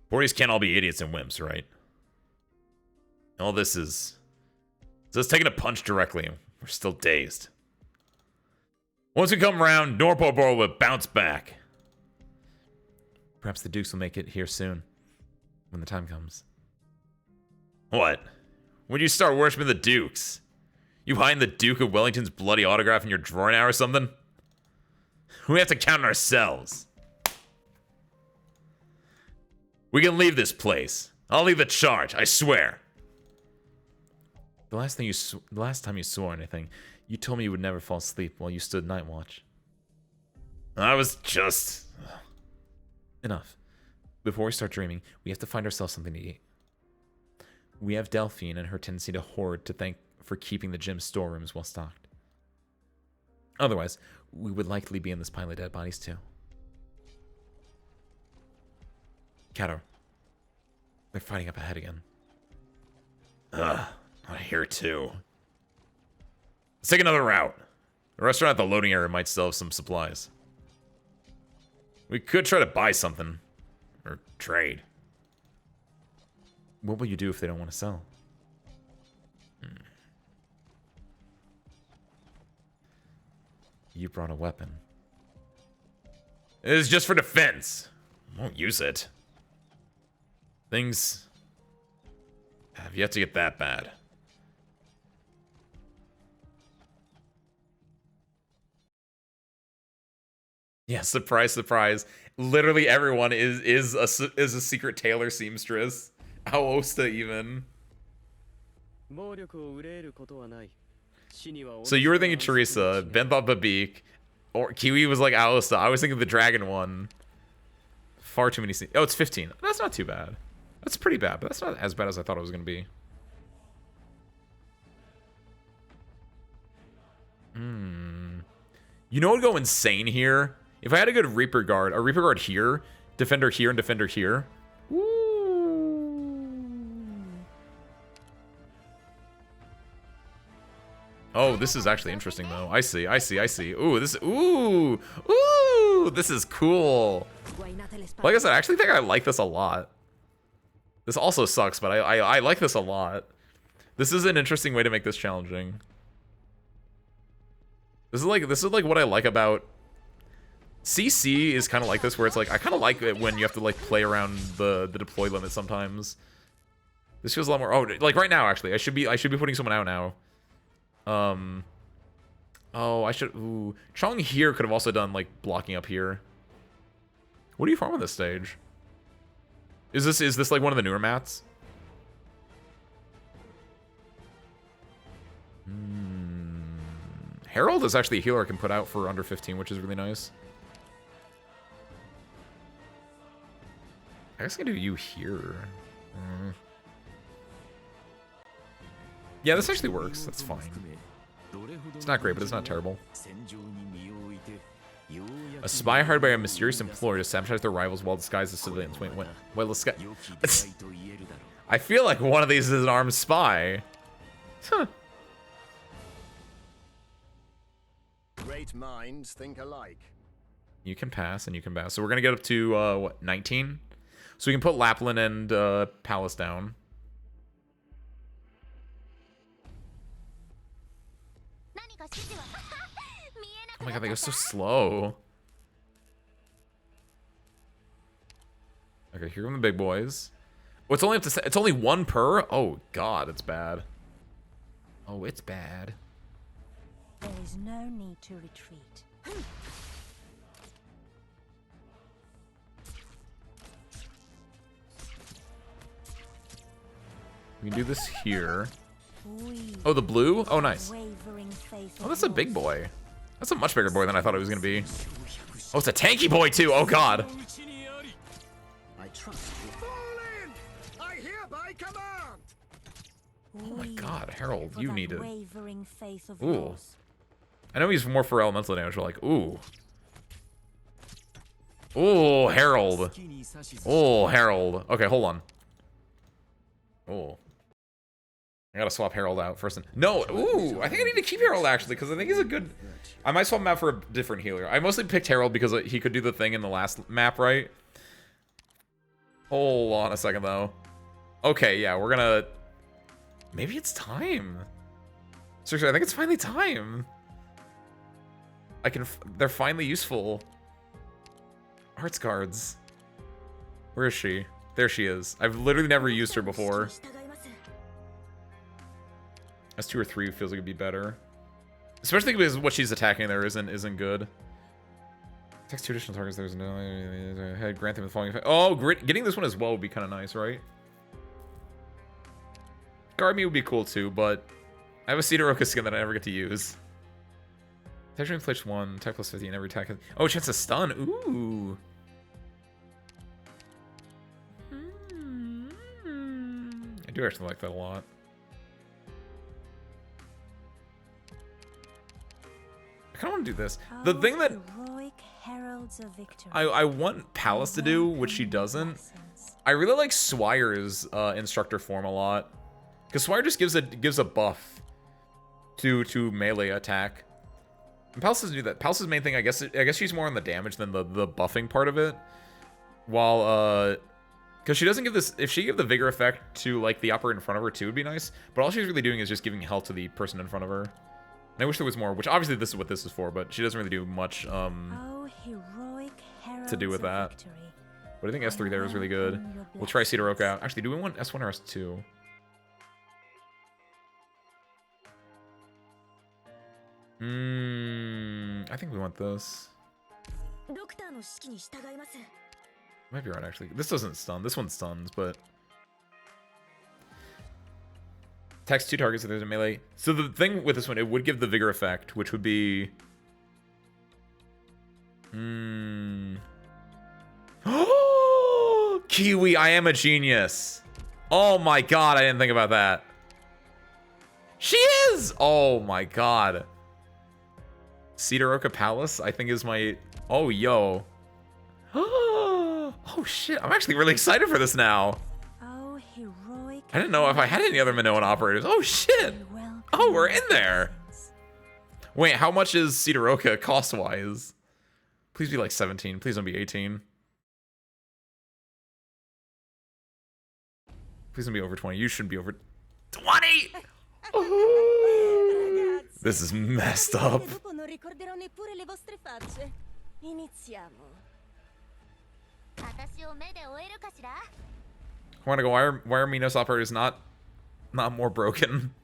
Forties can't all be idiots and wimps, right? All this is... So it's taking a punch directly. We're still dazed. Once we come around, Norpobor will bounce back. Perhaps the Dukes will make it here soon, when the time comes. What? When you start worshiping the Dukes? You hiding the Duke of Wellington's bloody autograph in your drawer now or something? We have to count on ourselves. We can leave this place. I'll leave the charge, I swear. The last time you swore anything, you told me you would never fall asleep while you stood night watch. I was just... Enough. Before we start dreaming, we have to find ourselves something to eat. We have Delphine and her tendency to hoard to thank for keeping the gym storerooms well stocked. Otherwise, we would likely be in this pile of dead bodies too. Kato. They're fighting up ahead again. Not here too. Let's take another route. The restaurant at the loading area might still have some supplies. We could try to buy something. Or trade. What will you do if they don't want to sell? You brought a weapon. It is just for defense. I won't use it. Things have yet to get that bad. Yeah, surprise, surprise. Literally everyone is a secret tailor seamstress. Aosta even. So you were thinking Teresa, Ben thought Babik, or Kiwi was like Aosta. I was thinking the dragon one. Far too many scenes. Oh, it's 15. That's not too bad. That's pretty bad, but that's not as bad as I thought it was going to be. You know what would go insane here? If I had a good Reaper Guard here, Defender here, and Defender here. Oh, this is actually interesting though. I see. Ooh, this is cool. Like I said, I actually think I like this a lot. This also sucks, but I like this a lot. This is an interesting way to make this challenging. This is like what I like about CC is kind of like this, where it's like I kind of like it when you have to like play around the deploy limit sometimes. This feels a lot more. Oh, like right now actually, I should be putting someone out now. Oh, I should. Ooh, Chong here could have also done like blocking up here. What do you farm on this stage? Is this like one of the newer mats? Herald is actually a healer I can put out for under 15, which is really nice. I guess I can do you here. Yeah, this actually works. That's fine. It's not great, but it's not terrible. A spy hired by a mysterious employer to sabotage their rivals while disguised as civilians. Wait, what? Well, this guy... I feel like one of these is an armed spy. Huh. Great minds think alike. You can pass, and you can pass. So we're going to get up to, what, 19? So we can put Lapland and Palace down. Oh my god, they go so slow. Okay, here come the big boys. Oh, it's only up to it's only one per? Oh god, it's bad. Oh, it's bad. There is no need to retreat. We can do this here. Oh, the blue? Oh, nice. Oh, that's a big boy. That's a much bigger boy than I thought it was going to be. Oh, it's a tanky boy, too. Oh, God. I trust you. Fall in! I hereby command! Oh, my God. Harold, you need it. Ooh. Yours. I know he's more for elemental damage, but like, ooh. Ooh, Harold. Oh, Harold. Okay, hold on. Oh. I gotta swap Harold out first. No, ooh, I think I need to keep Harold actually, because I think he's a good... I might swap him out for a different healer. I mostly picked Harold because he could do the thing in the last map, right? Hold on a second, though. Okay, yeah, we're gonna... Maybe it's time. Seriously, I think it's finally time. They're finally useful. Arts guards. Where is she? There she is. I've literally never used her before. S2 or 3 feels like it'd be better. Especially because what she's attacking there isn't good. Text 2 additional targets. There's no head. Grant them the following effect. Oh, getting this one as well would be kind of nice, right? Guard me would be cool too, but I have a Sidoroka skin that I never get to use. Attack infliction 1, attack plus 50 in every attack. Oh, chance to stun. Ooh. I do actually like that a lot. I kind of want to do this. The thing that I want Palace to do, which she doesn't. I really like Swire's instructor form a lot, because Swire just gives a buff to melee attack. And Palace doesn't do that. Palace's main thing, I guess she's more on the damage than the buffing part of it. While because she doesn't give this. If she give the vigor effect to like the operator in front of her too, would be nice. But all she's really doing is just giving health to the person in front of her. And I wish there was more, which obviously this is what this is for, but she doesn't really do much to do with that. But I think S3 there is really good. We'll try Sidoroka out. Actually, do we want S1 or S2? I think we want this. Might be right, actually. This doesn't stun. This one stuns, but... Attacks 2 targets if there's a melee. So the thing with this one, it would give the vigor effect, which would be... Kiwi, I am a genius. Oh my god, I didn't think about that. She is! Oh my god. Sidoroka Palace, I think is my... Oh, yo. Oh shit, I'm actually really excited for this now. I didn't know if I had any other Minoan operators. Oh shit! Oh, we're in there! Wait, how much is Sidoroka cost-wise? Please be like 17. Please don't be 18. Please don't be over 20. You shouldn't be over 20! This is messed up. I want to go. Why are Minos operators not more broken?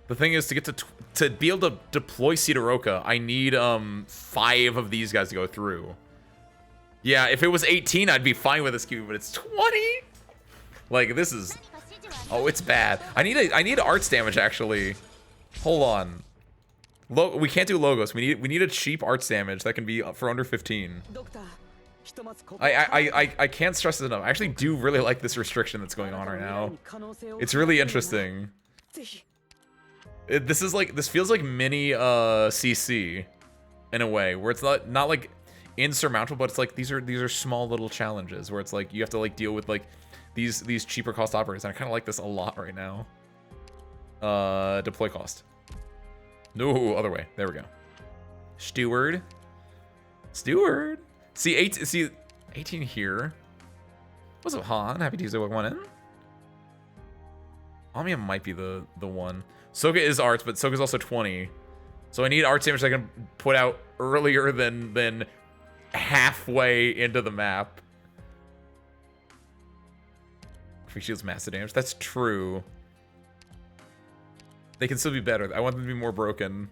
The thing is, to get to be able to deploy Sidoroka, I need 5 of these guys to go through. Yeah, if it was 18, I'd be fine with this cube, but it's 20. Like, this is... Oh, it's bad. I need arts damage, actually. Hold on. We can't do logos. We need a cheap arts damage that can be for under 15. I can't stress this enough. I actually do really like this restriction that's going on right now. It's really interesting. This feels like mini CC in a way, where it's not like insurmountable, but it's like these are small little challenges where it's like you have to like deal with like these cheaper cost operators, and I kind of like this a lot right now. Deploy cost. No, other way. There we go. Steward. See 18 here. What's up, Han? Happy Tuesday. Welcome on in. Omnia might be the one. Soka is arts, but Soka's also 20. So I need arts damage I can put out earlier than halfway into the map. Free shields massive damage. That's true. They can still be better. I want them to be more broken.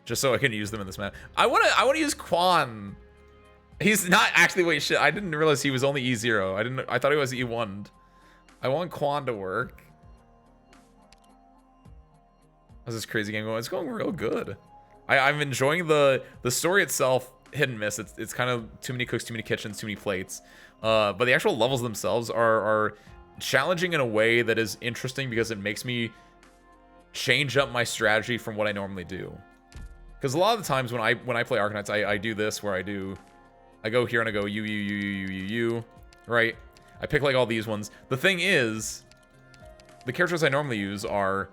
Just so I can use them in this map. I wanna use Quan. He's not actually, wait, shit. I didn't realize he was only E0. I thought he was E1'd. I want Quan to work. How's this crazy game going? It's going real good. I'm enjoying the story itself, hit and miss. It's kind of too many cooks, too many kitchens, too many plates. But the actual levels themselves are challenging in a way that is interesting because it makes me change up my strategy from what I normally do. Because a lot of the times when I play Arknights, I do this where I go here and I go you, right? I pick like all these ones. The thing is, the characters I normally use are,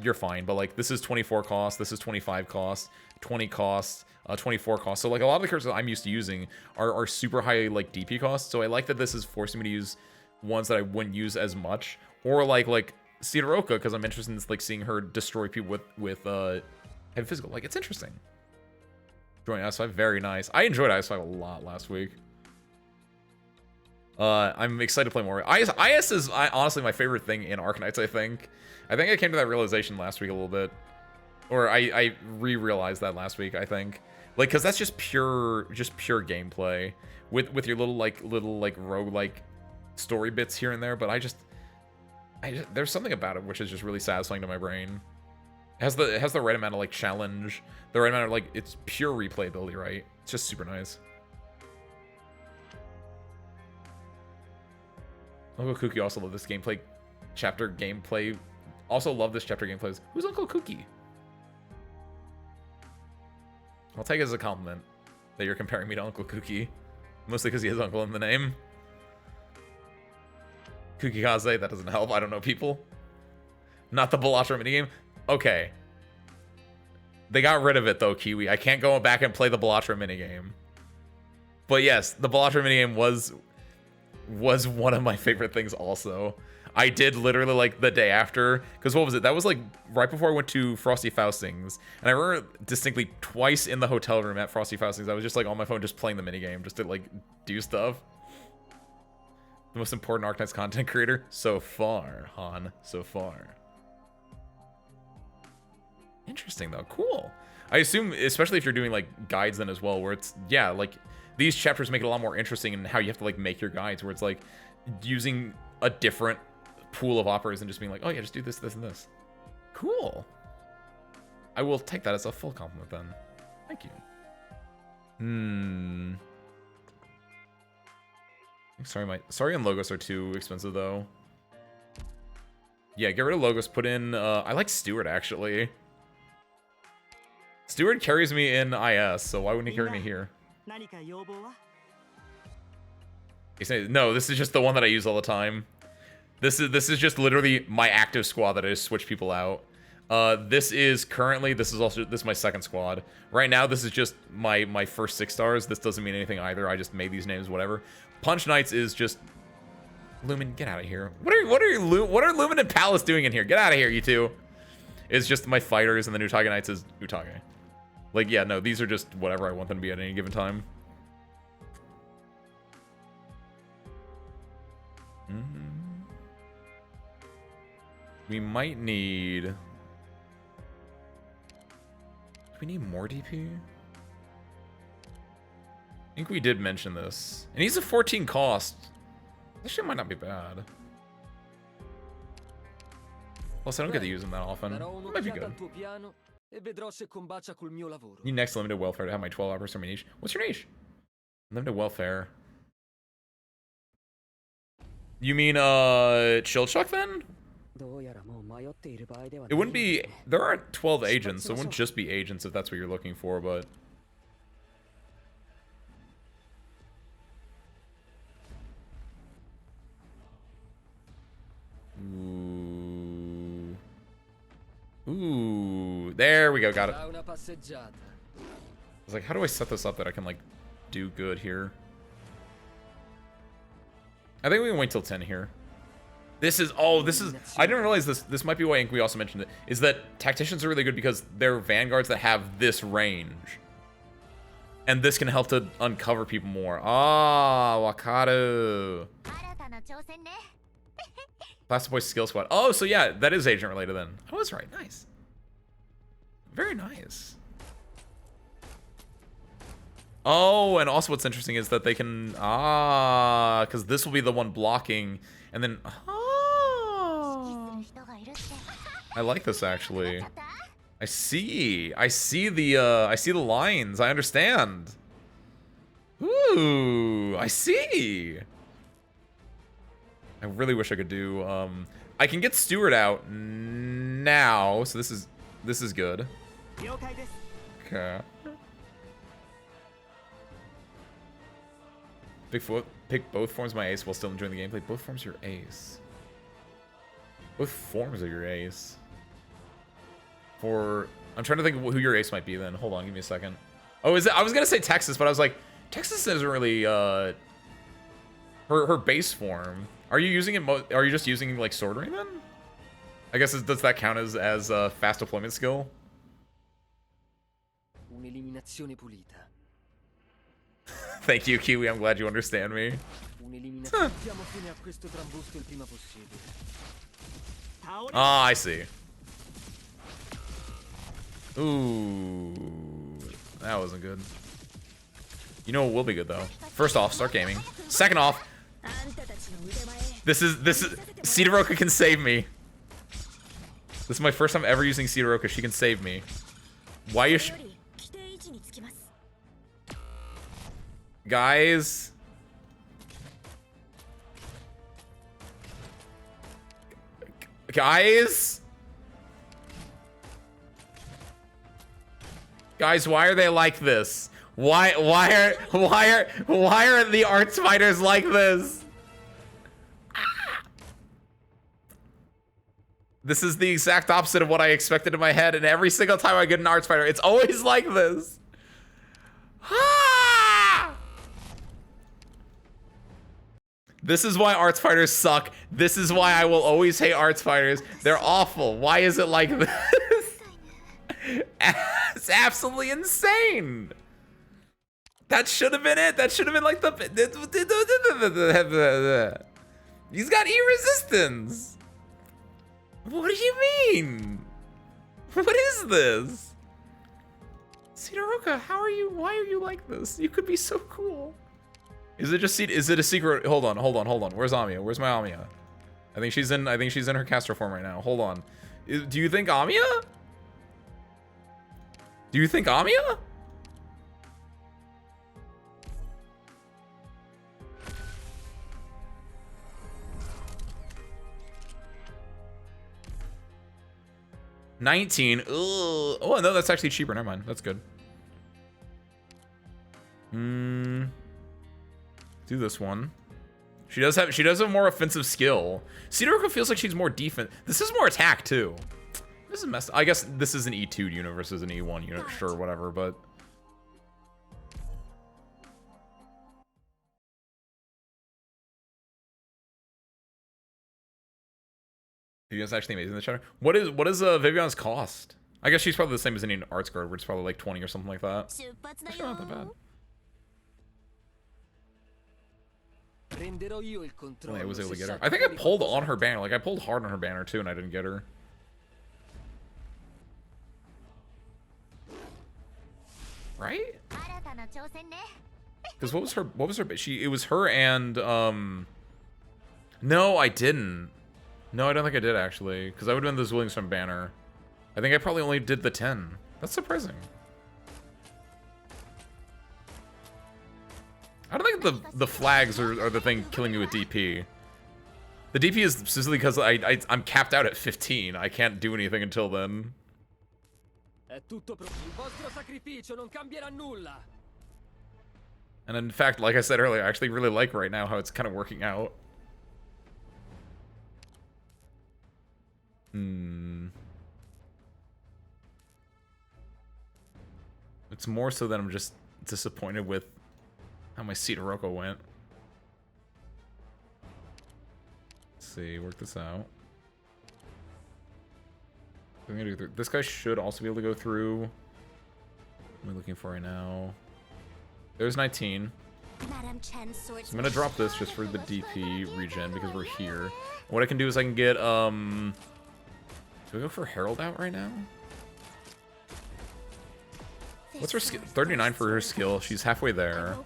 you're fine, but like this is 24 cost, this is 25 cost, 20 cost, 24 cost. So like a lot of the characters that I'm used to using are super high like DP cost. So I like that this is forcing me to use ones that I wouldn't use as much, or like Sidoroka, because I'm interested in like seeing her destroy people with heavy physical. Like it's interesting. Joining IS5, very nice. I enjoyed IS5 a lot last week. I'm excited to play more. IS is honestly my favorite thing in Arknights, I think. I came to that realization last week a little bit. Or I re-realized that last week, I think. Like, because that's just pure gameplay. With your little roguelike story bits here and there, but I just there's something about it which is just really satisfying to my brain. It has the right amount of like challenge, the right amount of like, it's pure replayability, right? It's just super nice. Uncle Kooky also love this gameplay. Chapter gameplay. Also love this chapter gameplay. Who's Uncle Kooky? I'll take it as a compliment that you're comparing me to Uncle Kooky. Mostly because he has uncle in the name. Kooky Kaze, that doesn't help. I don't know people. Not the Balatra minigame. Okay. They got rid of it though, Kiwi. I can't go back and play the Balatra minigame. But yes, the Balatra minigame was one of my favorite things also. I did literally like the day after, because what was it? That was like right before I went to Frosty Faustings. And I remember distinctly twice in the hotel room at Frosty Faustings, I was just like on my phone just playing the minigame just to like do stuff. The most important Arknights content creator so far, Han, so far. Interesting though, cool. I assume, especially if you're doing like guides then as well, where it's, yeah, like these chapters make it a lot more interesting in how you have to like make your guides, where it's like using a different pool of operas and just being like, oh yeah, just do this, this, and this. Cool. I will take that as a full compliment then. Thank you. Sorry and Logos are too expensive though. Yeah, get rid of Logos, put in, I like Stewart actually. Stewart carries me in IS, so why wouldn't he carry me here? No, this is just the one that I use all the time. This is just literally my active squad that I just switch people out. This is my second squad. Right now, this is just my first 6 stars. This doesn't mean anything either. I just made these names, whatever. Punch Knights is just Lumen. Get out of here. What are Lumen and Palace doing in here? Get out of here, you two. It's just my fighters, and the Utage Knights is Utage. Like, yeah, no, these are just whatever I want them to be at any given time. We might need... Do we need more DP? I think we did mention this. And he's a 14 cost. This shit might not be bad. Plus, I don't get to use him that often. It might be good. Need next limited welfare to have my 12 hours for my niche. What's your niche? Limited welfare. You mean, Chill Chuck then? It wouldn't be... There aren't 12 agents, so it wouldn't just be agents if that's what you're looking for, but... Ooh, there we go, got it. I was like, how do I set this up that I can, like, do good here? I think we can wait till 10 here. I didn't realize this might be why we also mentioned it, is that tacticians are really good because they're vanguards that have this range. And this can help to uncover people more. Ah, Wakaru. Plastic Boy Skill Squad. Oh, so yeah, that is agent related then. I was right. Nice. Very nice. Oh, and also what's interesting is that they can... because this will be the one blocking, and then... I like this, actually. I see the lines. I understand. Ooh, I see. I really wish I could do, I can get Stewart out now, so this is good. Okay. Pick both forms of my ace while still enjoying the gameplay. Both forms of your ace. Both forms of your ace. I'm trying to think of who your ace might be then. Hold on, give me a second. Oh, is it? I was gonna say Texas, but I was like, Texas isn't really her base form. Are you using it? Are you just using like Sword Ring then? I guess does that count as a fast deployment skill? Un'eliminazione pulita. Thank you, Kiwi. I'm glad you understand me. Un'eliminazione. Diamo fine a questo trambusto il prima possibile. Ah, I see. Ooh, that wasn't good. You know what will be good though? First off, start gaming. Second off, this is Sidoroka can save me. This is my first time ever using Sidoroka. She can save me. Why is guys? Guys, why are they like this? Why are the arts fighters like this? This is the exact opposite of what I expected in my head, and every single time I get an arts fighter, it's always like this. This is why arts fighters suck. This is why I will always hate arts fighters. They're awful. Why is it like this? It's absolutely insane. That should have been it. That should have been like the... He's got E-resistance. What do you mean? What is this? Sidoroka, how are you? Why are you like this? You could be so cool. Is it a secret? Hold on. Where's Amiya? Where's my Amiya? I think she's in her caster form right now. Hold on. Do you think Amiya? Do you think Amiya? $19. Ugh. Oh no, that's actually cheaper. Never mind. That's good. Do this one. She does have more offensive skill. Sidoroka feels like she's more defense. This is more attack too. This is messed up. I guess this is an E2 unit versus an E1 unit. Sure, whatever, but... Vivian's actually amazing in the chat. What is Vivian's cost? I guess she's probably the same as any arts guard, where it's probably like 20 or something like that. Actually not that bad. I was able to get her. I think I pulled on her banner. Like, I pulled hard on her banner too, and I didn't get her. Right? Because what was her? It was her and No, I didn't. No, I don't think I did actually. Because I would have been this Williamson banner. I think I probably only did the 10. That's surprising. I don't think the flags are the thing killing me with DP. The DP is specifically because I'm capped out at 15. I can't do anything until then. And in fact, like I said earlier, I actually really like right now how it's kind of working out. It's more so that I'm just disappointed with how my Sidoroka went. Let's see, work this out. I'm gonna do this guy should also be able to go through. What am I looking for right now? There's 19. So I'm gonna drop this just for the DP regen because we're here. What I can do is I can get do I go for Herald out right now? What's her skill? 39 for her skill. She's halfway there.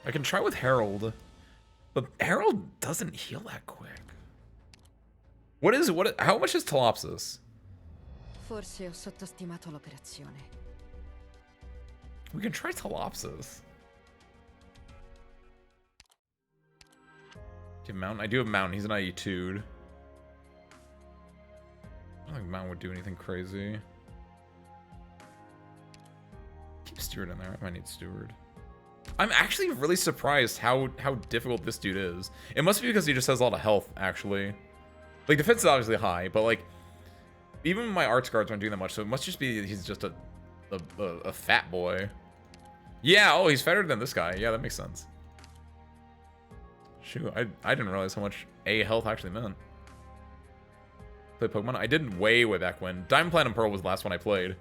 I can try with Herald, but Herald doesn't heal that quick. How much is Talopsis? Forse ho sottostimato l'operazione. We can try Telopsis. Do you have Mountain? I do have Mountain. He's an IE2'd. I don't think Mountain would do anything crazy. Keep Steward in there. I might need Steward. I'm actually really surprised how difficult this dude is. It must be because he just has a lot of health, actually. Like, defense is obviously high, but, like, even my arts guards aren't doing that much, so it must just be he's just a fat boy. Yeah, oh, he's fatter than this guy. Yeah, that makes sense. Shoot, I didn't realize how much A health actually meant. Play Pokemon? I did way back when. Diamond, Platinum, Pearl was the last one I played.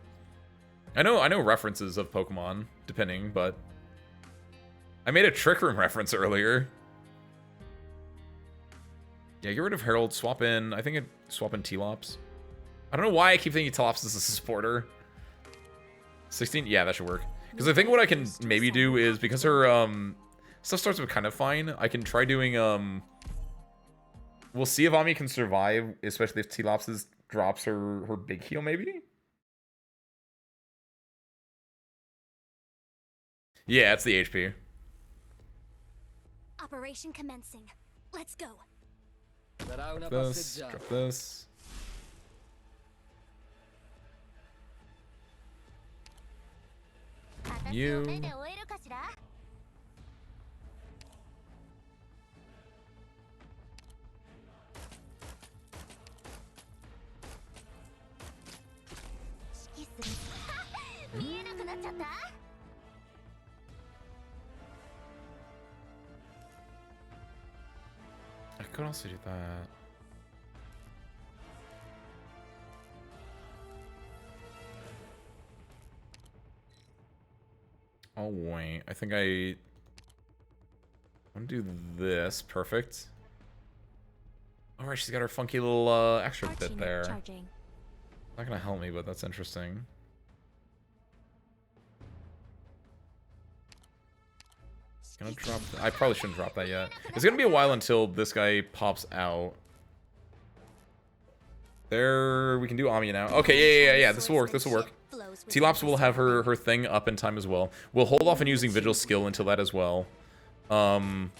I know references of Pokemon, depending, but I made a Trick Room reference earlier. Yeah, get rid of Herald, swap in, I think swap in Telops. I don't know why I keep thinking Telops is a supporter. 16? Yeah, that should work. Because I think what I can maybe do is, because her stuff starts with kind of fine, I can try doing, we'll see if Ami can survive, especially if Telops drops her big heal, maybe? Yeah, it's the HP. Operation commencing. Let's go. Drop this, drop this. You. I could also do that. Oh wait, I think I want to do this. Perfect. All right, she's got her funky little extra bit there. Not gonna help me, but that's interesting. Gonna drop. I probably shouldn't drop that yet. It's gonna be a while until this guy pops out. There, we can do Amiya now. Okay, yeah. This will work. This will work. Telops will have her thing up in time as well. We'll hold off on using Vigil skill until that as well. There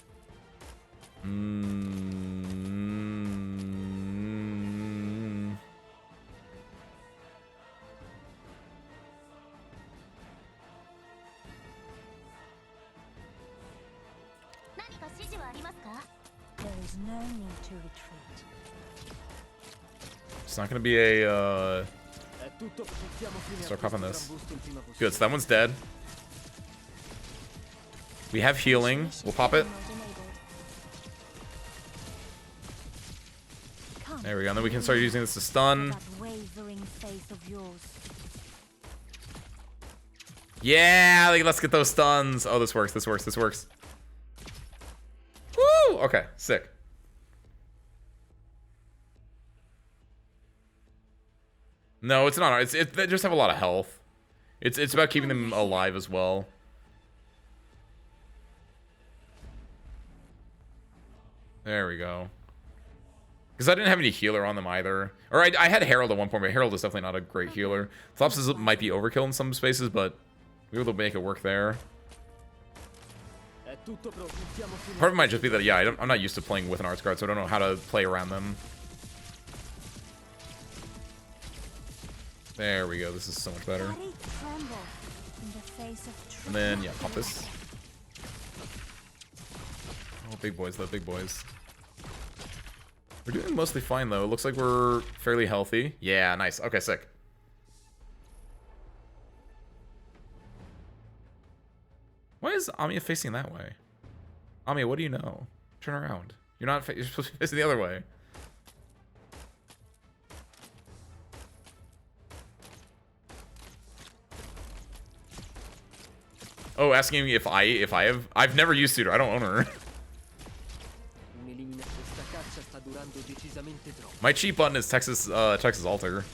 is no need to retreat. It's not gonna be a start popping this. Good, so that one's dead. We have healing. We'll pop it. There we go. And then we can start using this to stun. Yeah, like, let's get those stuns. Oh, this works. This works. This works. Woo! Okay, sick. No, it's not. They just have a lot of health. It's about keeping them alive as well. There we go. Because I didn't have any healer on them either. Or I had Herald at one point, but Herald is definitely not a great healer. Flops might be overkill in some spaces, but we were able to make it work there. Part of it might just be that, yeah, I'm not used to playing with an arts guard, so I don't know how to play around them. There we go. This is so much better. And then, yeah, pop this. Oh, big boys, though. Big boys. We're doing mostly fine, though. It looks like we're fairly healthy. Yeah, nice. Okay, sick. Why is Amiya facing that way? Amiya, what do you know? Turn around. You're not. You're supposed to be facing the other way. Oh, asking me if I've never used Suitor. I don't own her. My cheat button is Texas Alter.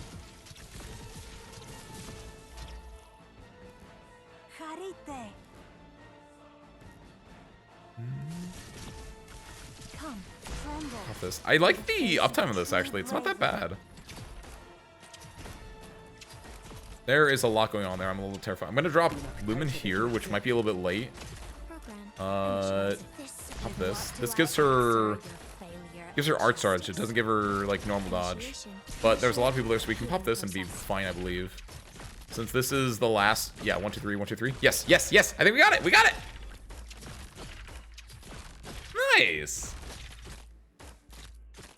This. I like the uptime of this, actually. It's not that bad. There is a lot going on there. I'm a little terrified. I'm going to drop Lumen here, which might be a little bit late. Pop this. This gives her art charge. It doesn't give her like normal dodge. But there's a lot of people there, so we can pop this and be fine, I believe. Since this is the last, yeah, 1, 2, 3, 1, 2, 3. Yes, yes, yes. I think we got it. We got it. Nice.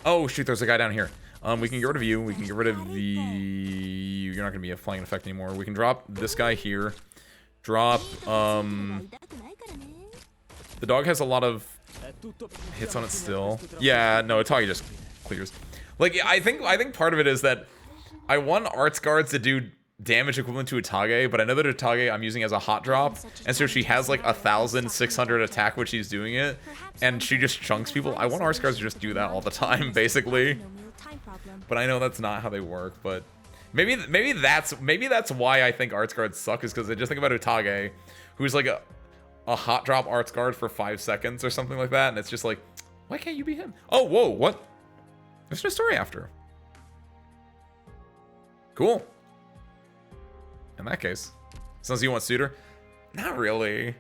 Oh shoot, there's a guy down here. We can get rid of you. We can get rid of the. You're not gonna be a flying effect anymore. We can drop this guy here. Drop. The dog has a lot of hits on it still. Yeah, no, Atagi just clears. Like, I think part of it is that I want arts guards to do damage equivalent to Atage, but I know that Atage I'm using as a hot drop, and so she has like 1,600 attack when she's doing it, and she just chunks people. I want arts guards to just do that all the time, basically. But I know that's not how they work. But maybe that's why I think arts guards suck, is because I just think about Atage, who's like a hot drop arts guard for 5 seconds or something like that, and it's just like, why can't you be him? Oh, whoa, what? There's no story after. Cool. In that case, since you want Suitor, not really.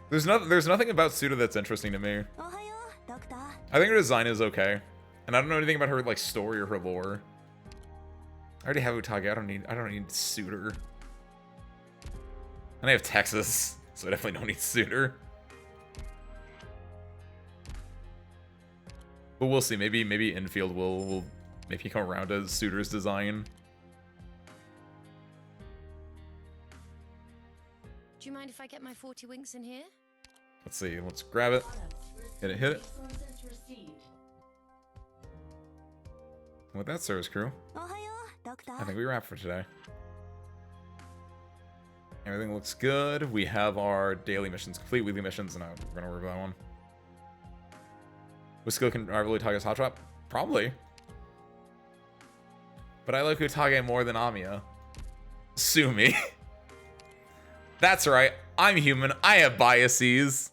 There's nothing about Suitor that's interesting to me. I think her design is okay, and I don't know anything about her like story or her lore. I already have Utage. I don't need Suitor. And I have Texas, so I definitely don't need Suitor. But we'll see. Maybe Infield will maybe come around to Suitor's design. Do you mind if I get my 40 winks in here? Let's see. Let's grab it. Hit it. Hit it. With that, service crew, I think we wrap for today. Everything looks good. We have our daily missions complete, weekly missions, and we're gonna work that one. With skill, can I really Utage's hot drop? Probably. But I like Utage more than Amiya. Sue me. That's right. I'm human. I have biases.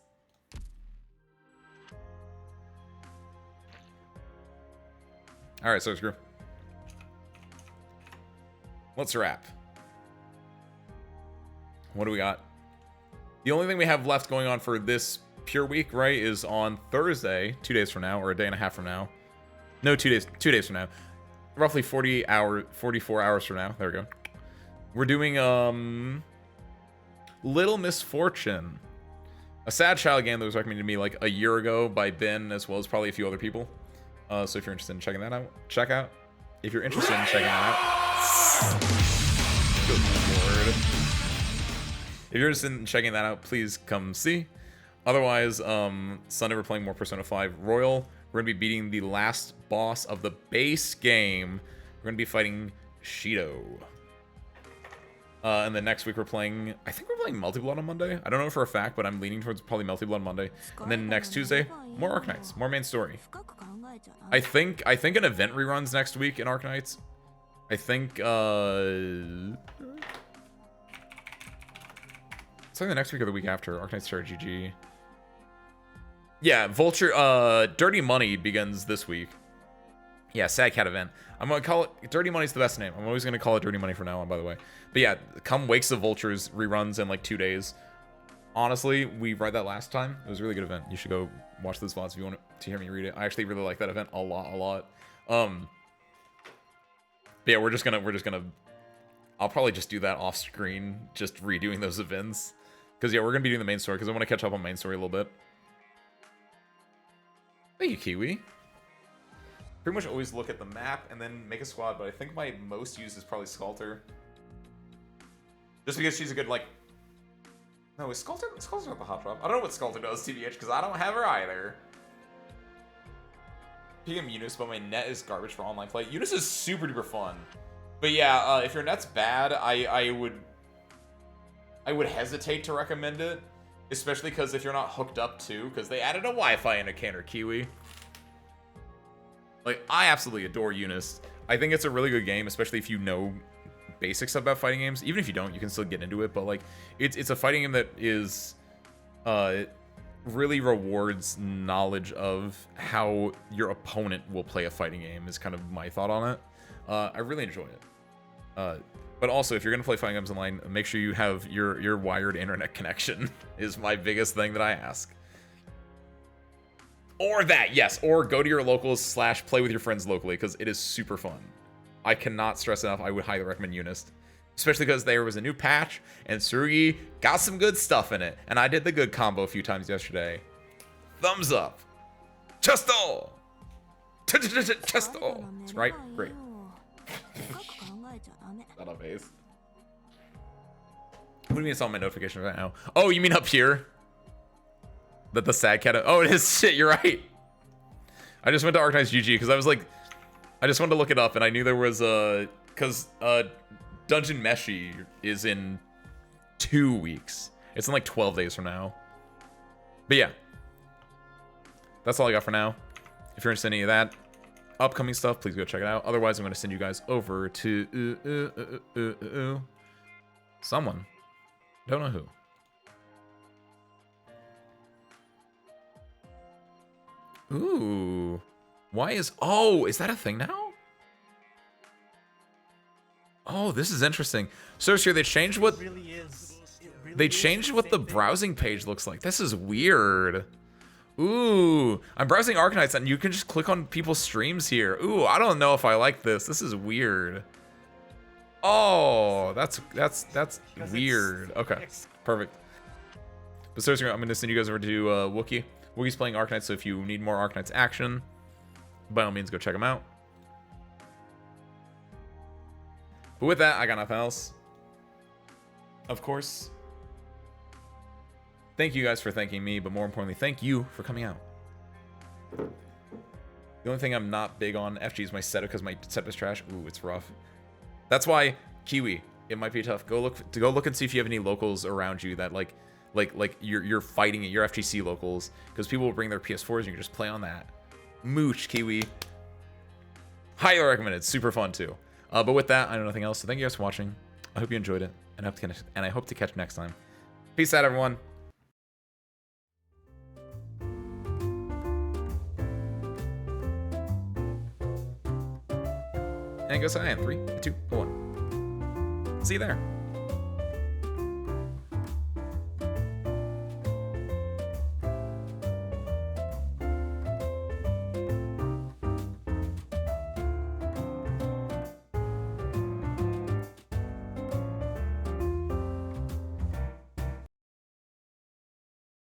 Alright, so screw. Let's wrap. What do we got? The only thing we have left going on for this pure week, right, is on Thursday, 2 days from now, or a day and a half from now. No, 2 days. 2 days from now. Roughly 44 hours from now. There we go. We're doing Little Misfortune, a sad child game that was recommended to me like a year ago by Ben, as well as probably a few other people. So if you're interested in checking that out, check out. If you're interested in checking that out, good lord. If you're interested in checking that out, please come see. Otherwise, Sunday we're playing more Persona 5 Royal. We're gonna be beating the last boss of the base game. We're gonna be fighting Shido. And then next week we're playing, I think we're playing Multi-Blood on Monday. I don't know for a fact, but I'm leaning towards probably Multi-Blood Monday. And then next Tuesday, more Arknights, more main story. I think an event reruns next week in Arknights. I think it's like the next week or the week after. Arknights start GG. Yeah, Vulture, Dirty Money begins this week. Yeah, Sad Cat event. I'm gonna call it Dirty Money's the best name. I'm always gonna call it Dirty Money from now on, by the way. But yeah, come Wakes of Vultures reruns in like 2 days. Honestly, we read that last time. It was a really good event. You should go watch those VODs if you want to hear me read it. I actually really like that event a lot. But yeah, we're just gonna. I'll probably just do that off screen, just redoing those events. Because yeah, we're gonna be doing the main story because I want to catch up on main story a little bit. Thank you, Kiwi. Pretty much always look at the map and then make a squad, but I think my most used is probably Skalter. Just because she's a good, like... No, is Skalter not the hot drop? I don't know what Skalter does, TBH, because I don't have her either. PM Eunice, but my net is garbage for online play. Eunice is super duper fun. But yeah, if your net's bad, I would hesitate to recommend it. Especially because if you're not hooked up to, because they added a Wi-Fi in a Canter Kiwi. Like, I absolutely adore Eunice. I think it's a really good game, especially if you know basics about fighting games. Even if you don't, you can still get into it. But like, it's a fighting game that is, really rewards knowledge of how your opponent will play a fighting game. Is kind of my thought on it. I really enjoy it. But also, if you're gonna play fighting games online, make sure you have your wired internet connection. Is my biggest thing that I ask. Or that, yes, or go to your locals / play with your friends locally, because it is super fun. I cannot stress enough, I would highly recommend Unist. Especially because there was a new patch, and Tsurugi got some good stuff in it. And I did the good combo a few times yesterday. Thumbs up. Chesto! Chesto! That's right, great. Not on base. What do you mean it's on my notifications right now? Oh, you mean up here? That the sad cat. Oh, it is. Shit, you're right. I just went to Arknights GG because I was like, I just wanted to look it up and I knew there was a, because Dungeon Meshi is in 2 weeks. It's in like 12 days from now. But yeah, that's all I got for now. If you're interested in any of that upcoming stuff, please go check it out. Otherwise, I'm going to send you guys over to someone. Don't know who. Ooh. Why is... Oh, is that a thing now? Oh, this is interesting. So sure, they changed what... They changed what the browsing page looks like. This is weird. Ooh. I'm browsing Arknights and you can just click on people's streams here. Ooh, I don't know if I like this. This is weird. Oh, that's weird. Okay, perfect. But seriously, I'm going to send you guys over to Wookie. Wookie's playing Arknights, so if you need more Arknights action, by all means, go check him out. But with that, I got nothing else. Of course, thank you guys for thanking me, but more importantly, thank you for coming out. The only thing I'm not big on FG is my setup, because my setup is trash. Ooh, it's rough. That's why, Kiwi, it might be tough. Go look and see if you have any locals around you that like you're fighting at your FGC locals, because people will bring their PS4s and you can just play on that. Mooch, Kiwi. Highly recommended. Super fun too. But with that, I know nothing else. So thank you guys for watching. I hope you enjoyed it, and I hope to catch you next time. Peace out, everyone. And go sign in 3, 2, 1. See you there.